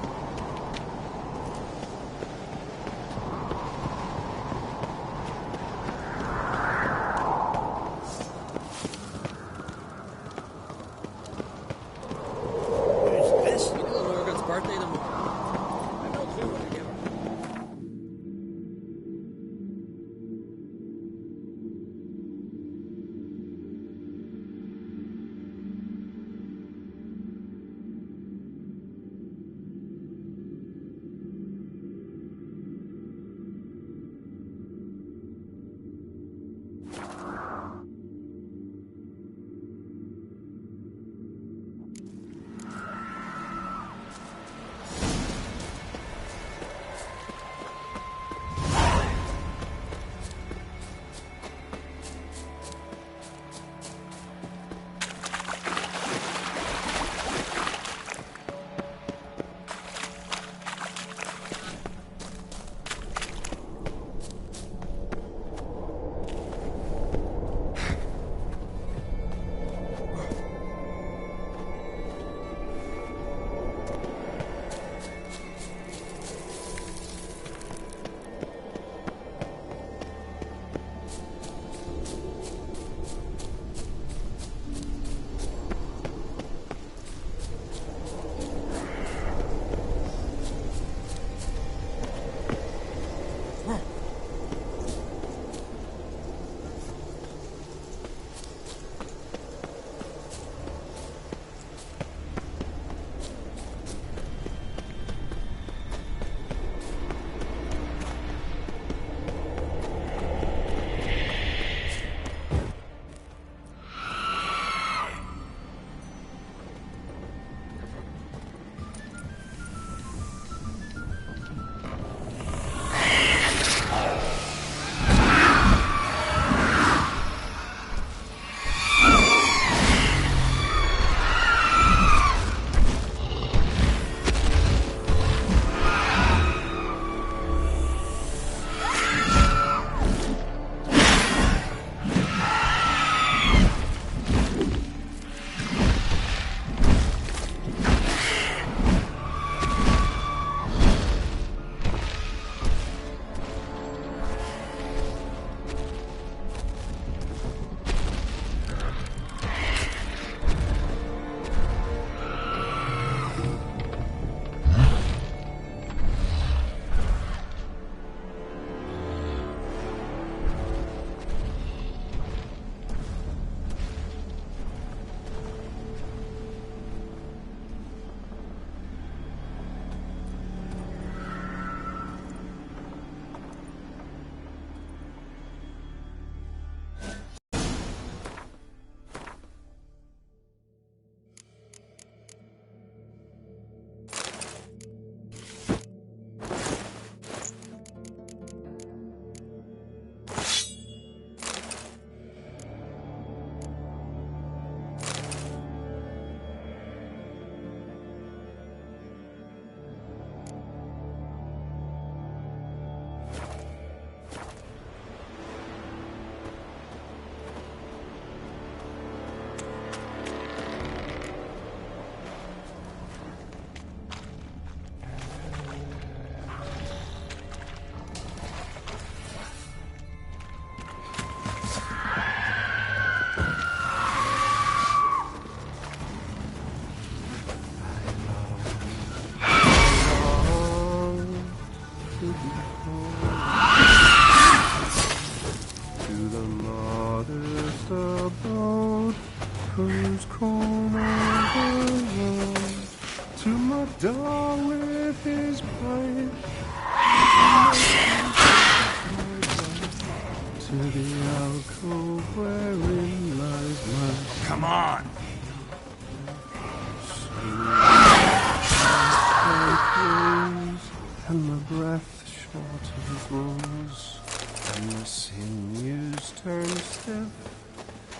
the boat, whose corner the road, to my door with his pipe, to the alcove wherein lies my... Come on! And my breath short grows, and my sinews turn stiff,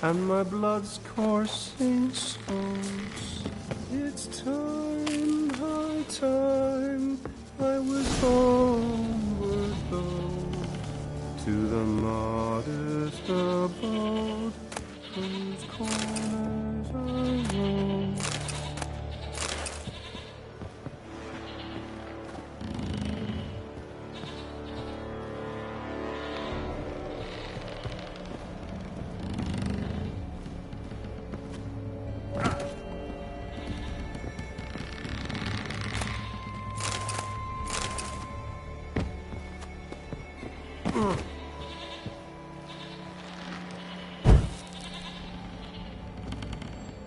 and my blood's coursing slows. It's time, high time, I was homeward bound, to the modest abode, whose corners I roam.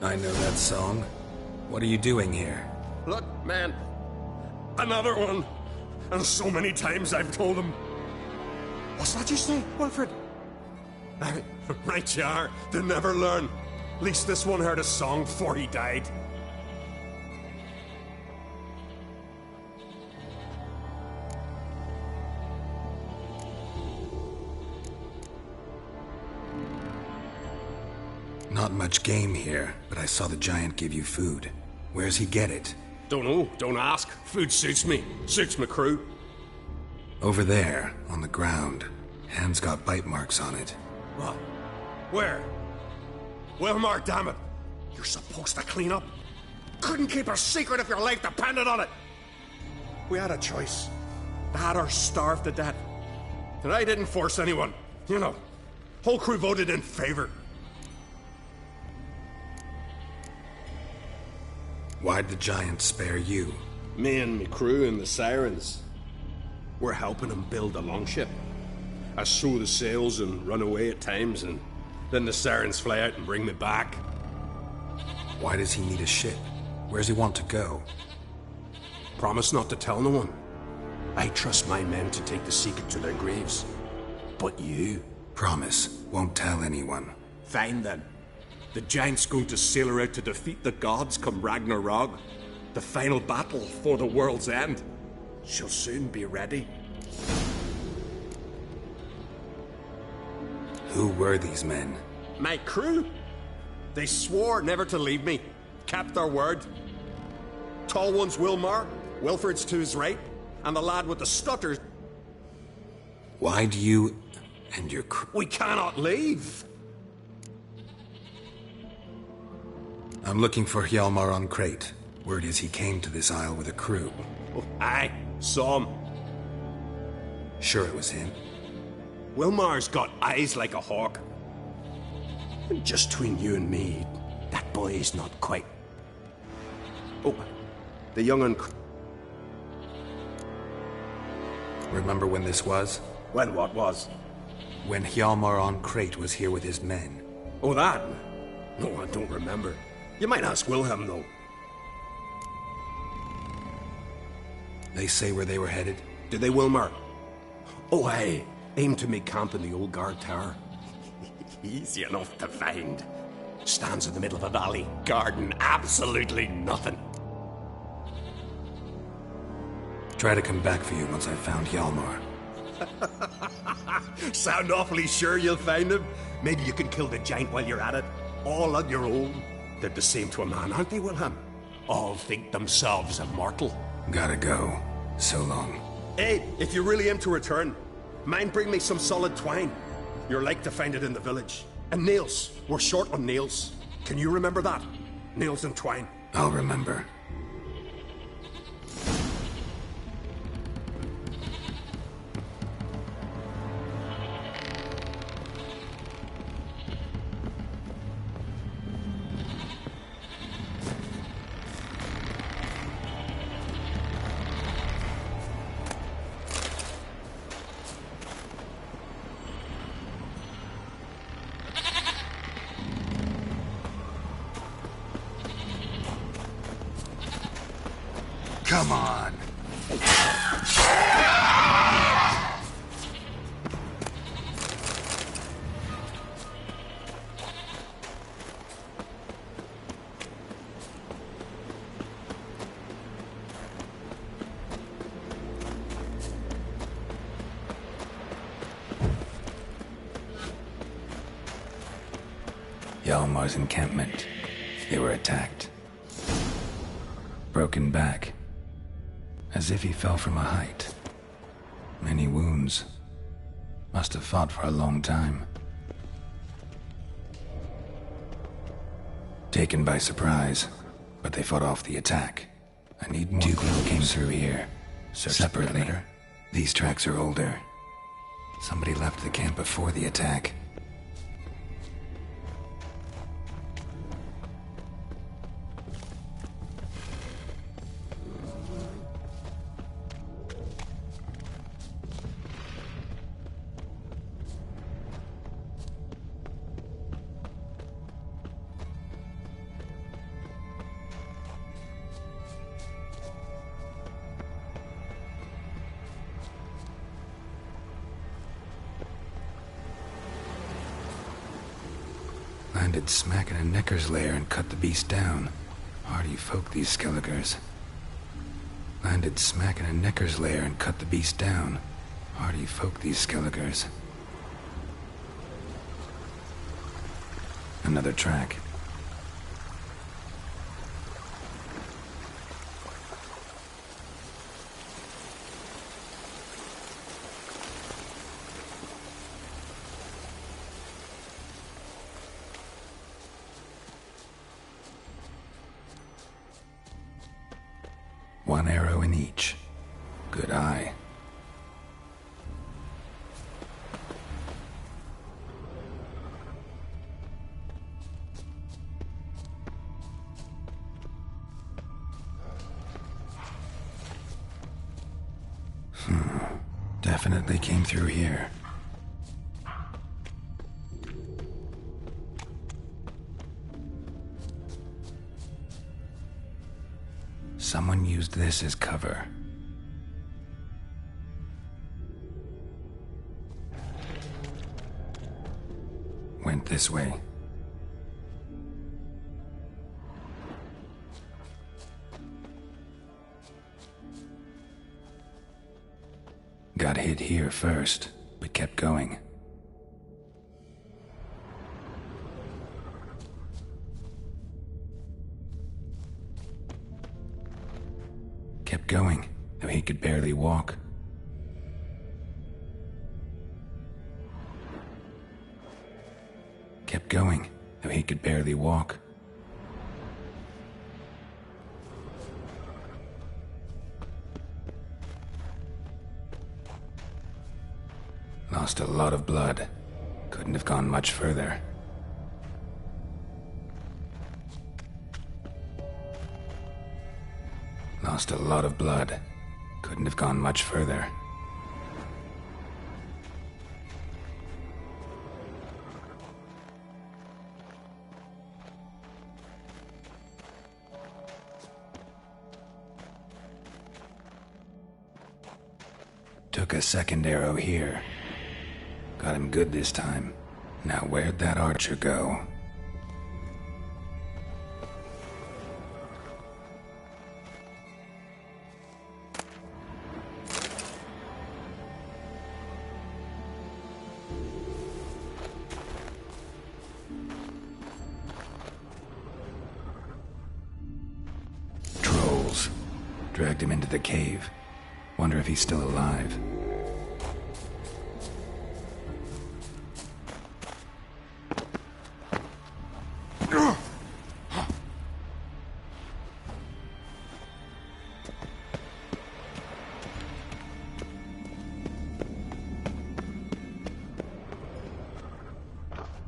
I know that song. What are you doing here? Look, man. Another one. And so many times I've told him. What's that you say, Wilfred? Right you are. They never learn. At least this one heard a song before he died. Not much game here, but I saw the giant give you food. Where's he get it? Don't know. Don't ask. Food suits me. Suits my crew. Over there, on the ground. Hand's got bite marks on it. What? Where? Wilmar, damn it. You're supposed to clean up. Couldn't keep a secret if your life depended on it. We had a choice. That or starve to death. And I didn't force anyone. You know, whole crew voted in favor. Why'd the giant spare you? Me and my crew and the Sirens. We're helping him build a longship. I sew the sails and run away at times, and then the Sirens fly out and bring me back. Why does he need a ship? Where's he want to go? Promise not to tell no one. I trust my men to take the secret to their graves. But you? Promise, won't tell anyone. Fine then. The giant's going to sail her out to defeat the gods come Ragnarok. The final battle for the world's end. She'll soon be ready. Who were these men? My crew. They swore never to leave me. Kept their word. Tall one's Wilmar. Wilfred's to his right. And the lad with the stutters. Why'd you and your crew... We cannot leave. I'm looking for Hjalmar on Crate. Word is he came to this isle with a crew. Oh, aye, saw him. Sure it was him? Wilmar's got eyes like a hawk. And just between you and me, that boy is not quite... Oh, the young un... Remember when this was? When what was? When Hjalmar on Crate was here with his men. Oh, that? No, I don't remember. You might ask Wilhelm, though. They say where they were headed? Did they, Wilmar? Oh, aye. Aim to make camp in the old guard tower. Easy enough to find. Stands in the middle of a valley. Garden, absolutely nothing. Try to come back for you once I've found Hjalmar. Sound awfully sure you'll find him? Maybe you can kill the giant while you're at it. All on your own. They're the same to a man, aren't they, Wilhelm? All think themselves immortal. Gotta go. So long. Hey, if you really aim to return, mind bring me some solid twine. You're like to find it in the village. And nails. We're short on nails. Can you remember that? Nails and twine. I'll remember. Come on. Hjalmar's encampment. They were attacked. Broken back. As if he fell from a height. Many wounds. Must have fought for a long time. Taken by surprise, but they fought off the attack. I need more. Two people came through here. Separately. These tracks are older. Somebody left the camp before the attack. Landed smack in a necker's lair and cut the beast down. Hardy folk, these Skelligers. Landed smack in a necker's lair and cut the beast down. Hardy folk, these Skelligers. Another track. One arrow in each. Good eye. Definitely came through here. Someone used this as cover. Went this way. Got hit here first, but kept going. Kept going, though he could barely walk. Kept going, though he could barely walk. Lost a lot of blood. Couldn't have gone much further. Lost a lot of blood. Couldn't have gone much further. Took a second arrow here. Got him good this time. Now where'd that archer go? Trolls. Dragged him into the cave. Wonder if he's still alive.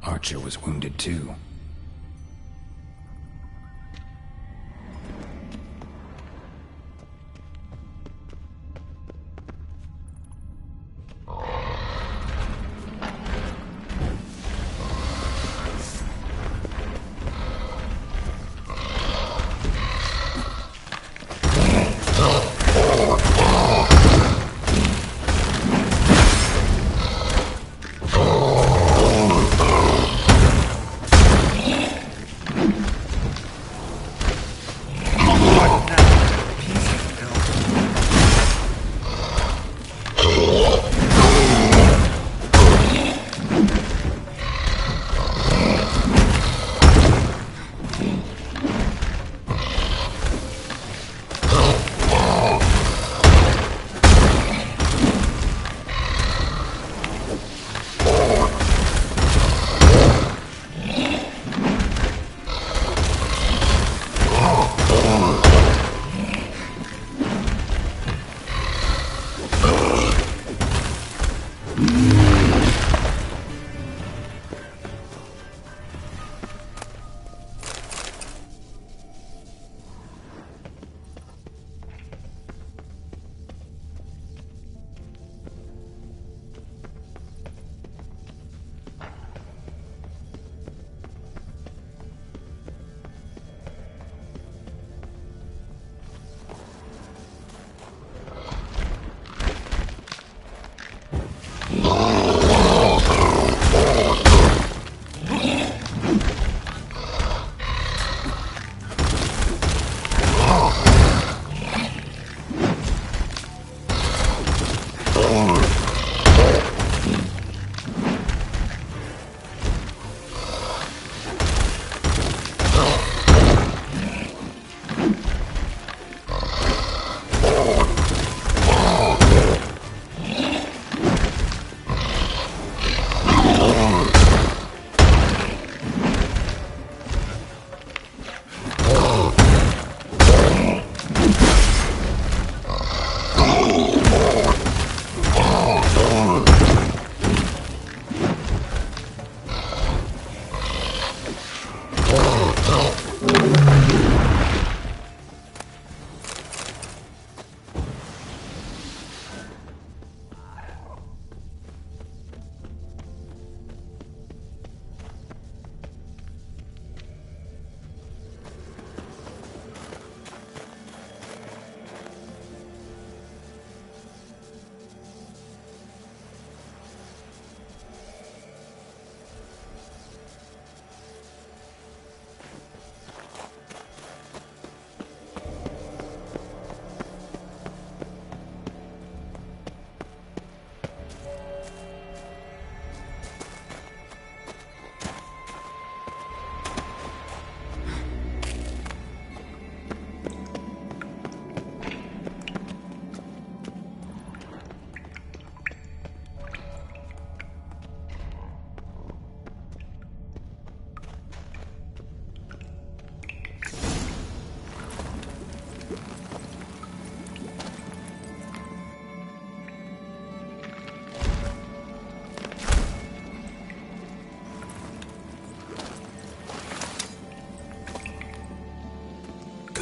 Archer was wounded too.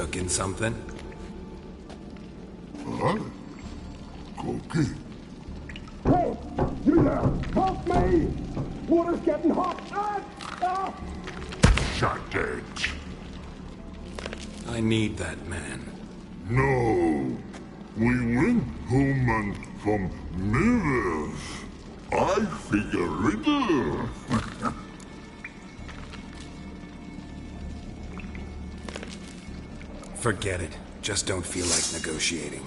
cooking something? Huh? Cookie? Hey, you there! Help me! Water's getting hot! Gyertek. I need that man. No. We went home and from mirrors. I figure riddle. Forget it. Just don't feel like negotiating.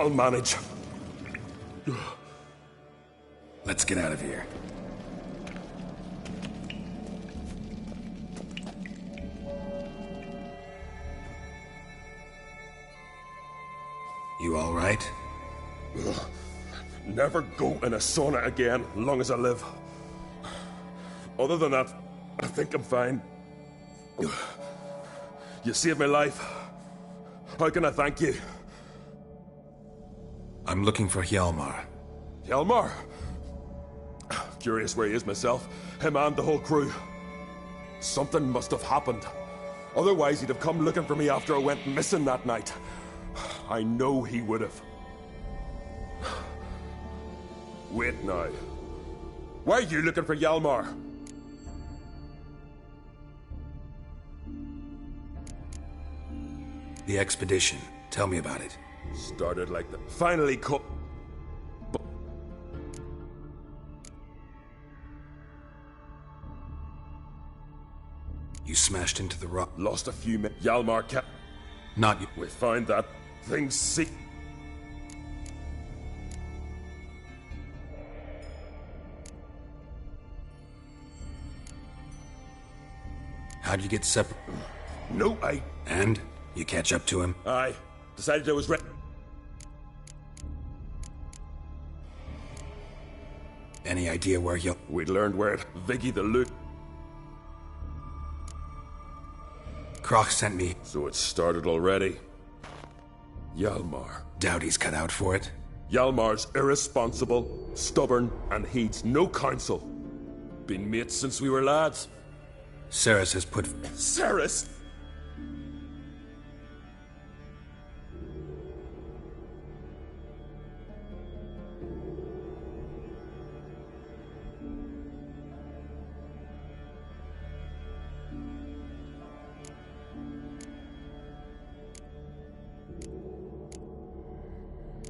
I'll manage. Let's get out of here. You all right? Never go in a sauna again, long as I live. Other than that, I think I'm fine. You saved my life. How can I thank you? I'm looking for Hjalmar. Hjalmar? Curious where he is myself. Him and the whole crew. Something must have happened. Otherwise, he'd have come looking for me after I went missing that night. I know he would have. Wait now. Why are you looking for Hjalmar? The expedition. Tell me about it. Started like that. Finally cut. You smashed into the rock. Lost a few men. Hjalmar kept. Not you. We found that thing sick. How'd you get separate? No, And? You catch up to him? I decided I was ready. Any idea where you... We'd learned where Viggy the Loot Croc sent me. So it's started already. Hjalmar. Doubt he's cut out for it. Hjalmar's irresponsible, stubborn, and heeds no counsel. Been mates since we were lads. Ceres has put... Ceres?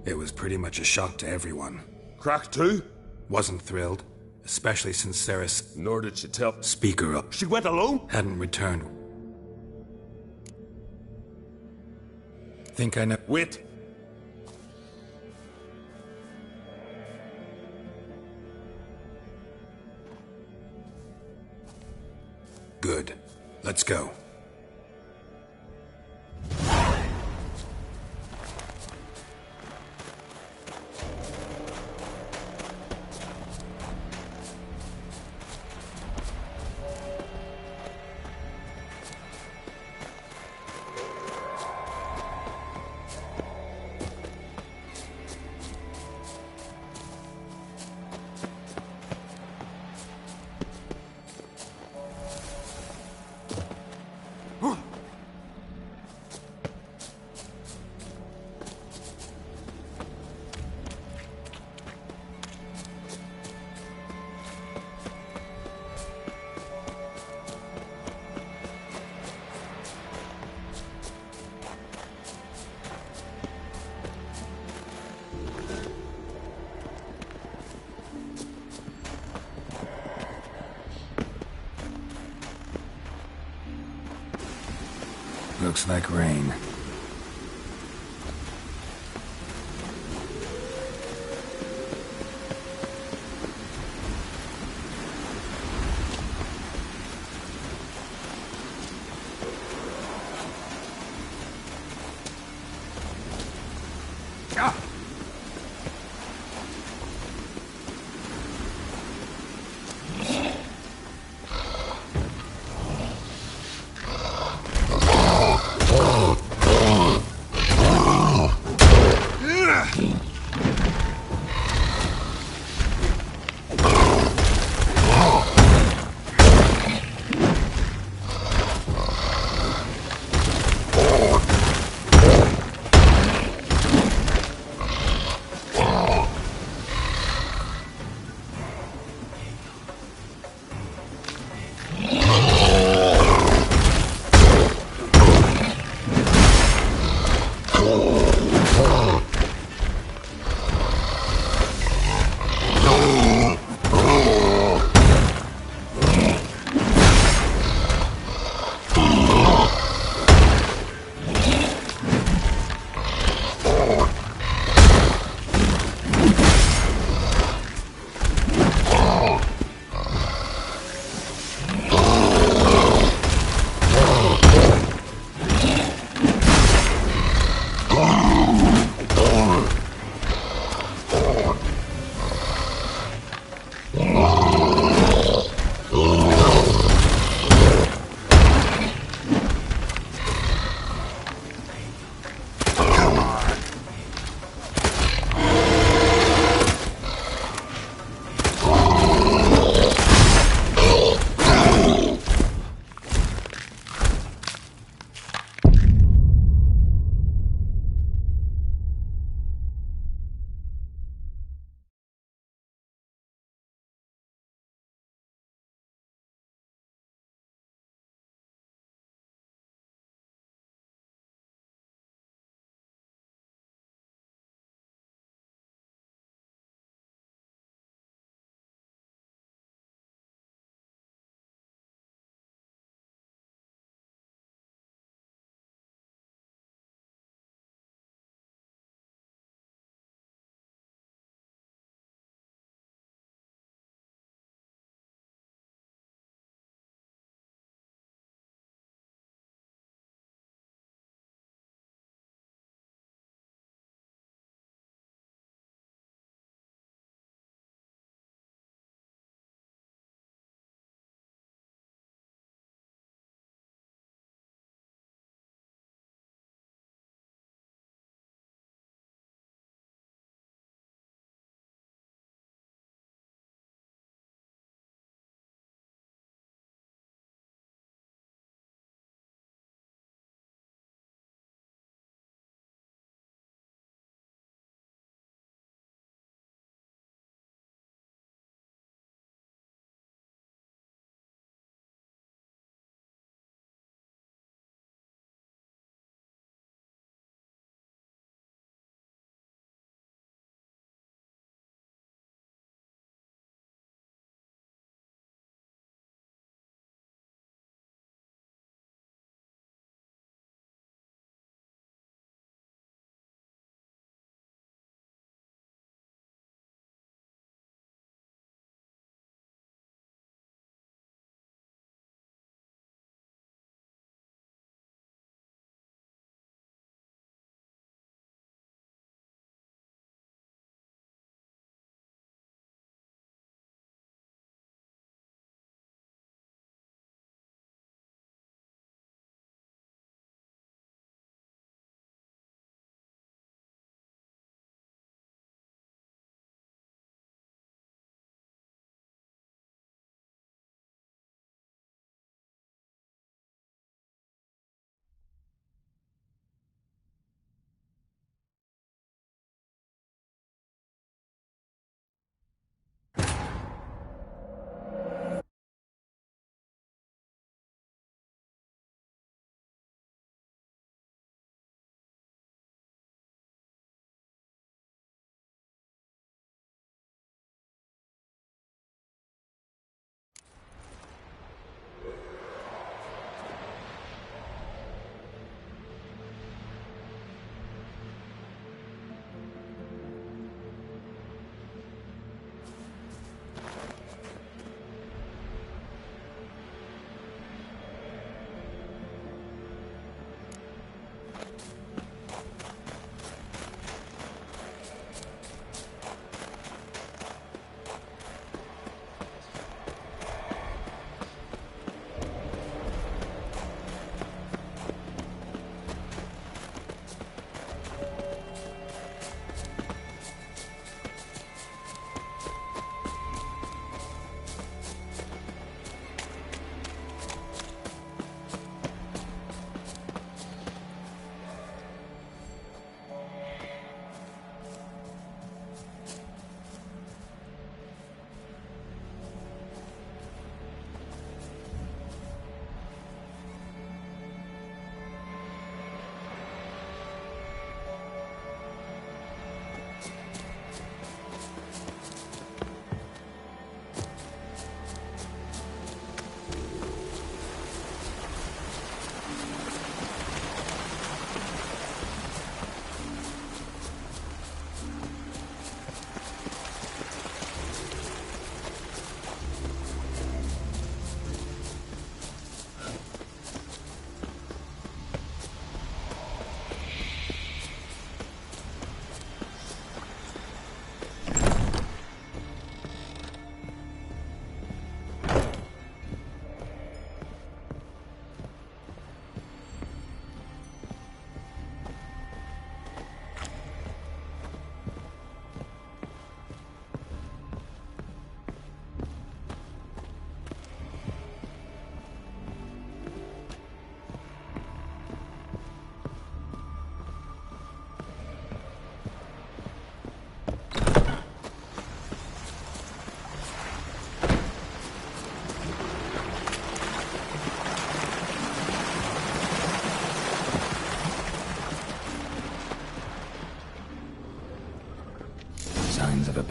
It was pretty much a shock to everyone. Crack too? Wasn't thrilled, especially since Ceres... Nor did she tell... Speak her up. She went alone? Hadn't returned. Think I know... Wait. Good. Let's go. Looks like rain.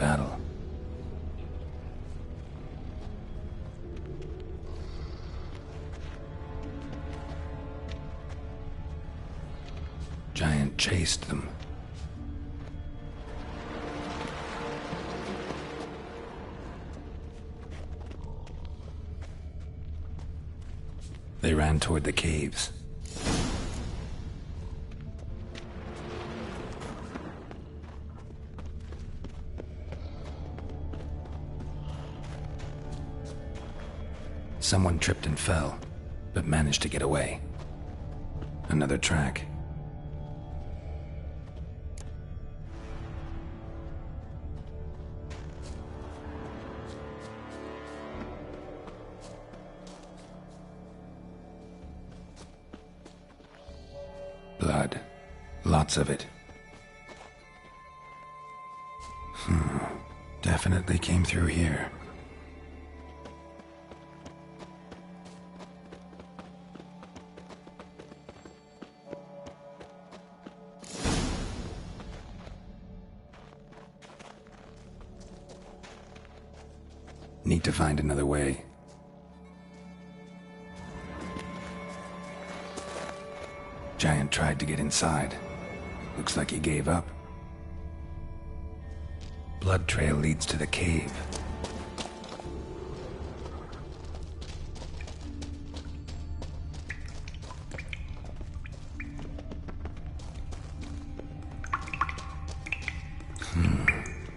battle. Giant chased them. They ran toward the caves. Someone tripped and fell, but managed to get away. Another track. Blood. Lots of it. Definitely came through here. Need to find another way. Giant tried to get inside. Looks like he gave up. Blood trail leads to the cave.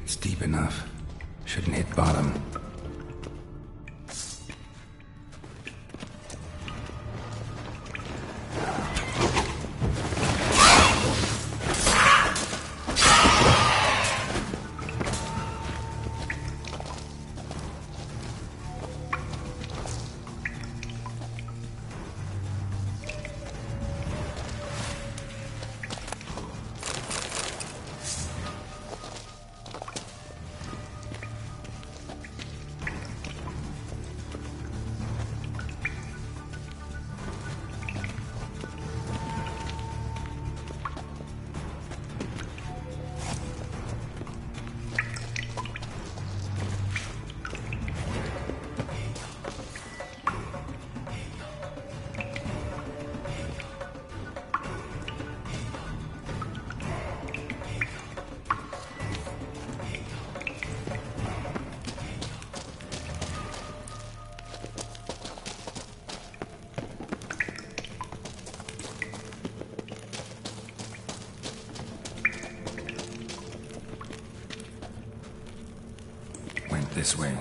It's deep enough. Shouldn't hit bottom. This way.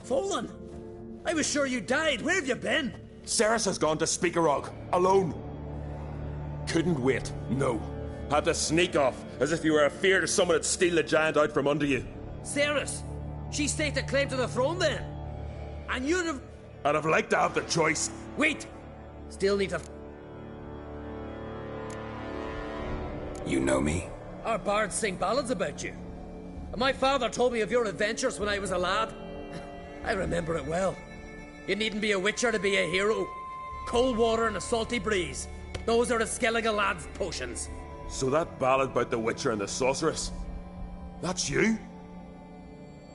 Fallen! I was sure you died. Where have you been? Ceres has gone to Speakerog, alone. Couldn't wait, no. Had to sneak off, as if you were afeard of someone would steal the giant out from under you. Ceres! She staked claim to the throne then? And you'd have... I'd have liked to have the choice. Wait! Still need to... You know me? Our bards sing ballads about you. And my father told me of your adventures when I was a lad. I remember it well. You needn't be a witcher to be a hero. Cold water and a salty breeze. Those are a Skellige lad's potions. So that ballad about the witcher and the sorceress, that's you?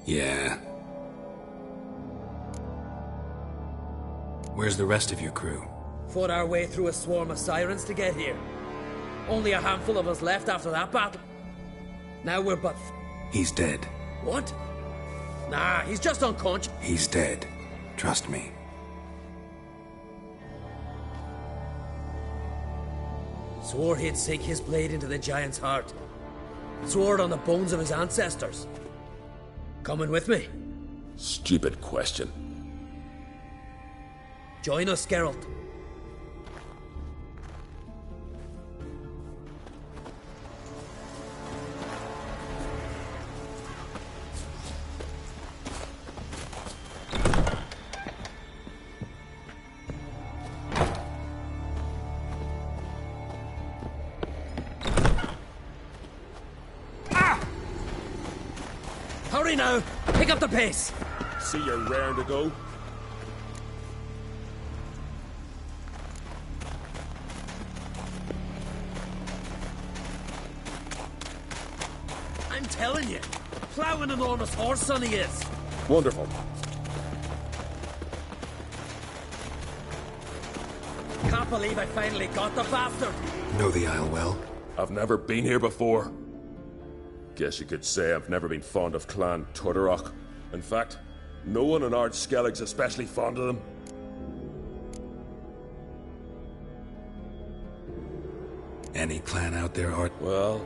Yeah. Where's the rest of your crew? Fought our way through a swarm of sirens to get here. Only a handful of us left after that battle. Now we're but... He's dead. What? Nah, he's just unconscious. He's dead. Trust me. Swore he'd sink his blade into the giant's heart. Swore it on the bones of his ancestors. Coming with me? Stupid question. Join us, Geralt. Hurry now! Pick up the pace! See you're raring to go? I'm telling you, plough an enormous horse, son he is. Wonderful. Can't believe I finally got the bastard. Know the Isle well? I've never been here before. Guess you could say I've never been fond of Clan Tudorok. In fact, no one in Ard Skellig's especially fond of them. Any clan out there, Art? Well,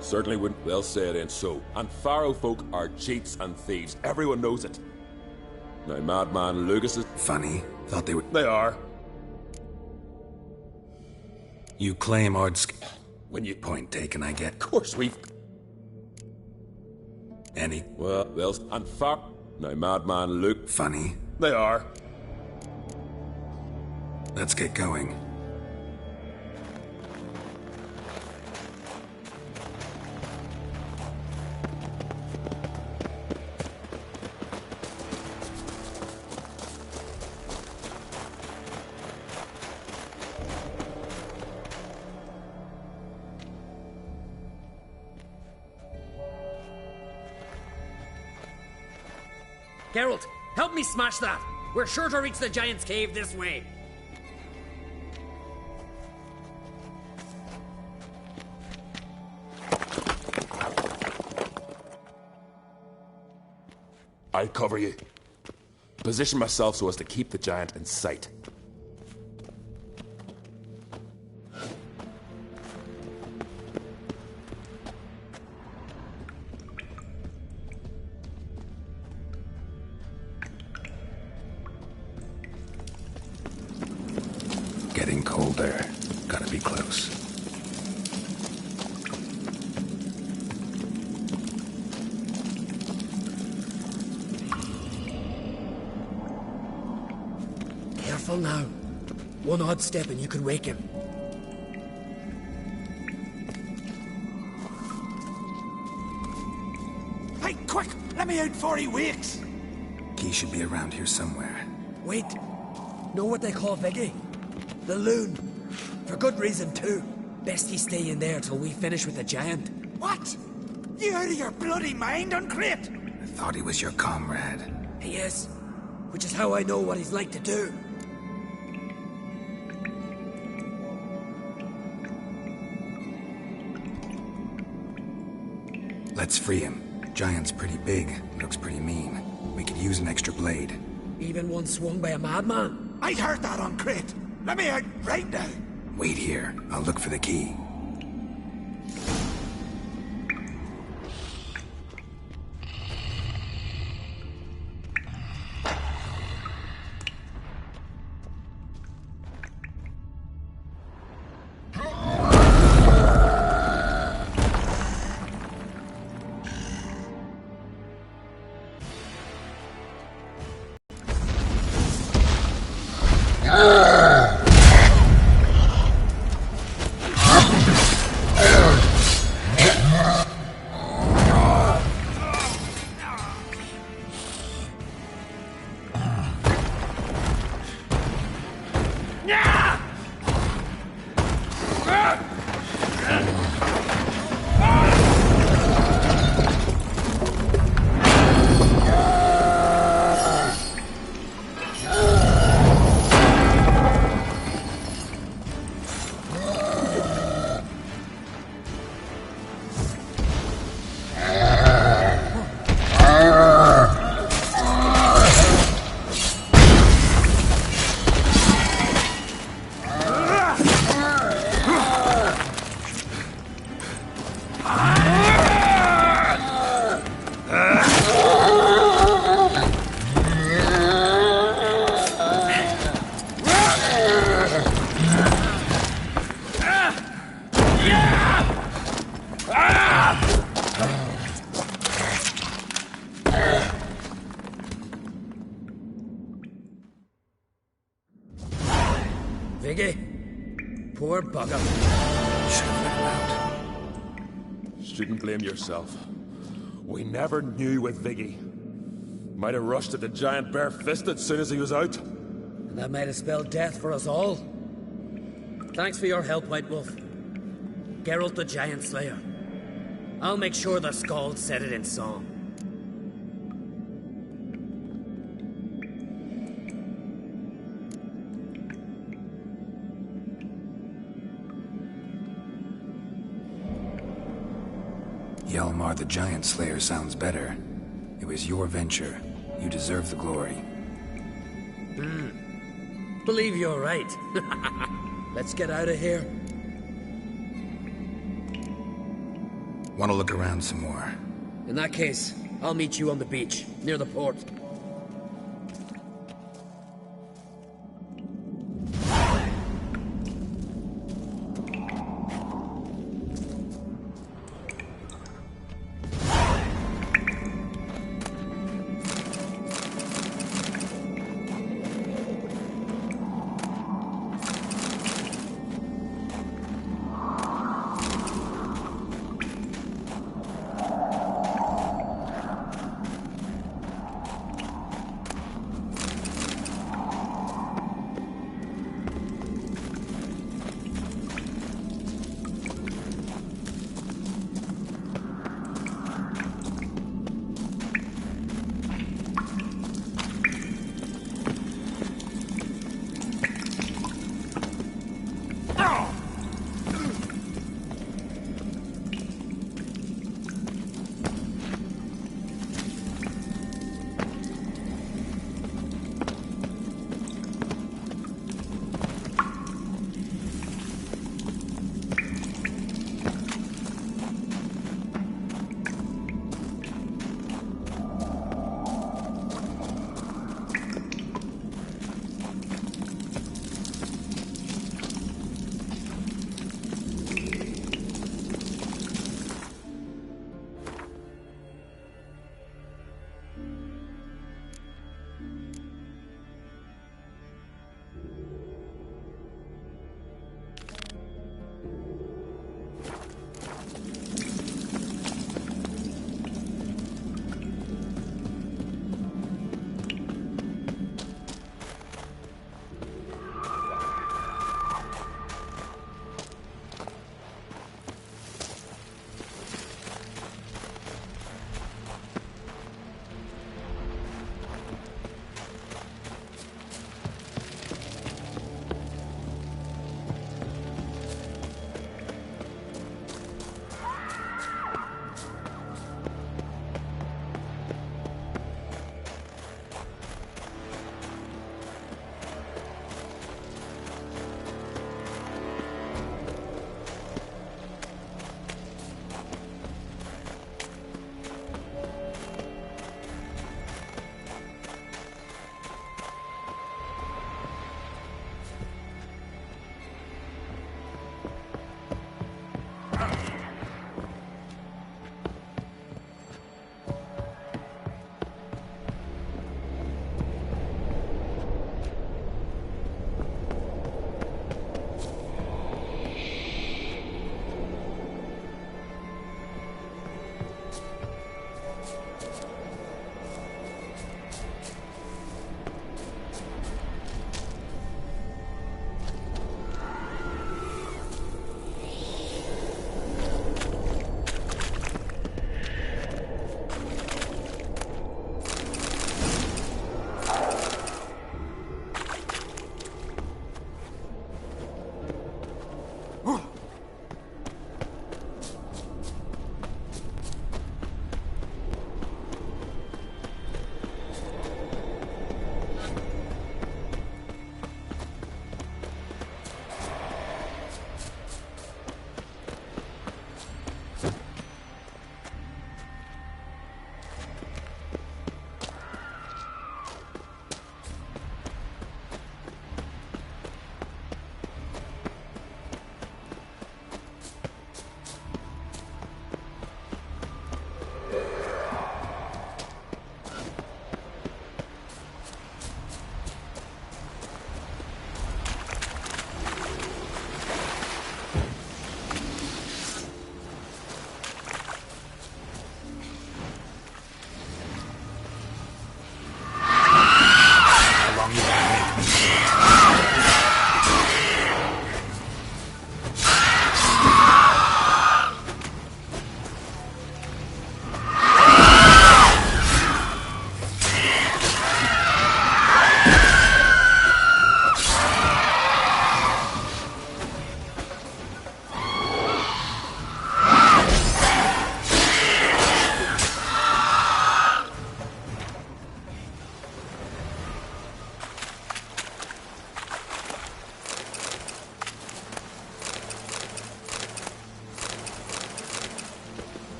certainly wouldn't well say it ain't so. And Pharaoh folk are cheats and thieves. Everyone knows it. Now, Madman Lucas is... Funny. Thought they would... They are. You claim Ardsk... When you point taken, I get... Of course we've... Any? Well, and Now, Madman Luke... Funny. They are. Let's get going. Geralt, help me smash that. We're sure to reach the giant's cave this way. I'll cover you. Position myself so as to keep the giant in sight. Getting colder. Gotta be close. Careful now. One odd step and you can wake him. Hey, quick! Let me out before he wakes! Key should be around here somewhere. Wait. Know what they call Viggy? The loon. For good reason, too. Best he stay in there till we finish with the giant. What? You out of your bloody mind, Uncrate? I thought he was your comrade. He is. Which is how I know what he's like to do. Let's free him. Giant's pretty big, looks pretty mean. We could use an extra blade. Even one swung by a madman. I heard that, Uncrate. Let me out right now. Wait here. I'll look for the key. Viggy? Poor bugger. Should have let him out. Shouldn't blame yourself. We never knew with Viggy. Might have rushed at the giant bare-fisted soon as he was out. And that might have spelled death for us all. Thanks for your help, White Wolf. Geralt the Giant Slayer. I'll make sure the Skald said it in song. Hjalmar the Giant Slayer sounds better. It was your venture. You deserve the glory. Believe you're right. Let's get out of here. Want to look around some more? In that case, I'll meet you on the beach, near the port.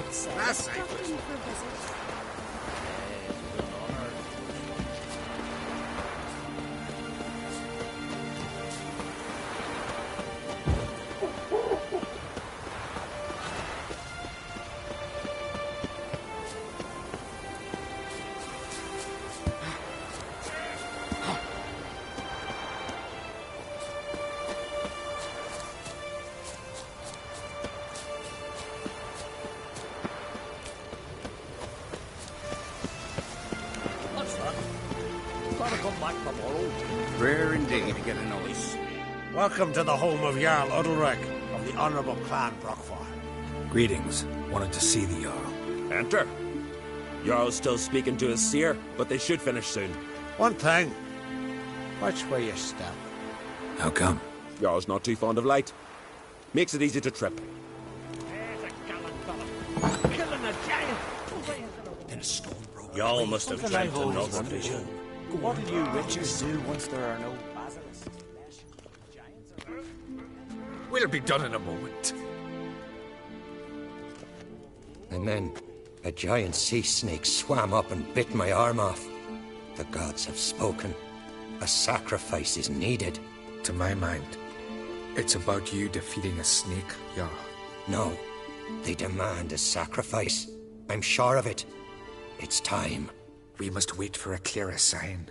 That's safe. Rare indeed to get a notice. Welcome to the home of Jarl Udalrek of the Honourable Clan Brockfar. Greetings. Wanted to see the Jarl. Enter. Jarl's still speaking to his seer, but they should finish soon. One thing. Watch where you step. How come? Jarl's not too fond of light. Makes it easy to trip. Killing a giant! Then a storm broke. Jarl must have dreamt another vision. What do you witchers do once there are no basilisks? We'll be done in a moment. And then a giant sea snake swam up and bit my arm off. The gods have spoken. A sacrifice is needed. To my mind, it's about you defeating a snake, Jarl. No, they demand a sacrifice. I'm sure of it. It's time. We must wait for a clearer sign.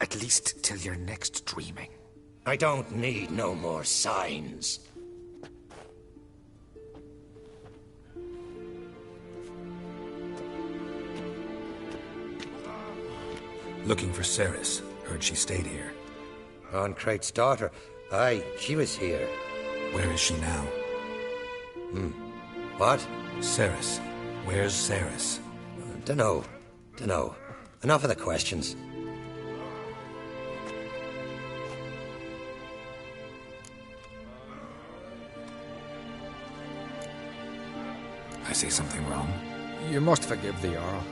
At least till your next dreaming. I don't need no more signs. Looking for Ceres. Heard she stayed here. Crate's daughter. Aye, she was here. Where is she now? What? Ceres. Where's Ceres? Dunno. Enough of the questions. I say something wrong? You must forgive the Jarl.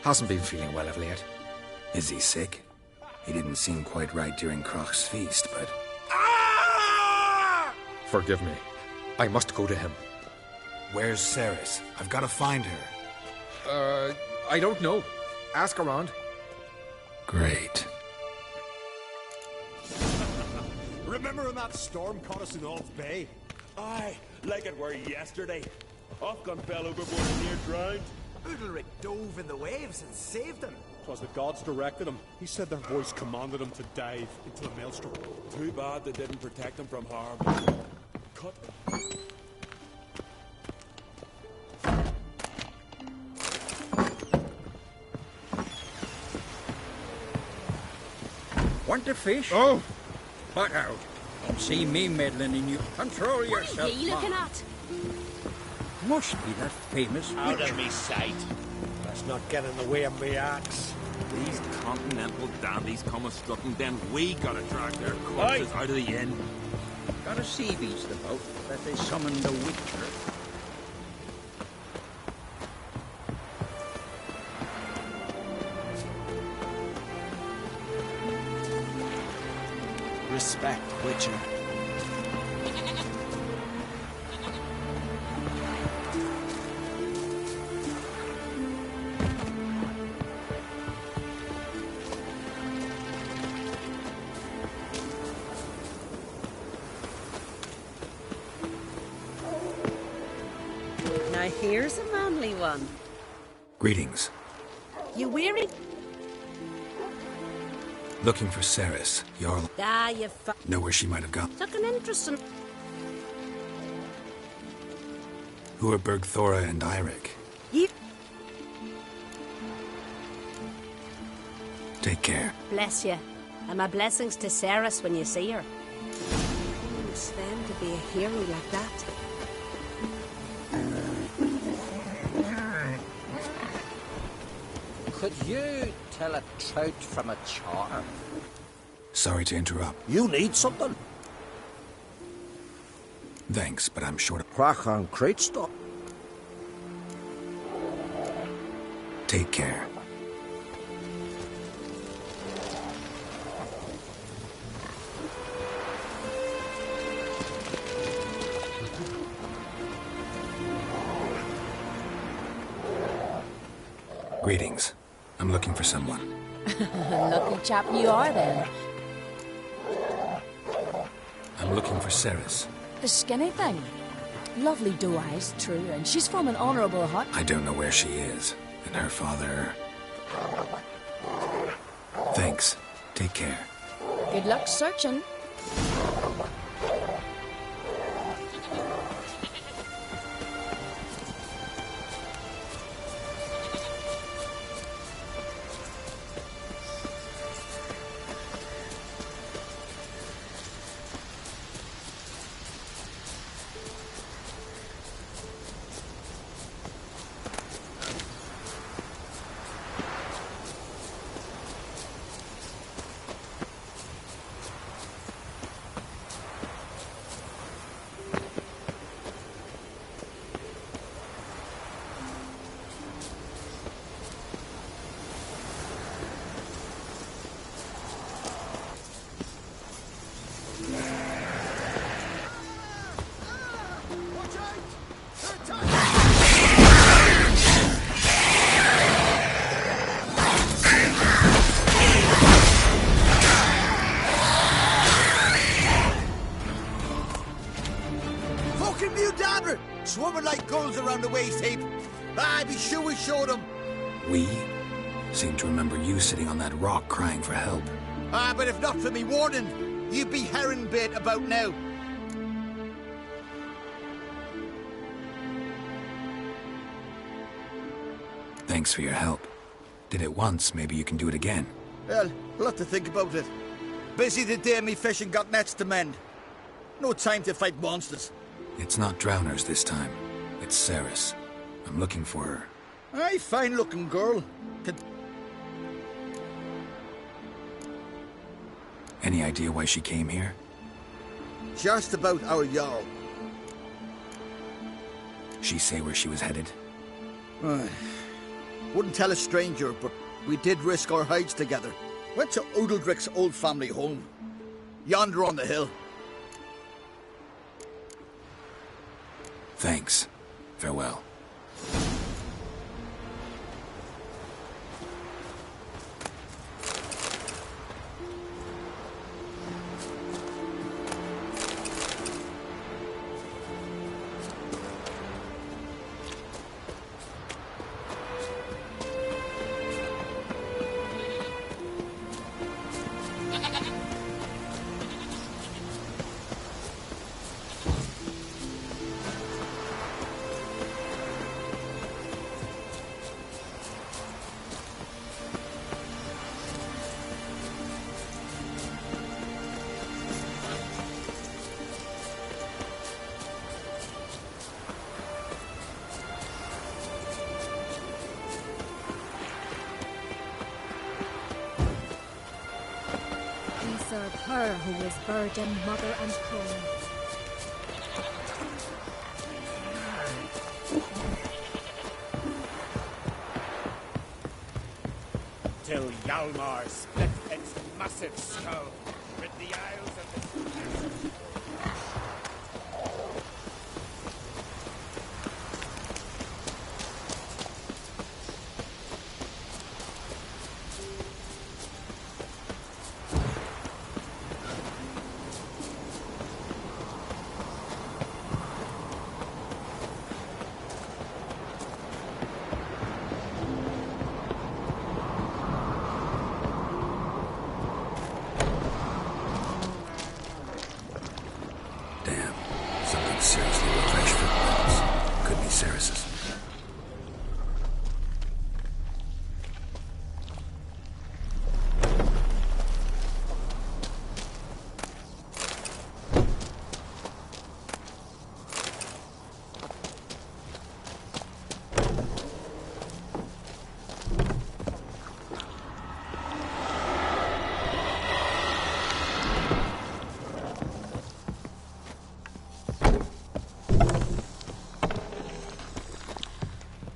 Hasn't been feeling well of late. Is he sick? He didn't seem quite right during Crach's feast, but... Forgive me. I must go to him. Where's Ceres? I've got to find her. I don't know. Ask around. Great. Remember when that storm caught us in Old Bay? Aye, like it were yesterday. Off-gun fell overboard and near drowned. Udalrek dove in the waves and saved them. 'Twas the gods directed him. He said their voice commanded him to dive into the maelstrom. Too bad they didn't protect him from harm. Cut. Want to fish? Oh! But out. Don't see me meddling in you. Control yourself. What are you looking man. at? Must be that famous Out witch. of me sight. Let's not get in the way of me axe. These continental dandies come a strutting, then we gotta drag their corpses out of the inn. Got a sea beast about that they summoned the Witcher. Respect, Witcher. Now here's a manly one. Greetings. You weary? Looking for Ceres. Jarl. Ah, you Know where she might have gone. took an interest in... Who are Bergthora and Eirik? You... Take care. Bless you. And my blessings to Ceres when you see her. Sven could be a hero like that. Could you tell a trout from a char? Sorry to interrupt. You need something? Thanks, but I'm short of... Crach on crate stuff. Take care. Greetings. I'm looking for someone. Lucky chap you are, then. I'm looking for Ceres. The skinny thing. Lovely doe eyes, true, and she's from an honourable hut. I don't know where she is, and her father... Thanks. Take care. Good luck searching. Swarming like gulls around the waste heap. Ah, be sure we showed them. We? Seem to remember you sitting on that rock crying for help. Ah, but if not for me warning, you'd be herring bait about now. Thanks for your help. Did it once, maybe you can do it again. Well, I'll have to think about it. Busy the day me fishing got nets to mend. No time to fight monsters. It's not drowners this time. It's Ceres. I'm looking for her. Aye, fine-looking girl. Any idea why she came here? Just about our Jarl. She say where she was headed? Wouldn't tell a stranger, but we did risk our hides together. Went to Odeldrick's old family home. Yonder on the hill. Thanks. Farewell. Serve her who is virgin, mother, and queen. Till Hjalmar split its massive skull with the Isles of the Sea. Seriously, the fresh footprints. Could be Ceres's.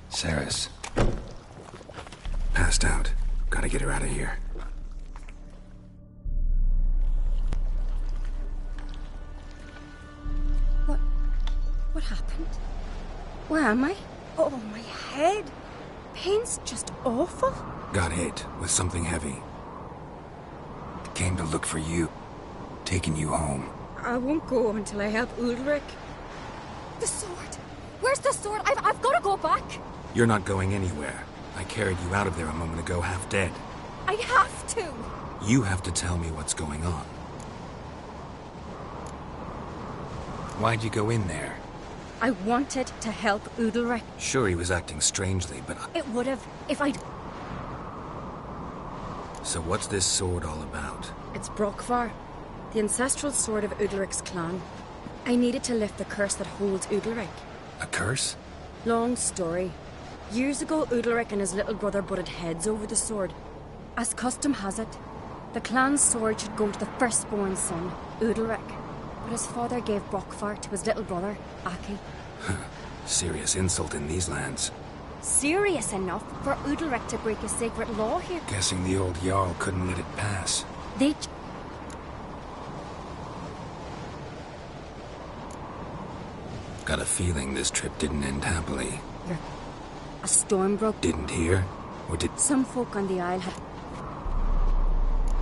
Ceres. Passed out. Gotta get her out of here. What happened? Where am I? Oh, my head. pain's just awful. Got hit with something heavy. Came to look for you. Taking you home. I won't go until I help Ulrich. The sword! Where's the sword? I've got to go back! You're not going anywhere. I carried you out of there a moment ago half dead. I have to! You have to tell me what's going on. Why'd you go in there? I wanted to help Ulrich. Sure, he was acting strangely, but... It would have if I'd... So what's this sword all about? It's Brokvar, the ancestral sword of Ulrich's clan. I needed to lift the curse that holds Ulrich. A curse? Long story. Years ago, Ulrich and his little brother butted heads over the sword. As custom has it, the clan's sword should go to the firstborn son, Ulrich. But his father gave Brokvar to his little brother, Aki. Serious insult in these lands. Serious enough for Ulrich to break a sacred law here. Guessing the old Jarl couldn't let it pass. They... Got a feeling this trip didn't end happily. A storm broke... Didn't hear? Or did... Some folk on the Isle had...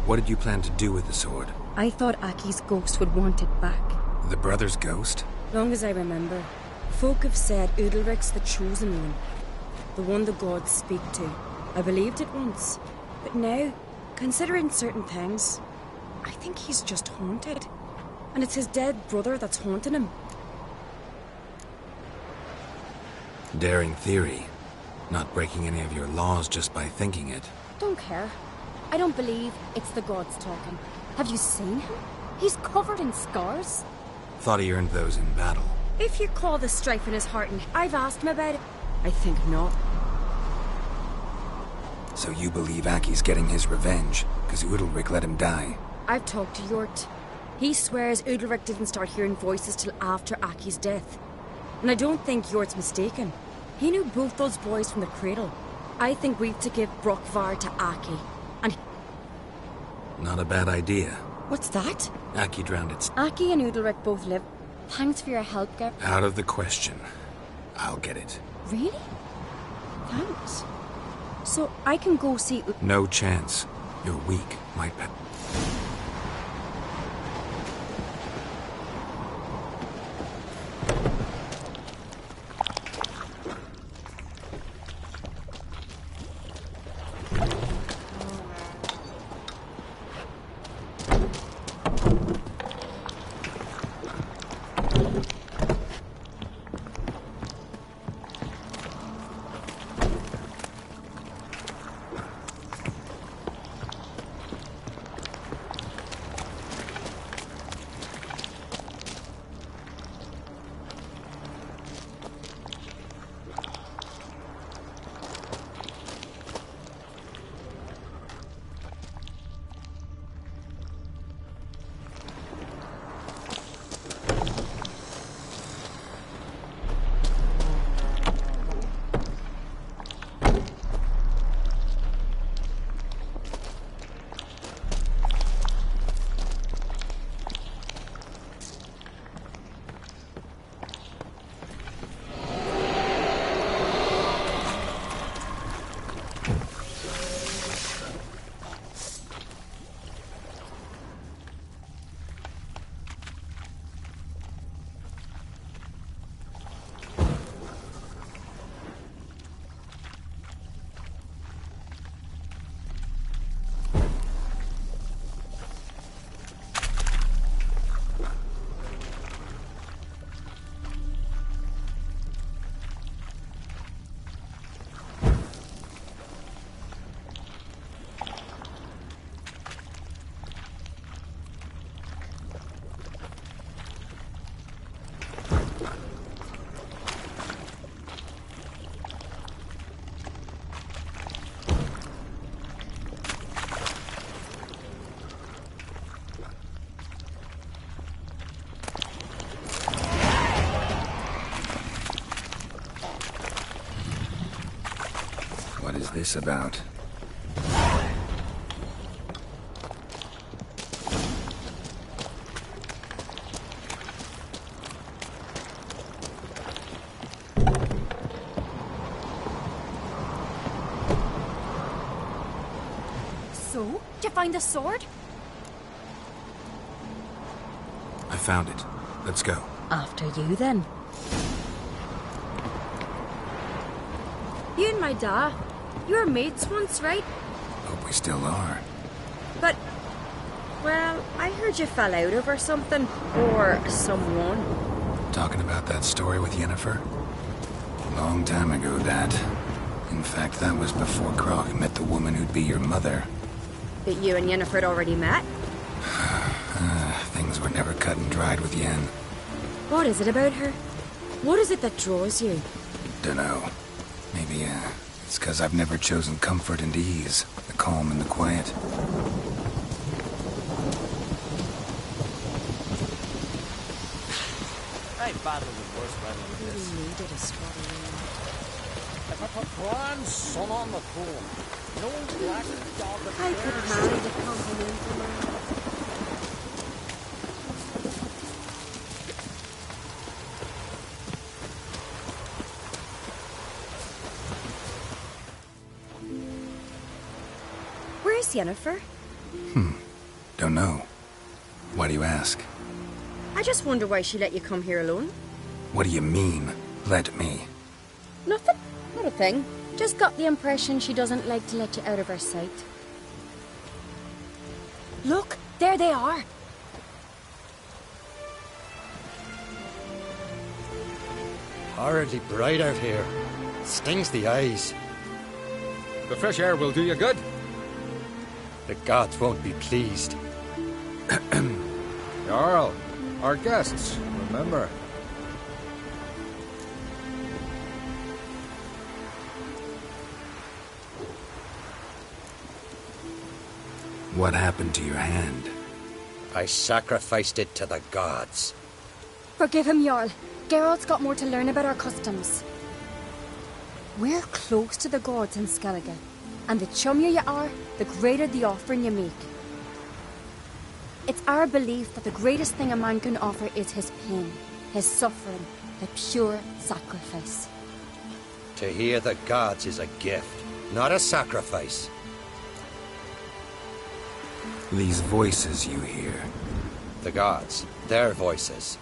What did you plan to do with the sword? I thought Aki's ghost would want it back. The brother's ghost? Long as I remember, folk have said Ulrich's the chosen one. The one the gods speak to. I believed it once. But now, considering certain things, I think he's just haunted. And it's his dead brother that's haunting him. Daring theory. Not breaking any of your laws just by thinking it. Don't care. I don't believe it's the gods talking. Have you seen him? He's covered in scars. Thought he earned those in battle. If you call the strife in his heart, and I've asked him about it, I think not. So you believe Aki's getting his revenge, because Ulrich let him die? I've talked to Gyert. He swears Ulrich didn't start hearing voices till after Aki's death. And I don't think Gyort's mistaken. He knew both those boys from the cradle. I think we've to give Brokvar to Aki. And... Not a bad idea. What's that? Aki drowned its... Aki and Ulrich both live. Thanks for your help, Gyert. Out of the question. I'll get it. Really? Thanks. So I can go see... No chance. You're weak, my pet. What is this about? So? Did you find the sword? I found it. Let's go. After you, then. You and my dad, you were mates once, right? Hope we still are. But, well, I heard you fell out over something. Or someone. Talking about that story with Yennefer? Long time ago, Dad. In fact, that was before Grog met the woman who'd be your mother. That you and Yennefer had already met? Things were never cut and dried with Yen. What is it about her? What is it that draws you? Dunno. Maybe, it's 'cause I've never chosen comfort and ease, the calm and the quiet. I battled with worse weather than this. Needed a strawberry. If I put bronze sun on the pool, no black dog of I could hide a compliment from her. Where's Yennefer? Don't know. Why do you ask? I just wonder why she let you come here alone. What do you mean, let me? Nothing. Not a thing. Just got the impression she doesn't like to let you out of her sight. Look, there they are. Horridly bright out here. Stings the eyes. The fresh air will do you good. The gods won't be pleased. Jarl, our guests, remember. What happened to your hand? I sacrificed it to the gods. Forgive him, Jarl. Geralt's got more to learn about our customs. We're close to the gods in Skellige, and the chummier you are, the greater the offering you make. It's our belief that the greatest thing a man can offer is his pain, his suffering, the pure sacrifice. To hear the gods is a gift, not a sacrifice. These voices you hear. The gods, their voices.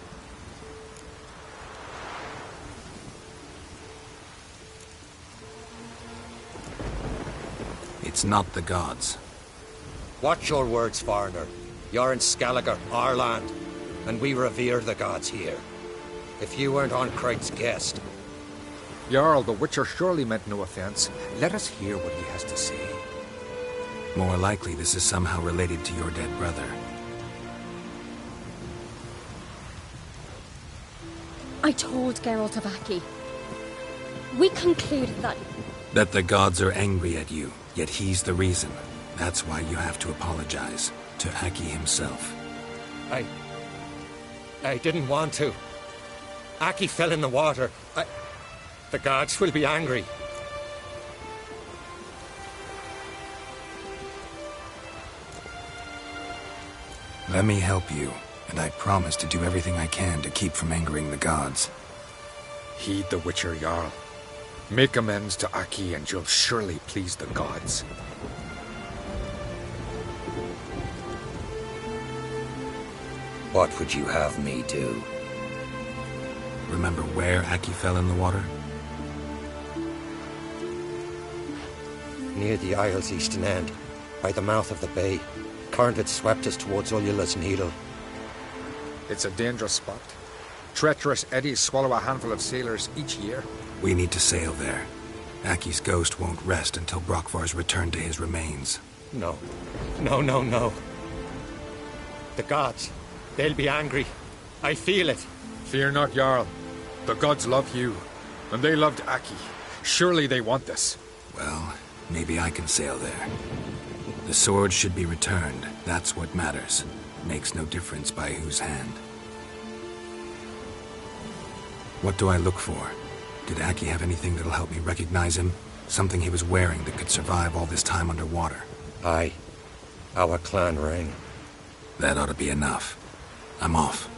It's not the gods. Watch your words, foreigner. You're in Skellige, our land, and we revere the gods here. If you weren't on Craig's guest... Jarl, the Witcher surely meant no offense. Let us hear what he has to say. More likely this is somehow related to your dead brother. I told Geralt of Aki. We concluded that... That the gods are angry at you, yet he's the reason. That's why you have to apologize. To Aki himself. I didn't want to. Aki fell in the water. The gods will be angry. Let me help you, and I promise to do everything I can to keep from angering the gods. Heed the Witcher, Jarl. Make amends to Aki and you'll surely please the gods. What would you have me do? Remember where Aki fell in the water? Near the Isle's eastern end, by the mouth of the bay. Current had swept us towards Ullula's Needle. It's a dangerous spot. Treacherous eddies swallow a handful of sailors each year. We need to sail there. Aki's ghost won't rest until Brokvar's returned to his remains. No. No. The gods, they'll be angry. I feel it. Fear not, Jarl. The gods love you, and they loved Aki. Surely they want this. Well, maybe I can sail there. The sword should be returned. That's what matters. Makes no difference by whose hand. What do I look for? Did Aki have anything that'll help me recognize him? Something he was wearing that could survive all this time underwater? Aye. Our clan ring. That ought to be enough. I'm off.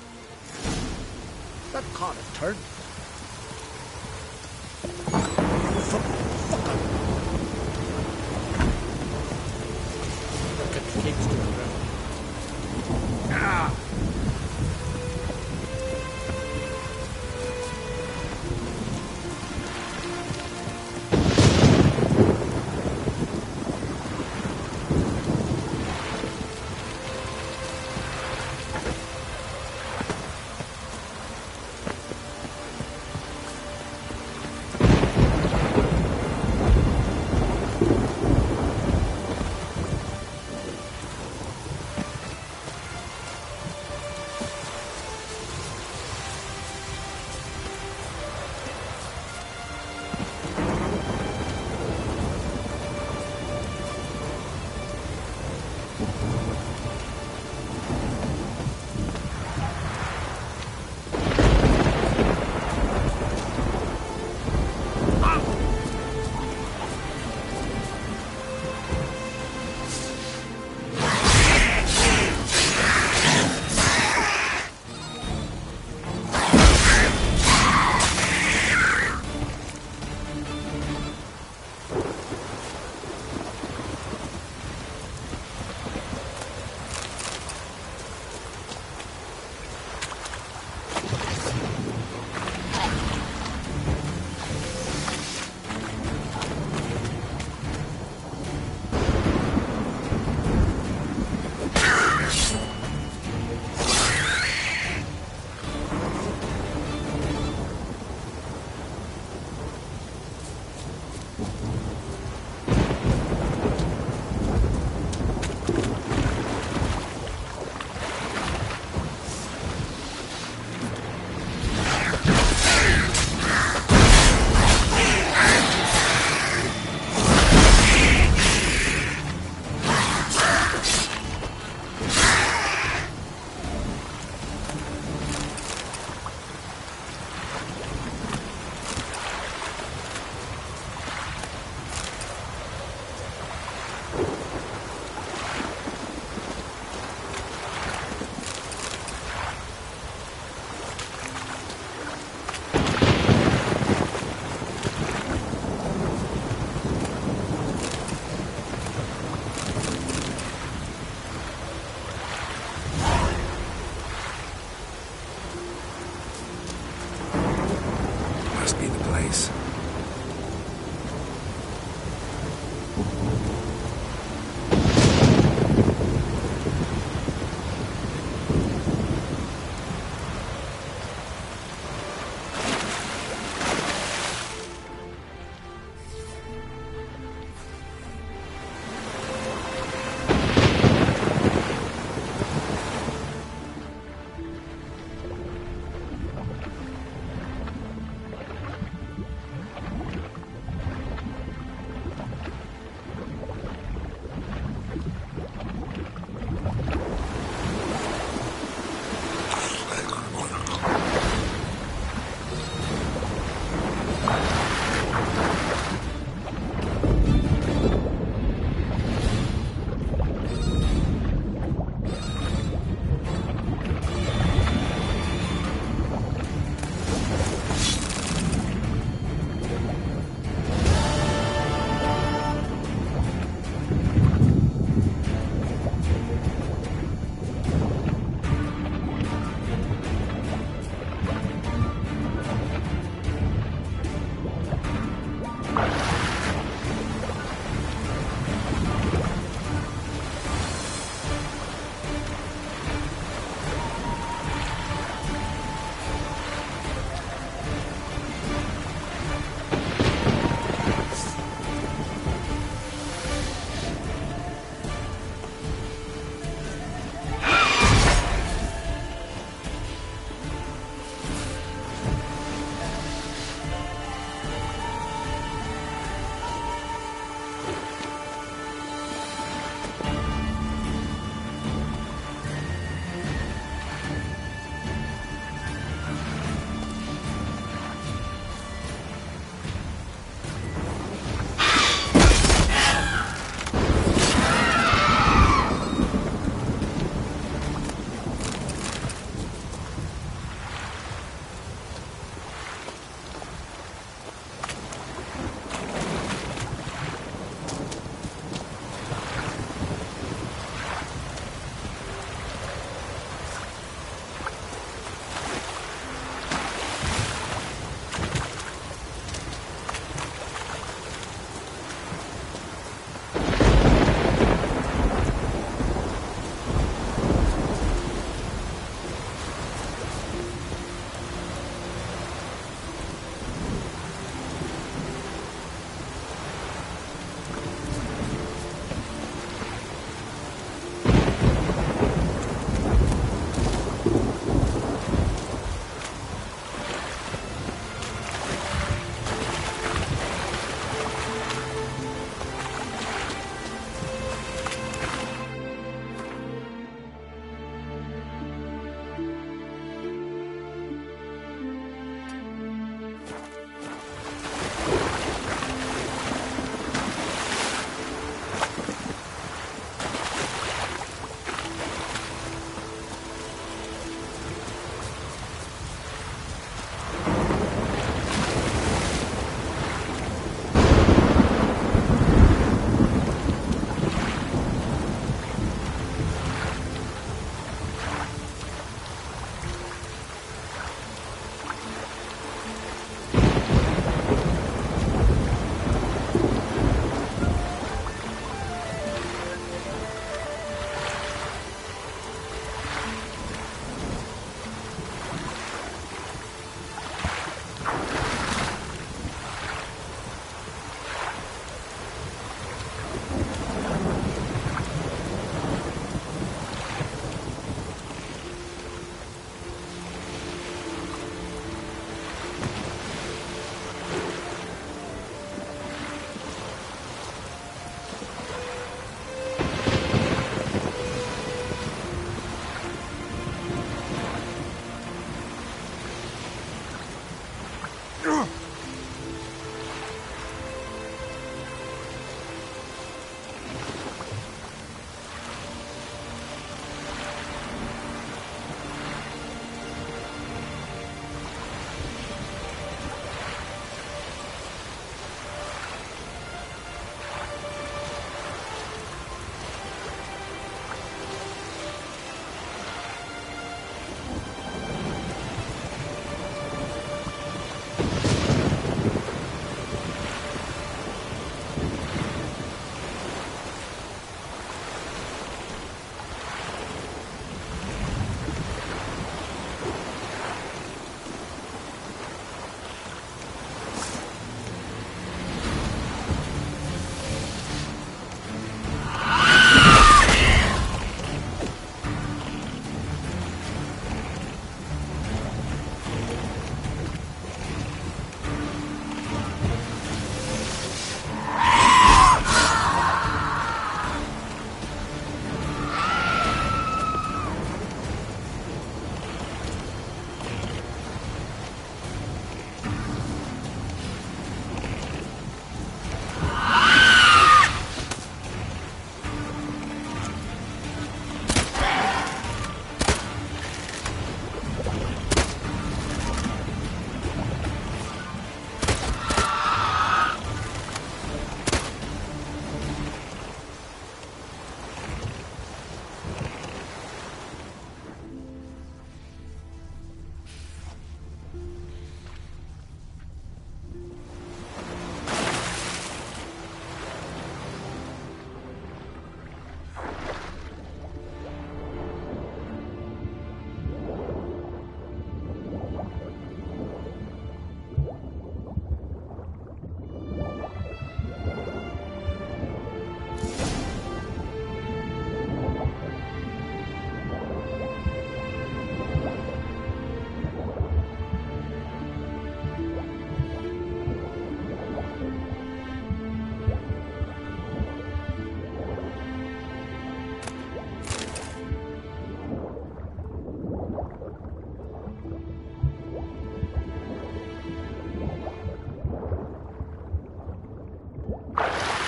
That can't have turned.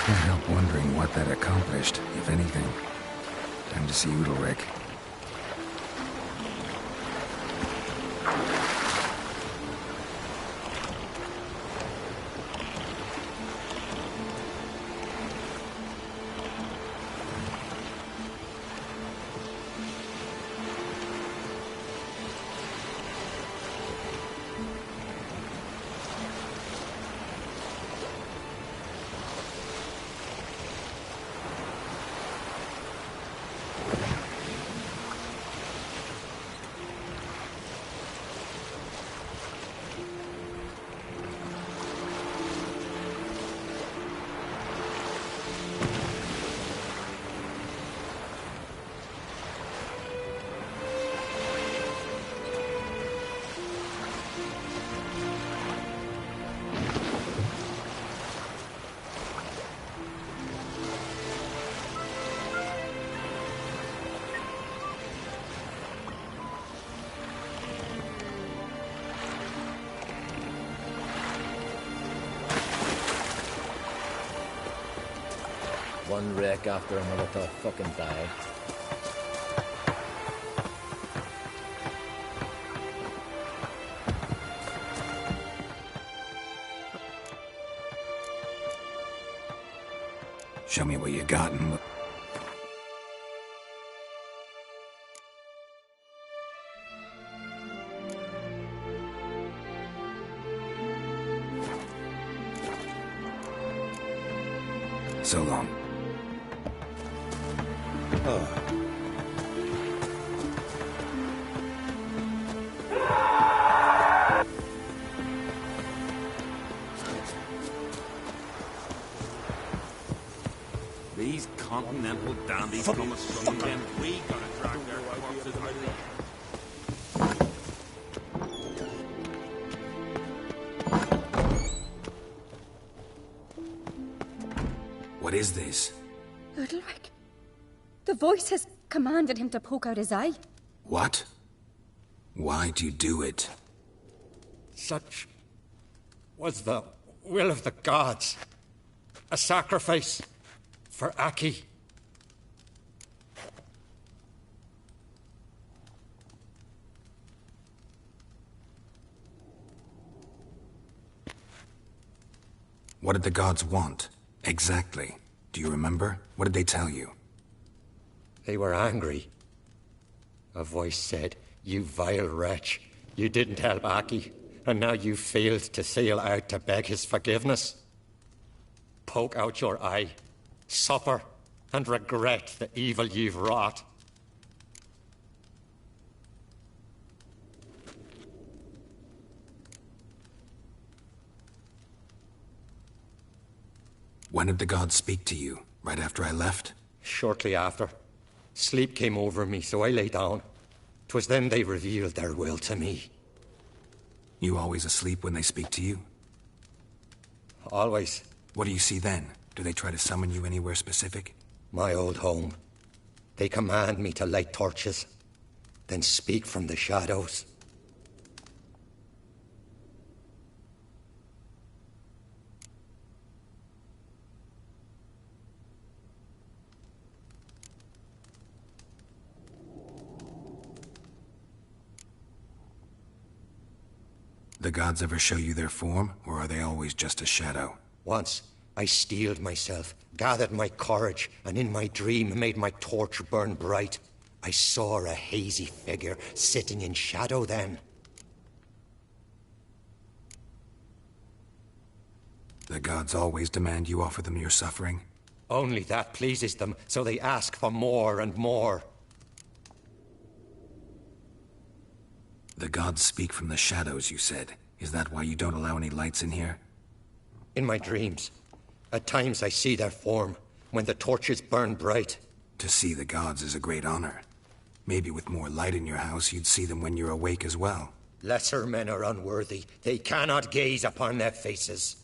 Can't help wondering what that accomplished, if anything. Time to see Udalric. One wreck after another till I fucking die. Show me what you got and... So long. These continental dandies come a strutting, then we gotta drag their corpses out of the... What is this? Udalric. The voice has commanded him to poke out his eye. What? Why'd you do it? Such was the will of the gods. A sacrifice for Aki. What did the gods want? Exactly. Do you remember? What did they tell you? They were angry. A voice said, "You vile wretch, you didn't help Aki, and now you failed to sail out to beg his forgiveness. Poke out your eye, suffer, and regret the evil you've wrought." When did the gods speak to you? Right after I left? Shortly after. Sleep came over me, so I lay down. 'Twas then they revealed their will to me. You always asleep when they speak to you? Always. What do you see then? Do they try to summon you anywhere specific? My old home. They command me to light torches, then speak from the shadows. The gods ever show you their form, or are they always just a shadow? Once, I steeled myself, gathered my courage, and in my dream made my torch burn bright. I saw a hazy figure sitting in shadow then. The gods always demand you offer them your suffering? Only that pleases them, so they ask for more and more. The gods speak from the shadows, you said. Is that why you don't allow any lights in here? In my dreams. At times I see their form, when the torches burn bright. To see the gods is a great honor. Maybe with more light in your house, you'd see them when you're awake as well. Lesser men are unworthy. They cannot gaze upon their faces.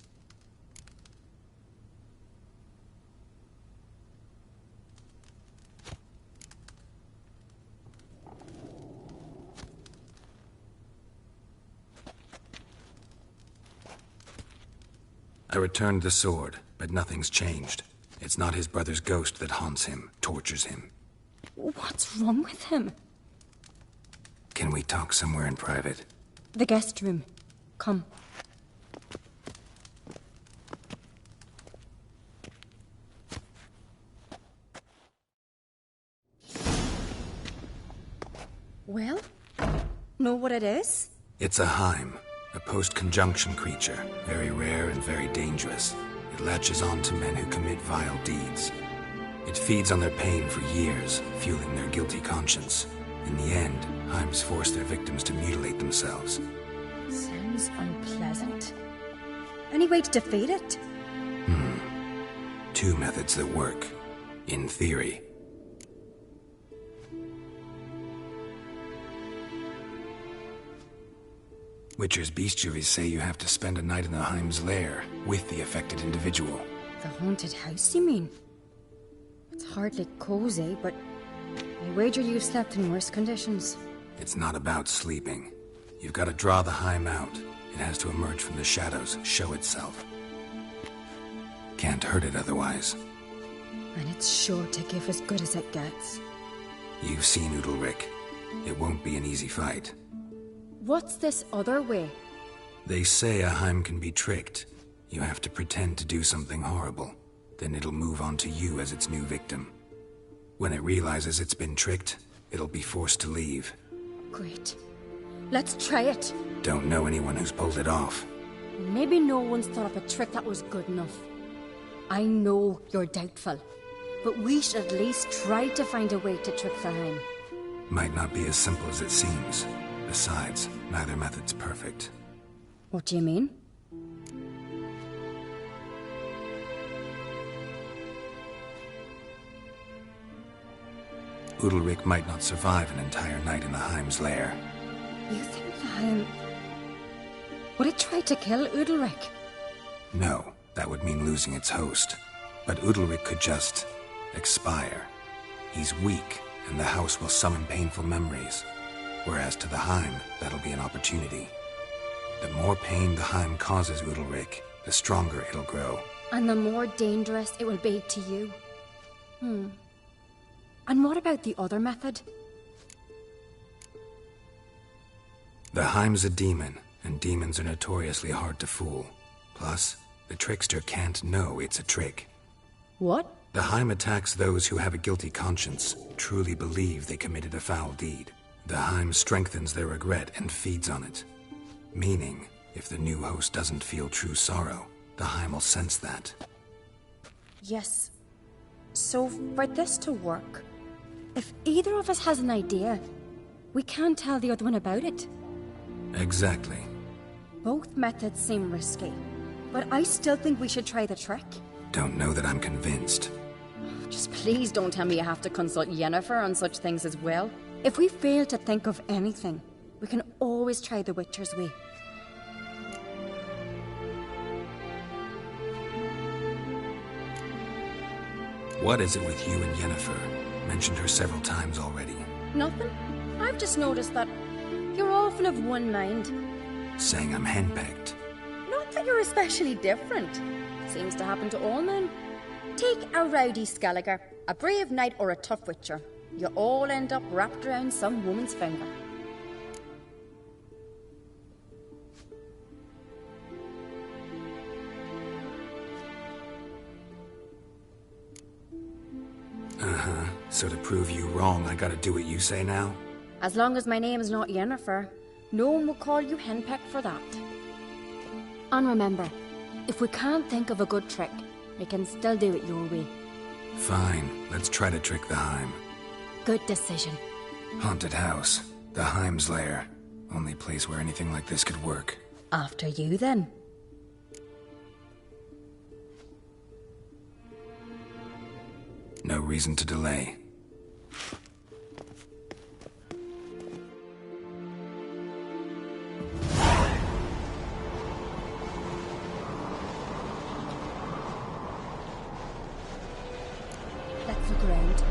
I returned the sword, but nothing's changed. It's not his brother's ghost that haunts him, tortures him. What's wrong with him? Can we talk somewhere in private? The guest room. Come. Well, know what it is? It's a Heim, a post-conjunction creature, very rare and very dangerous. It latches on to men who commit vile deeds. It feeds on their pain for years, fueling their guilty conscience. In the end, Heims force their victims to mutilate themselves. Sounds unpleasant. Any way to defeat it? Two methods that work. In theory. Witcher's bestiaries say you have to spend a night in the Heim's lair with the affected individual. The haunted house, you mean? It's hardly cozy, but I wager you've slept in worse conditions. It's not about sleeping. You've got to draw the Heim out. It has to emerge from the shadows, show itself. Can't hurt it otherwise. And it's sure to give as good as it gets. You've seen Udalric. It won't be an easy fight. What's this other way? They say a Heim can be tricked. You have to pretend to do something horrible. Then it'll move on to you as its new victim. When it realizes it's been tricked, it'll be forced to leave. Great. Let's try it. Don't know anyone who's pulled it off. Maybe no one's thought up a trick that was good enough. I know you're doubtful, but we should at least try to find a way to trick the Heim. Might not be as simple as it seems. Besides, neither method's perfect. What do you mean? Udalric might not survive an entire night in the Heim's lair. You think the Heim... Would it try to kill Udalric? No, that would mean losing its host. But Udalric could just... expire. He's weak, and the house will summon painful memories. Whereas to the Heim, that'll be an opportunity. The more pain the Heim causes Udalric, the stronger it'll grow. And the more dangerous it will be to you. And what about the other method? The Heim's a demon, and demons are notoriously hard to fool. Plus, the trickster can't know it's a trick. What? The Heim attacks those who have a guilty conscience, truly believe they committed a foul deed. The Heim strengthens their regret and feeds on it. Meaning, if the new host doesn't feel true sorrow, the Heim will sense that. Yes. So, for this to work, if either of us has an idea, we can't tell the other one about it. Exactly. Both methods seem risky, but I still think we should try the trick. Don't know that I'm convinced. Just please don't tell me you have to consult Yennefer on such things as well. If we fail to think of anything, we can always try the Witcher's way. What is it with you and Yennefer? Mentioned her several times already. Nothing. I've just noticed that you're often of one mind. Saying I'm henpecked. Not that you're especially different. Seems to happen to all men. Take a rowdy Skelliger, a brave knight or a tough witcher. You all end up wrapped around some woman's finger. So to prove you wrong, I gotta do what you say now? As long as my name is not Yennefer, no one will call you henpecked for that. And remember, if we can't think of a good trick, we can still do it your way. Fine, let's try to trick the Heim. Good decision. Haunted house. The Heim's lair. Only place where anything like this could work. After you, then. No reason to delay. Let's look around.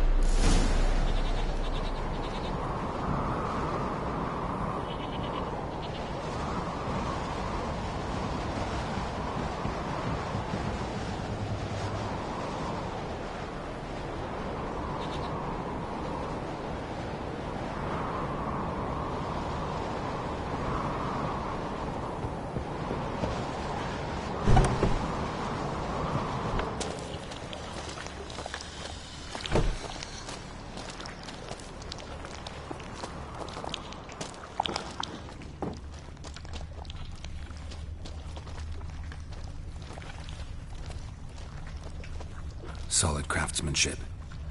Solid craftsmanship.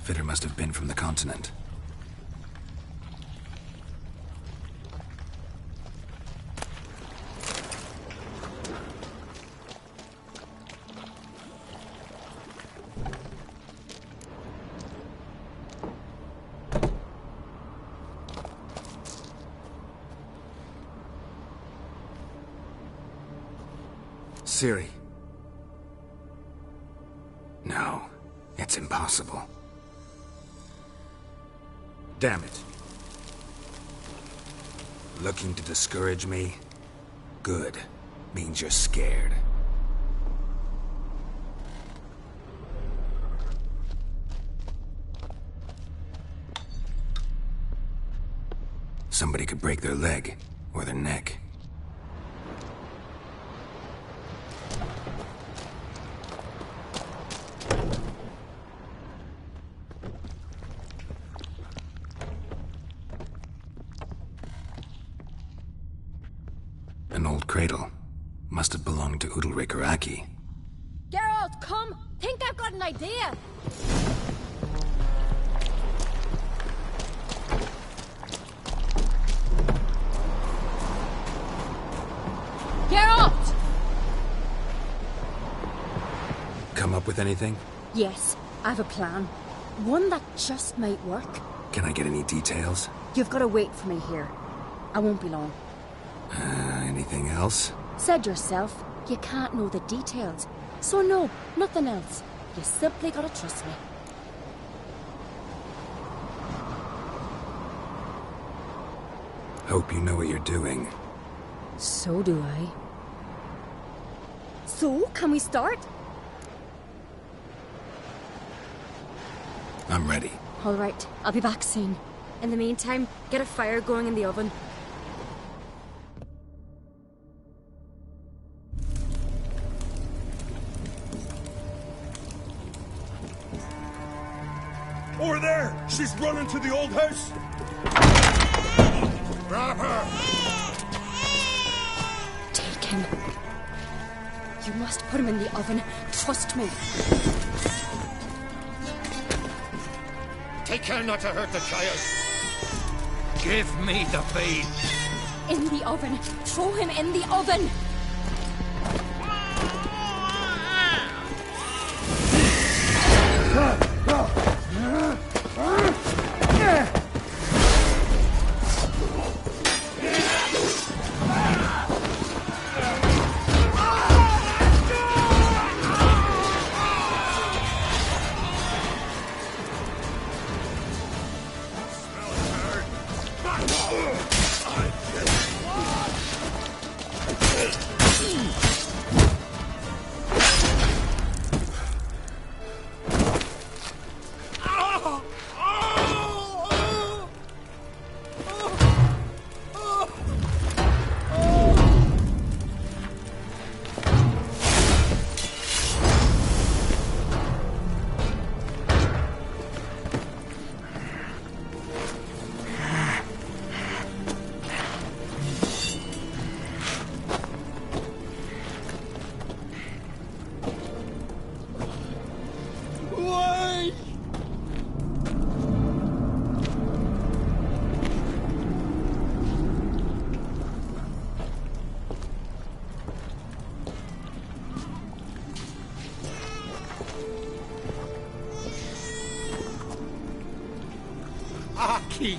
Fitter must have been from the continent. Ciri. No, it's impossible. Damn it. Looking to discourage me? Good. Means you're scared. Somebody could break their leg, or their neck. An old cradle. Must have belonged to Udalric or Aki. Geralt, come! Think I've got an idea! Geralt! Come up with anything? Yes, I have a plan. One that just might work. Can I get any details? You've got to wait for me here. I won't be long. Anything else? Said yourself, you can't know the details. So no, nothing else. You simply gotta trust me. Hope you know what you're doing. So do I. So, can we start? I'm ready. All right, I'll be back soon. In the meantime, get a fire going in the oven. Over there! She's running to the old house! Grab her! Take him. You must put him in the oven. Trust me. Take care not to hurt the child. Give me the babe. In the oven. Throw him in the oven. Aki!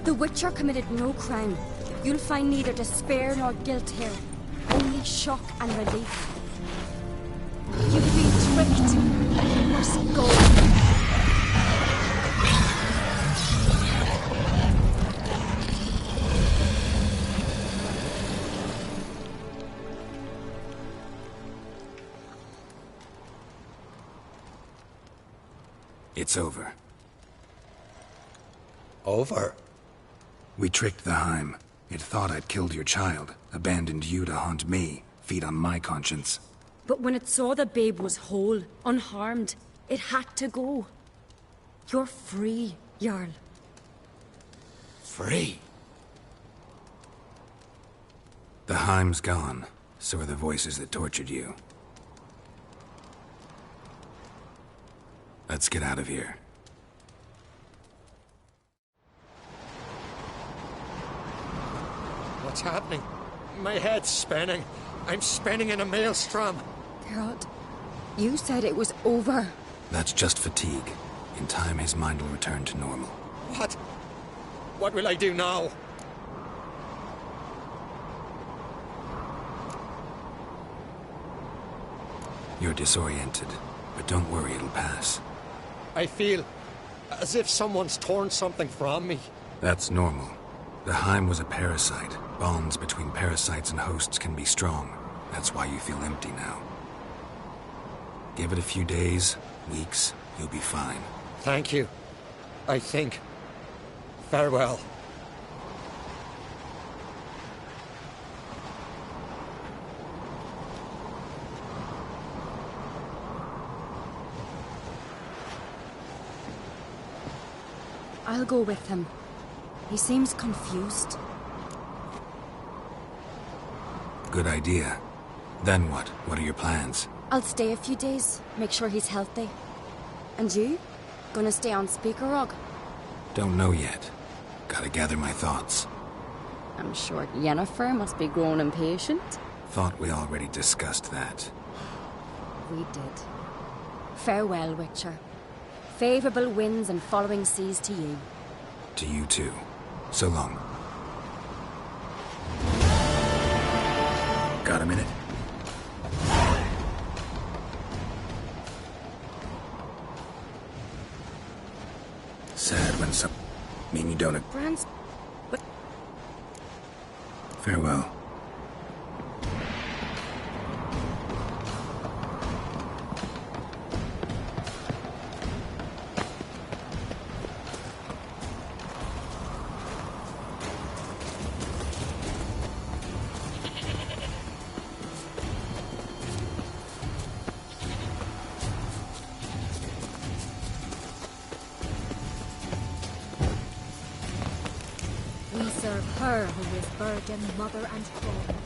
The Witcher committed no crime. You'll find neither despair nor guilt here. Only shock and relief. You've been tricked. You must go. It's over. Over? We tricked the Heim. It thought I'd killed your child, abandoned you to haunt me, feed on my conscience. But when it saw the babe was whole, unharmed, it had to go. You're free, Jarl. Free? The Heim's gone, so are the voices that tortured you. Let's get out of here. What's happening? My head's spinning. I'm spinning in a maelstrom. Geralt, you said it was over. That's just fatigue. In time, his mind will return to normal. What? What will I do now? You're disoriented, but don't worry, it'll pass. I feel as if someone's torn something from me. That's normal. The Heim was a parasite. Bonds between parasites and hosts can be strong. That's why you feel empty now. Give it a few days, weeks, you'll be fine. Thank you. I think. Farewell. I'll go with him. He seems confused. Good idea. Then what? What are your plans? I'll stay a few days, make sure he's healthy. And you? Gonna stay on Speaker Rog? Don't know yet. Gotta gather my thoughts. I'm sure Yennefer must be growing impatient. Thought we already discussed that. We did. Farewell, Witcher. Favorable winds and following seas to you. To you too. So long. Got a minute? Sad when some... mean you don't... Brand's... But... Farewell. We serve her who is virgin, mother, and throne.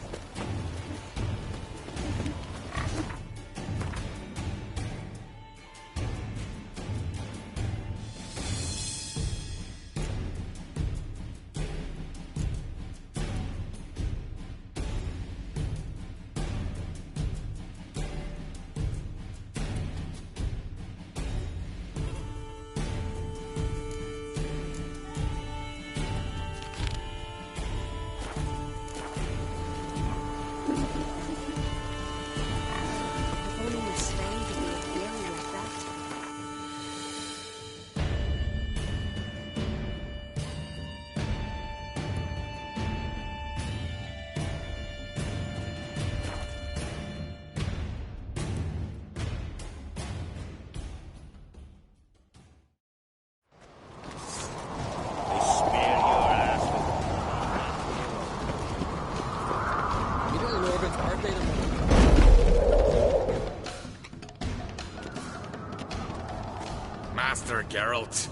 Master Geralt.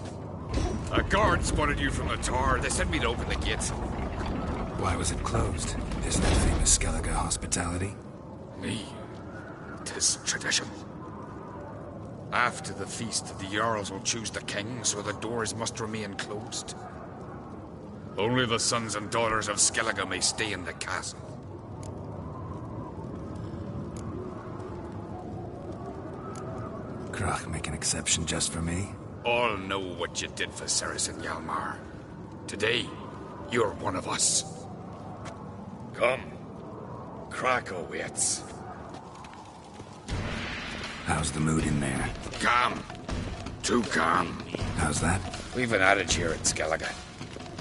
A guard spotted you from the tower. They said we'd open the gate. Why was it closed? Isn't it famous Skellige hospitality? Me. 'Tis tradition. After the feast, the Jarls will choose the king, so the doors must remain closed. Only the sons and daughters of Skellige may stay in the castle. Krach make an exception just for me? All know what you did for Ceres and Hjalmar. Today, you're one of us. Come. Krakow waits. How's the mood in there? Calm. Too calm. How's that? We've an adage here at Skellige.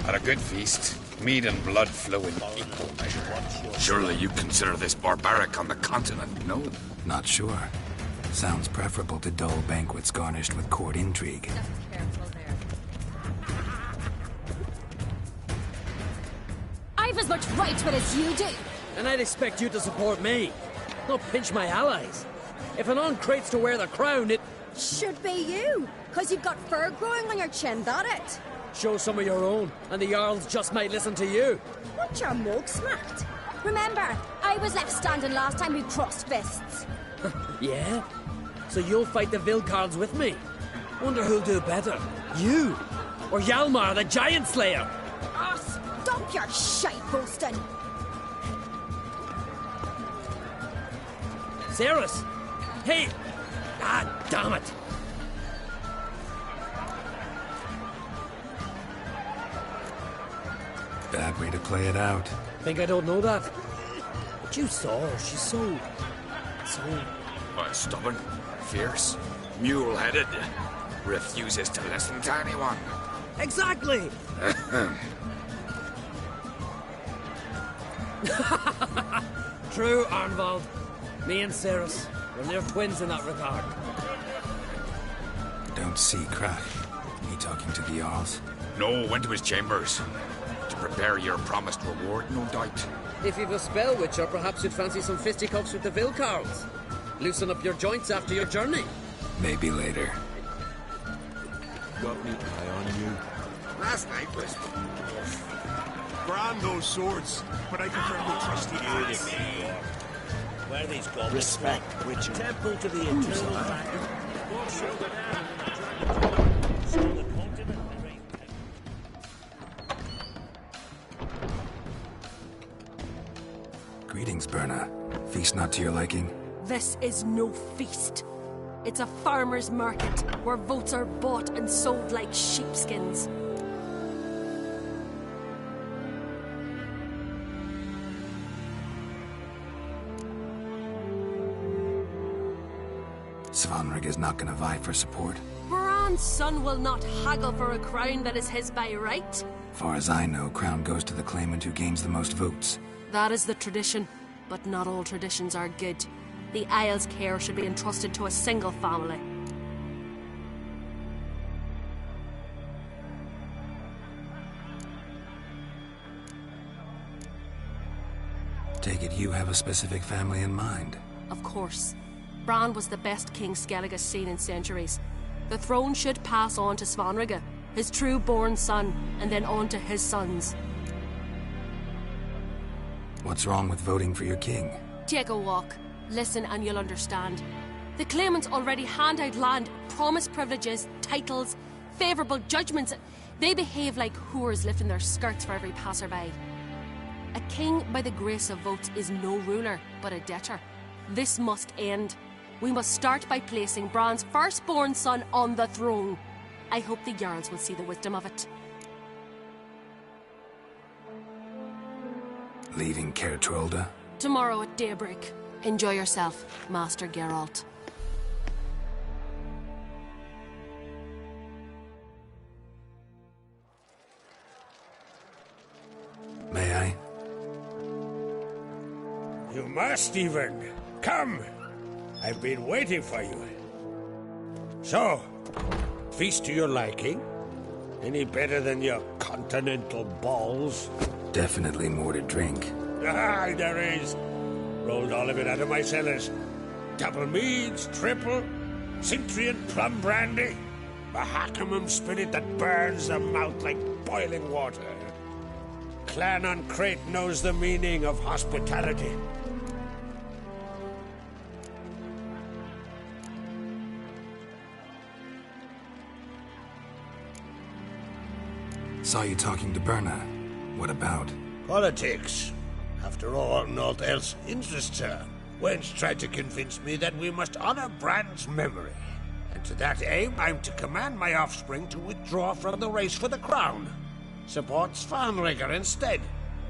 At a good feast, mead and blood flow in equal measure. Surely you consider this barbaric on the continent, no? Not sure. Sounds preferable to dull banquets garnished with court intrigue. I've as much right to it as you do. And I'd expect you to support me, not pinch my allies. If an on-crate's to wear the crown, it... Should be you, because you've got fur growing on your chin, that it? Show some of your own, and the Jarls just might listen to you. Want your mug smacked? Remember, I was left standing last time we crossed fists. Yeah? So you'll fight the Vilcards with me? Wonder who'll do better, you or Hjalmar the Giant Slayer? Oh, stop your shite boasting! Cerys! Hey! Ah, damn it! Bad way to play it out. Think I don't know that? But you saw her. She's so... Stubborn, fierce, mule-headed. Refuses to listen to anyone. Exactly! True, Arnvald. Me and Cerys, we're near twins in that regard. Don't see Crack. Me talking to the Jarls? No, went to his chambers. To prepare your promised reward, no doubt. If you've a spell witcher, perhaps you'd fancy some fisticuffs with the Vilcards. Loosen up your joints after your journey. Maybe later. Got me eye on you. Last night was... Grand those swords, but I prefer the trusty aid. Where are these goblins? Respect, Witcher. Temple to the eternal fire. Greetings, Berna. Feast not to your liking? This is no feast. It's a farmer's market where votes are bought and sold like sheepskins. Svanrig is not gonna vie for support. Bran's son will not haggle for a crown that is his by right. Far as I know, crown goes to the claimant who gains the most votes. That is the tradition, but not all traditions are good. The Isle's care should be entrusted to a single family. Take it you have a specific family in mind? Of course. Bran was the best king Skellige's seen in centuries. The throne should pass on to Svanrige, his true-born son, and then on to his sons. What's wrong with voting for your king? Take a walk. Listen and you'll understand. The claimants already hand out land, promise privileges, titles, favourable judgments. They behave like whores lifting their skirts for every passerby. A king by the grace of votes is no ruler, but a debtor. This must end. We must start by placing Bran's firstborn son on the throne. I hope the Jarls will see the wisdom of it. Leaving Caer Trolda? Tomorrow at daybreak. Enjoy yourself, Master Geralt. May I? You must, even. Come! I've been waiting for you. So, feast to your liking? Any better than your continental balls? Definitely more to drink. Ah, there is. Rolled all of it out of my cellars. Double meads, triple, Cintrian plum brandy, a Hackamum spirit that burns the mouth like boiling water. Clan on Crate knows the meaning of hospitality. Saw you talking to Berna. What about? Politics. After all, naught else interests her. Wench tried to convince me that we must honor Bran's memory. And to that aim, I'm to command my offspring to withdraw from the race for the crown. Support Svanrige instead.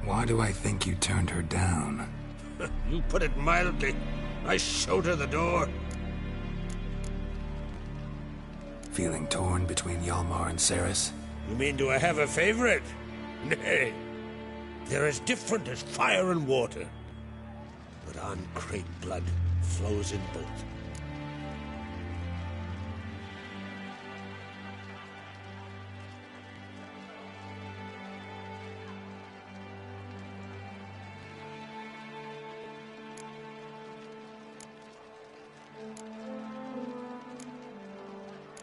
Why do I think you turned her down? You put it mildly. I showed her the door. Feeling torn between Hjalmar and Cerys? You mean, do I have a favorite? Nay. They're as different as fire and water. But on Crate blood flows in both.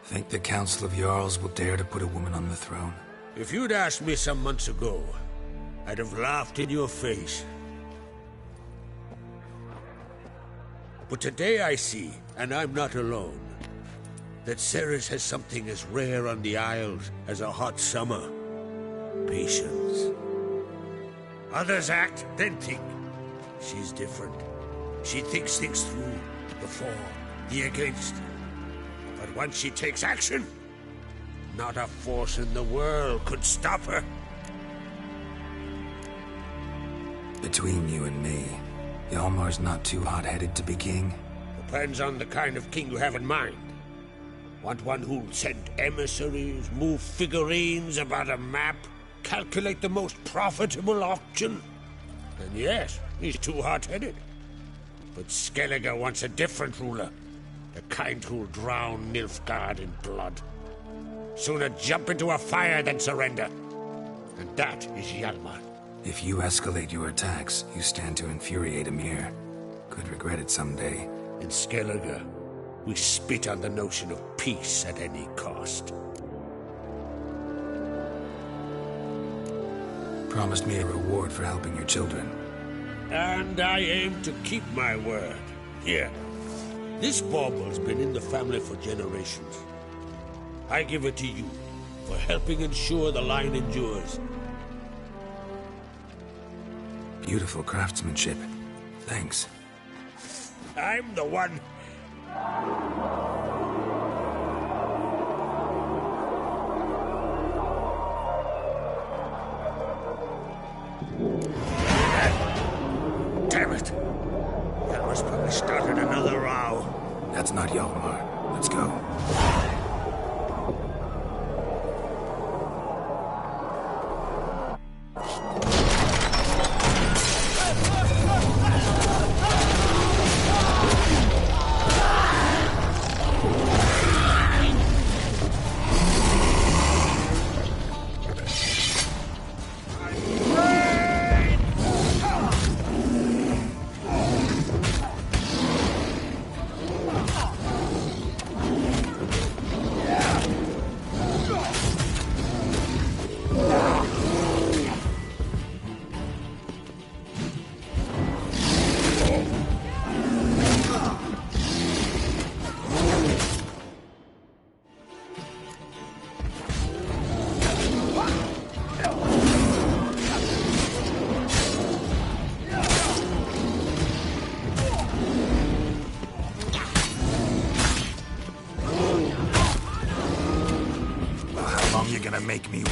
Think the Council of Jarls will dare to put a woman on the throne? If you'd asked me some months ago, I'd have laughed in your face. But today I see, and I'm not alone, that Ceres has something as rare on the Isles as a hot summer. Patience. Others act, then think. She's different. She thinks things through, the for, the against. But once she takes action, not a force in the world could stop her. Between you and me, Hjalmar's not too hot-headed to be king? Depends on the kind of king you have in mind. Want one who'll send emissaries, move figurines about a map, calculate the most profitable option? Then yes, he's too hot-headed. But Skellige wants a different ruler. The kind who'll drown Nilfgaard in blood. Sooner jump into a fire than surrender. And that is Hjalmar. If you escalate your attacks, you stand to infuriate Emir. Could regret it someday. In Skellige, we spit on the notion of peace at any cost. Promised me a reward for helping your children. And I aim to keep my word. Here, this bauble's been in the family for generations. I give it to you for helping ensure the line endures. Beautiful craftsmanship. Thanks. I'm the one. Damn it! Hjalmar's probably started another row. That's not Hjalmar. Let's go. Make me wait.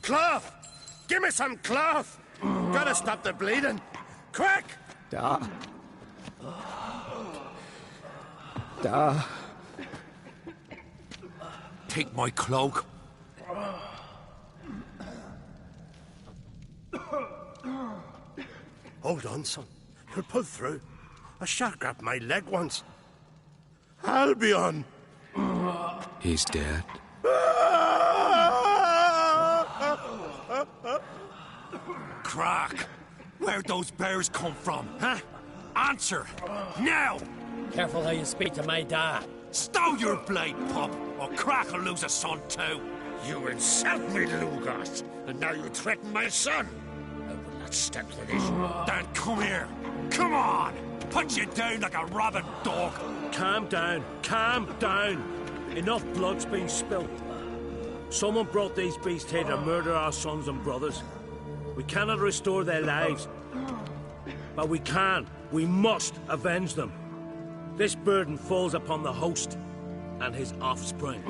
Cloth! Give me some cloth! Gotta stop the bleeding! Quick! Da. Da. Take my cloak. Hold on, son. You'll pull through. A shark grabbed my leg once. Albion! He's dead. Crack! Where'd those bears come from, huh? Answer! Now! Careful how you speak to my dad. Stow your blade, pup, or Crack will lose a son too. You insult me, Lugos, and now you threaten my son. I will not stand for this. Then come here. Come on! Put you down like a rabid dog. Calm down. Calm down. Enough blood's been spilt. Someone brought these beasts here to murder our sons and brothers. We cannot restore their lives. But we must avenge them. This burden falls upon the host and his offspring.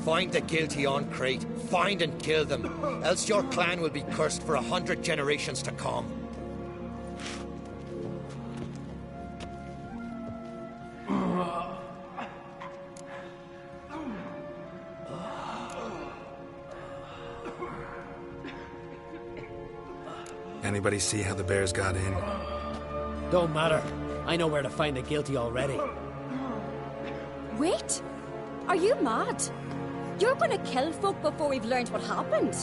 Find the guilty on Crete. Find and kill them. Else your clan will be cursed for 100 generations to come. Anybody see how the bears got in? Don't matter. I know where to find the guilty already. Wait! Are you mad? You're gonna kill folk before we've learned what happened.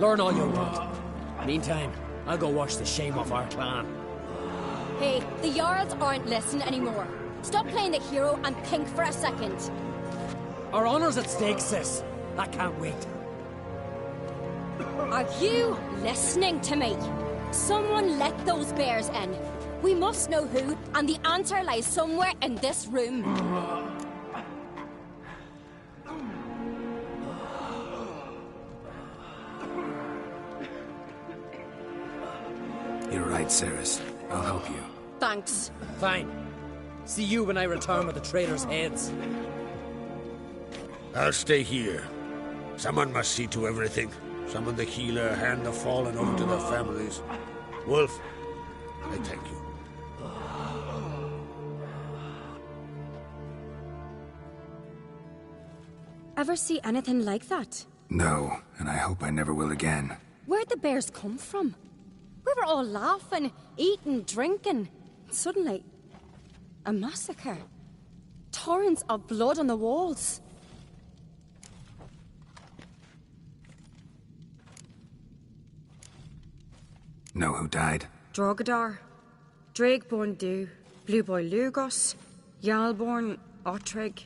Learn all you want. Meantime, I'll go wash the shame off our clan. Hey, the Jarls aren't listening anymore. Stop playing the hero and think for a second. Our honor's at stake, sis. That can't wait. Are you listening to me? Someone let those bears in. We must know who, and the answer lies somewhere in this room. You're right, Ceres. I'll help you. Thanks. Fine. See you when I return with the traitors' heads. I'll stay here. Someone must see to everything. Summon the healer, hand the fallen over to their families. Wolf, I thank you. Ever see anything like that? No, and I hope I never will again. Where'd the bears come from? We were all laughing, eating, drinking. Suddenly, a massacre. Torrents of blood on the walls. Know who died? Drogadar, Drakeborn Du, Blue Boy Lugos, Jarlborn, Ottrig.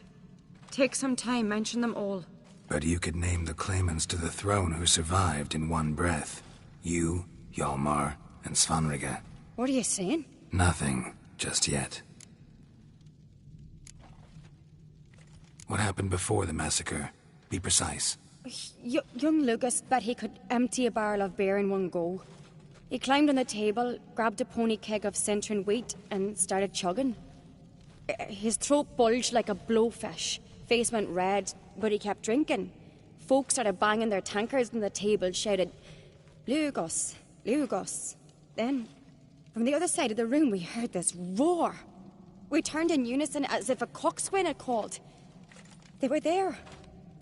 Take some time, mention them all. But you could name the claimants to the throne who survived in one breath. You, Hjalmar, and Svanrige. What are you saying? Nothing, just yet. What happened before the massacre? Be precise. Young Lucas bet he could empty a barrel of beer in one go. He climbed on the table, grabbed a pony keg of Centron wheat, and started chugging. His throat bulged like a blowfish. Face went red, but he kept drinking. Folks started banging their tankards on the table, shouted, "Lugos, Lugos." Then, from the other side of the room, we heard this roar. We turned in unison as if a coxswain had called. They were there.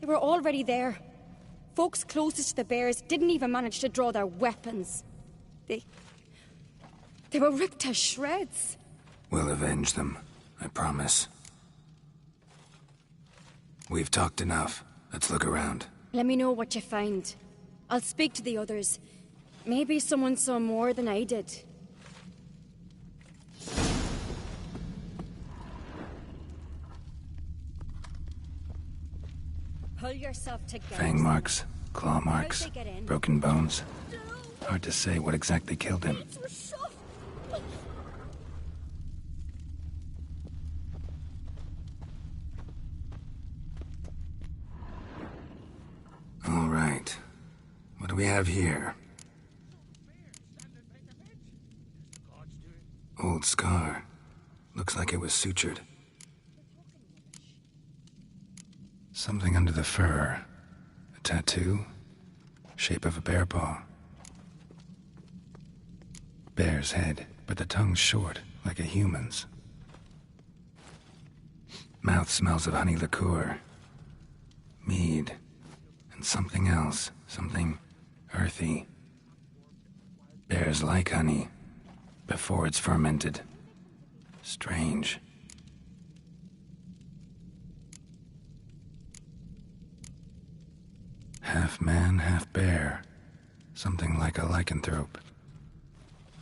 They were already there. Folks closest to the bears didn't even manage to draw their weapons. They were ripped to shreds. We'll avenge them, I promise. We've talked enough. Let's look around. Let me know what you find. I'll speak to the others. Maybe someone saw more than I did. Pull yourself together. Fang marks, claw marks, broken bones. Hard to say what exactly killed him. All right. What do we have here? Old scar. Looks like it was sutured. Something under the fur. A tattoo? Shape of a bear paw. Bear's head, but the tongue's short, like a human's. Mouth smells of honey liqueur. Mead. And something else. Something earthy. Bears like honey. Before it's fermented. Strange. Half man, half bear. Something like a lycanthrope.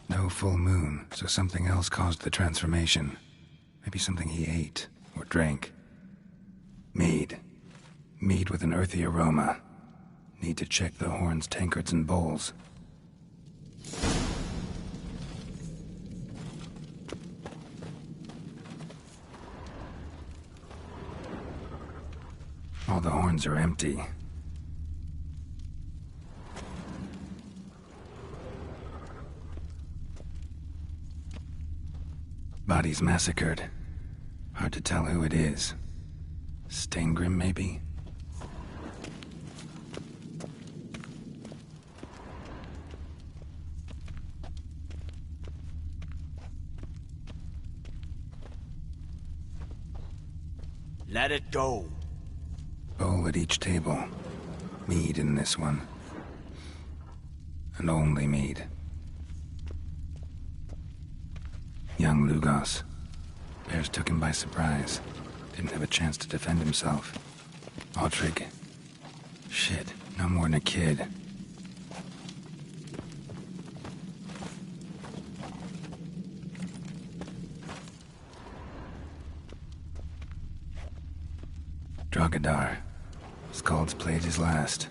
No full moon, so something else caused the transformation. Maybe something he ate or drank. Mead. Mead with an earthy aroma. Need to check the horns, tankards, and bowls. All the horns are empty. Bodies massacred. Hard to tell who it is. Steingrim, maybe? Let it go. Bowl at each table. Mead in this one. And only mead. Young Lugos. Bears took him by surprise. Didn't have a chance to defend himself. Autrig. Shit, no more than a kid. Drogadar. Skald's played his last.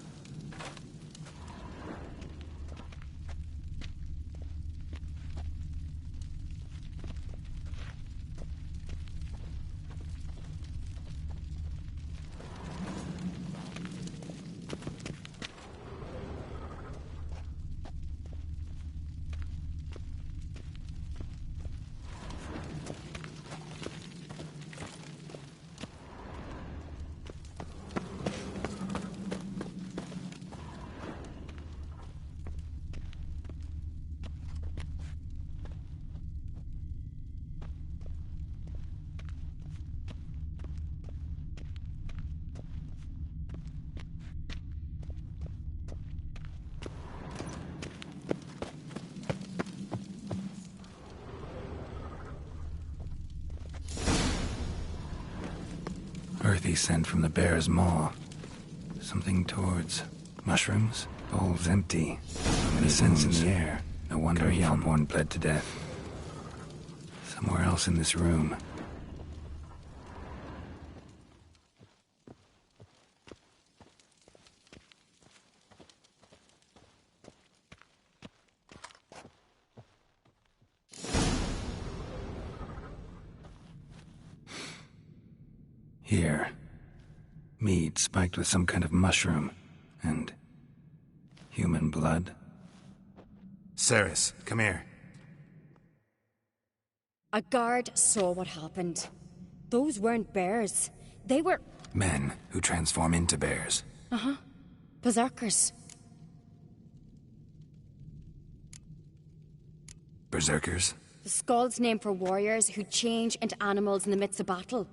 Earthy scent from the bear's maw. Something towards mushrooms? Bowl's empty. So many scents in the air. No wonder Hellborn bled to death. Somewhere else in this room. Here. Mead spiked with some kind of mushroom. And human blood. Ceres, come here. A guard saw what happened. Those weren't bears. They were... Men who transform into bears. Uh-huh. Berserkers. Berserkers? The Skald's name for warriors who change into animals in the midst of battle.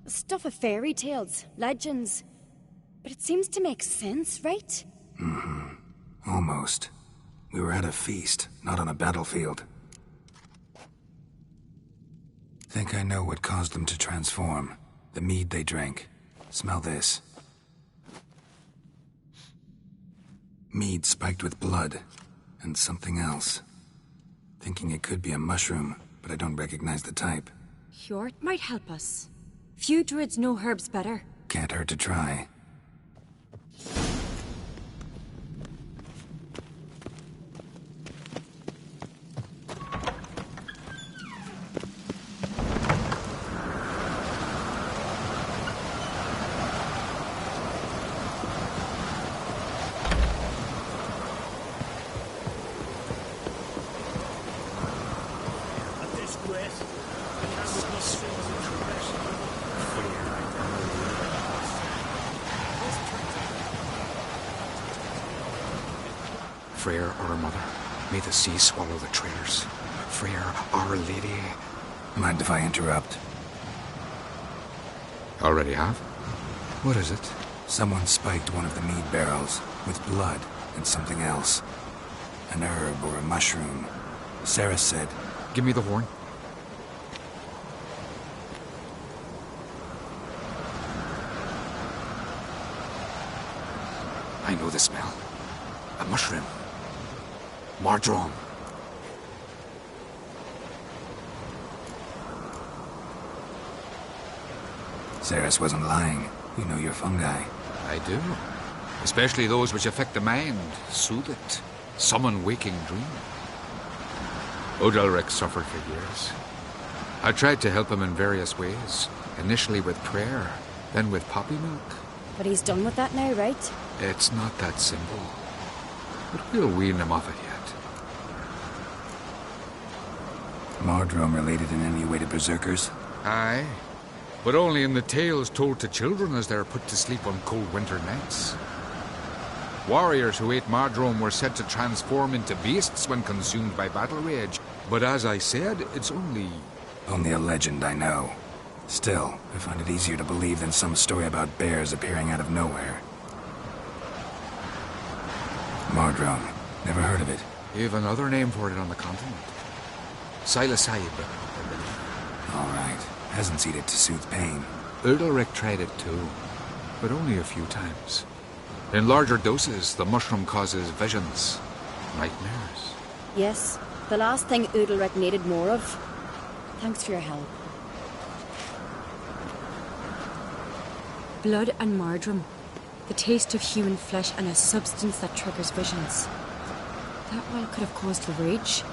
Stuff of fairy tales, legends. But it seems to make sense, right? Mm-hmm. Almost. We were at a feast, not on a battlefield. Think I know what caused them to transform. The mead they drank. Smell this. Mead spiked with blood. And something else. Thinking it could be a mushroom, but I don't recognize the type. Hjort might help us. Few druids know herbs better. Can't hurt to try. Freyr, our mother. May the sea swallow the traitors. Freyr, our lady. Mind if I interrupt? Already have? What is it? Someone spiked one of the mead barrels with blood and something else. An herb or a mushroom. Sarah said... Give me the horn. I know the smell. A mushroom. Mardrome. Ceres wasn't lying. You know your fungi. I do. Especially those which affect the mind, soothe it, summon waking dream. Odalric suffered for years. I tried to help him in various ways. Initially with prayer, then with poppy milk. But he's done with that now, right? It's not that simple. But we'll wean him off it yet. Mardrome related in any way to berserkers? Aye. But only in the tales told to children as they're put to sleep on cold winter nights. Warriors who ate Mardrome were said to transform into beasts when consumed by battle rage. But as I said, it's only... Only a legend, I know. Still, I find it easier to believe than some story about bears appearing out of nowhere. Mardrome. Never heard of it. You have another name for it on the continent. Psilocybe. All right. Hasn't seen it to soothe pain. Udalric tried it too, but only a few times. In larger doses, the mushroom causes visions, nightmares. Yes, the last thing Udalric needed more of. Thanks for your help. Blood and Mardrome. The taste of human flesh and a substance that triggers visions. That well could have caused the rage.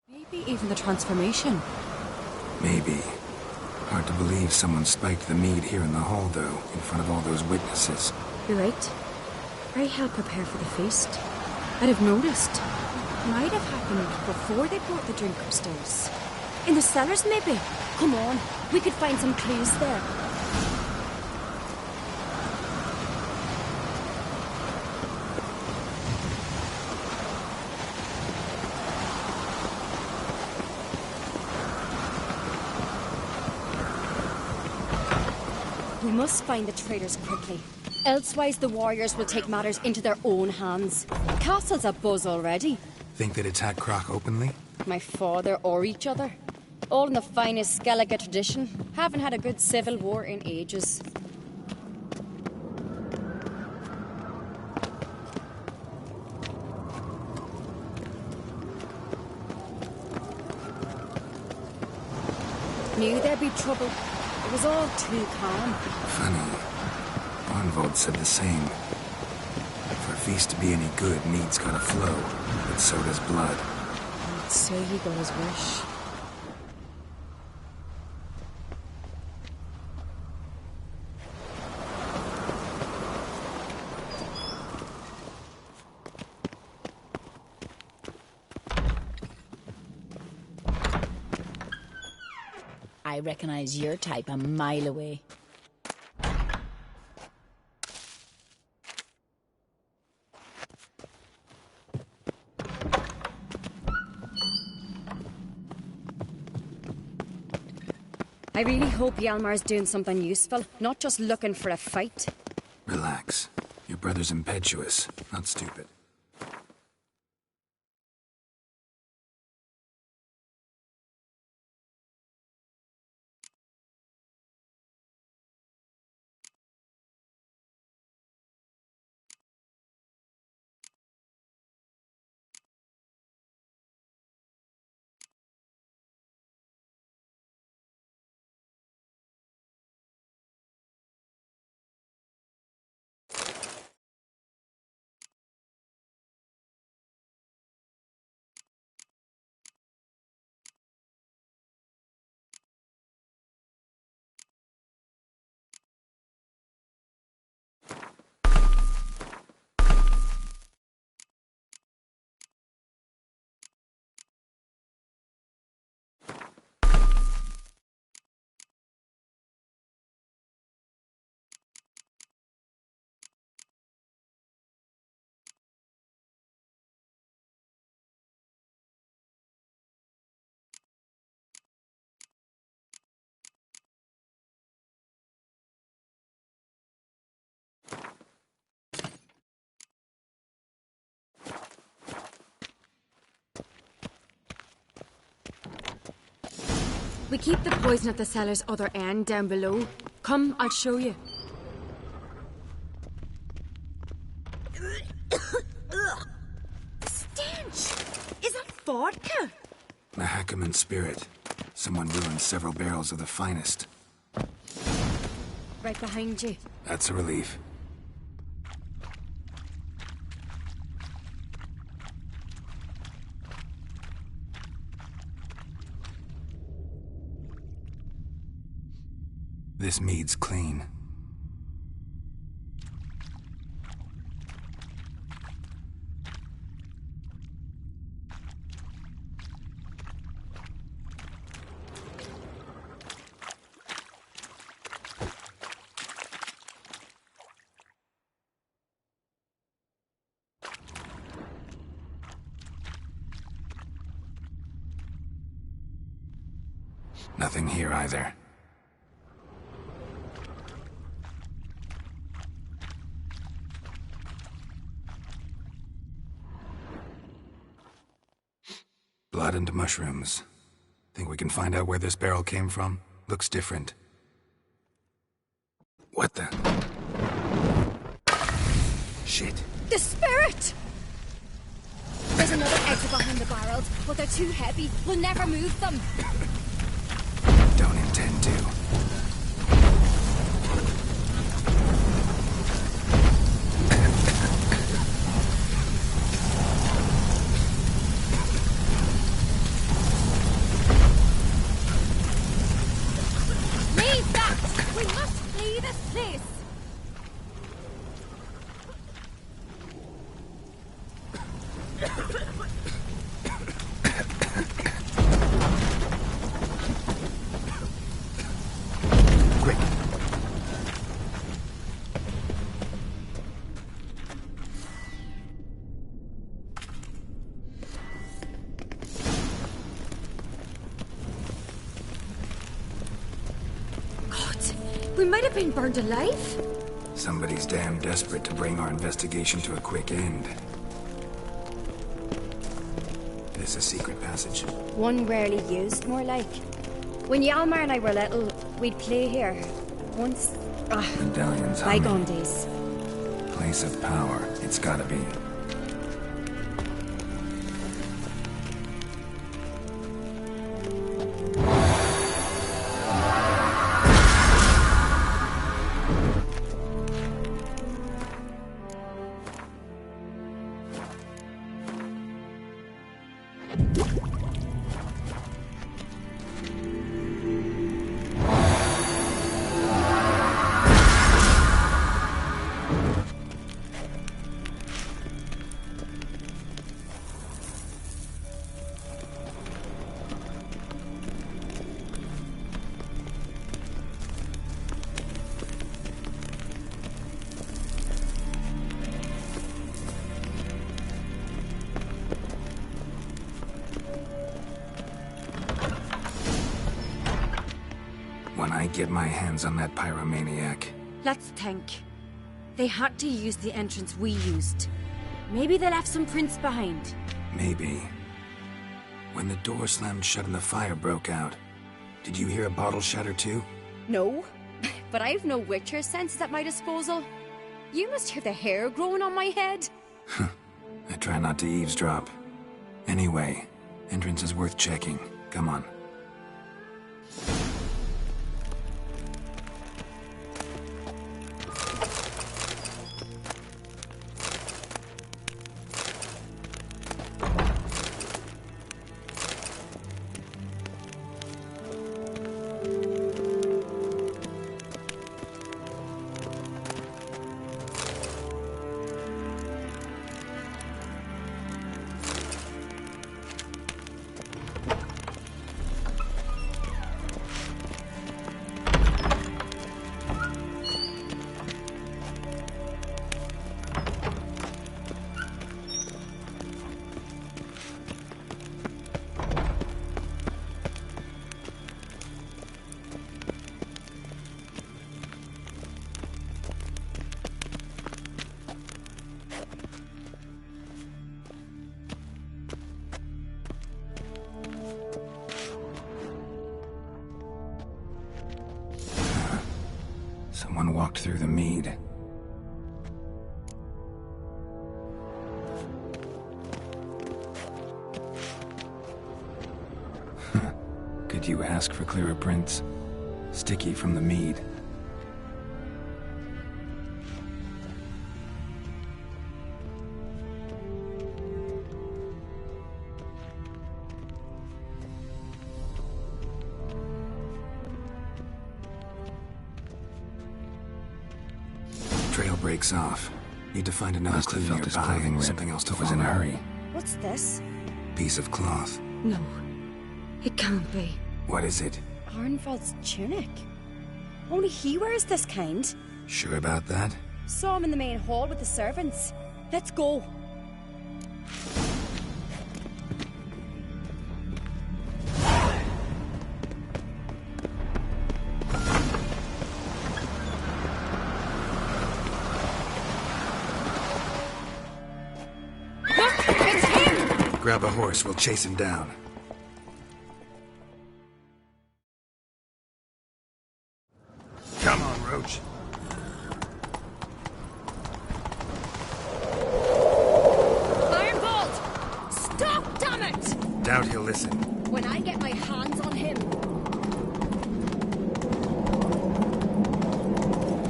Maybe even the transformation. Maybe. Hard to believe someone spiked the mead here in the hall, though, in front of all those witnesses. You're right. I helped prepare for the feast. I'd have noticed. It might have happened before they brought the drink upstairs. In the cellars, maybe? Come on, we could find some clues there. We must find the traitors quickly. Elsewise, the warriors will take matters into their own hands. The castle's abuzz already. Think they'd attack Croc openly? My father or each other. All in the finest Skellige tradition. Haven't had a good civil war in ages. Knew there'd be trouble. It was all too calm. Funny. Arnvold said the same. For a feast to be any good, mead's gotta flow, but so does blood. I'd say he got his wish. I recognize your type a mile away. I really hope Hjalmar's doing something useful, not just looking for a fight. Relax. Your brother's impetuous, not stupid. We keep the poison at the cellar's other end, down below. Come, I'll show you. Stench! Is that vodka? The Hackerman spirit. Someone ruined several barrels of the finest. Right behind you. That's a relief. This mead's clean. Nothing here either. Blood and mushrooms. Think we can find out where this barrel came from? Looks different. What the? Shit. The spirit! There's another exit behind the barrels, but they're too heavy. We'll never move them. Don't intend to. Leave that! We must flee this place! We might have been burned alive. Somebody's damn desperate to bring our investigation to a quick end. This a secret passage? One rarely used, more like. When Hjalmar and I were little, we'd play here. Once... Medallions, bygone days. Place of power. It's gotta be. When I get my hands on that pyromaniac. Let's think. They had to use the entrance we used. Maybe they left some prints behind. Maybe. When the door slammed shut and the fire broke out, did you hear a bottle shatter too? No, but I've no Witcher senses at my disposal. You must hear the hair growing on my head. I try not to eavesdrop. Anyway, entrance is worth checking. Come on. Someone walked through the mead. Could you ask for clearer prints? Sticky from the mead. Trail breaks off. Need to find another clue nearby. Something else to was in a hurry. What's this? Piece of cloth. No. It can't be. What is it? Arnvald's tunic. Only he wears this kind. Sure about that? Saw him in the main hall with the servants. Let's go. Look! It's him! Grab a horse, we'll chase him down. Come on, Roach. Ironbolt! Stop, damn it! Doubt he'll listen. When I get my hands on him.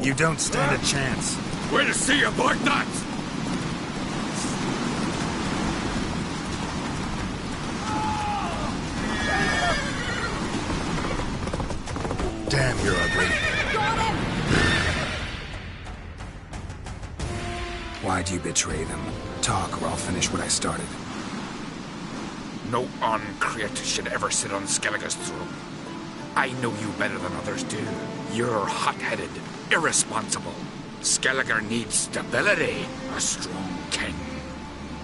You don't stand a chance. Way to see you, boy, that! Damn, you're ugly. Got him! Why'd you betray them? Talk, or I'll finish what I started. No Uncreate should ever sit on Skellige's throne. I know you better than others do. You're hot-headed, irresponsible. Skellige needs stability, a strong king.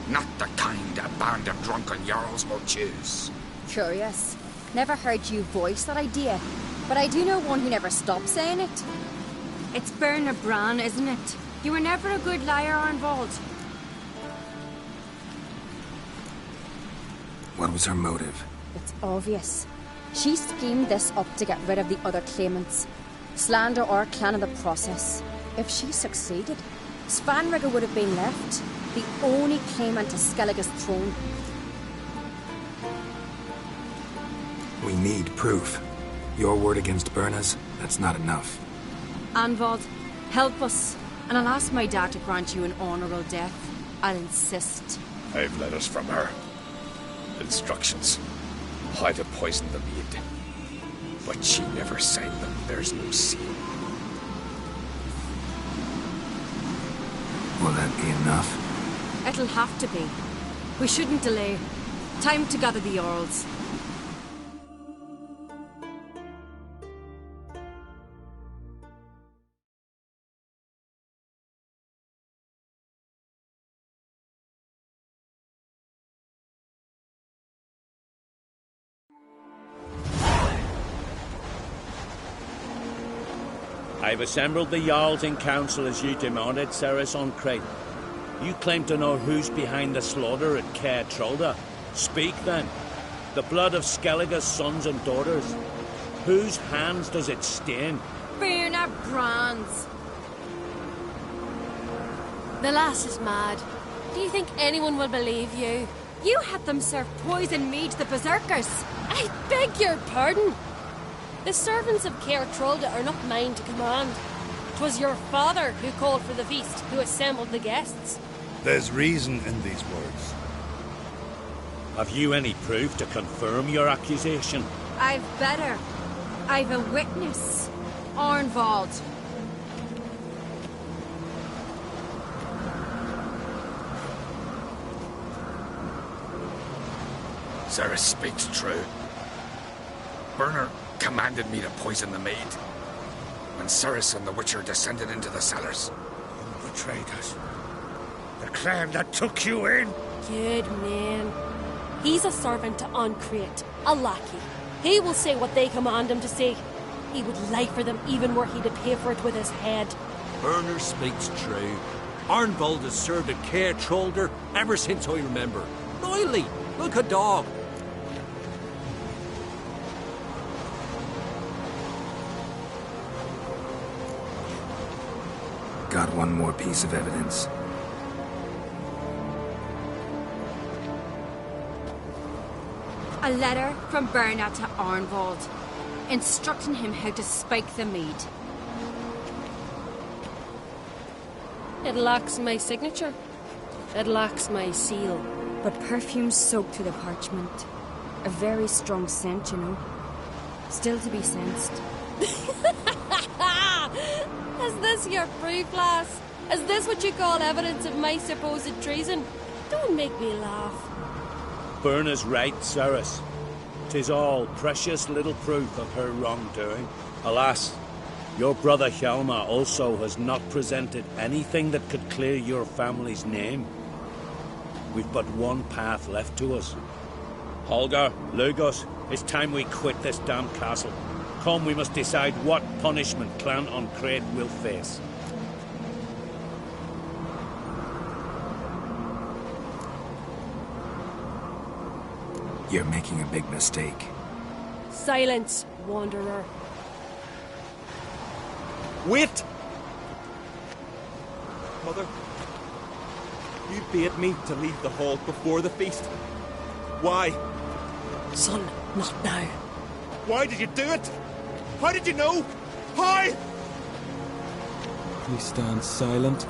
Not the kind a band of drunken jarls will choose. Curious. Never heard you voice that idea, but I do know one who never stops saying it. It's Berna Bran, isn't it? You were never a good liar, Arnvald. What was her motive? It's obvious. She schemed this up to get rid of the other claimants. Slander our clan in the process. If she succeeded, Svanrigger would have been left, the only claimant to Skellige's throne. We need proof. Your word against Berna's, that's not enough. Arnvald, help us, and I'll ask my dad to grant you an honourable death. I'll insist. I've letters from her. Instructions. How to poison the mead. But she never signed them. There's no seal. Will that be enough? It'll have to be. We shouldn't delay. Time to gather the Jarls. I've assembled the Jarls in council as you demanded, Ceres on Crate. You claim to know who's behind the slaughter at Gyertek. Speak then. The blood of Skellige's sons and daughters. Whose hands does it stain? Berna Bran's. The lass is mad. Do you think anyone will believe you? You had them serve poison mead to the berserkers. I beg your pardon. The servants of Gyertek are not mine to command. 'Twas your father who called for the feast, who assembled the guests. There's reason in these words. Have you any proof to confirm your accusation? I've better. I've a witness. Arnvald. Ceres speaks true. Berna commanded me to poison the maid. When Ceres and the Witcher descended into the cellars. You betrayed us. The clan that took you in? Good man. He's a servant to Uncreate, a lackey. He will say what they command him to say. He would lie for them even were he to pay for it with his head. Berner speaks true. Arnvald has served at Gyertek ever since I remember. Loyally, like a dog. got one more piece of evidence. A letter from Berna to Arnvald, instructing him how to spike the mead. It lacks my signature. It lacks my seal. But perfume soaked through the parchment. A very strong scent, you know. Still to be sensed. Is this your proof, lass? Is this what you call evidence of my supposed treason? Don't make me laugh. Berna's right, Cerys. 'Tis all precious little proof of her wrongdoing. Alas, your brother Hjalmar also has not presented anything that could clear your family's name. We've but one path left to us. Holger, Lugos, it's time we quit this damn castle. Come, we must decide what punishment Clan on Crate will face. You're making a big mistake. Silence, wanderer. Wait! Mother, you bade me to leave the hall before the feast. Why? Son, not now. Why did you do it? How did you know? How? Please stand silent.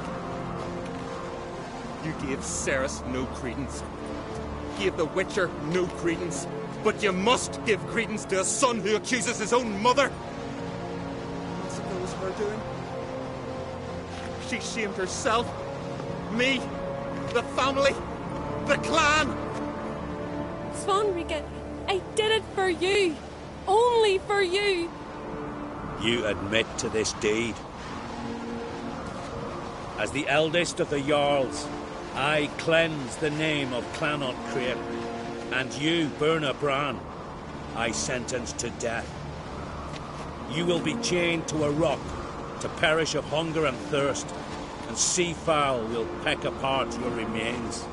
You gave Cerys no credence. Gave the Witcher no credence. But you must give credence to a son who accuses his own mother. I suppose her doing. She shamed herself, me, the family, the clan. Svanrika, I did it for you. Only for you. You admit to this deed. As the eldest of the Jarls, I cleanse the name of Clan on Crate, and you, Berna Bran, I sentence to death. You will be chained to a rock to perish of hunger and thirst, and sea fowl will peck apart your remains.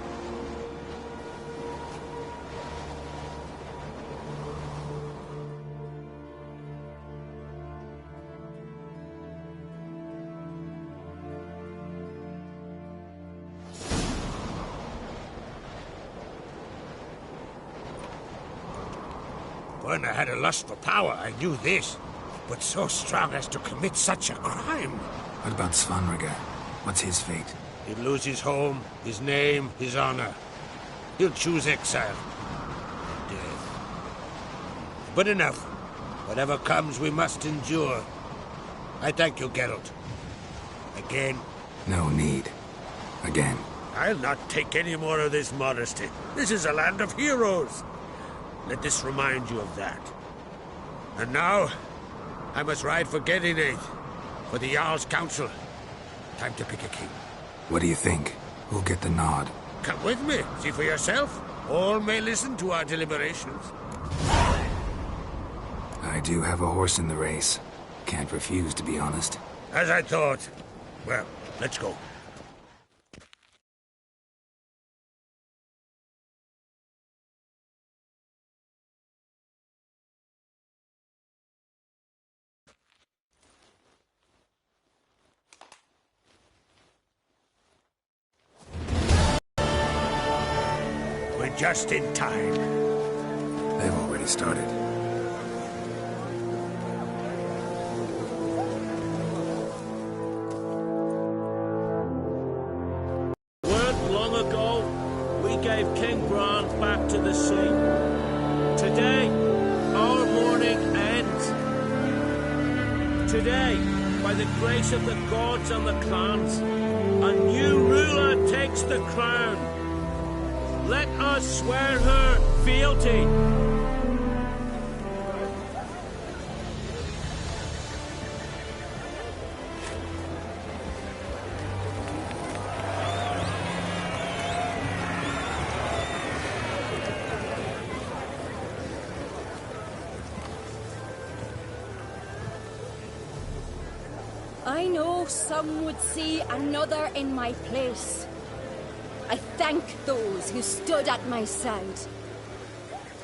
Berna had a lust for power, I knew this. But so strong as to commit such a crime. What about Svanrika? What's his fate? He'll lose his home, his name, his honor. He'll choose exile. Death. But enough. Whatever comes, we must endure. I thank you, Geralt. Again. No need. Again. I'll not take any more of this modesty. This is a land of heroes. Let this remind you of that. And now, I must ride for Gedinade, for the Jarl's Council. Time to pick a king. What do you think? Who'll get the nod? Come with me, see for yourself. All may listen to our deliberations. I do have a horse in the race. Can't refuse, to be honest. As I thought. Well, let's go. Just in time. They've already started. Weren't long ago, we gave King Bran back to the sea. Today, our mourning ends. Today, by the grace of the gods and the clans, a new ruler takes the crown. Let us swear her fealty. I know some would see another in my place. I thank those who stood at my side.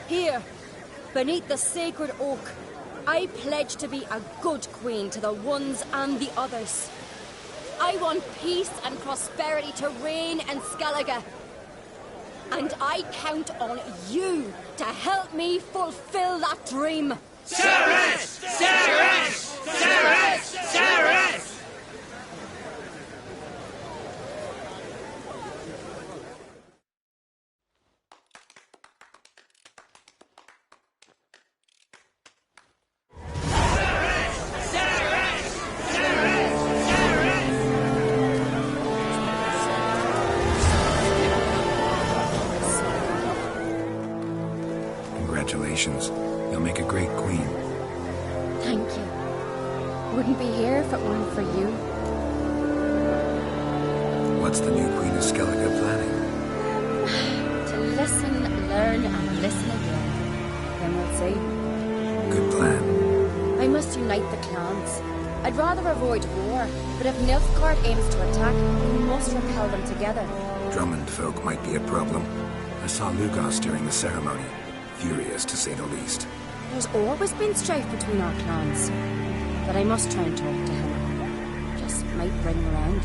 Here, beneath the sacred oak, I pledge to be a good queen to the ones and the others. I want peace and prosperity to reign in Skellige. And I count on you to help me fulfill that dream. Sarah! Sarah! Sarah! Sarah! Congratulations. You'll make a great queen. Thank you. Wouldn't be here if it weren't for you. What's the new Queen of Skellige planning? To listen, learn, and listen again. Then we'll see. Good plan. I must unite the clans. I'd rather avoid war, but if Nilfgaard aims to attack, we must repel them together. Drummond folk might be a problem. I saw Lugos during the ceremony. Furious, to say the least. There's always been strife between our clans. But I must try and talk to him. Just might bring him around.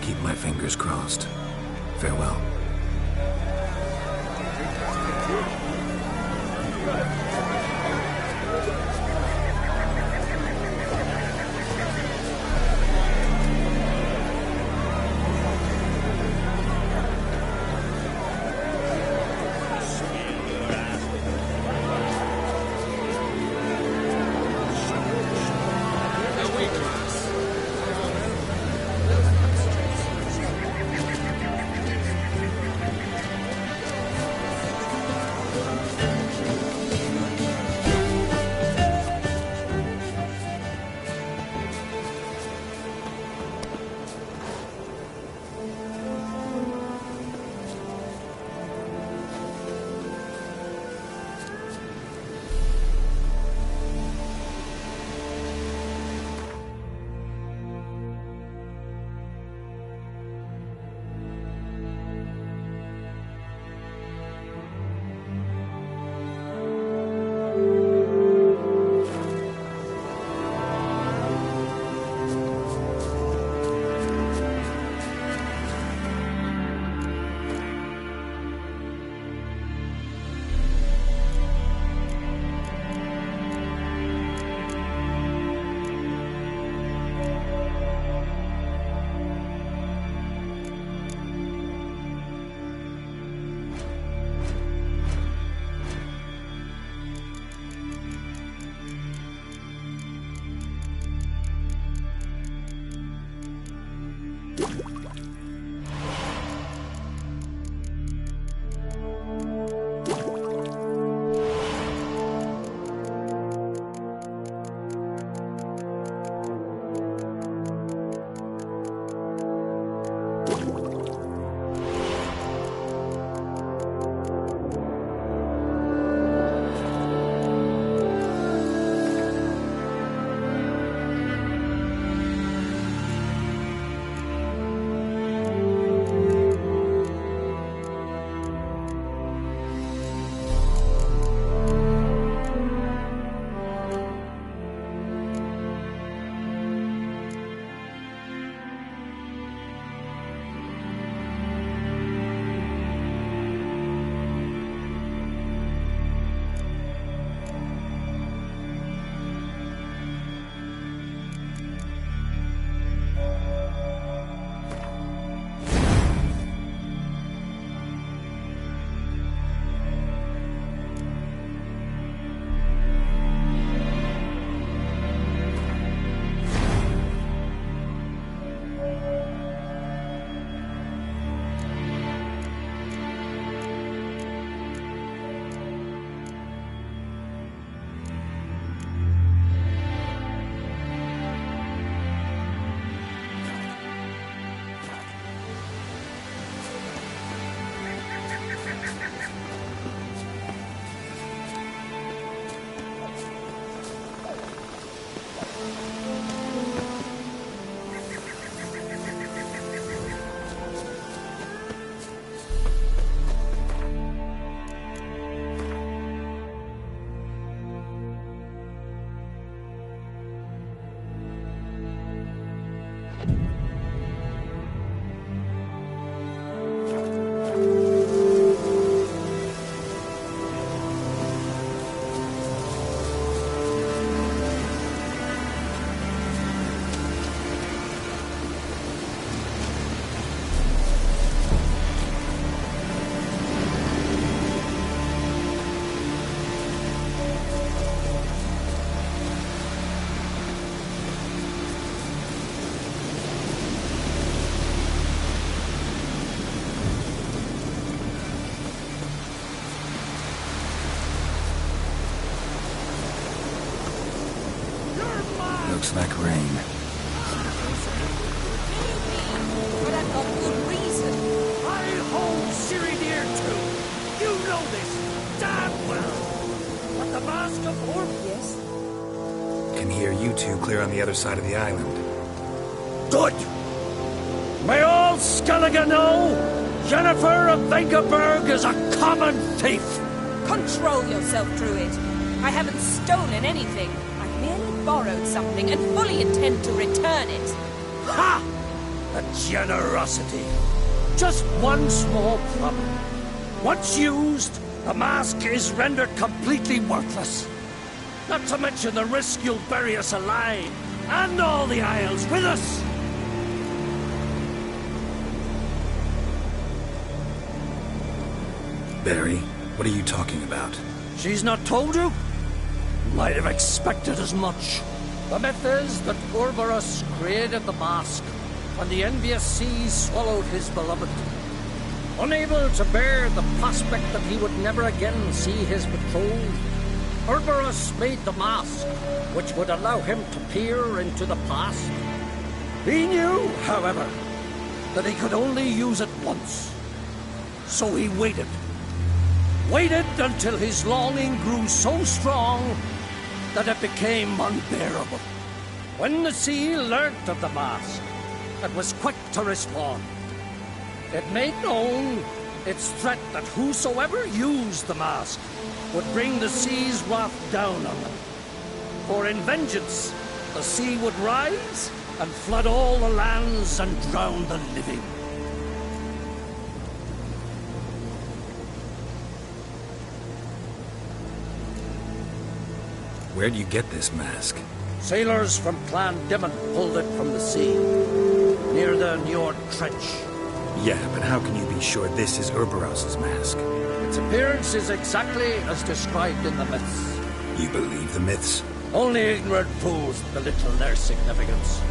Keep my fingers crossed. Farewell. Looks like rain. But I've got good reason. I hold Ciri near too. You know this damn well. But the Mask of Orb... Yes? Can hear you two clear on the other side of the island. Good. May all Skellige know Jennifer of Vengerberg is a common thief. Control yourself, Druid. I haven't stolen anything. I've merely borrowed something and fully intend to return it. Ha! The generosity. Just one small problem. Once used, the mask is rendered completely worthless. Not to mention the risk you'll bury us alive, and all the Isles with us. Barry, what are you talking about? She's not told you? Might have expected as much. The myth is that Ouroboros created the mask when the envious seas swallowed his beloved. Unable to bear the prospect that he would never again see his betrothed, Ouroboros made the mask, which would allow him to peer into the past. He knew, however, that he could only use it once. So he waited. Waited until his longing grew so strong that it became unbearable. When the sea learnt of the mask, it was quick to respond. It made known its threat that whosoever used the mask would bring the sea's wrath down on them. For in vengeance, the sea would rise and flood all the lands and drown the living. Where do you get this mask? Sailors from Clan Dimon pulled it from the sea, near the Njord Trench. Yeah, but how can you be sure this is Ouroboros' mask? Its appearance is exactly as described in the myths. You believe the myths? Only ignorant fools belittle their significance.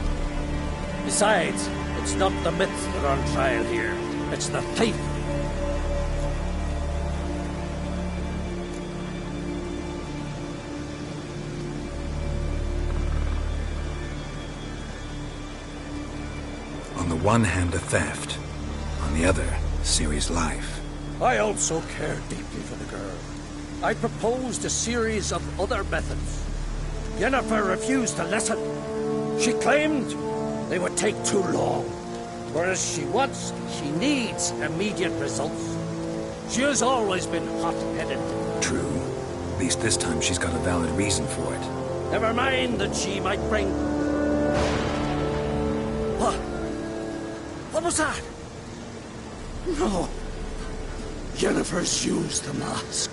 Besides, it's not the myths that are on trial here. It's the thief. On the one hand, a theft. On the other, Ciri's life. I also care deeply for the girl. I proposed a series of other methods. Yennefer refused to listen. She claimed they would take too long, whereas she needs immediate results. She has always been hot-headed. True. At least this time she's got a valid reason for it. Never mind that she might bring... What? What was that? No. Yennefer's used the mask.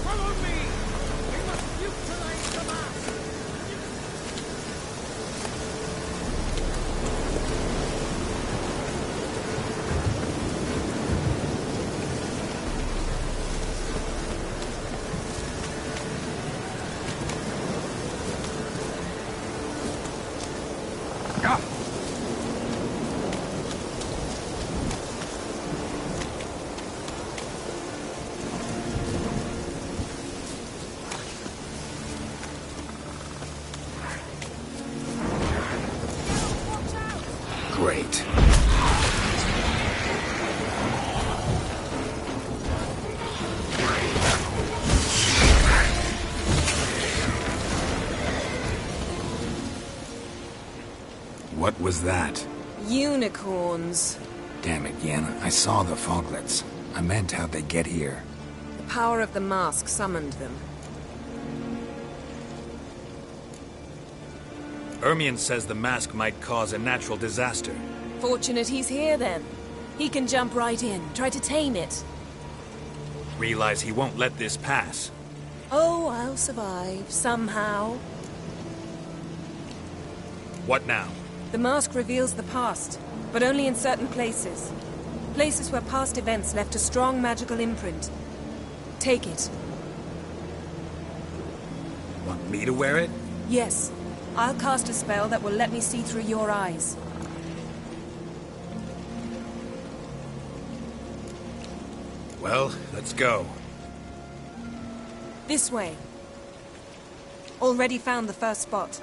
Follow me! We must utilize the mask! Great. What was that? Unicorns. Damn it, Yen. I saw the foglets. I meant how'd they get here. The power of the mask summoned them. Ermion says the mask might cause a natural disaster. Fortunate he's here, then. He can jump right in, try to tame it. Realize he won't let this pass. Oh, I'll survive, somehow. What now? The mask reveals the past, but only in certain places. Places where past events left a strong magical imprint. Take it. Want me to wear it? Yes. I'll cast a spell that will let me see through your eyes. Well, let's go. This way. Already found the first spot.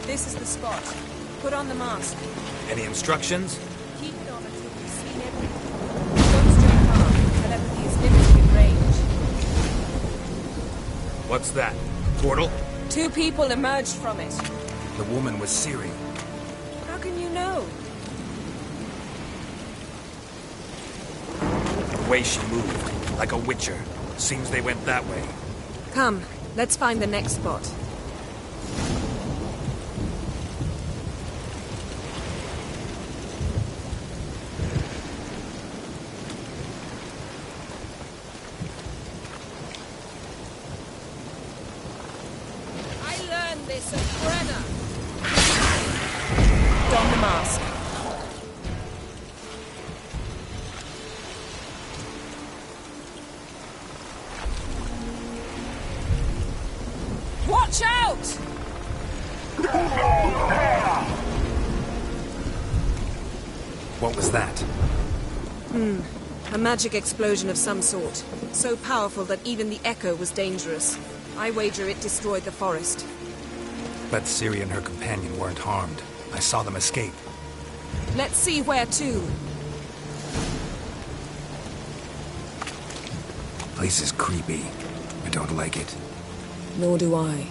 This is the spot. Put on the mask. Any instructions? Keep it on until you've seen everything. Don't stray far. Telepathy is limited in range. What's that? Portal? 2 people emerged from it. The woman was Ciri. How can you know? The way she moved, like a witcher. Seems they went that way. Come, let's find the next spot. This at Brenna. Don the mask. Watch out! What was that? A magic explosion of some sort. So powerful that even the echo was dangerous. I wager it destroyed the forest. But Ciri and her companion weren't harmed. I saw them escape. Let's see where to. Place is creepy. I don't like it. Nor do I.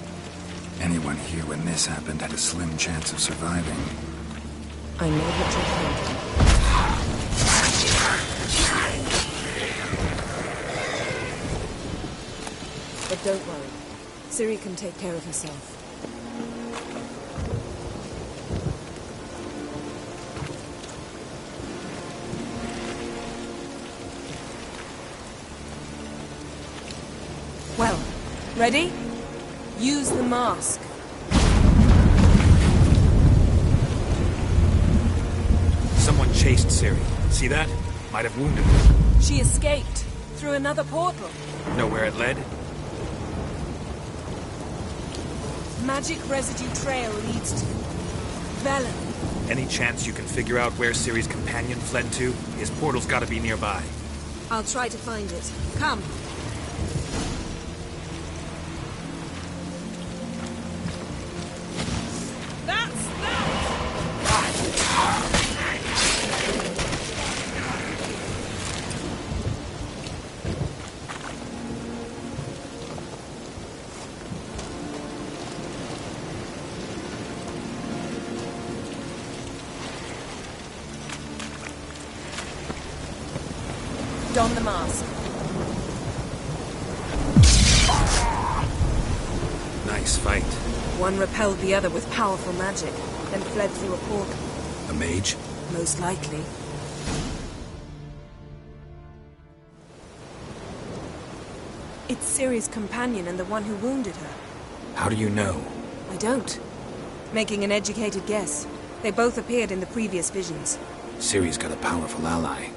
Anyone here when this happened had a slim chance of surviving. I know what you're thinking. But don't worry. Ciri can take care of herself. Well, ready? Use the mask. Someone chased Ciri. See that? Might have wounded her. She escaped through another portal. Know where it led? Magic residue trail leads to Velen. Any chance you can figure out where Ciri's companion fled to? His portal's gotta be nearby. I'll try to find it. Come. Don the mask. Nice fight. One repelled the other with powerful magic, then fled through a portal. A mage? Most likely. It's Ciri's companion and the one who wounded her. How do you know? I don't. Making an educated guess. They both appeared in the previous visions. Ciri's got a powerful ally.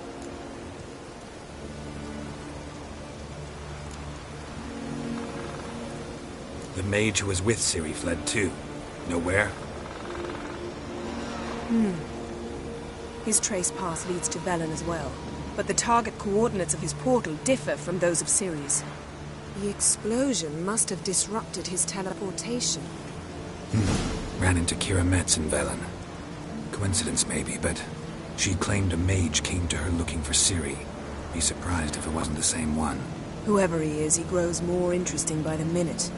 The mage who was with Ciri fled too. Know where? His trace path leads to Velen as well. But the target coordinates of his portal differ from those of Ciri's. The explosion must have disrupted his teleportation. Ran into Kira Metz in Velen. Coincidence maybe, but she claimed a mage came to her looking for Ciri. Be surprised if it wasn't the same one. Whoever he is, he grows more interesting by the minute.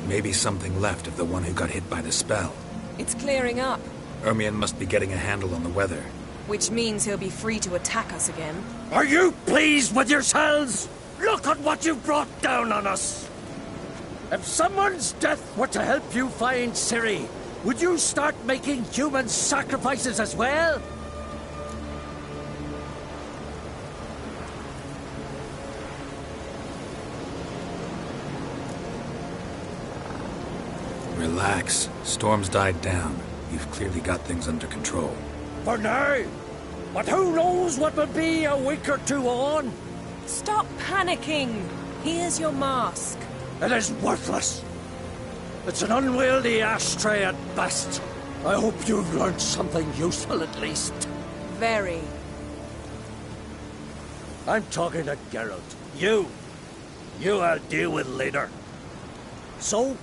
Maybe something left of the one who got hit by the spell. It's clearing up. Ermion must be getting a handle on the weather. Which means he'll be free to attack us again. Are you pleased with yourselves? Look at what you've brought down on us! If someone's death were to help you find Ciri, would you start making human sacrifices as well? Relax. Storm's died down. You've clearly got things under control. For now, But who knows what will be a week or two on? Stop panicking. Here's your mask. It is worthless. It's an unwieldy ashtray at best. I hope you've learned something useful at least. Very. I'm talking to Geralt. You I'll deal with later. So?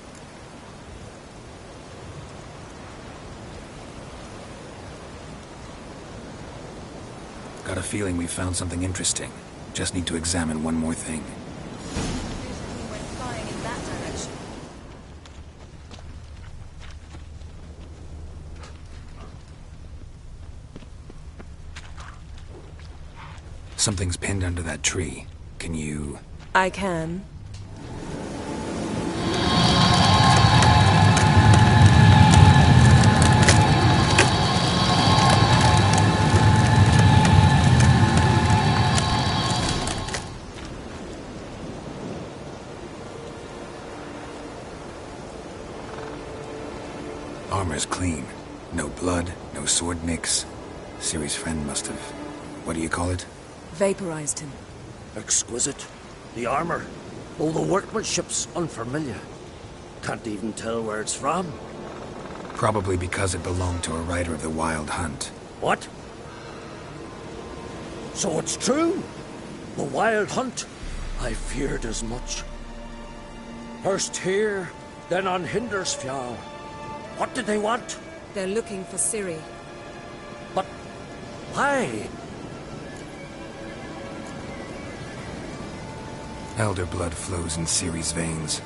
Got a feeling we found something interesting. Just need to examine one more thing. Something's pinned under that tree. Can you... I can. Armor's clean. No blood, no sword nicks. Ciri's friend must have... What do you call it? Vaporized him. Exquisite. The armor. Oh, the workmanship's unfamiliar. Can't even tell where it's from. Probably because it belonged to a rider of the Wild Hunt. What? So it's true? The Wild Hunt? I feared as much. First here, then on Hindersfjall. What did they want? They're looking for Ciri. But why? Elder blood flows in Ciri's veins.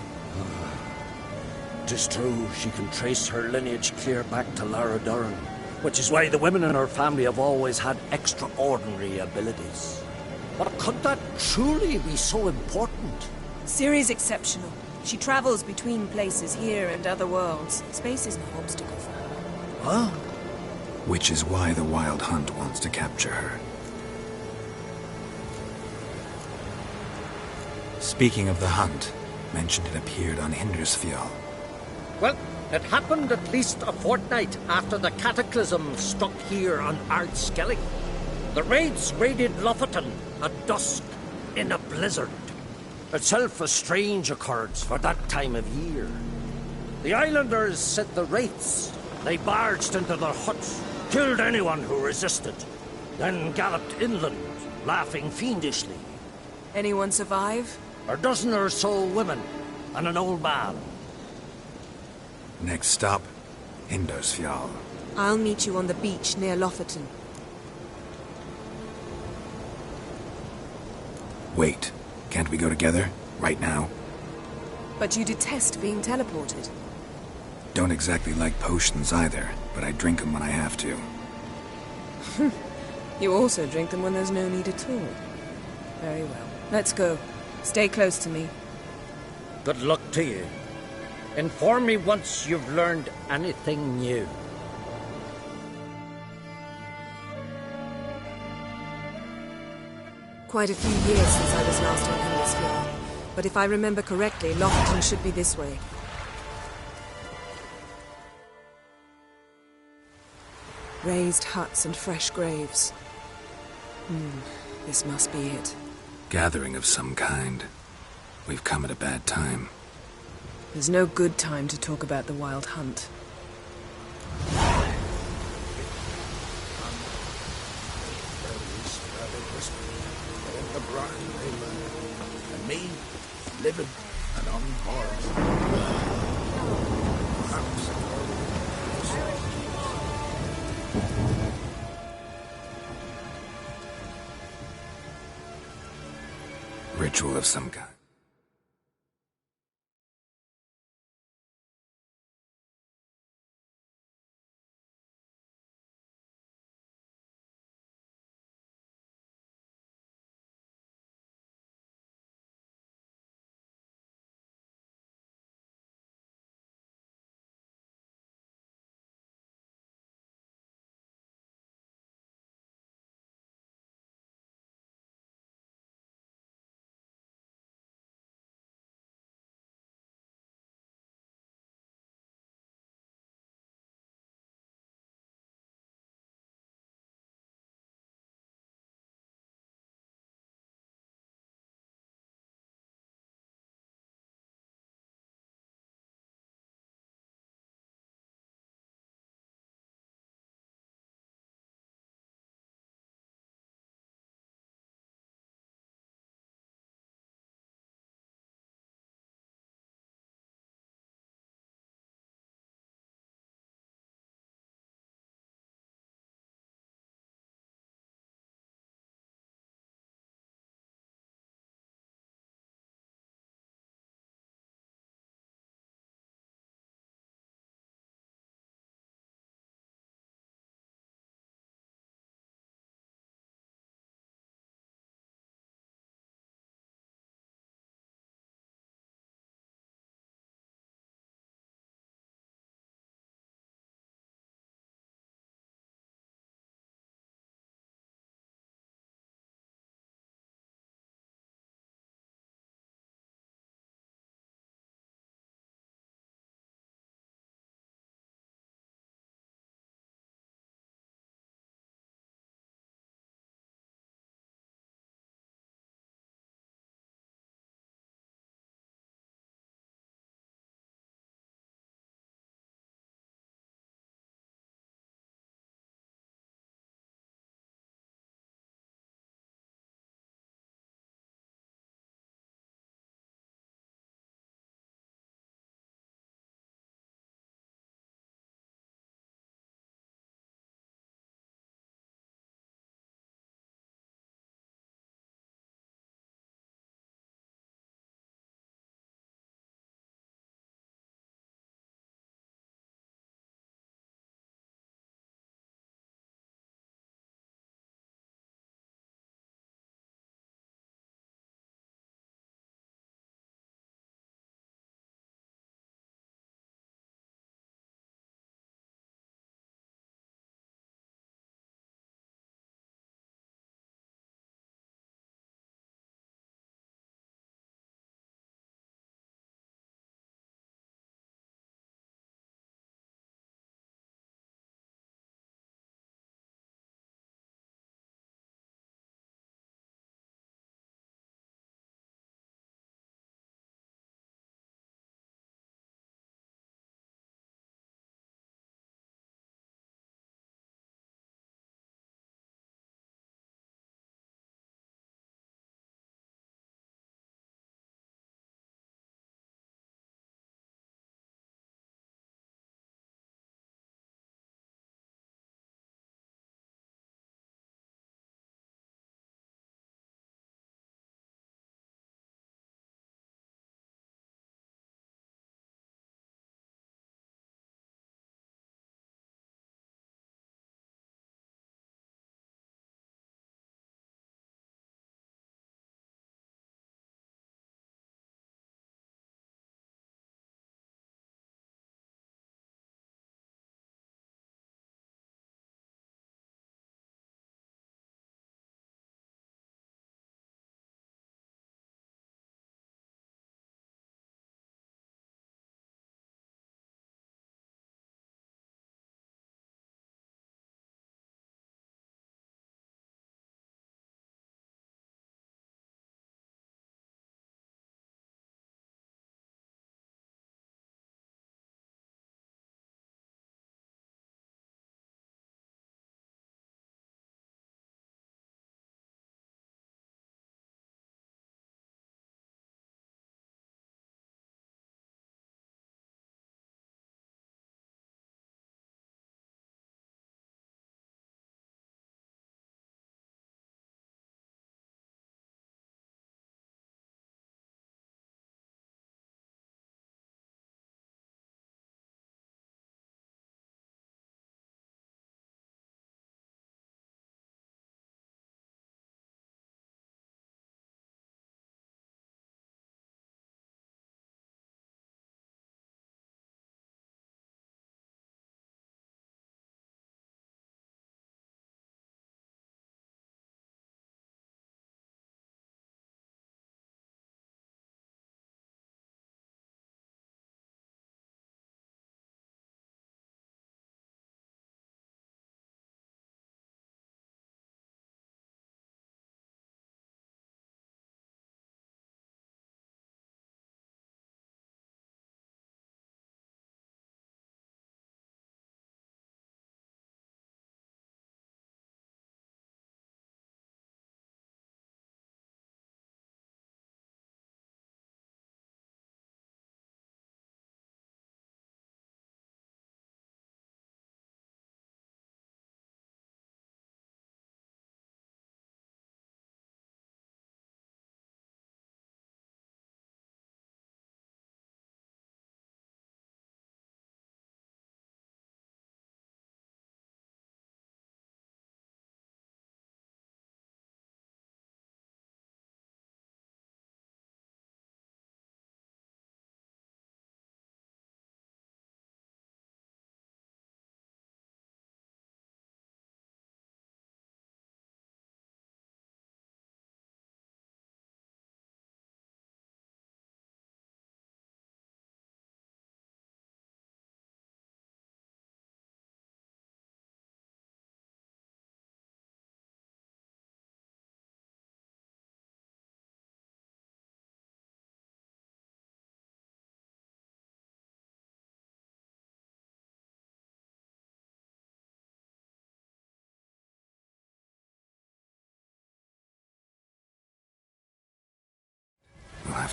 'Tis true, she can trace her lineage clear back to Lara Duran, which is why the women in her family have always had extraordinary abilities. But could that truly be so important? Ciri's exceptional. She travels between places here and other worlds. Space is no obstacle for her. Huh? Which is why the Wild Hunt wants to capture her. Speaking of the hunt, mentioned it appeared on Hindersfjall. Well, it happened at least a fortnight after the cataclysm struck here on Ardskellig. The raids raided Lofoten at dusk in a blizzard. Itself a strange occurrence for that time of year. The islanders set the wraiths. They barged into their huts, killed anyone who resisted, then galloped inland, laughing fiendishly. Anyone survive? A dozen or so women, and an old man. Next stop, Hindersfjall. I'll meet you on the beach near Lofoten. Wait, can't we go together? Right now? But you detest being teleported. Don't exactly like potions either, but I drink them when I have to. You also drink them when there's no need at all. Very well. Let's go. Stay close to me. Good luck to you. Inform me once you've learned anything new. Quite a few years since I was last on Hindersfjall. But if I remember correctly, Lofoten should be this way. Raised huts and fresh graves. This must be it. Gathering of some kind. We've come at a bad time. There's no good time to talk about the Wild Hunt. And me, living and unharmed. Ritual of some kind.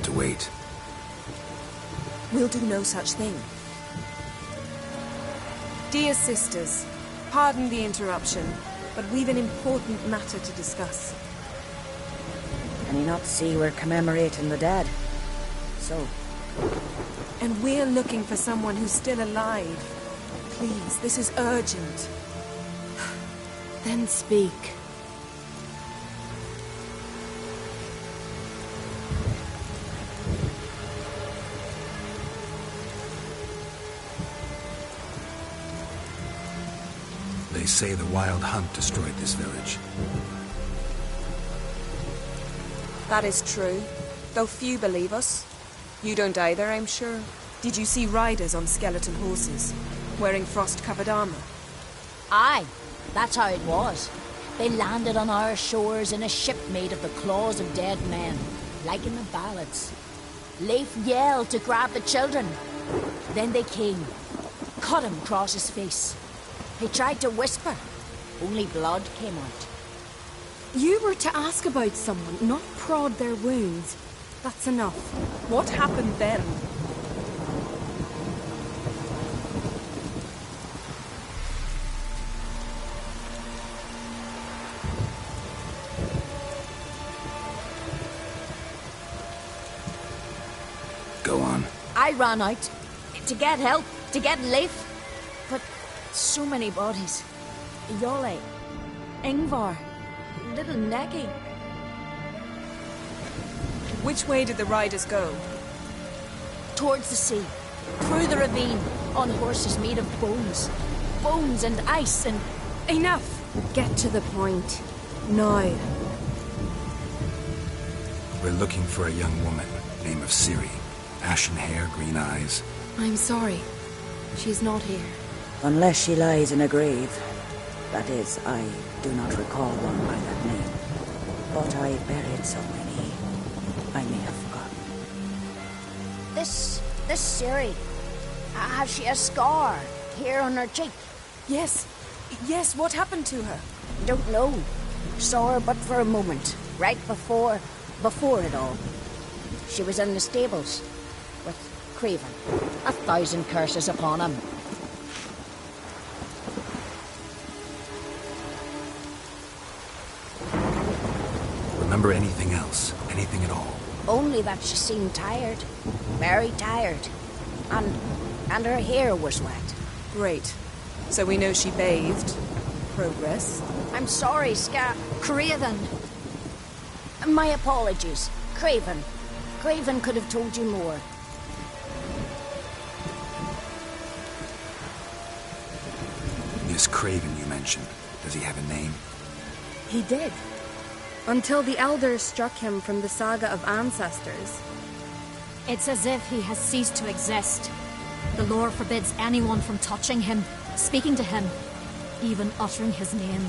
to wait. We'll do no such thing. Dear sisters, pardon the interruption, but we've an important matter to discuss. Can you not see we're commemorating the dead? So? And we're looking for someone who's still alive. Please, this is urgent. Then speak. They say the Wild Hunt destroyed this village. That is true, though few believe us. You don't either, I'm sure. Did you see riders on skeleton horses, wearing frost-covered armor? Aye, that's how it was. They landed on our shores in a ship made of the claws of dead men, like in the ballads. Leif yelled to grab the children. Then they came, cut him across his face. He tried to whisper, only blood came out. You were to ask about someone, not prod their wounds. That's enough. What happened then? Go on. I ran out to get help, to get Leif. But so many bodies. Yolle, Ingvar, little Necky. Which way did the riders go? Towards the sea, through the ravine, on horses made of bones. Bones and ice and... Enough! Get to the point. Now. We're looking for a young woman, name of Ciri. Ashen hair, green eyes. I'm sorry. She's not here. Unless she lies in a grave. That is, I do not recall one by that name. But I buried so many, I may have forgotten. This Ciri, has she a scar here on her cheek? Yes, what happened to her? Don't know. Saw her but for a moment, right before it all. She was in the stables with Craven. 1,000 curses upon him. Remember anything else? Anything at all? Only that she seemed tired. Very tired. And her hair was wet. Great. So we know she bathed. Progress. I'm sorry, Craven. My apologies. Craven. Craven could have told you more. This Craven you mentioned, does he have a name? He did. Until the elders struck him from the saga of ancestors. It's as if he has ceased to exist. The lore forbids anyone from touching him, speaking to him, even uttering his name.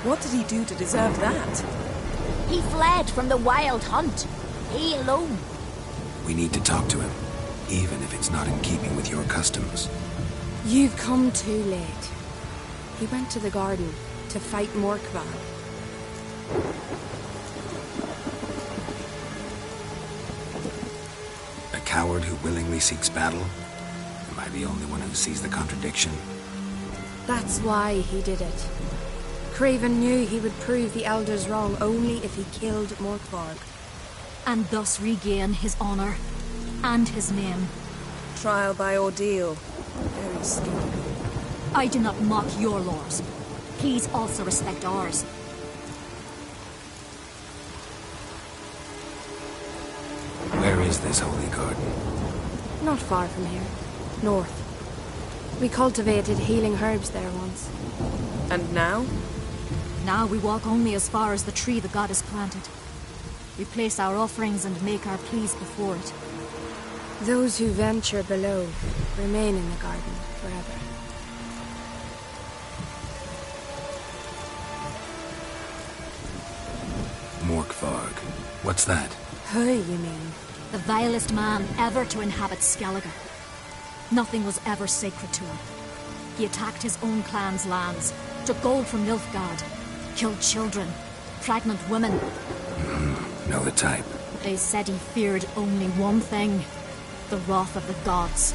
What did he do to deserve that? He fled from the Wild Hunt. He alone. We need to talk to him, even if it's not in keeping with your customs. You've come too late. He went to the garden to fight Morkval. A coward who willingly seeks battle? Am I the only one who sees the contradiction? That's why he did it. Craven knew he would prove the elders wrong only if he killed Morkvarg. And thus regain his honor and his name. Trial by ordeal. Very scary. I do not mock your laws. Please also respect ours. Where is this holy garden? Not far from here. North. We cultivated healing herbs there once. And now? Now we walk only as far as the tree the goddess planted. We place our offerings and make our pleas before it. Those who venture below remain in the garden forever. Morkvarg. What's that? Who, you mean? The vilest man ever to inhabit Skellige. Nothing was ever sacred to him. He attacked his own clan's lands, took gold from Nilfgaard, killed children, pregnant women. Know the type. They said he feared only one thing, the wrath of the gods.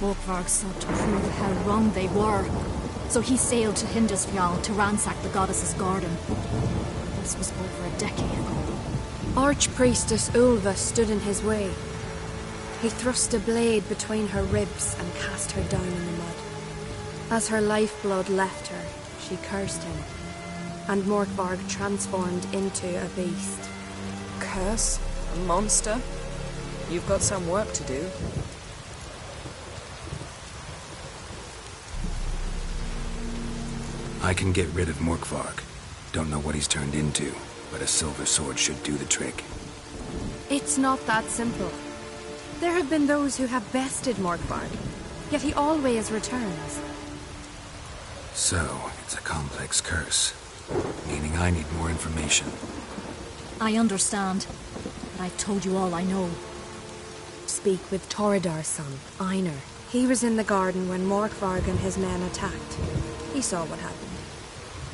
Morkvarg sought to prove how wrong they were, so he sailed to Hindisfjall to ransack the goddess's garden. This was over a decade ago. Archpriestess Ulva stood in his way. He thrust a blade between her ribs and cast her down in the mud. As her lifeblood left her, she cursed him, and Morkvarg transformed into a beast. Curse? A monster? You've got some work to do. I can get rid of Morkvarg. Don't know what he's turned into, but a silver sword should do the trick. It's not that simple. There have been those who have bested Morkvarg, yet he always returns. So, it's a complex curse, meaning I need more information. I understand, but I've told you all I know. Speak with Torridar's son, Einar. He was in the garden when Morkvarg and his men attacked. He saw what happened.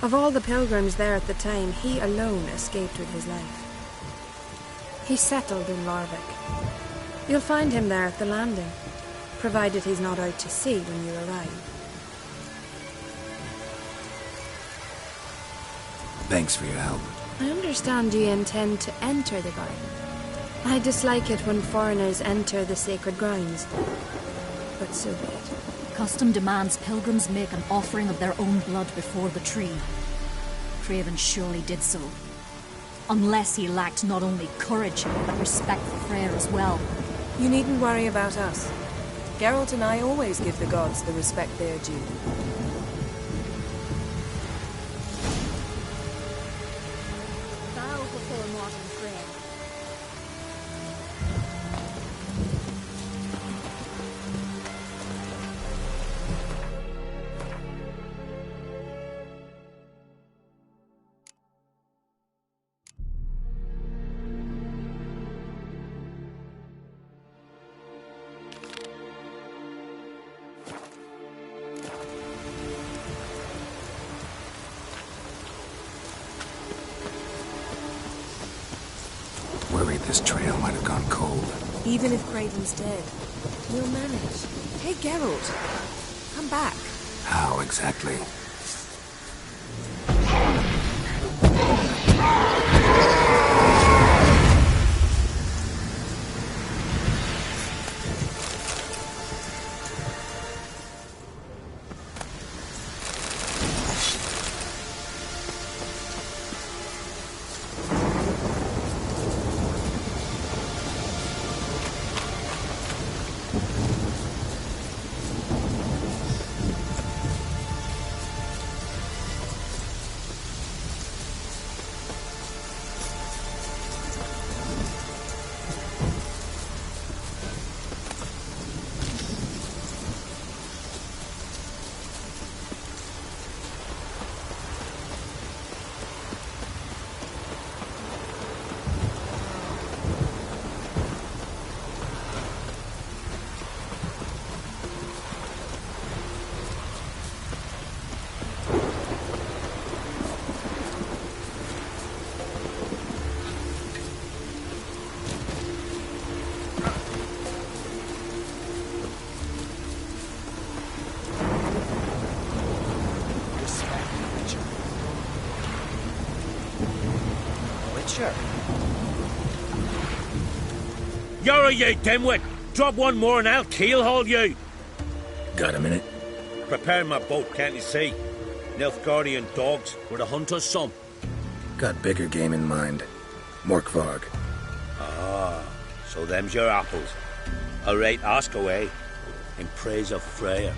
Of all the pilgrims there at the time, he alone escaped with his life. He settled in Larvik. You'll find him there at the landing, provided he's not out to sea when you arrive. Thanks for your help. I understand you intend to enter the garden. I dislike it when foreigners enter the sacred grounds, but so be it. Custom demands pilgrims make an offering of their own blood before the tree. Craven surely did so. Unless he lacked not only courage, but respect for Freyr as well. You needn't worry about us. Geralt and I always give the gods the respect they are due. Bow before mortal Freyr. Worried this trail might have gone cold. Even if Craven's dead, we'll manage. Hey, Geralt, come back. How exactly? You're you, dimwit! Drop one more and I'll keelhaul you! Got a minute? Preparing my boat, can't you see? Nilfgaardian dogs were the hunter's son. Got bigger game in mind. Morkvarg. Ah, so them's your apples. All right, ask away. In praise of Freyr.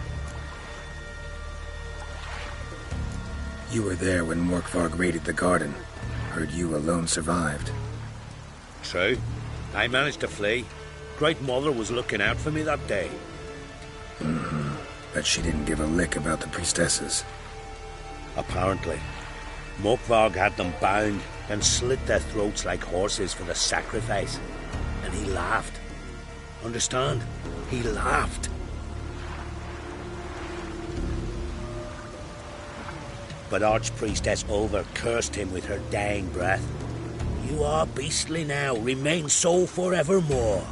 You were there when Morkvarg raided the garden. Heard you alone survived. True. I managed to flee. Great Mother was looking out for me that day. Mm-hmm. Bet she didn't give a lick about the priestesses. Apparently. Morkvarg had them bound and slit their throats like horses for the sacrifice. And he laughed. Understand? He laughed. But Archpriestess Ulva cursed him with her dying breath. You are beastly now, remain so forevermore.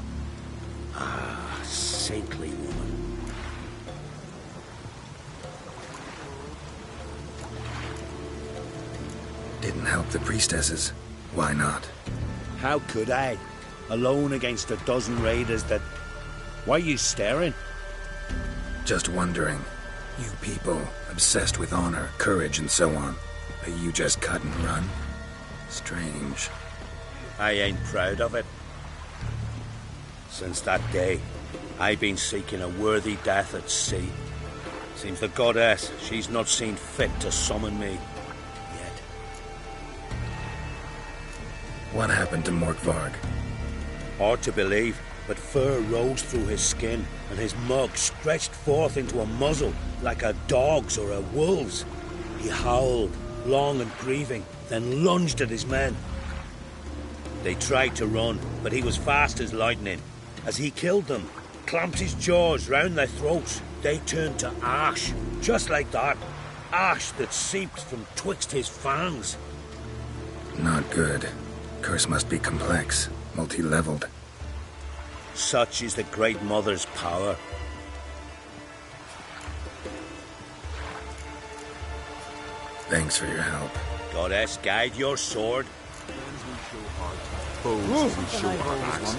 Ah, saintly woman. Didn't help the priestesses. Why not? How could I? Alone against a dozen raiders that... Why are you staring? Just wondering. You people, obsessed with honor, courage, and so on. Are you just cut and run? Strange. I ain't proud of it. Since that day, I've been seeking a worthy death at sea. Seems the goddess, she's not seen fit to summon me yet. What happened to Morkvarg? Hard to believe, but fur rose through his skin, and his mug stretched forth into a muzzle like a dog's or a wolf's. He howled, long and grieving, then lunged at his men. They tried to run, but he was fast as lightning. As he killed them, clamped his jaws round their throats, they turned to ash, just like that. Ash that seeped from twixt his fangs. Not good. Curse must be complex, multi-leveled. Such is the Great Mother's power. Thanks for your help. Goddess, guide your sword. Foes we show our axe.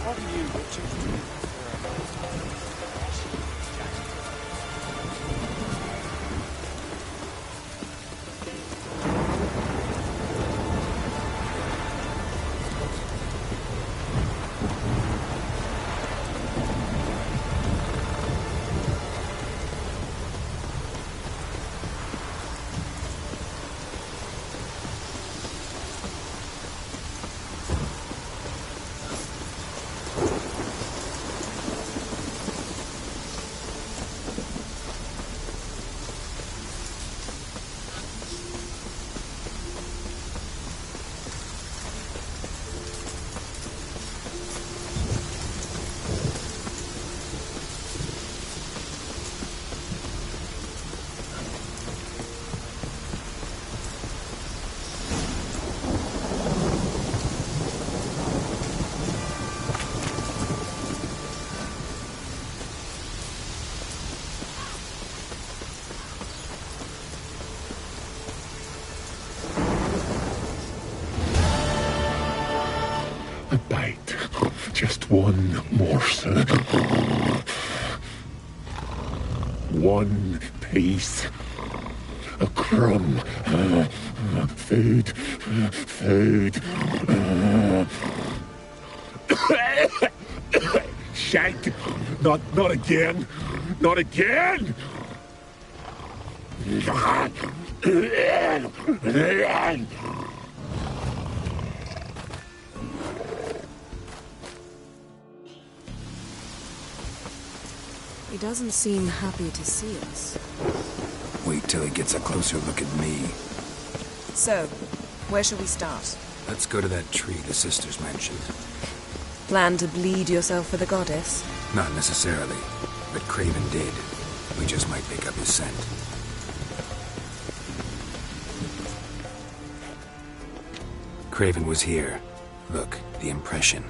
What are you, Richard? Just one morsel. One piece. A crumb. Food. Food. Shank. Not again. Not again. He doesn't seem happy to see us. Wait till he gets a closer look at me. So, where shall we start? Let's go to that tree the sisters mentioned. Plan to bleed yourself for the goddess? Not necessarily, but Craven did. We just might pick up his scent. Craven was here. Look, the impression.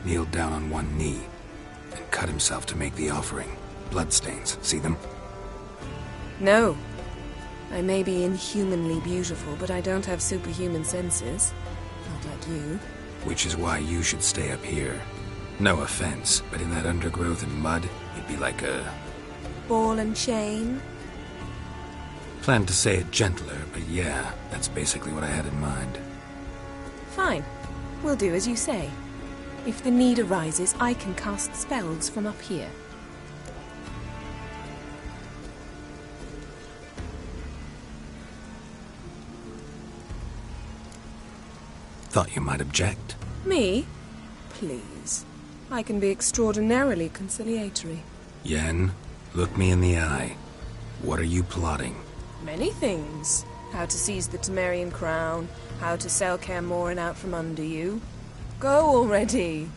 Kneeled down on one knee and cut himself to make the offering. Bloodstains, see them? No. I may be inhumanly beautiful, but I don't have superhuman senses. Not like you. Which is why you should stay up here. No offense, but in that undergrowth and mud, you'd be like a... ball and chain? Planned to say it gentler, but yeah, that's basically what I had in mind. Fine. We'll do as you say. If the need arises, I can cast spells from up here. Thought you might object. Me? Please. I can be extraordinarily conciliatory. Yen, look me in the eye. What are you plotting? Many things. How to seize the Temerian crown, how to sell Kaer Morhen out from under you. Go already!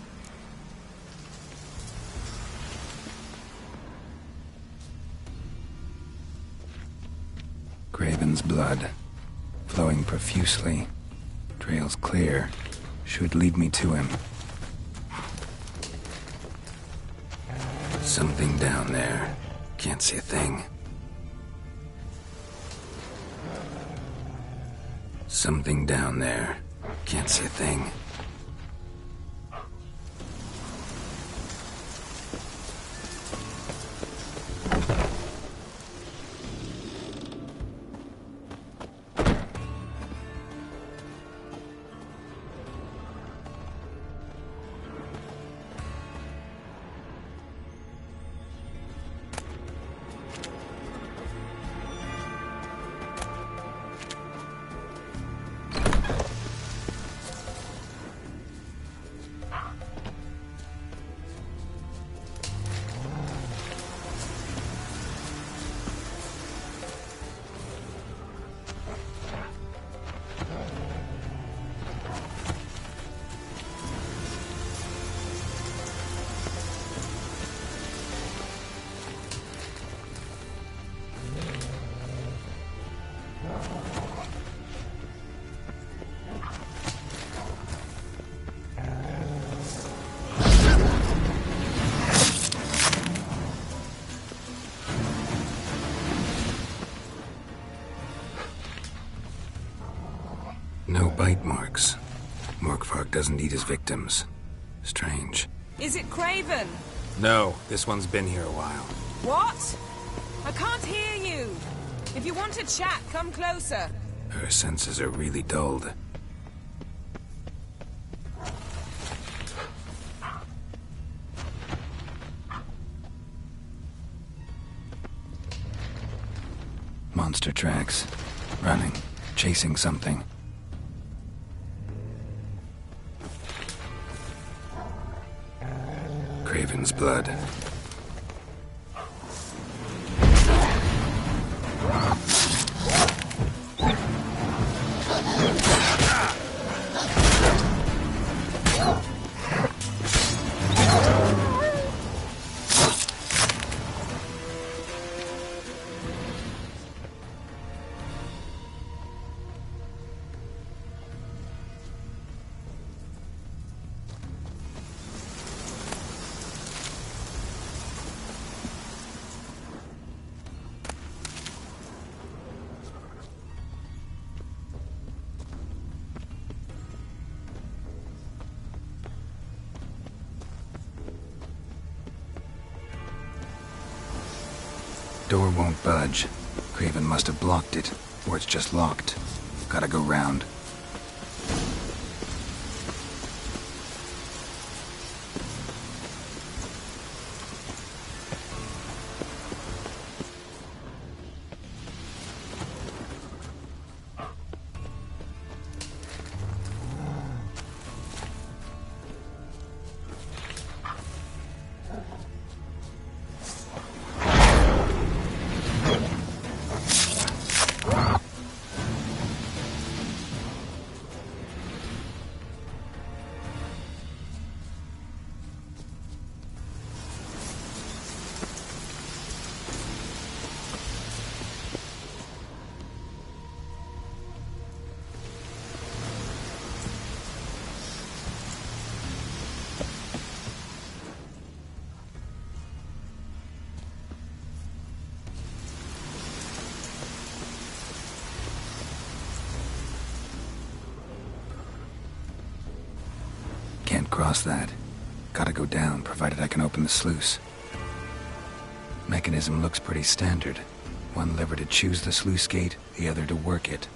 Craven's blood, flowing profusely, Trail's clear. Should lead me to him. Something down there. Can't see a thing. Something down there. Can't see a thing. No bite marks. Morkvark doesn't eat his victims. Strange. Is it Craven? No, this one's been here a while. What? I can't hear you. If you want to chat, come closer. Her senses are really dulled. Monster tracks. Running. Chasing something. Craven's blood. Door won't budge. Craven must have blocked it, or it's just locked. Gotta go round. Can't cross that. Gotta go down, provided I can open the sluice. Mechanism looks pretty standard. One lever to choose the sluice gate, the other to work it.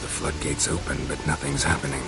The floodgates open, but nothing's happening.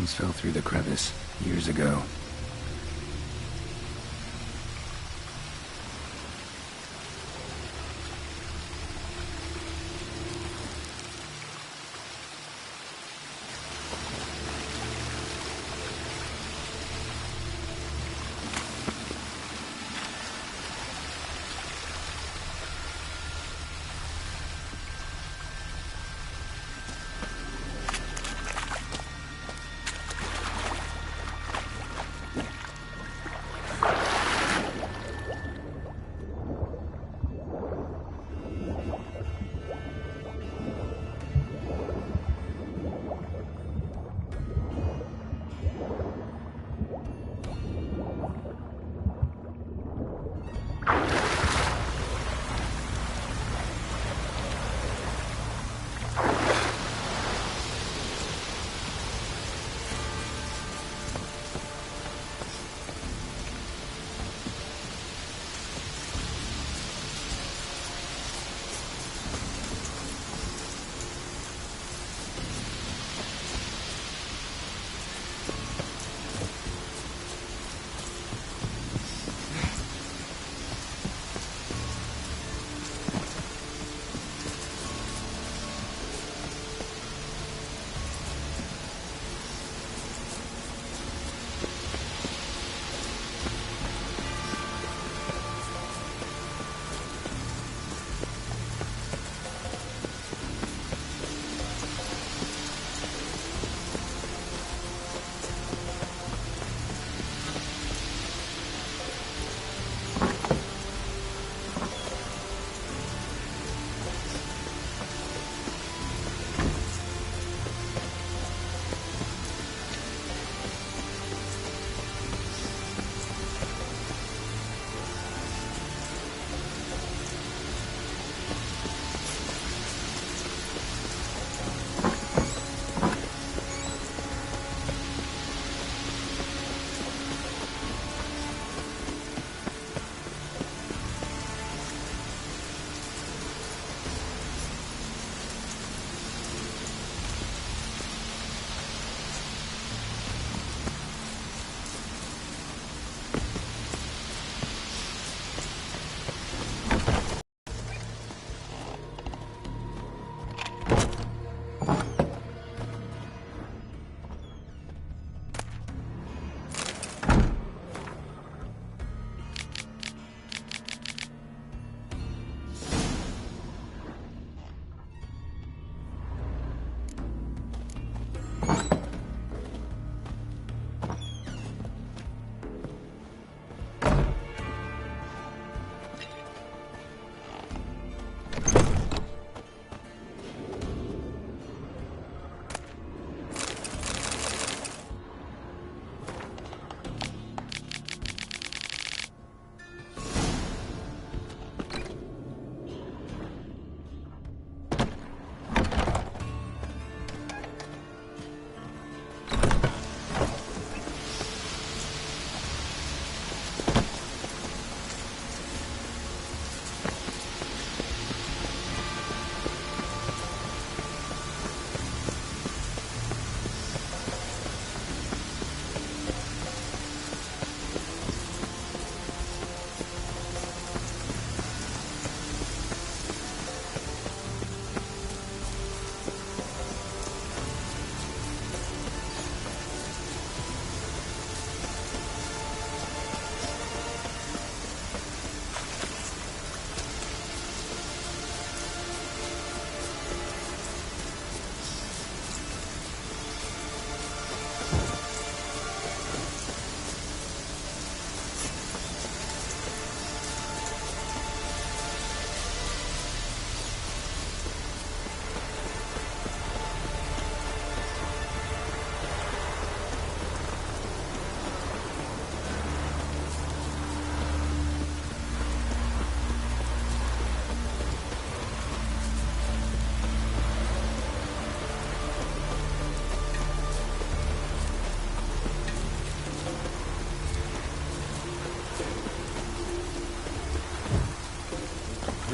Fell through the crevice years ago.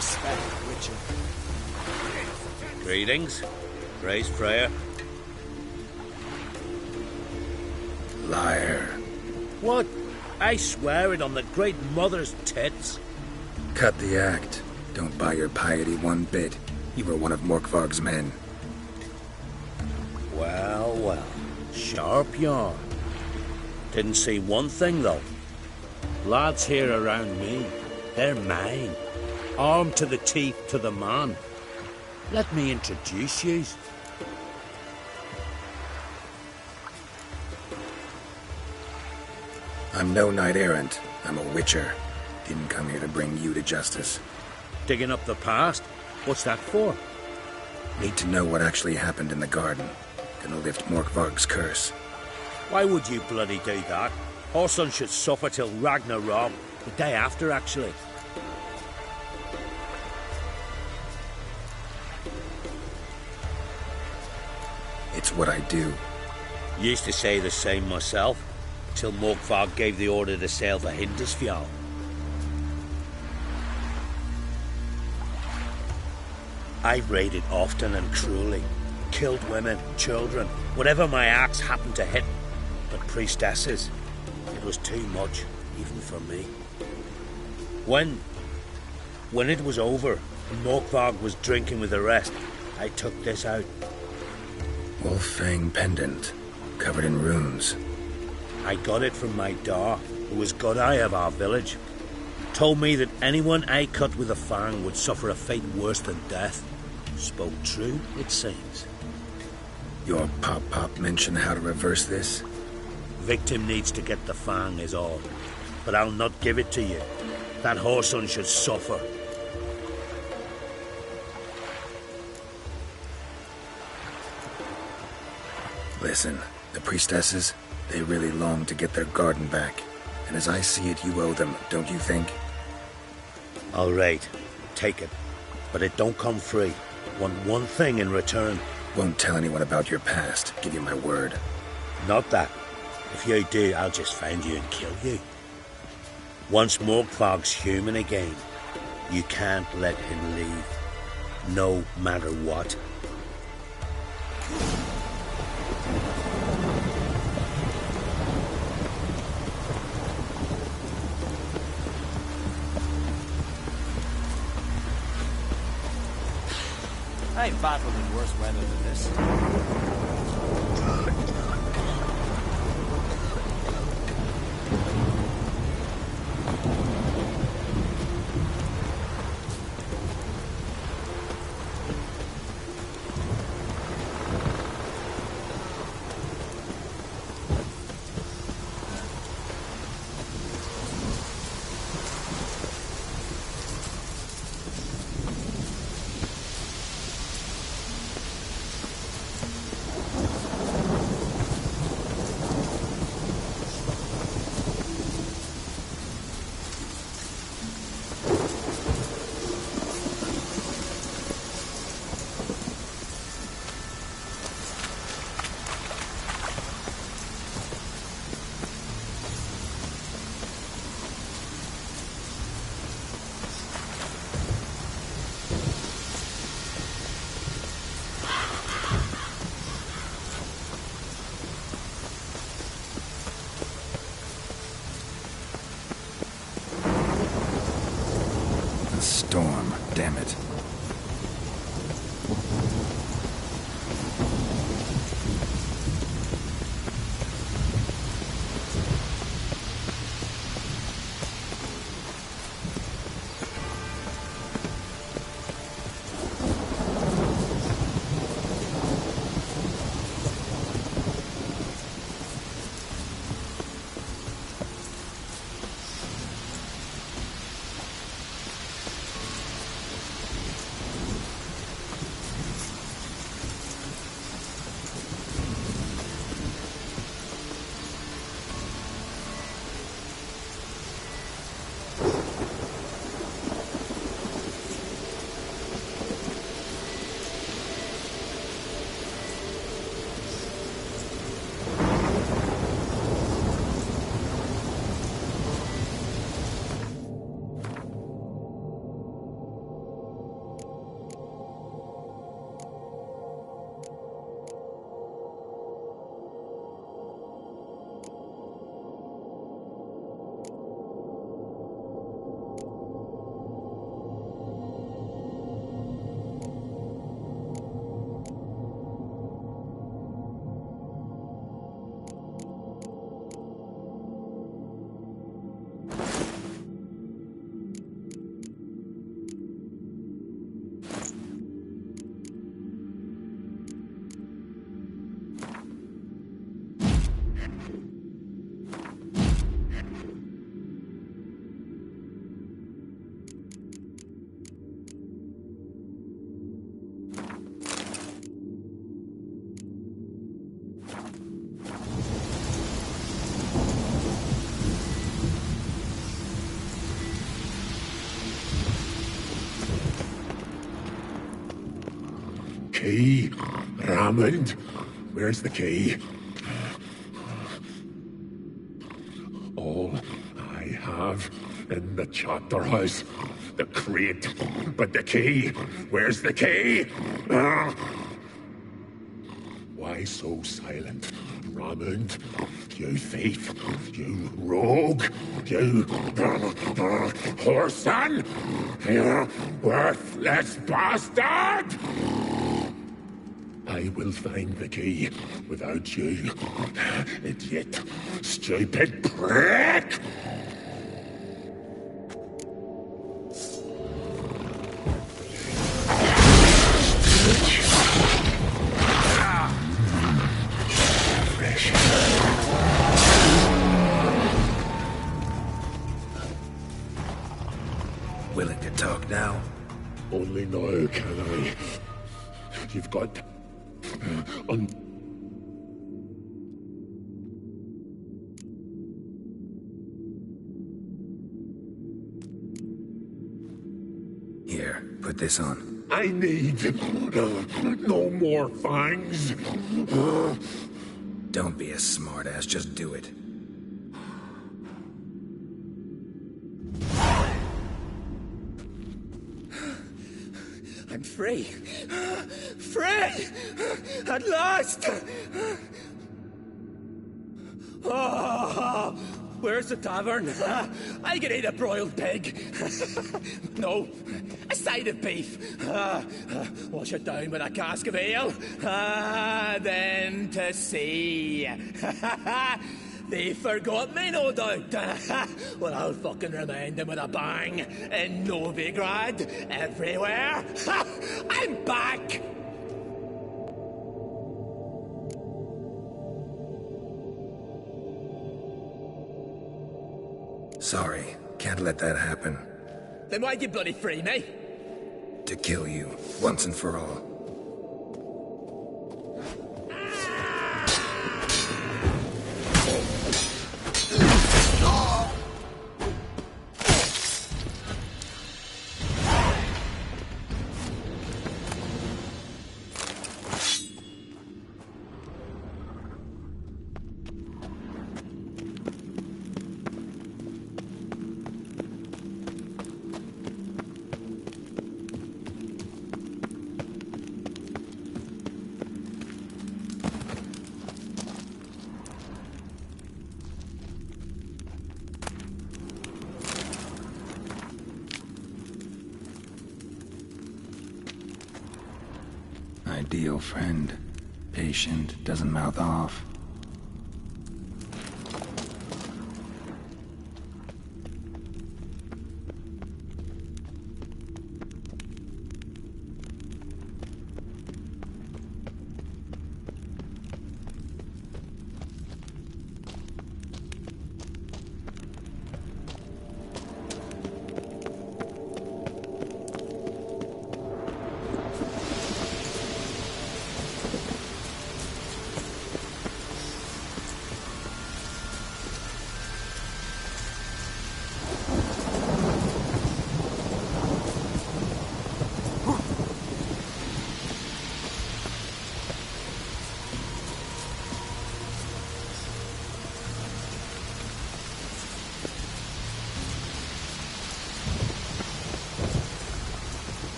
respect, Witcher. Greetings. Praise prayer. Liar. What? I swear it on the Great Mother's tits. Cut the act. Don't buy your piety one bit. You were one of Morkvarg's men. Well, well. Sharp yarn. Didn't see one thing, though. Lads here around me, they're mine. Armed to the teeth to the man. Let me introduce you. I'm no knight-errant. I'm a witcher. Didn't come here to bring you to justice. Digging up the past? What's that for? Need to know what actually happened in the garden. Gonna lift Morkvarg's curse. Why would you bloody do that? Our son should suffer till Ragnarok. The day after, actually. It's what I do. Used to say the same myself, till Morkvarg gave the order to sail for Hindisfjall. I raided often and cruelly. Killed women, children, whatever my axe happened to hit. But priestesses, it was too much, even for me. When it was over, and Morkvarg was drinking with the rest, I took this out. Wolf-fang pendant, covered in runes. I got it from my da, who was Godai of our village. Told me that anyone I cut with a fang would suffer a fate worse than death. Spoke true, it seems. Your pop-pop mention how to reverse this? Victim needs to get the fang is all. But I'll not give it to you. That whoreson should suffer. Listen, the priestesses, they really long to get their garden back. And as I see it, you owe them, don't you think? All right, take it. But it don't come free. Want one thing in return. Won't tell anyone about your past, give you my word. Not that. If you do, I'll just find you and kill you. Once Morkvarg's human again, you can't let him leave. No matter what. I've battled in worse weather than this. Storm, damn it. Raymond, where's the key? All I have in the chapter house, the crate, but the key, where's the key? Why so silent, Raymond? You thief, you rogue, you whoreson, you worthless bastard! I will find the key without you, idiot, stupid prick! Willing to talk now? Only now can I. You've got... Here, put this on. I need no more fangs. Don't be a smartass, just do it. I'm free. Free! At last! Oh, where's the tavern? I can eat a broiled pig. No, a side of beef. Wash it down with a cask of ale. Then to sea. They forgot me, no doubt. Well, I'll fucking remind them with a bang. In Novigrad, everywhere. I'm back! Sorry, can't let that happen. Then why'd you bloody free me? To kill you, once and for all. Ideal friend. Patient, doesn't mouth off.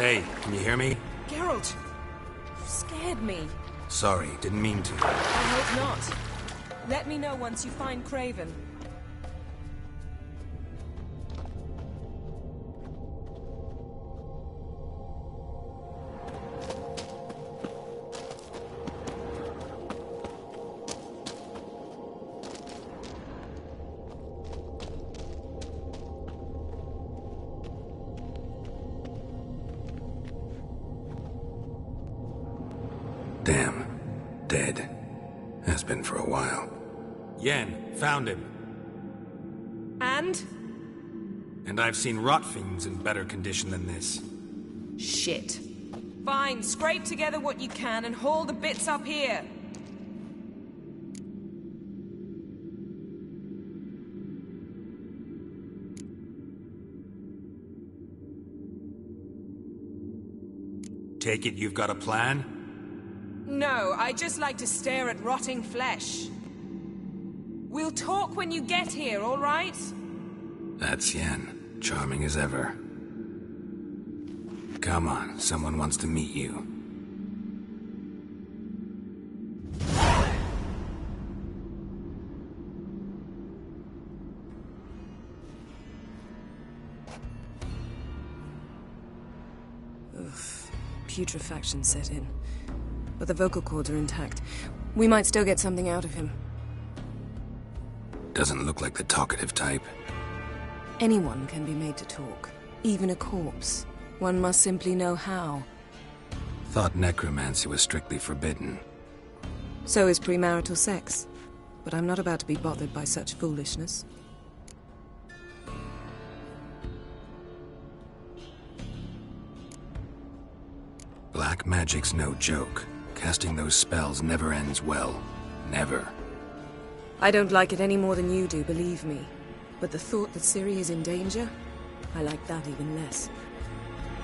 Hey, can you hear me? Geralt! You scared me. Sorry, didn't mean to. I hope not. Let me know once you find Craven. dead. Has been for a while. Yen, found him. And? And I've seen rot fiends in better condition than this. Shit. Fine, scrape together what you can and haul the bits up here. Take it you've got a plan? No, I just like to stare at rotting flesh. We'll talk when you get here, all right? That's Yen. Charming as ever. Come on, someone wants to meet you. Putrefaction set in. But the vocal cords are intact. We might still get something out of him. Doesn't look like the talkative type. Anyone can be made to talk. Even a corpse. One must simply know how. Thought necromancy was strictly forbidden. So is premarital sex. But I'm not about to be bothered by such foolishness. Black magic's no joke. Casting those spells never ends well. Never. I don't like it any more than you do, believe me. But the thought that Ciri is in danger? I like that even less.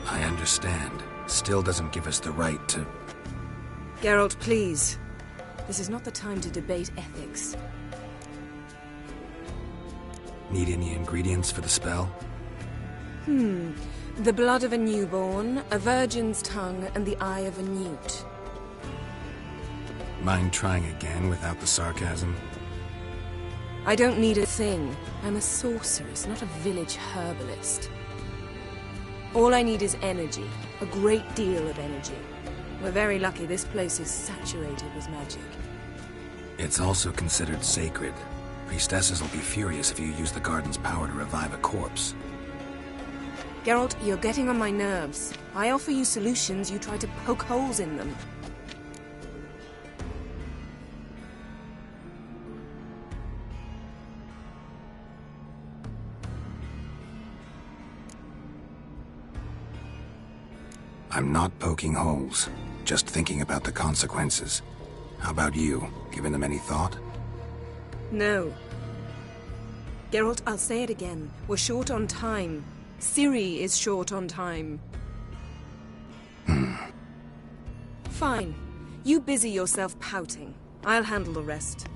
I understand. Still doesn't give us the right to... Geralt, please. This is not the time to debate ethics. Need any ingredients for the spell? The blood of a newborn, a virgin's tongue, and the eye of a newt. Mind trying again without the sarcasm? I don't need a thing. I'm a sorceress, not a village herbalist. All I need is energy. A great deal of energy. We're very lucky this place is saturated with magic. It's also considered sacred. Priestesses will be furious if you use the garden's power to revive a corpse. Geralt, you're getting on my nerves. I offer you solutions, you try to poke holes in them. I'm not poking holes, just thinking about the consequences. How about you? Given them any thought? No. Geralt, I'll say it again. We're short on time. Ciri is short on time. Fine. You busy yourself pouting. I'll handle the rest.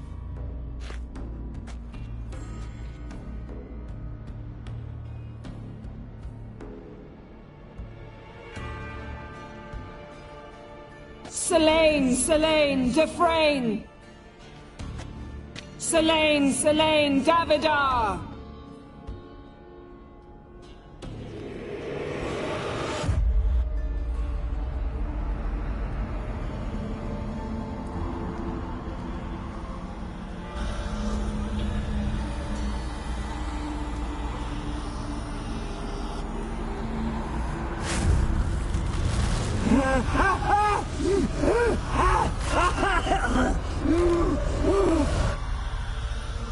Selene, Selene, Defrain! Selene, Selene, Davidar!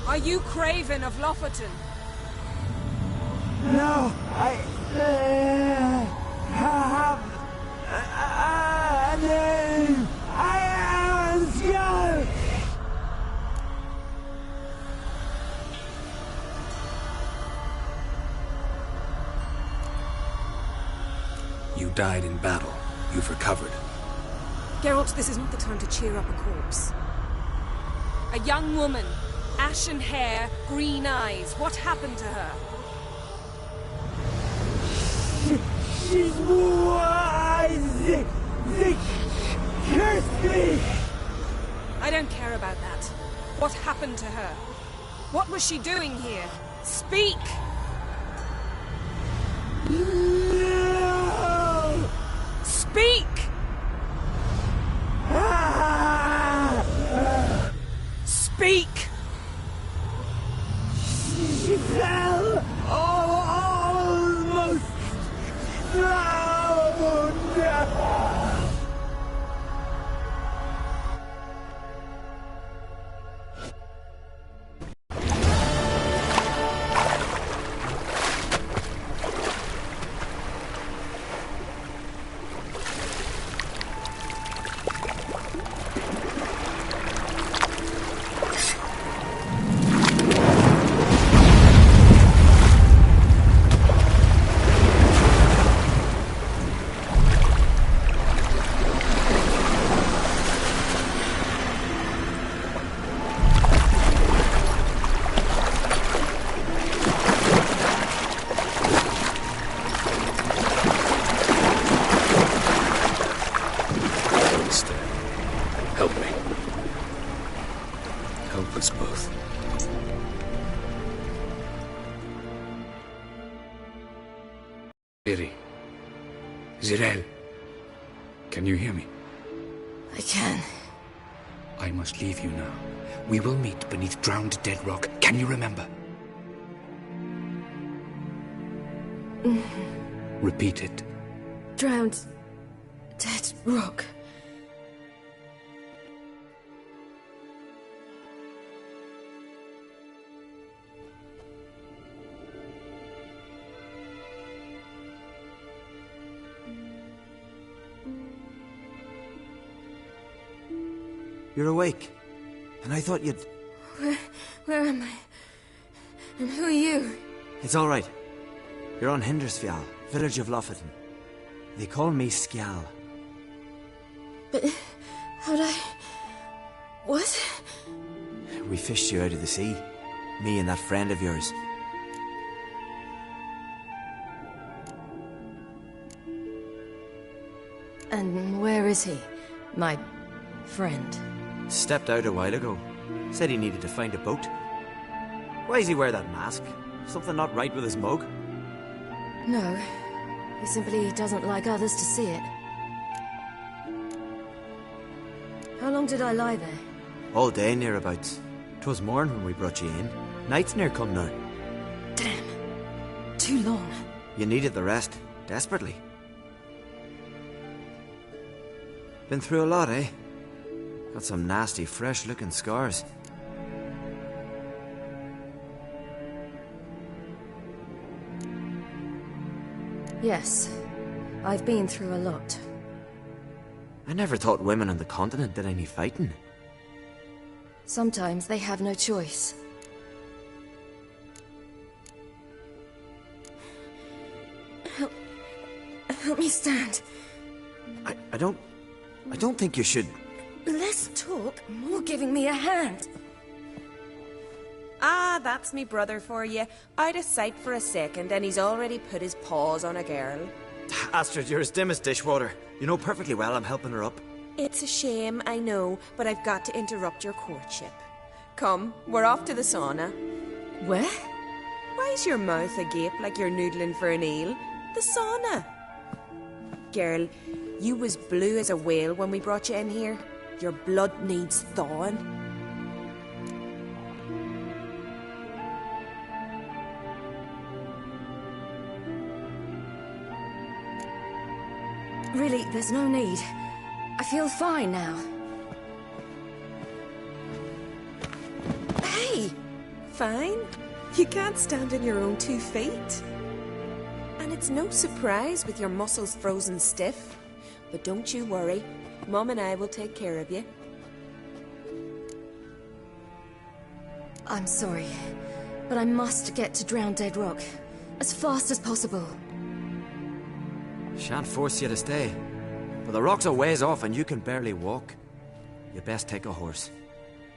Are you Craven of Lofoten? No, I have a name. I am Skull. You died in battle. You've recovered. Geralt, this is not the time to cheer up a corpse. A young woman. Ashen hair, green eyes. What happened to her? She's wise. They cursed me. I don't care about that. What happened to her? What was she doing here? Speak! No! Speak! Speak! She fell almost drowned. Help us both. Iri. Zirel. Can you hear me? I can. I must leave you now. We will meet beneath drowned dead rock. Can you remember? Repeat it. Drowned. Dead rock. You're awake. And I thought you'd... Where am I? And who are you? It's all right. You're on Hindersfjall, village of Lofoten. They call me Skjal. But... how'd I... What? We fished you out of the sea. Me and that friend of yours. And where is he? My... friend? Stepped out a while ago. Said he needed to find a boat. Why does he wear that mask? Something not right with his mug? No. He simply doesn't like others to see it. How long did I lie there? All day nearabouts. 'Twas morn when we brought you in. Night's near come now. Damn. Too long. You needed the rest. Desperately. Been through a lot, eh? Got some nasty, fresh-looking scars. Yes. I've been through a lot. I never thought women on the continent did any fighting. Sometimes they have no choice. Help me stand. I don't think you should... Less talk, more giving me a hand. Ah, that's me brother for you. Out of sight for a second, and he's already put his paws on a girl. Astrid, you're as dim as dishwater. You know perfectly well I'm helping her up. It's a shame, I know, but I've got to interrupt your courtship. Come, we're off to the sauna. Where? Why's your mouth agape like you're noodling for an eel? The sauna. Girl, you was blue as a whale when we brought you in here. Your blood needs thawing. Really, there's no need. I feel fine now. Hey! Fine? You can't stand on your own 2 feet. And it's no surprise with your muscles frozen stiff. But don't you worry. Mom and I will take care of you. I'm sorry, but I must get to Drowned Dead Rock as fast as possible. Shan't force you to stay. But the rock's a ways off and you can barely walk. You best take a horse.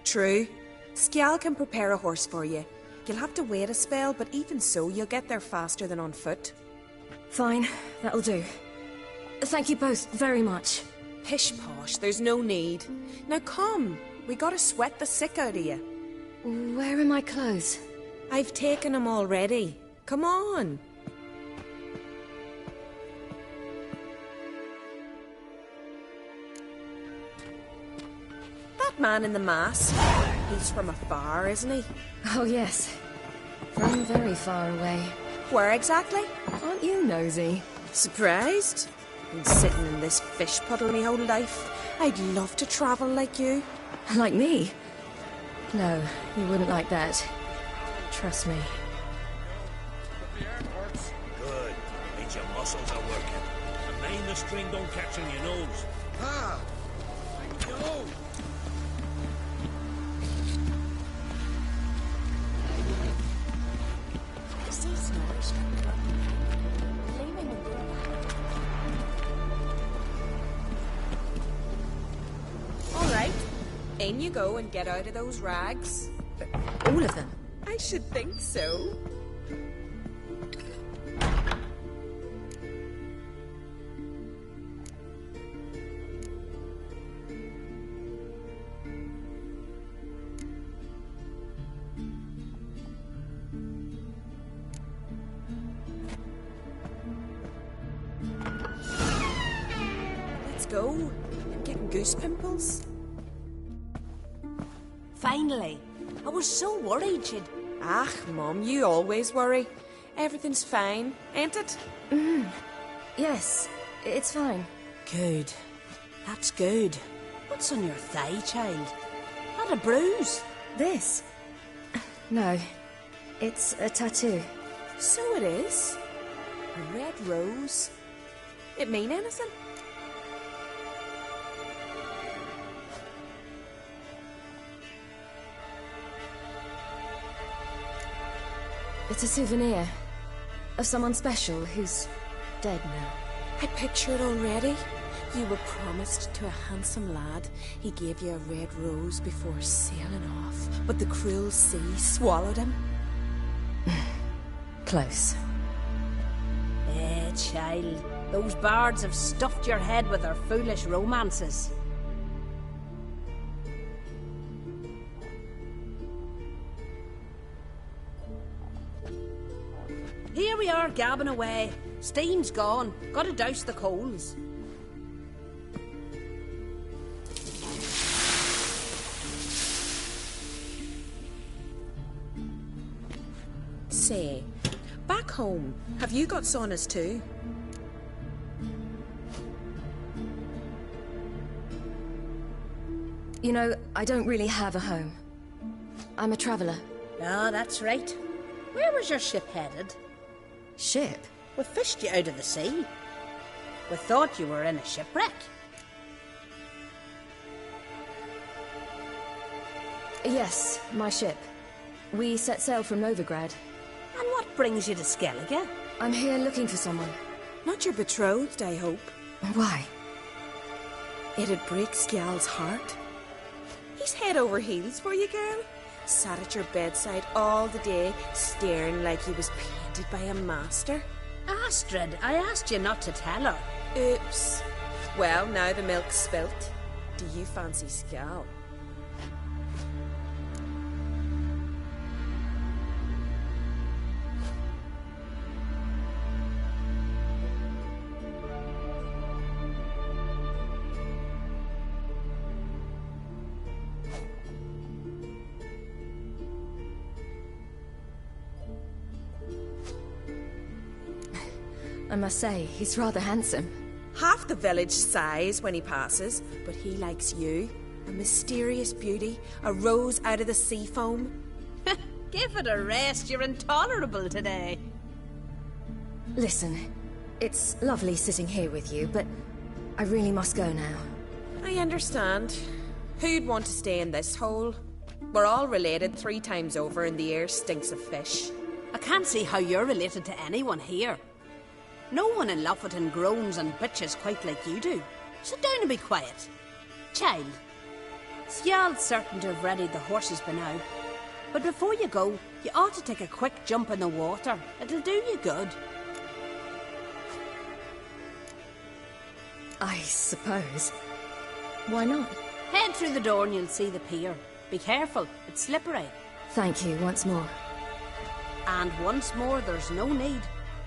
True. Skjal can prepare a horse for you. You'll have to wait a spell, but even so, you'll get there faster than on foot. Fine, that'll do. Thank you both very much. Pish-posh, there's no need. Now come, we gotta sweat the sick out of you. Where are my clothes? I've taken them already. Come on. That man in the mask, he's from afar, isn't he? Oh yes, from very far away. Where exactly? Aren't you nosy? Surprised? Been sitting in this fish puddle my whole life. I'd love to travel like you. Like me? No, you wouldn't like that. Trust me. Good. Means your muscles are working. And mind the string don't catch on your nose. Ah! I know! All right. In you go and get out of those rags. All of them? I should think so. go. I'm getting goose pimples. Finally. I was so worried she'd... Ach, Mum, you always worry. Everything's fine, ain't it? Yes, it's fine. Good. That's good. What's on your thigh, child? Not a bruise? This? No. It's a tattoo. So it is. A red rose. It mean anything? It's a souvenir of someone special who's dead now. I picture it already. You were promised to a handsome lad. He gave you a red rose before sailing off, but the cruel sea swallowed him. Close. Child. Those bards have stuffed your head with their foolish romances. Here we are, gabbing away. Steam's gone. Gotta douse the coals. Say, back home, have you got saunas too? You know, I don't really have a home. I'm a traveller. Ah, that's right. Where was your ship headed? Ship? We fished you out of the sea. We thought you were in a shipwreck. Yes, my ship. We set sail from Novigrad. And what brings you to Skellige? I'm here looking for someone. Not your betrothed, I hope. Why? It'd break Skjal's heart. He's head over heels for you, girl. Sat at your bedside all the day, staring like he was painted by a master. Astrid, I asked you not to tell her. Oops. Well, now the milk's spilt. Do you fancy Skjal? I must say, he's rather handsome. Half the village sighs when he passes, but he likes you. A mysterious beauty, a rose out of the sea foam. Give it a rest, you're intolerable today. Listen, it's lovely sitting here with you, but I really must go now. I understand. Who'd want to stay in this hole? We're all related 3 times over and the air stinks of fish. I can't see how you're related to anyone here. No one in Lofferton groans and bitches quite like you do. Sit down and be quiet. Child, Skjal's certain to have readied the horses by now. But before you go, you ought to take a quick jump in the water. It'll do you good. I suppose. Why not? Head through the door and you'll see the pier. Be careful, it's slippery. Thank you once more. And once more, there's no need.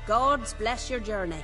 God's bless your journey.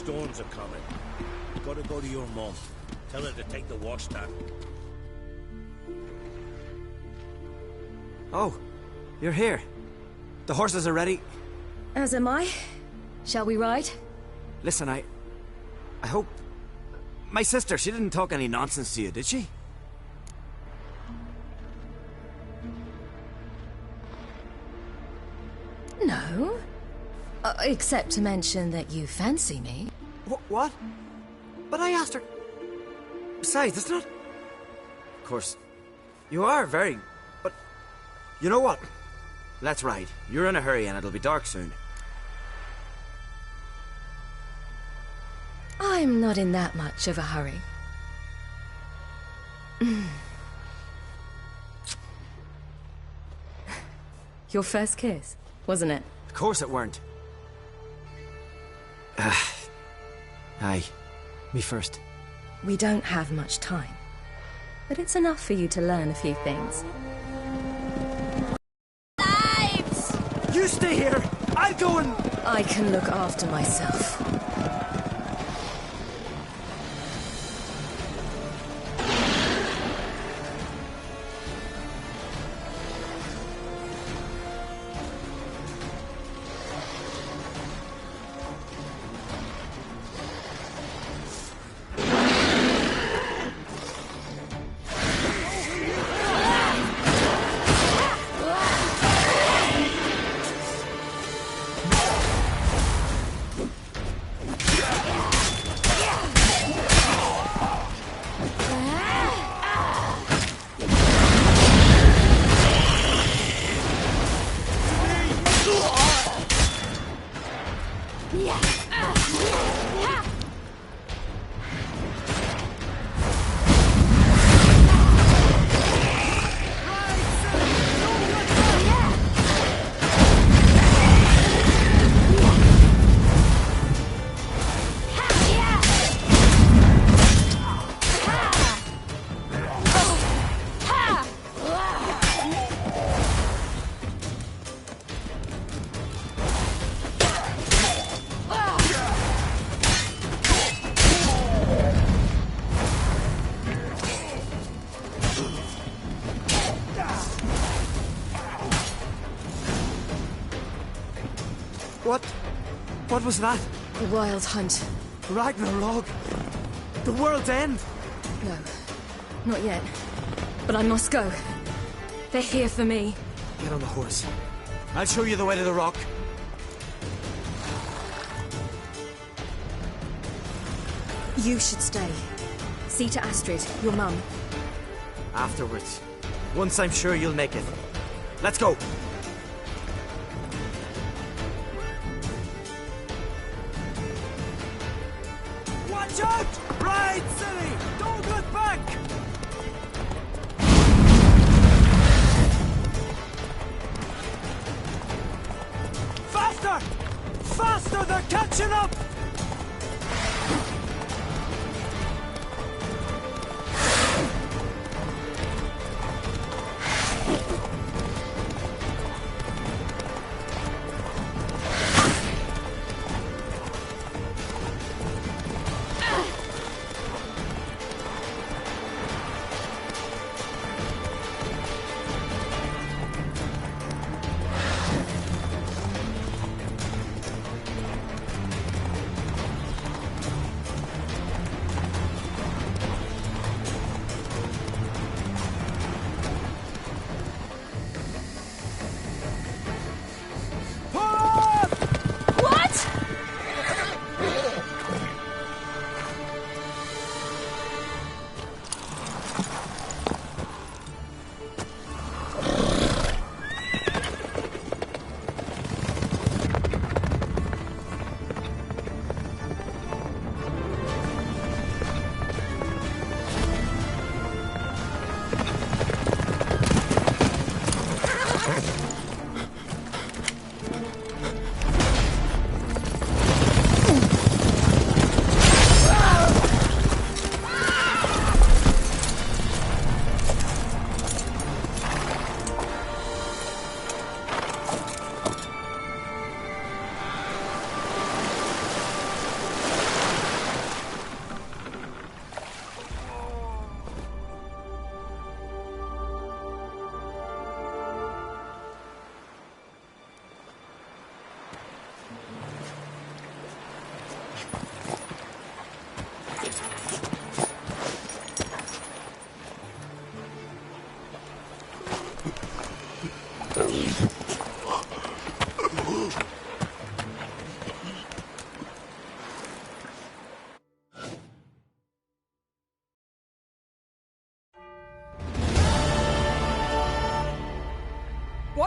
storms are coming. Gotta go to your mum. Tell her to take the washstand. Oh, you're here. The horses are ready. As am I. Shall we ride? Listen, I hope... My sister, she didn't talk any nonsense to you, did she? No. Except to mention that you fancy me. What? But I asked her... Besides, it's not... Of course, you are very... But... You know what? Let's ride. You're in a hurry and it'll be dark soon. I'm not in that much of a hurry. Your first kiss, wasn't it? Of course it weren't. Aye. Me first. We don't have much time. But it's enough for you to learn a few things. Lives! You stay here! I'll go and... I can look after myself. What was that? The Wild Hunt. Ragnarok? The world's end? No, not yet. But I must go. They're here for me. Get on the horse. I'll show you the way to the rock. You should stay. See to Astrid, your mum. Afterwards. Once I'm sure you'll make it. Let's go! Watch out! Ride, silly! Don't look back! Faster! Faster! They're catching up!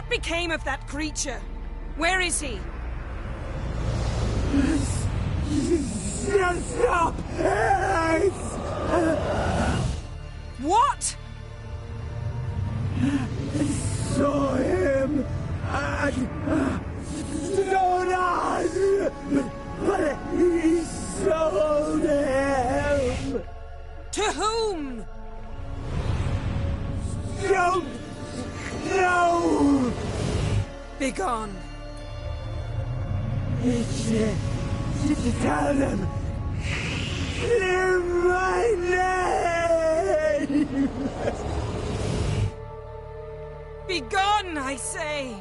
What became of that creature? Where is he? Stop! What? Saw him at Stonas, but he sold him. To whom? Don't know. Begone. Tell them. Clear my name. Begone, I say!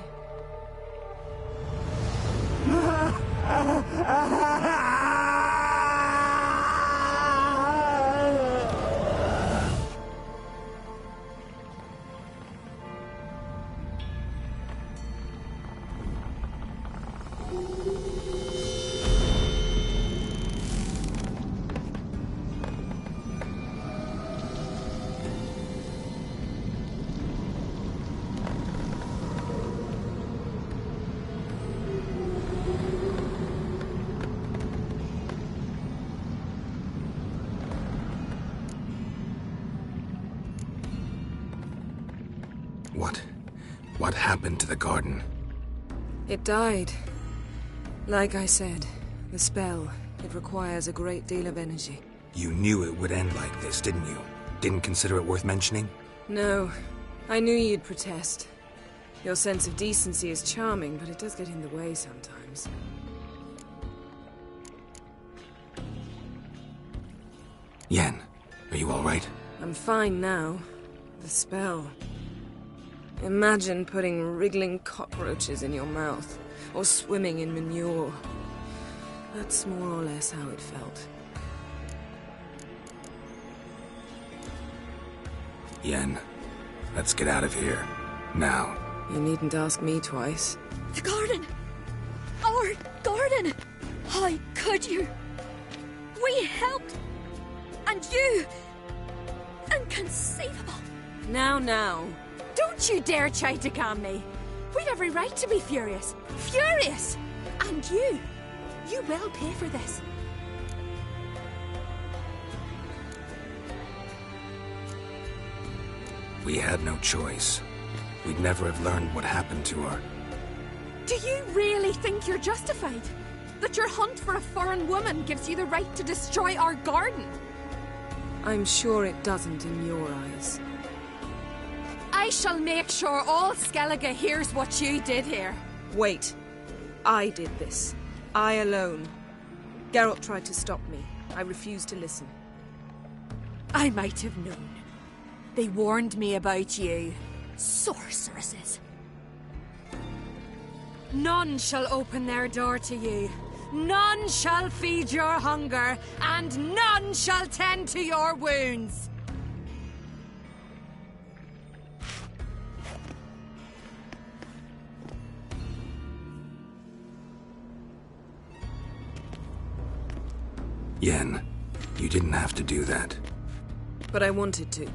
What happened to the garden? It died. Like I said, the spell, it requires a great deal of energy. You knew it would end like this, didn't you? Didn't consider it worth mentioning? No. I knew you'd protest. Your sense of decency is charming, but it does get in the way sometimes. Yen, are you all right? I'm fine now. The spell. Imagine putting wriggling cockroaches in your mouth, or swimming in manure. That's more or less how it felt. Yen, let's get out of here. Now. You needn't ask me twice. The garden! Our garden! How could you? We helped! And you! Inconceivable! Now. Don't you dare try to calm me. We'd every right to be furious. Furious! And you will pay for this. We had no choice. We'd never have learned what happened to her. Do you really think you're justified? That your hunt for a foreign woman gives you the right to destroy our garden? I'm sure it doesn't in your eyes. I shall make sure all Skellige hears what you did here. Wait. I did this. I alone. Geralt tried to stop me. I refused to listen. I might have known. They warned me about you. Sorceresses. None shall open their door to you. None shall feed your hunger, and none shall tend to your wounds. Yen, you didn't have to do that. But I wanted to.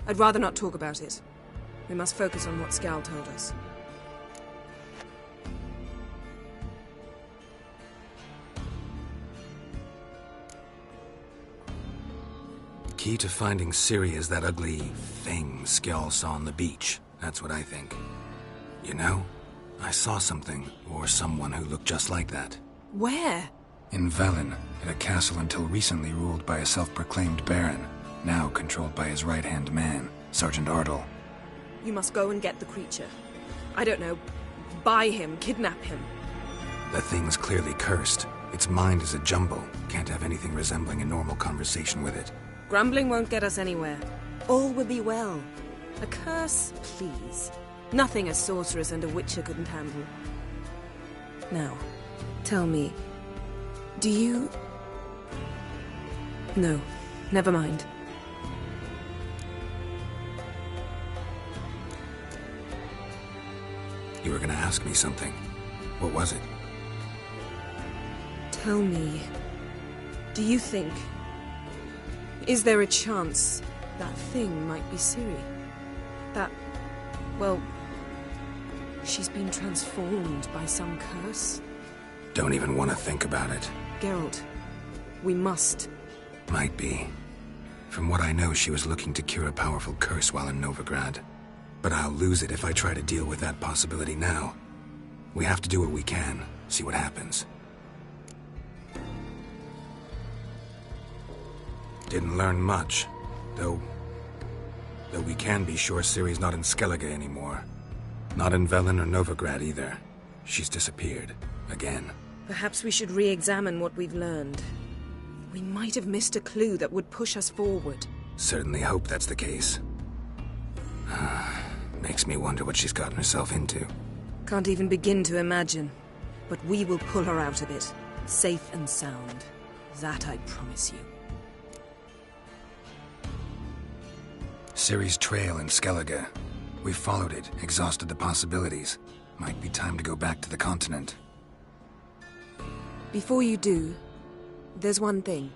I'd rather not talk about it. We must focus on what Skal told us. Key to finding Ciri is that ugly thing Skjall saw on the beach. That's what I think. You know, I saw something, or someone who looked just like that. Where? In Velen, in a castle until recently ruled by a self-proclaimed baron, now controlled by his right-hand man, Sergeant Ardle. You must go and get the creature. I don't know, buy him, kidnap him. The thing's clearly cursed. Its mind is a jumble. Can't have anything resembling a normal conversation with it. Grumbling won't get us anywhere. All will be well. A curse, please. Nothing a sorceress and a witcher couldn't handle. Now, tell me, do you... No, never mind. You were gonna ask me something. What was it? Tell me, do you think... Is there a chance that thing might be Ciri? That... well... She's been transformed by some curse. Don't even want to think about it. Geralt, we must. Might be. From what I know, she was looking to cure a powerful curse while in Novigrad. But I'll lose it if I try to deal with that possibility now. We have to do what we can, see what happens. Didn't learn much, though we can be sure Ciri's not in Skellige anymore. Not in Velen or Novigrad either. She's disappeared. Again. Perhaps we should re-examine what we've learned. We might have missed a clue that would push us forward. Certainly hope that's the case. Makes me wonder what she's gotten herself into. Can't even begin to imagine. But we will pull her out of it. Safe and sound. That I promise you. Ciri's trail in Skellige. We've followed it, exhausted the possibilities. Might be time to go back to the continent. Before you do, there's one thing.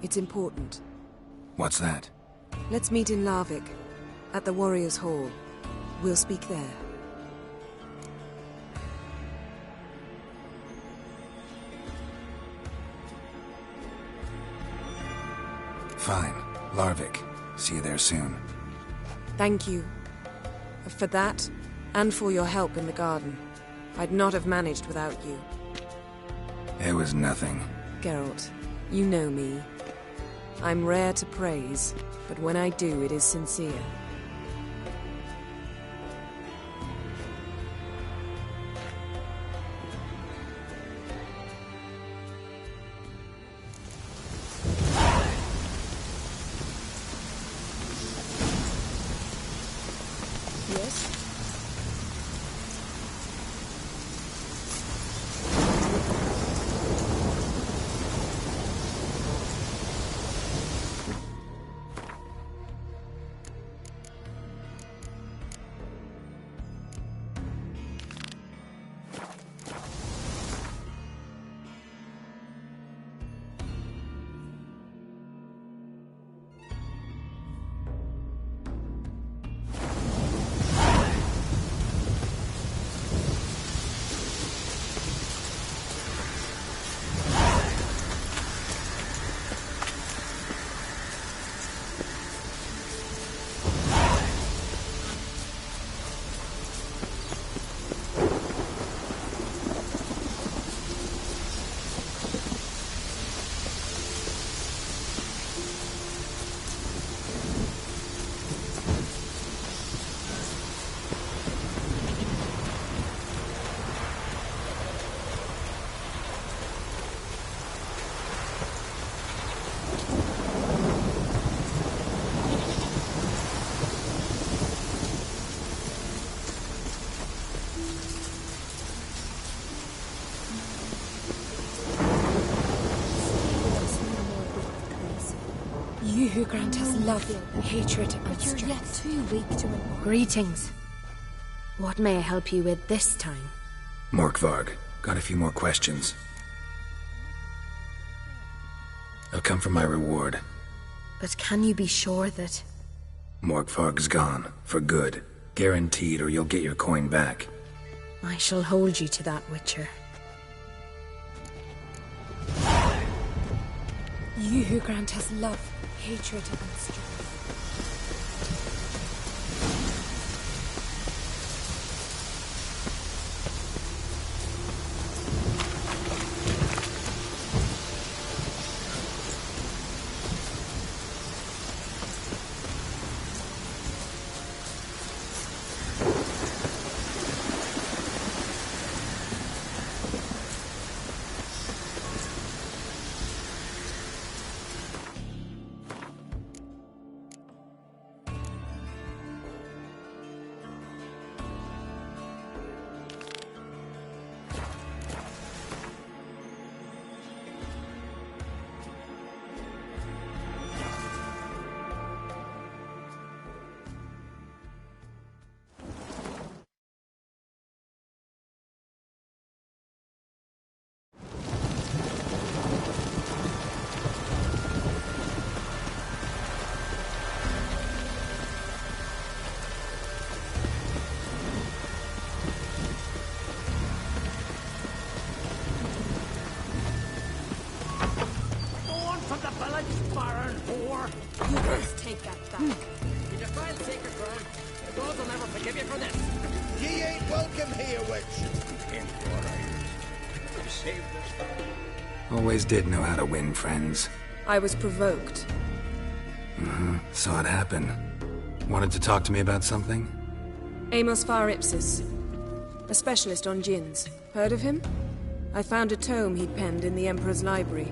It's important. What's that? Let's meet in Larvik, at the Warriors' Hall. We'll speak there. Fine. Larvik. See you there soon. Thank you. For that, and for your help in the garden. I'd not have managed without you. It was nothing. Geralt, you know me. I'm rare to praise, but when I do, it is sincere. You who grant us love, hatred, and You're yet strength. too weak to endure. Greetings. What may I help you with this time? Morkvarg, got a few more questions. I'll come for my reward. But can you be sure that... Morkvarg's gone, for good. Guaranteed, or you'll get your coin back. I shall hold you to that, Witcher. You who grant us love, hatred, and strength. Baron whore! You must take that back. You defile sacred ground. The gods will never forgive you for this. Ye ain't welcome here, witch. You saved us. Always did know how to win friends. I was provoked. Saw it happen. Wanted to talk to me about something? Amos Ipsis, a specialist on djinns. Heard of him? I found a tome he'd penned in the Emperor's library.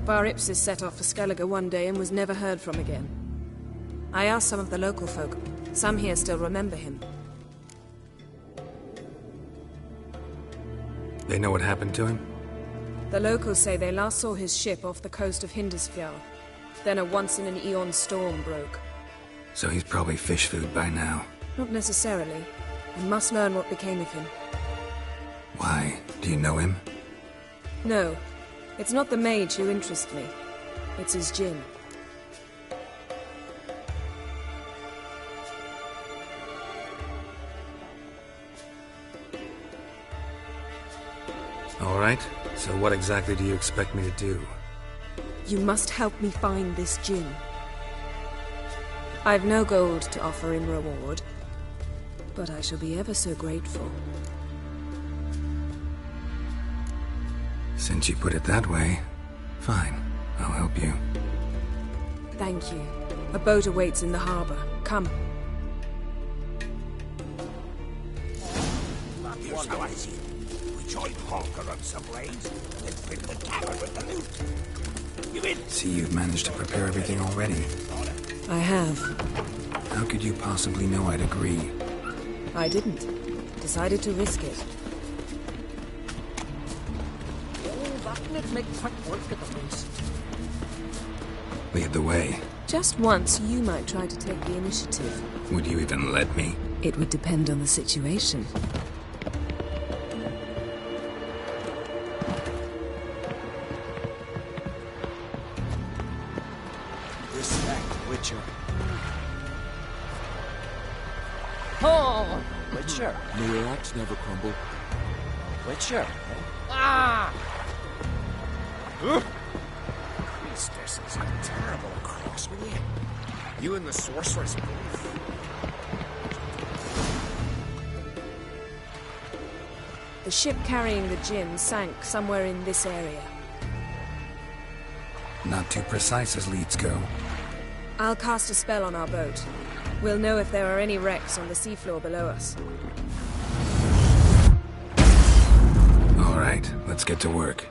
Ipsis set off for Skellige one day and was never heard from again. I asked some of the local folk. Some here still remember him. They know what happened to him? The locals say they last saw his ship off the coast of Hindisfjall. Then a once-in-an-eon storm broke. So he's probably fish food by now. Not necessarily. I must learn what became of him. Why? Do you know him? No. It's not the mage who interests me. It's his djinn. All right. So what exactly do you expect me to do? You must help me find this djinn. I've no gold to offer in reward, but I shall be ever so grateful. Since you put it that way, fine. I'll help you. Thank you. A boat awaits in the harbor. Come. Here's how I see it. We join Honker on some ways, then fill the tavern with the loot. You in? See, you've managed to prepare everything already. I have. How could you possibly know I'd agree? I didn't. Decided to risk it. Let's make quick work at the least. Lead the way. Just once, you might try to take the initiative. Would you even let me? It would depend on the situation. Respect, Witcher. Oh! Witcher. May your axe never crumble. Witcher. Ah! Priestess is a terrible cross with you. You and the sorceress both. The ship carrying the djinn sank somewhere in this area. Not too precise as leads go. I'll cast a spell on our boat. We'll know if there are any wrecks on the seafloor below us. All right, let's get to work.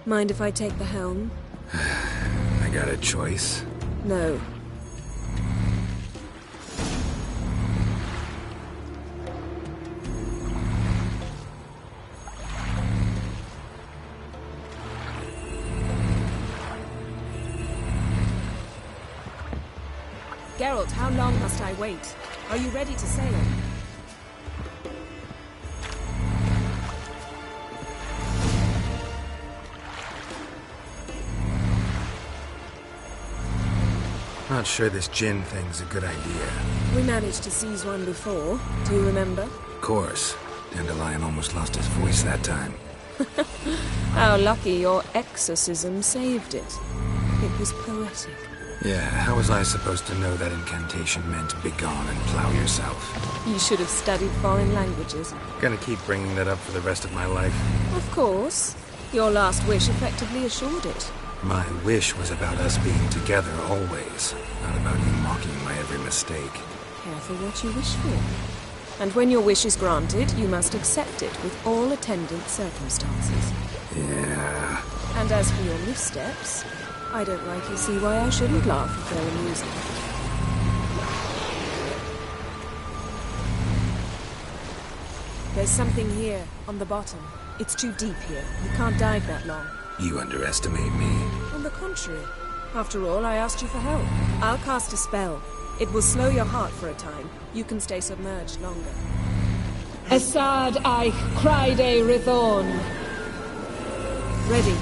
Mind if I take the helm? I got a choice. No. Geralt, how long must I wait? Are you ready to sail? Not sure this djinn thing's a good idea. We managed to seize one before. Do you remember? Of course. Dandelion almost lost his voice that time. How lucky your exorcism saved it. It was poetic. Yeah, how was I supposed to know that incantation meant begone and plow yourself? You should have studied foreign languages. Gonna keep bringing that up for the rest of my life. Of course. Your last wish effectively assured it. My wish was about us being together always, not about you mocking my every mistake. Careful what you wish for. And when your wish is granted, you must accept it with all attendant circumstances. Yeah. And as for your missteps, I don't rightly see why I shouldn't laugh if they're amusing. There's something here, on the bottom. It's too deep here. You can't dive that long. You underestimate me. On the contrary. After all, I asked you for help. I'll cast a spell. It will slow your heart for a time. You can stay submerged longer. Assad I Criede Rithorn. Ready.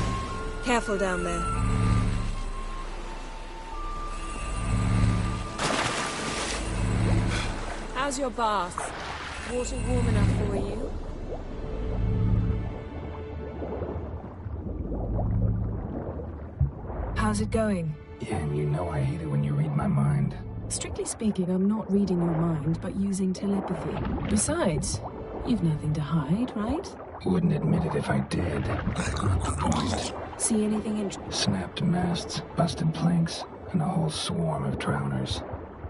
Careful down there. How's your bath? Water warm enough for you? How's it going? Yeah, and you know I hate it when you read my mind. Strictly speaking, I'm not reading your mind, but using telepathy. Besides, you've nothing to hide, right? Wouldn't admit it if I did. Not the point. See anything interesting? Snapped masts, busted planks, and a whole swarm of drowners.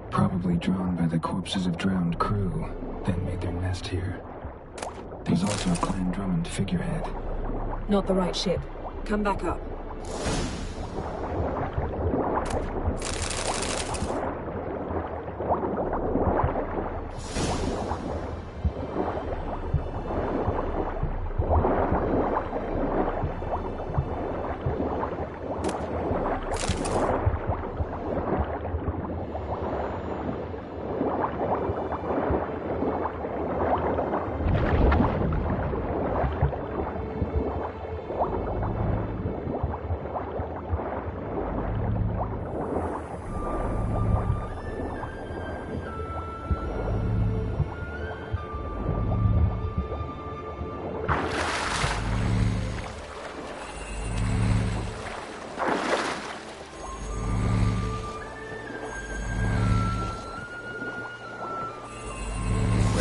Probably drawn by the corpses of drowned crew, then made their nest here. There's also a Clan Drummond figurehead. Not the right ship. Come back up.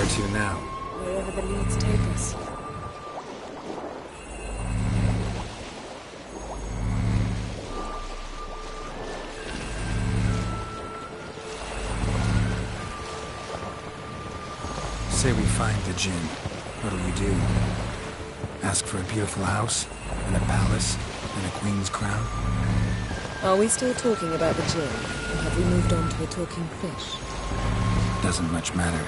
To now? Wherever the leads take us. Say we find the Djinn. What'll you do? Ask for a beautiful house, and a palace, and a queen's crown? Are we still talking about the Djinn, or have we moved on to a talking fish? Doesn't much matter.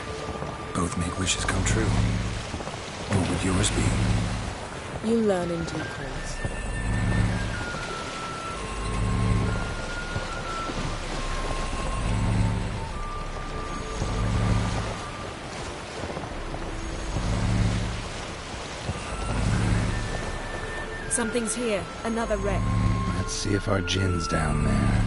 Both make wishes come true. What would yours be? You learn in due course. Something's here. Another wreck. Let's see if our Djinn's down there.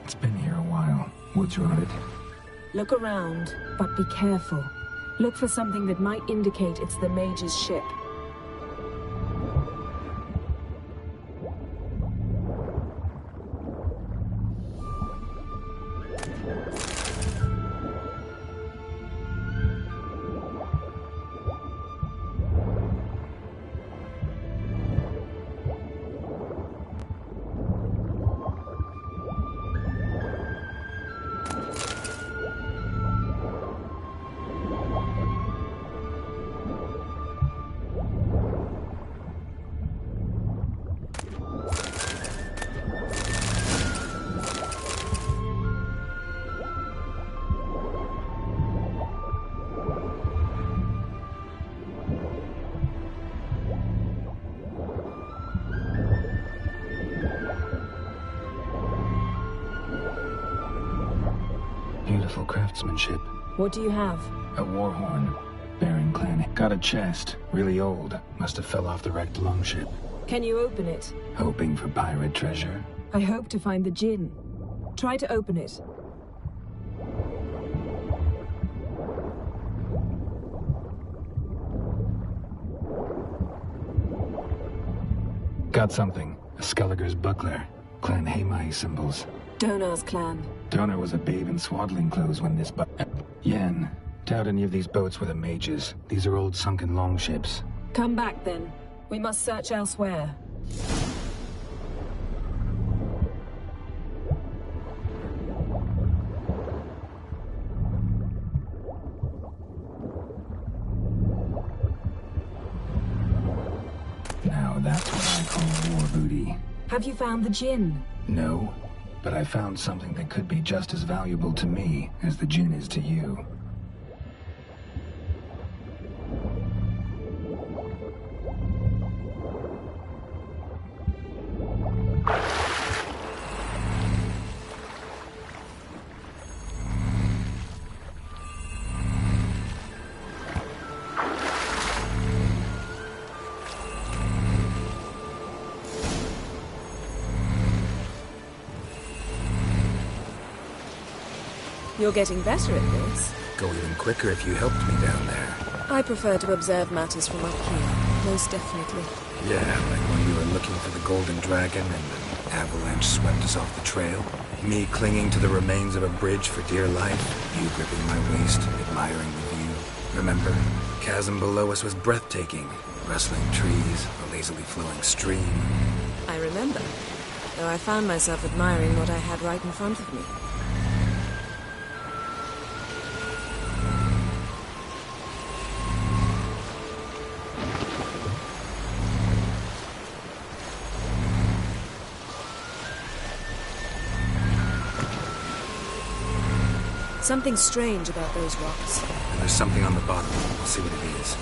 It's been here a while. What's wrong with it? Look around, but be careful. Look for something that might indicate it's the mage's ship. Beautiful craftsmanship. What do you have? A war horn. Baron clan. Got a chest. Really old. Must have fell off the wrecked longship. Can you open it? Hoping for pirate treasure. I hope to find the Djinn. Try to open it. Got something. A Skelliger's buckler. Clan Hamai symbols. Donar's clan. Donar was a babe in swaddling clothes when this Yen. Doubt any of these boats were the mages. These are old sunken longships. Come back then. We must search elsewhere. Now that's what I call war booty. Have you found the Jinn? No, but I found something that could be just as valuable to me as the Jinn is to you. You're getting better at this. Go even quicker if you helped me down there. I prefer to observe matters from up here, most definitely. Yeah, like when we were looking for the Golden Dragon and an avalanche swept us off the trail. Me clinging to the remains of a bridge for dear life. You gripping my waist, admiring the view. Remember, chasm below us was breathtaking. Rustling trees, a lazily flowing stream. I remember, though I found myself admiring what I had right in front of me. Something strange about those rocks. And there's something on the bottom. We'll see what it is.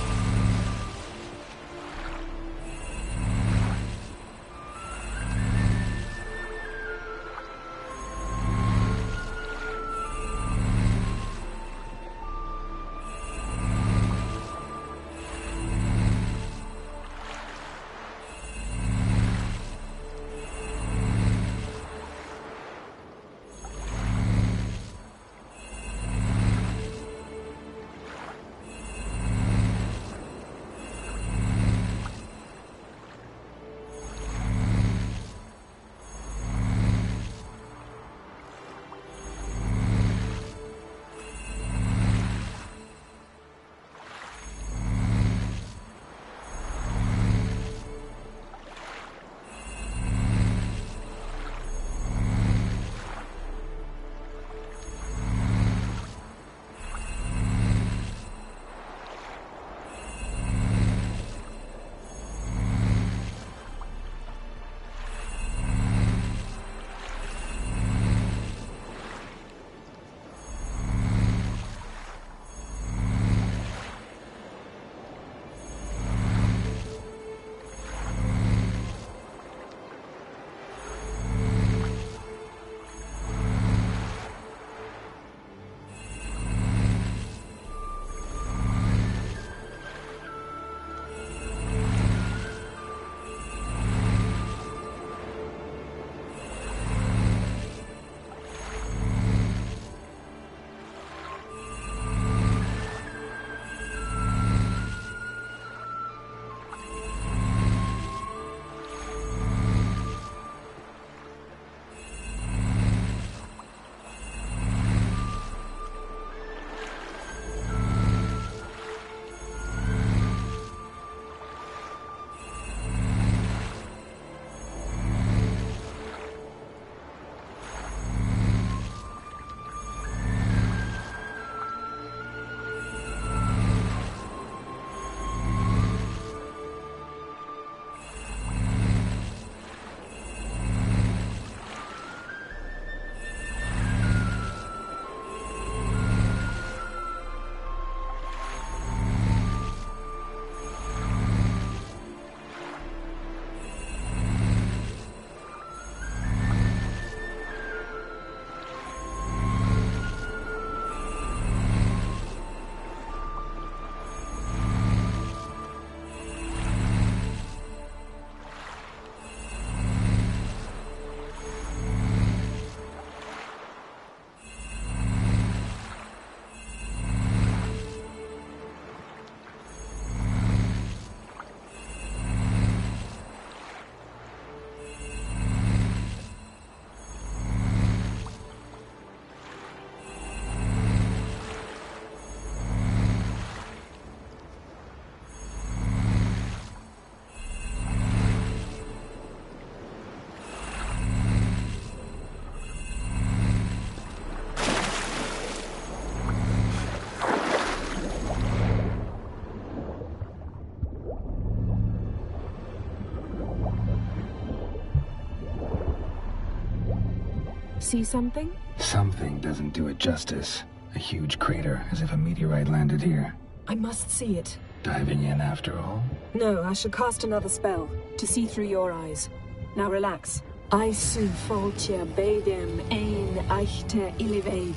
See something? Something doesn't do it justice. A huge crater, as if a meteorite landed here. I must see it. Diving in after all? No, I shall cast another spell, to see through your eyes. Now relax. Aisu foltia bedem ein eichte illivaid.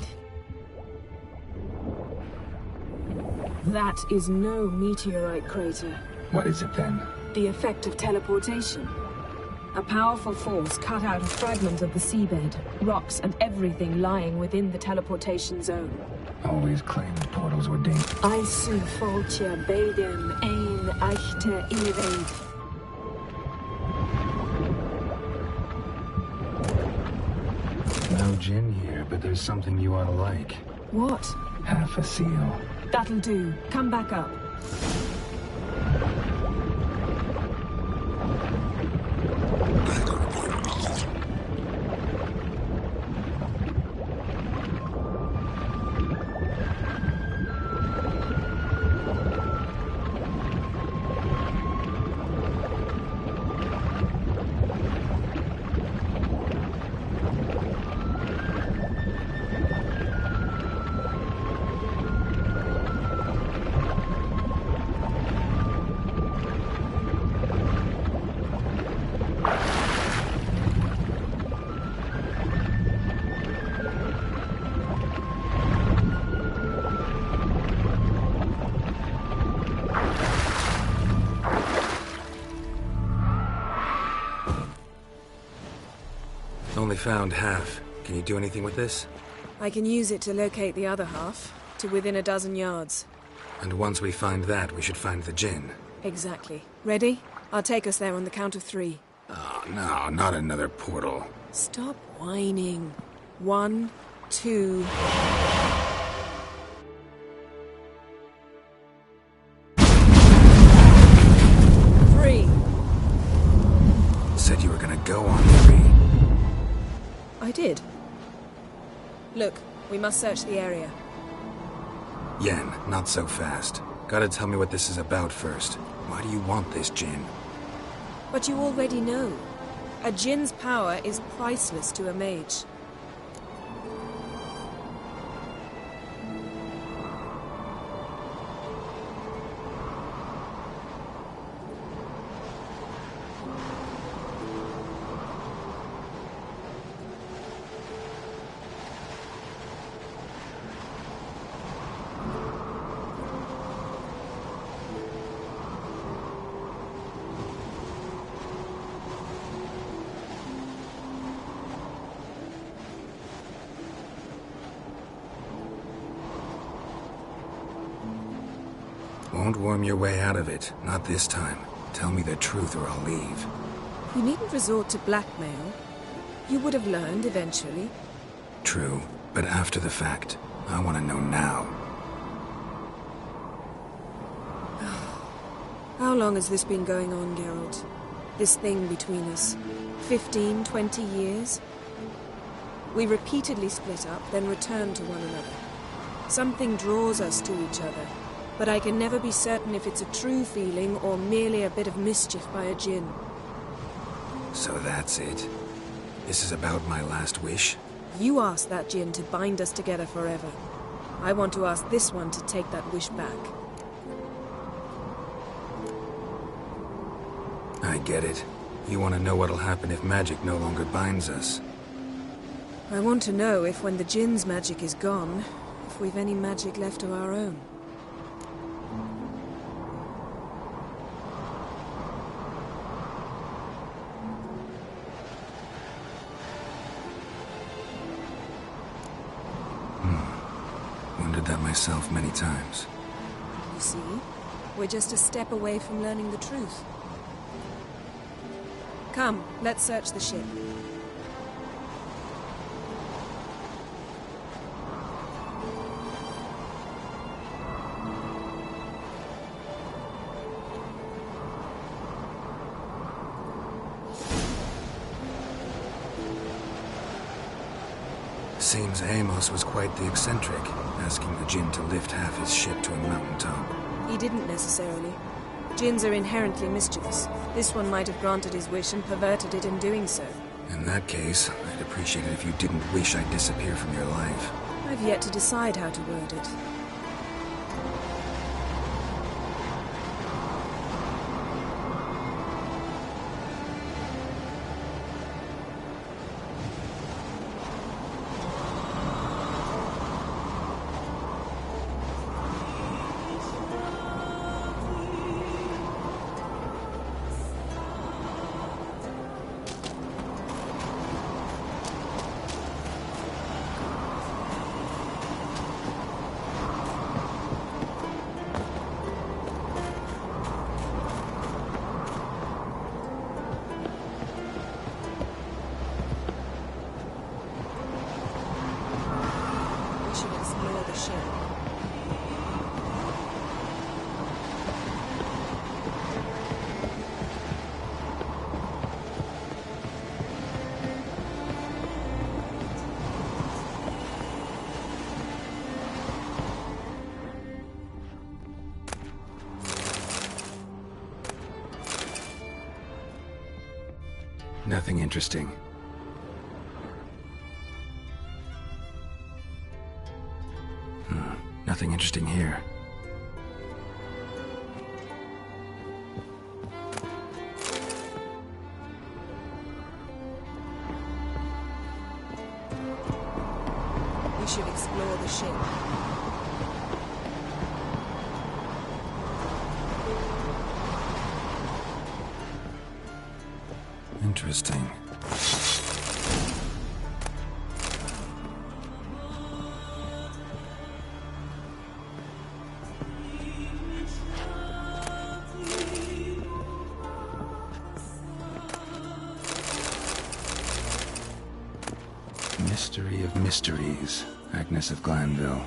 That is no meteorite crater. What is it then? The effect of teleportation. A powerful force cut out a fragment of the seabed, rocks and everything lying within the teleportation zone. Always claimed portals were dangerous. Aisu foltia bedem ein eichte illivaid. No gin here, but there's something you ought to like. What? Half a seal. That'll do. Come back up. Only found half. Can you do anything with this? I can use it to locate the other half, to within a dozen yards. And once we find that, we should find the gin. Exactly. Ready? I'll take us there on the count of 3. Oh, no, not another portal. Stop whining. 1, 2... Said you were gonna go on 3. I did. Look, we must search the area. Yen, not so fast. Gotta tell me what this is about first. Why do you want this gin? But you already know. A djinn's power is priceless to a mage. Won't worm your way out of it. Not this time. Tell me the truth or I'll leave. You needn't resort to blackmail. You would have learned eventually. True, but after the fact. I want to know now. How long has this been going on, Geralt? This thing between us? 15, 20 years? We repeatedly split up, then returned to one another. Something draws us to each other, but I can never be certain if it's a true feeling or merely a bit of mischief by a djinn. So that's it? This is about my last wish? You asked that djinn to bind us together forever. I want to ask this one to take that wish back. I get it. You want to know what'll happen if magic no longer binds us. I want to know if when the djinn's magic is gone, if we've any magic left of our own. Wondered that myself many times. You see, we're just a step away from learning the truth. Come, let's search the ship. Seems Amos was quite the eccentric, asking the djinn to lift half his ship to a mountaintop. He didn't necessarily. Djinns are inherently mischievous. This one might have granted his wish and perverted it in doing so. In that case, I'd appreciate it if you didn't wish I'd disappear from your life. I've yet to decide how to word it. Nothing interesting. Nothing interesting here. We should explore the ship. Interesting. Mystery of mysteries, Agnes of Glanville.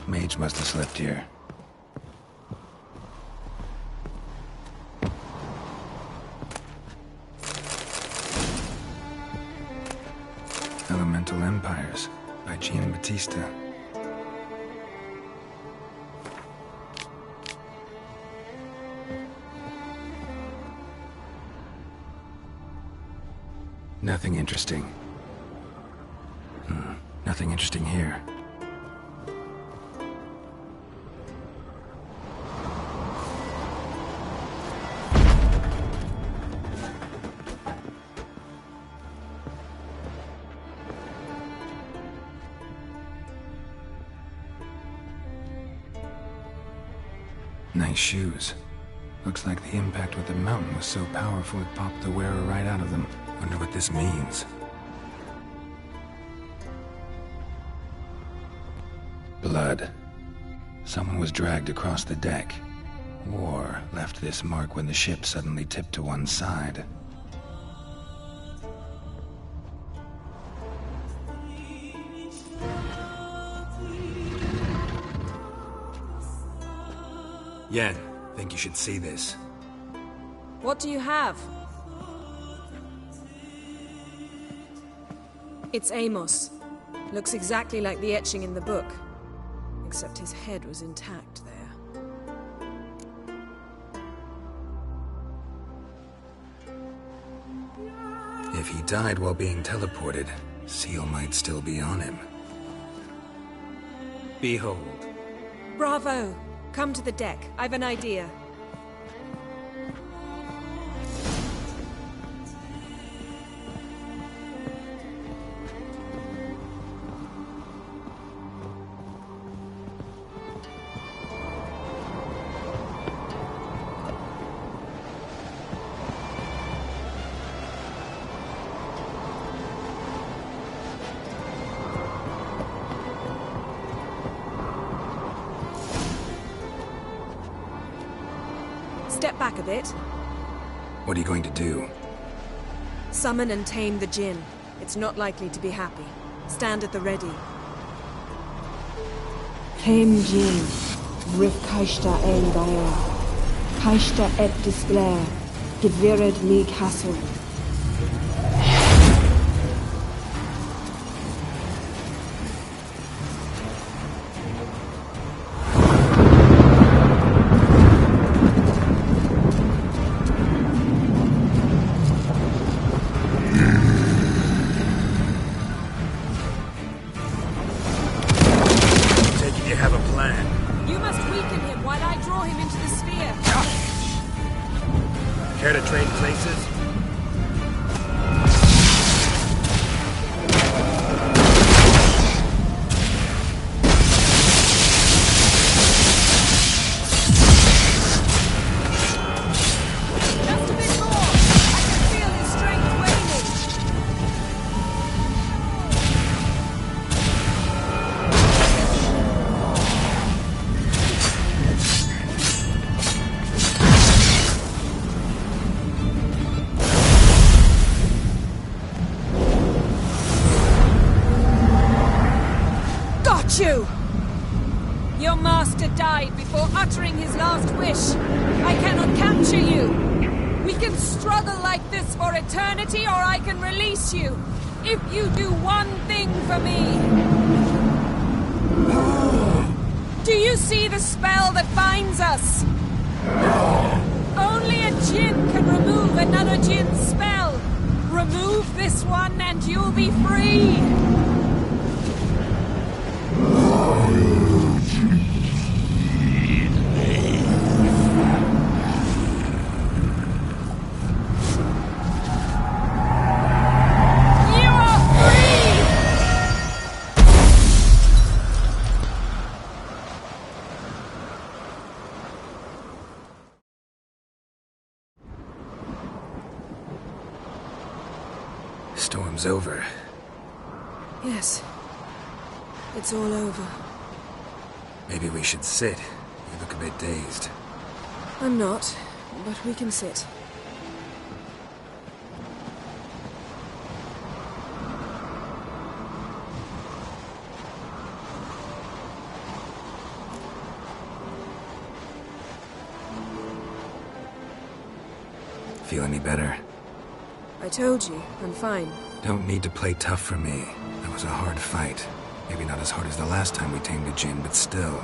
Mage must have slept here. Elemental Empires by Giambattista. Nothing interesting. Nothing interesting here. Nice shoes. Looks like the impact with the mountain was so powerful it popped the wearer right out of them. Wonder what this means. Blood. Someone was dragged across the deck. War left this mark when the ship suddenly tipped to one side. Yen, think you should see this. What do you have? It's Amos. Looks exactly like the etching in the book. Except his head was intact there. If he died while being teleported, Seal might still be on him. Behold. Bravo! Come to the deck. I've an idea. Step back a bit. What are you going to do? Summon and tame the Jinn. It's not likely to be happy. Stand at the ready. Tame Jinn, Rif Kaishta ein Baer, Kaishta et Displair, Gevired me Castle. while I draw him into the sphere. Care to trade places? Just a bit more. I can feel his strength waning. Got you! Your master died before uttering his last wish. I cannot capture you. We can struggle like this for eternity, or I can release you. If you do one thing for me. Do you see the spell that binds us? Only a djinn can remove another djinn's spell. Remove this one and you'll be free. Storm's over. Yes. It's all over. Maybe we should sit. You look a bit dazed. I'm not, but we can sit. Feel any better? I told you, I'm fine. Don't need to play tough for me. That was a hard fight. Maybe not as hard as the last time we tamed a djinn, but still.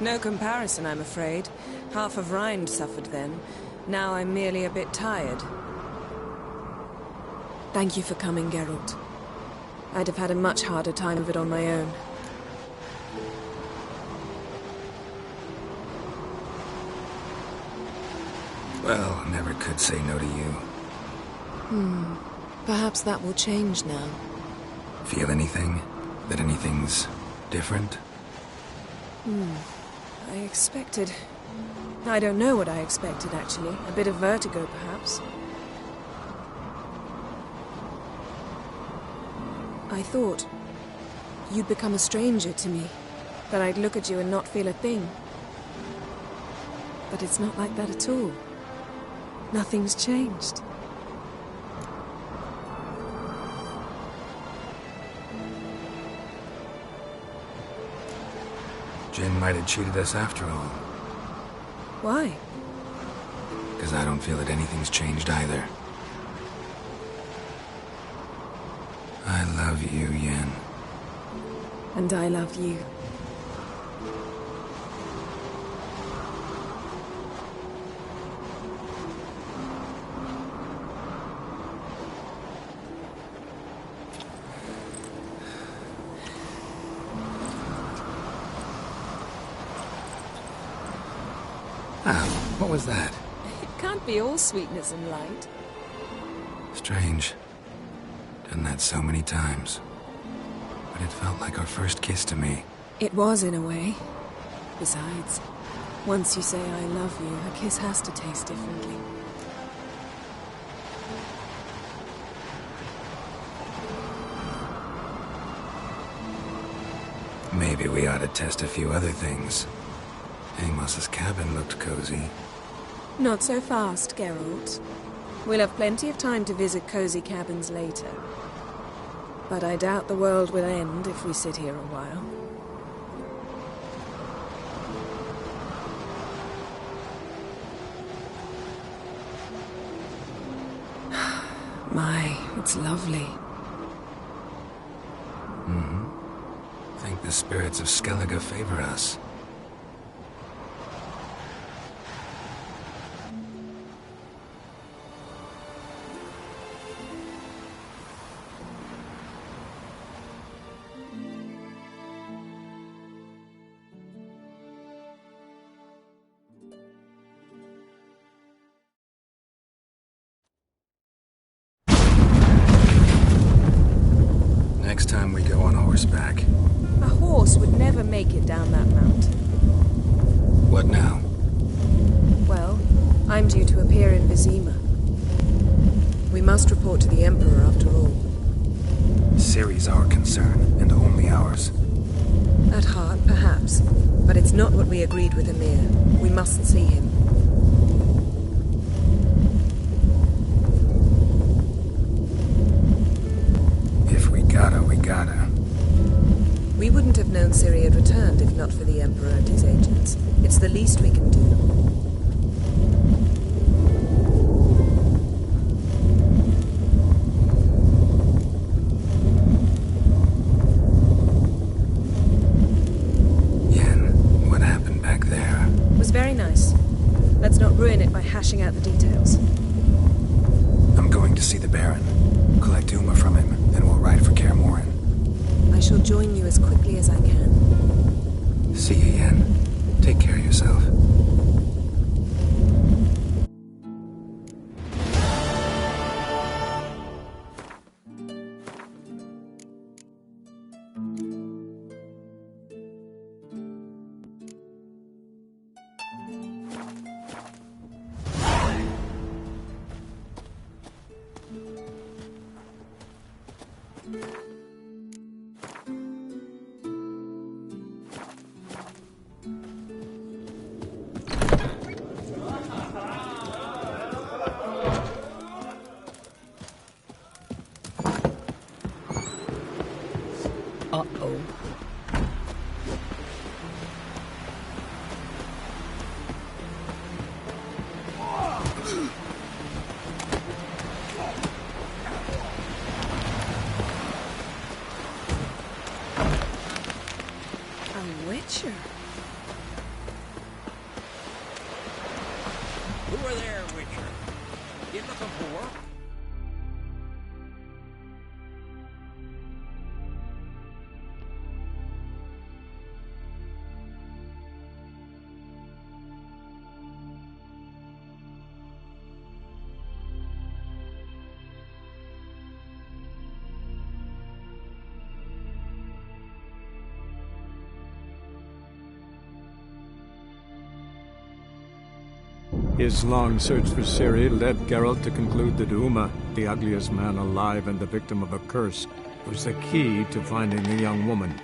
No comparison, I'm afraid. Half of Rind suffered then. Now I'm merely a bit tired. Thank you for coming, Geralt. I'd have had a much harder time of it on my own. Well, never could say no to you. Perhaps that will change now. Feel anything? That anything's different? I expected... I don't know what I expected, actually. A bit of vertigo, perhaps. I thought you'd become a stranger to me. That I'd look at you and not feel a thing. But it's not like that at all. Nothing's changed. Jinn might have cheated us after all. Why? Because I don't feel that anything's changed either. I love you, Yen. And I love you. What was that? It can't be all sweetness and light. Strange. Done that so many times. But it felt like our first kiss to me. It was, in a way. Besides, once you say I love you, a kiss has to taste differently. Maybe we ought to test a few other things. Amos's cabin looked cozy. Not so fast, Geralt. We'll have plenty of time to visit cozy cabins later. But I doubt the world will end if we sit here a while. My, it's lovely. Think the spirits of Skellige favor us. force would never make it down that mount. What now? Well, I'm due to appear in Vizima. We must report to the Emperor after all. Ciri's our concern, and only ours. At heart, perhaps. But it's not what we agreed with Emir. We mustn't see him. If we gotta, we gotta. We wouldn't have known Ciri had returned if not for the Emperor and his agents. It's the least we can do. Very nice. Let's not ruin it by hashing out the details. I'm going to see the Baron. Collect Uma from him, then we'll ride for Kaer Morhen. I shall join you as quickly as I can. See you, Yen. Take care of yourself. Uh-oh. A witcher? Who are there, Witcher? You looking for work? His long search for Ciri led Geralt to conclude that Uma, the ugliest man alive and the victim of a curse, was the key to finding the young woman.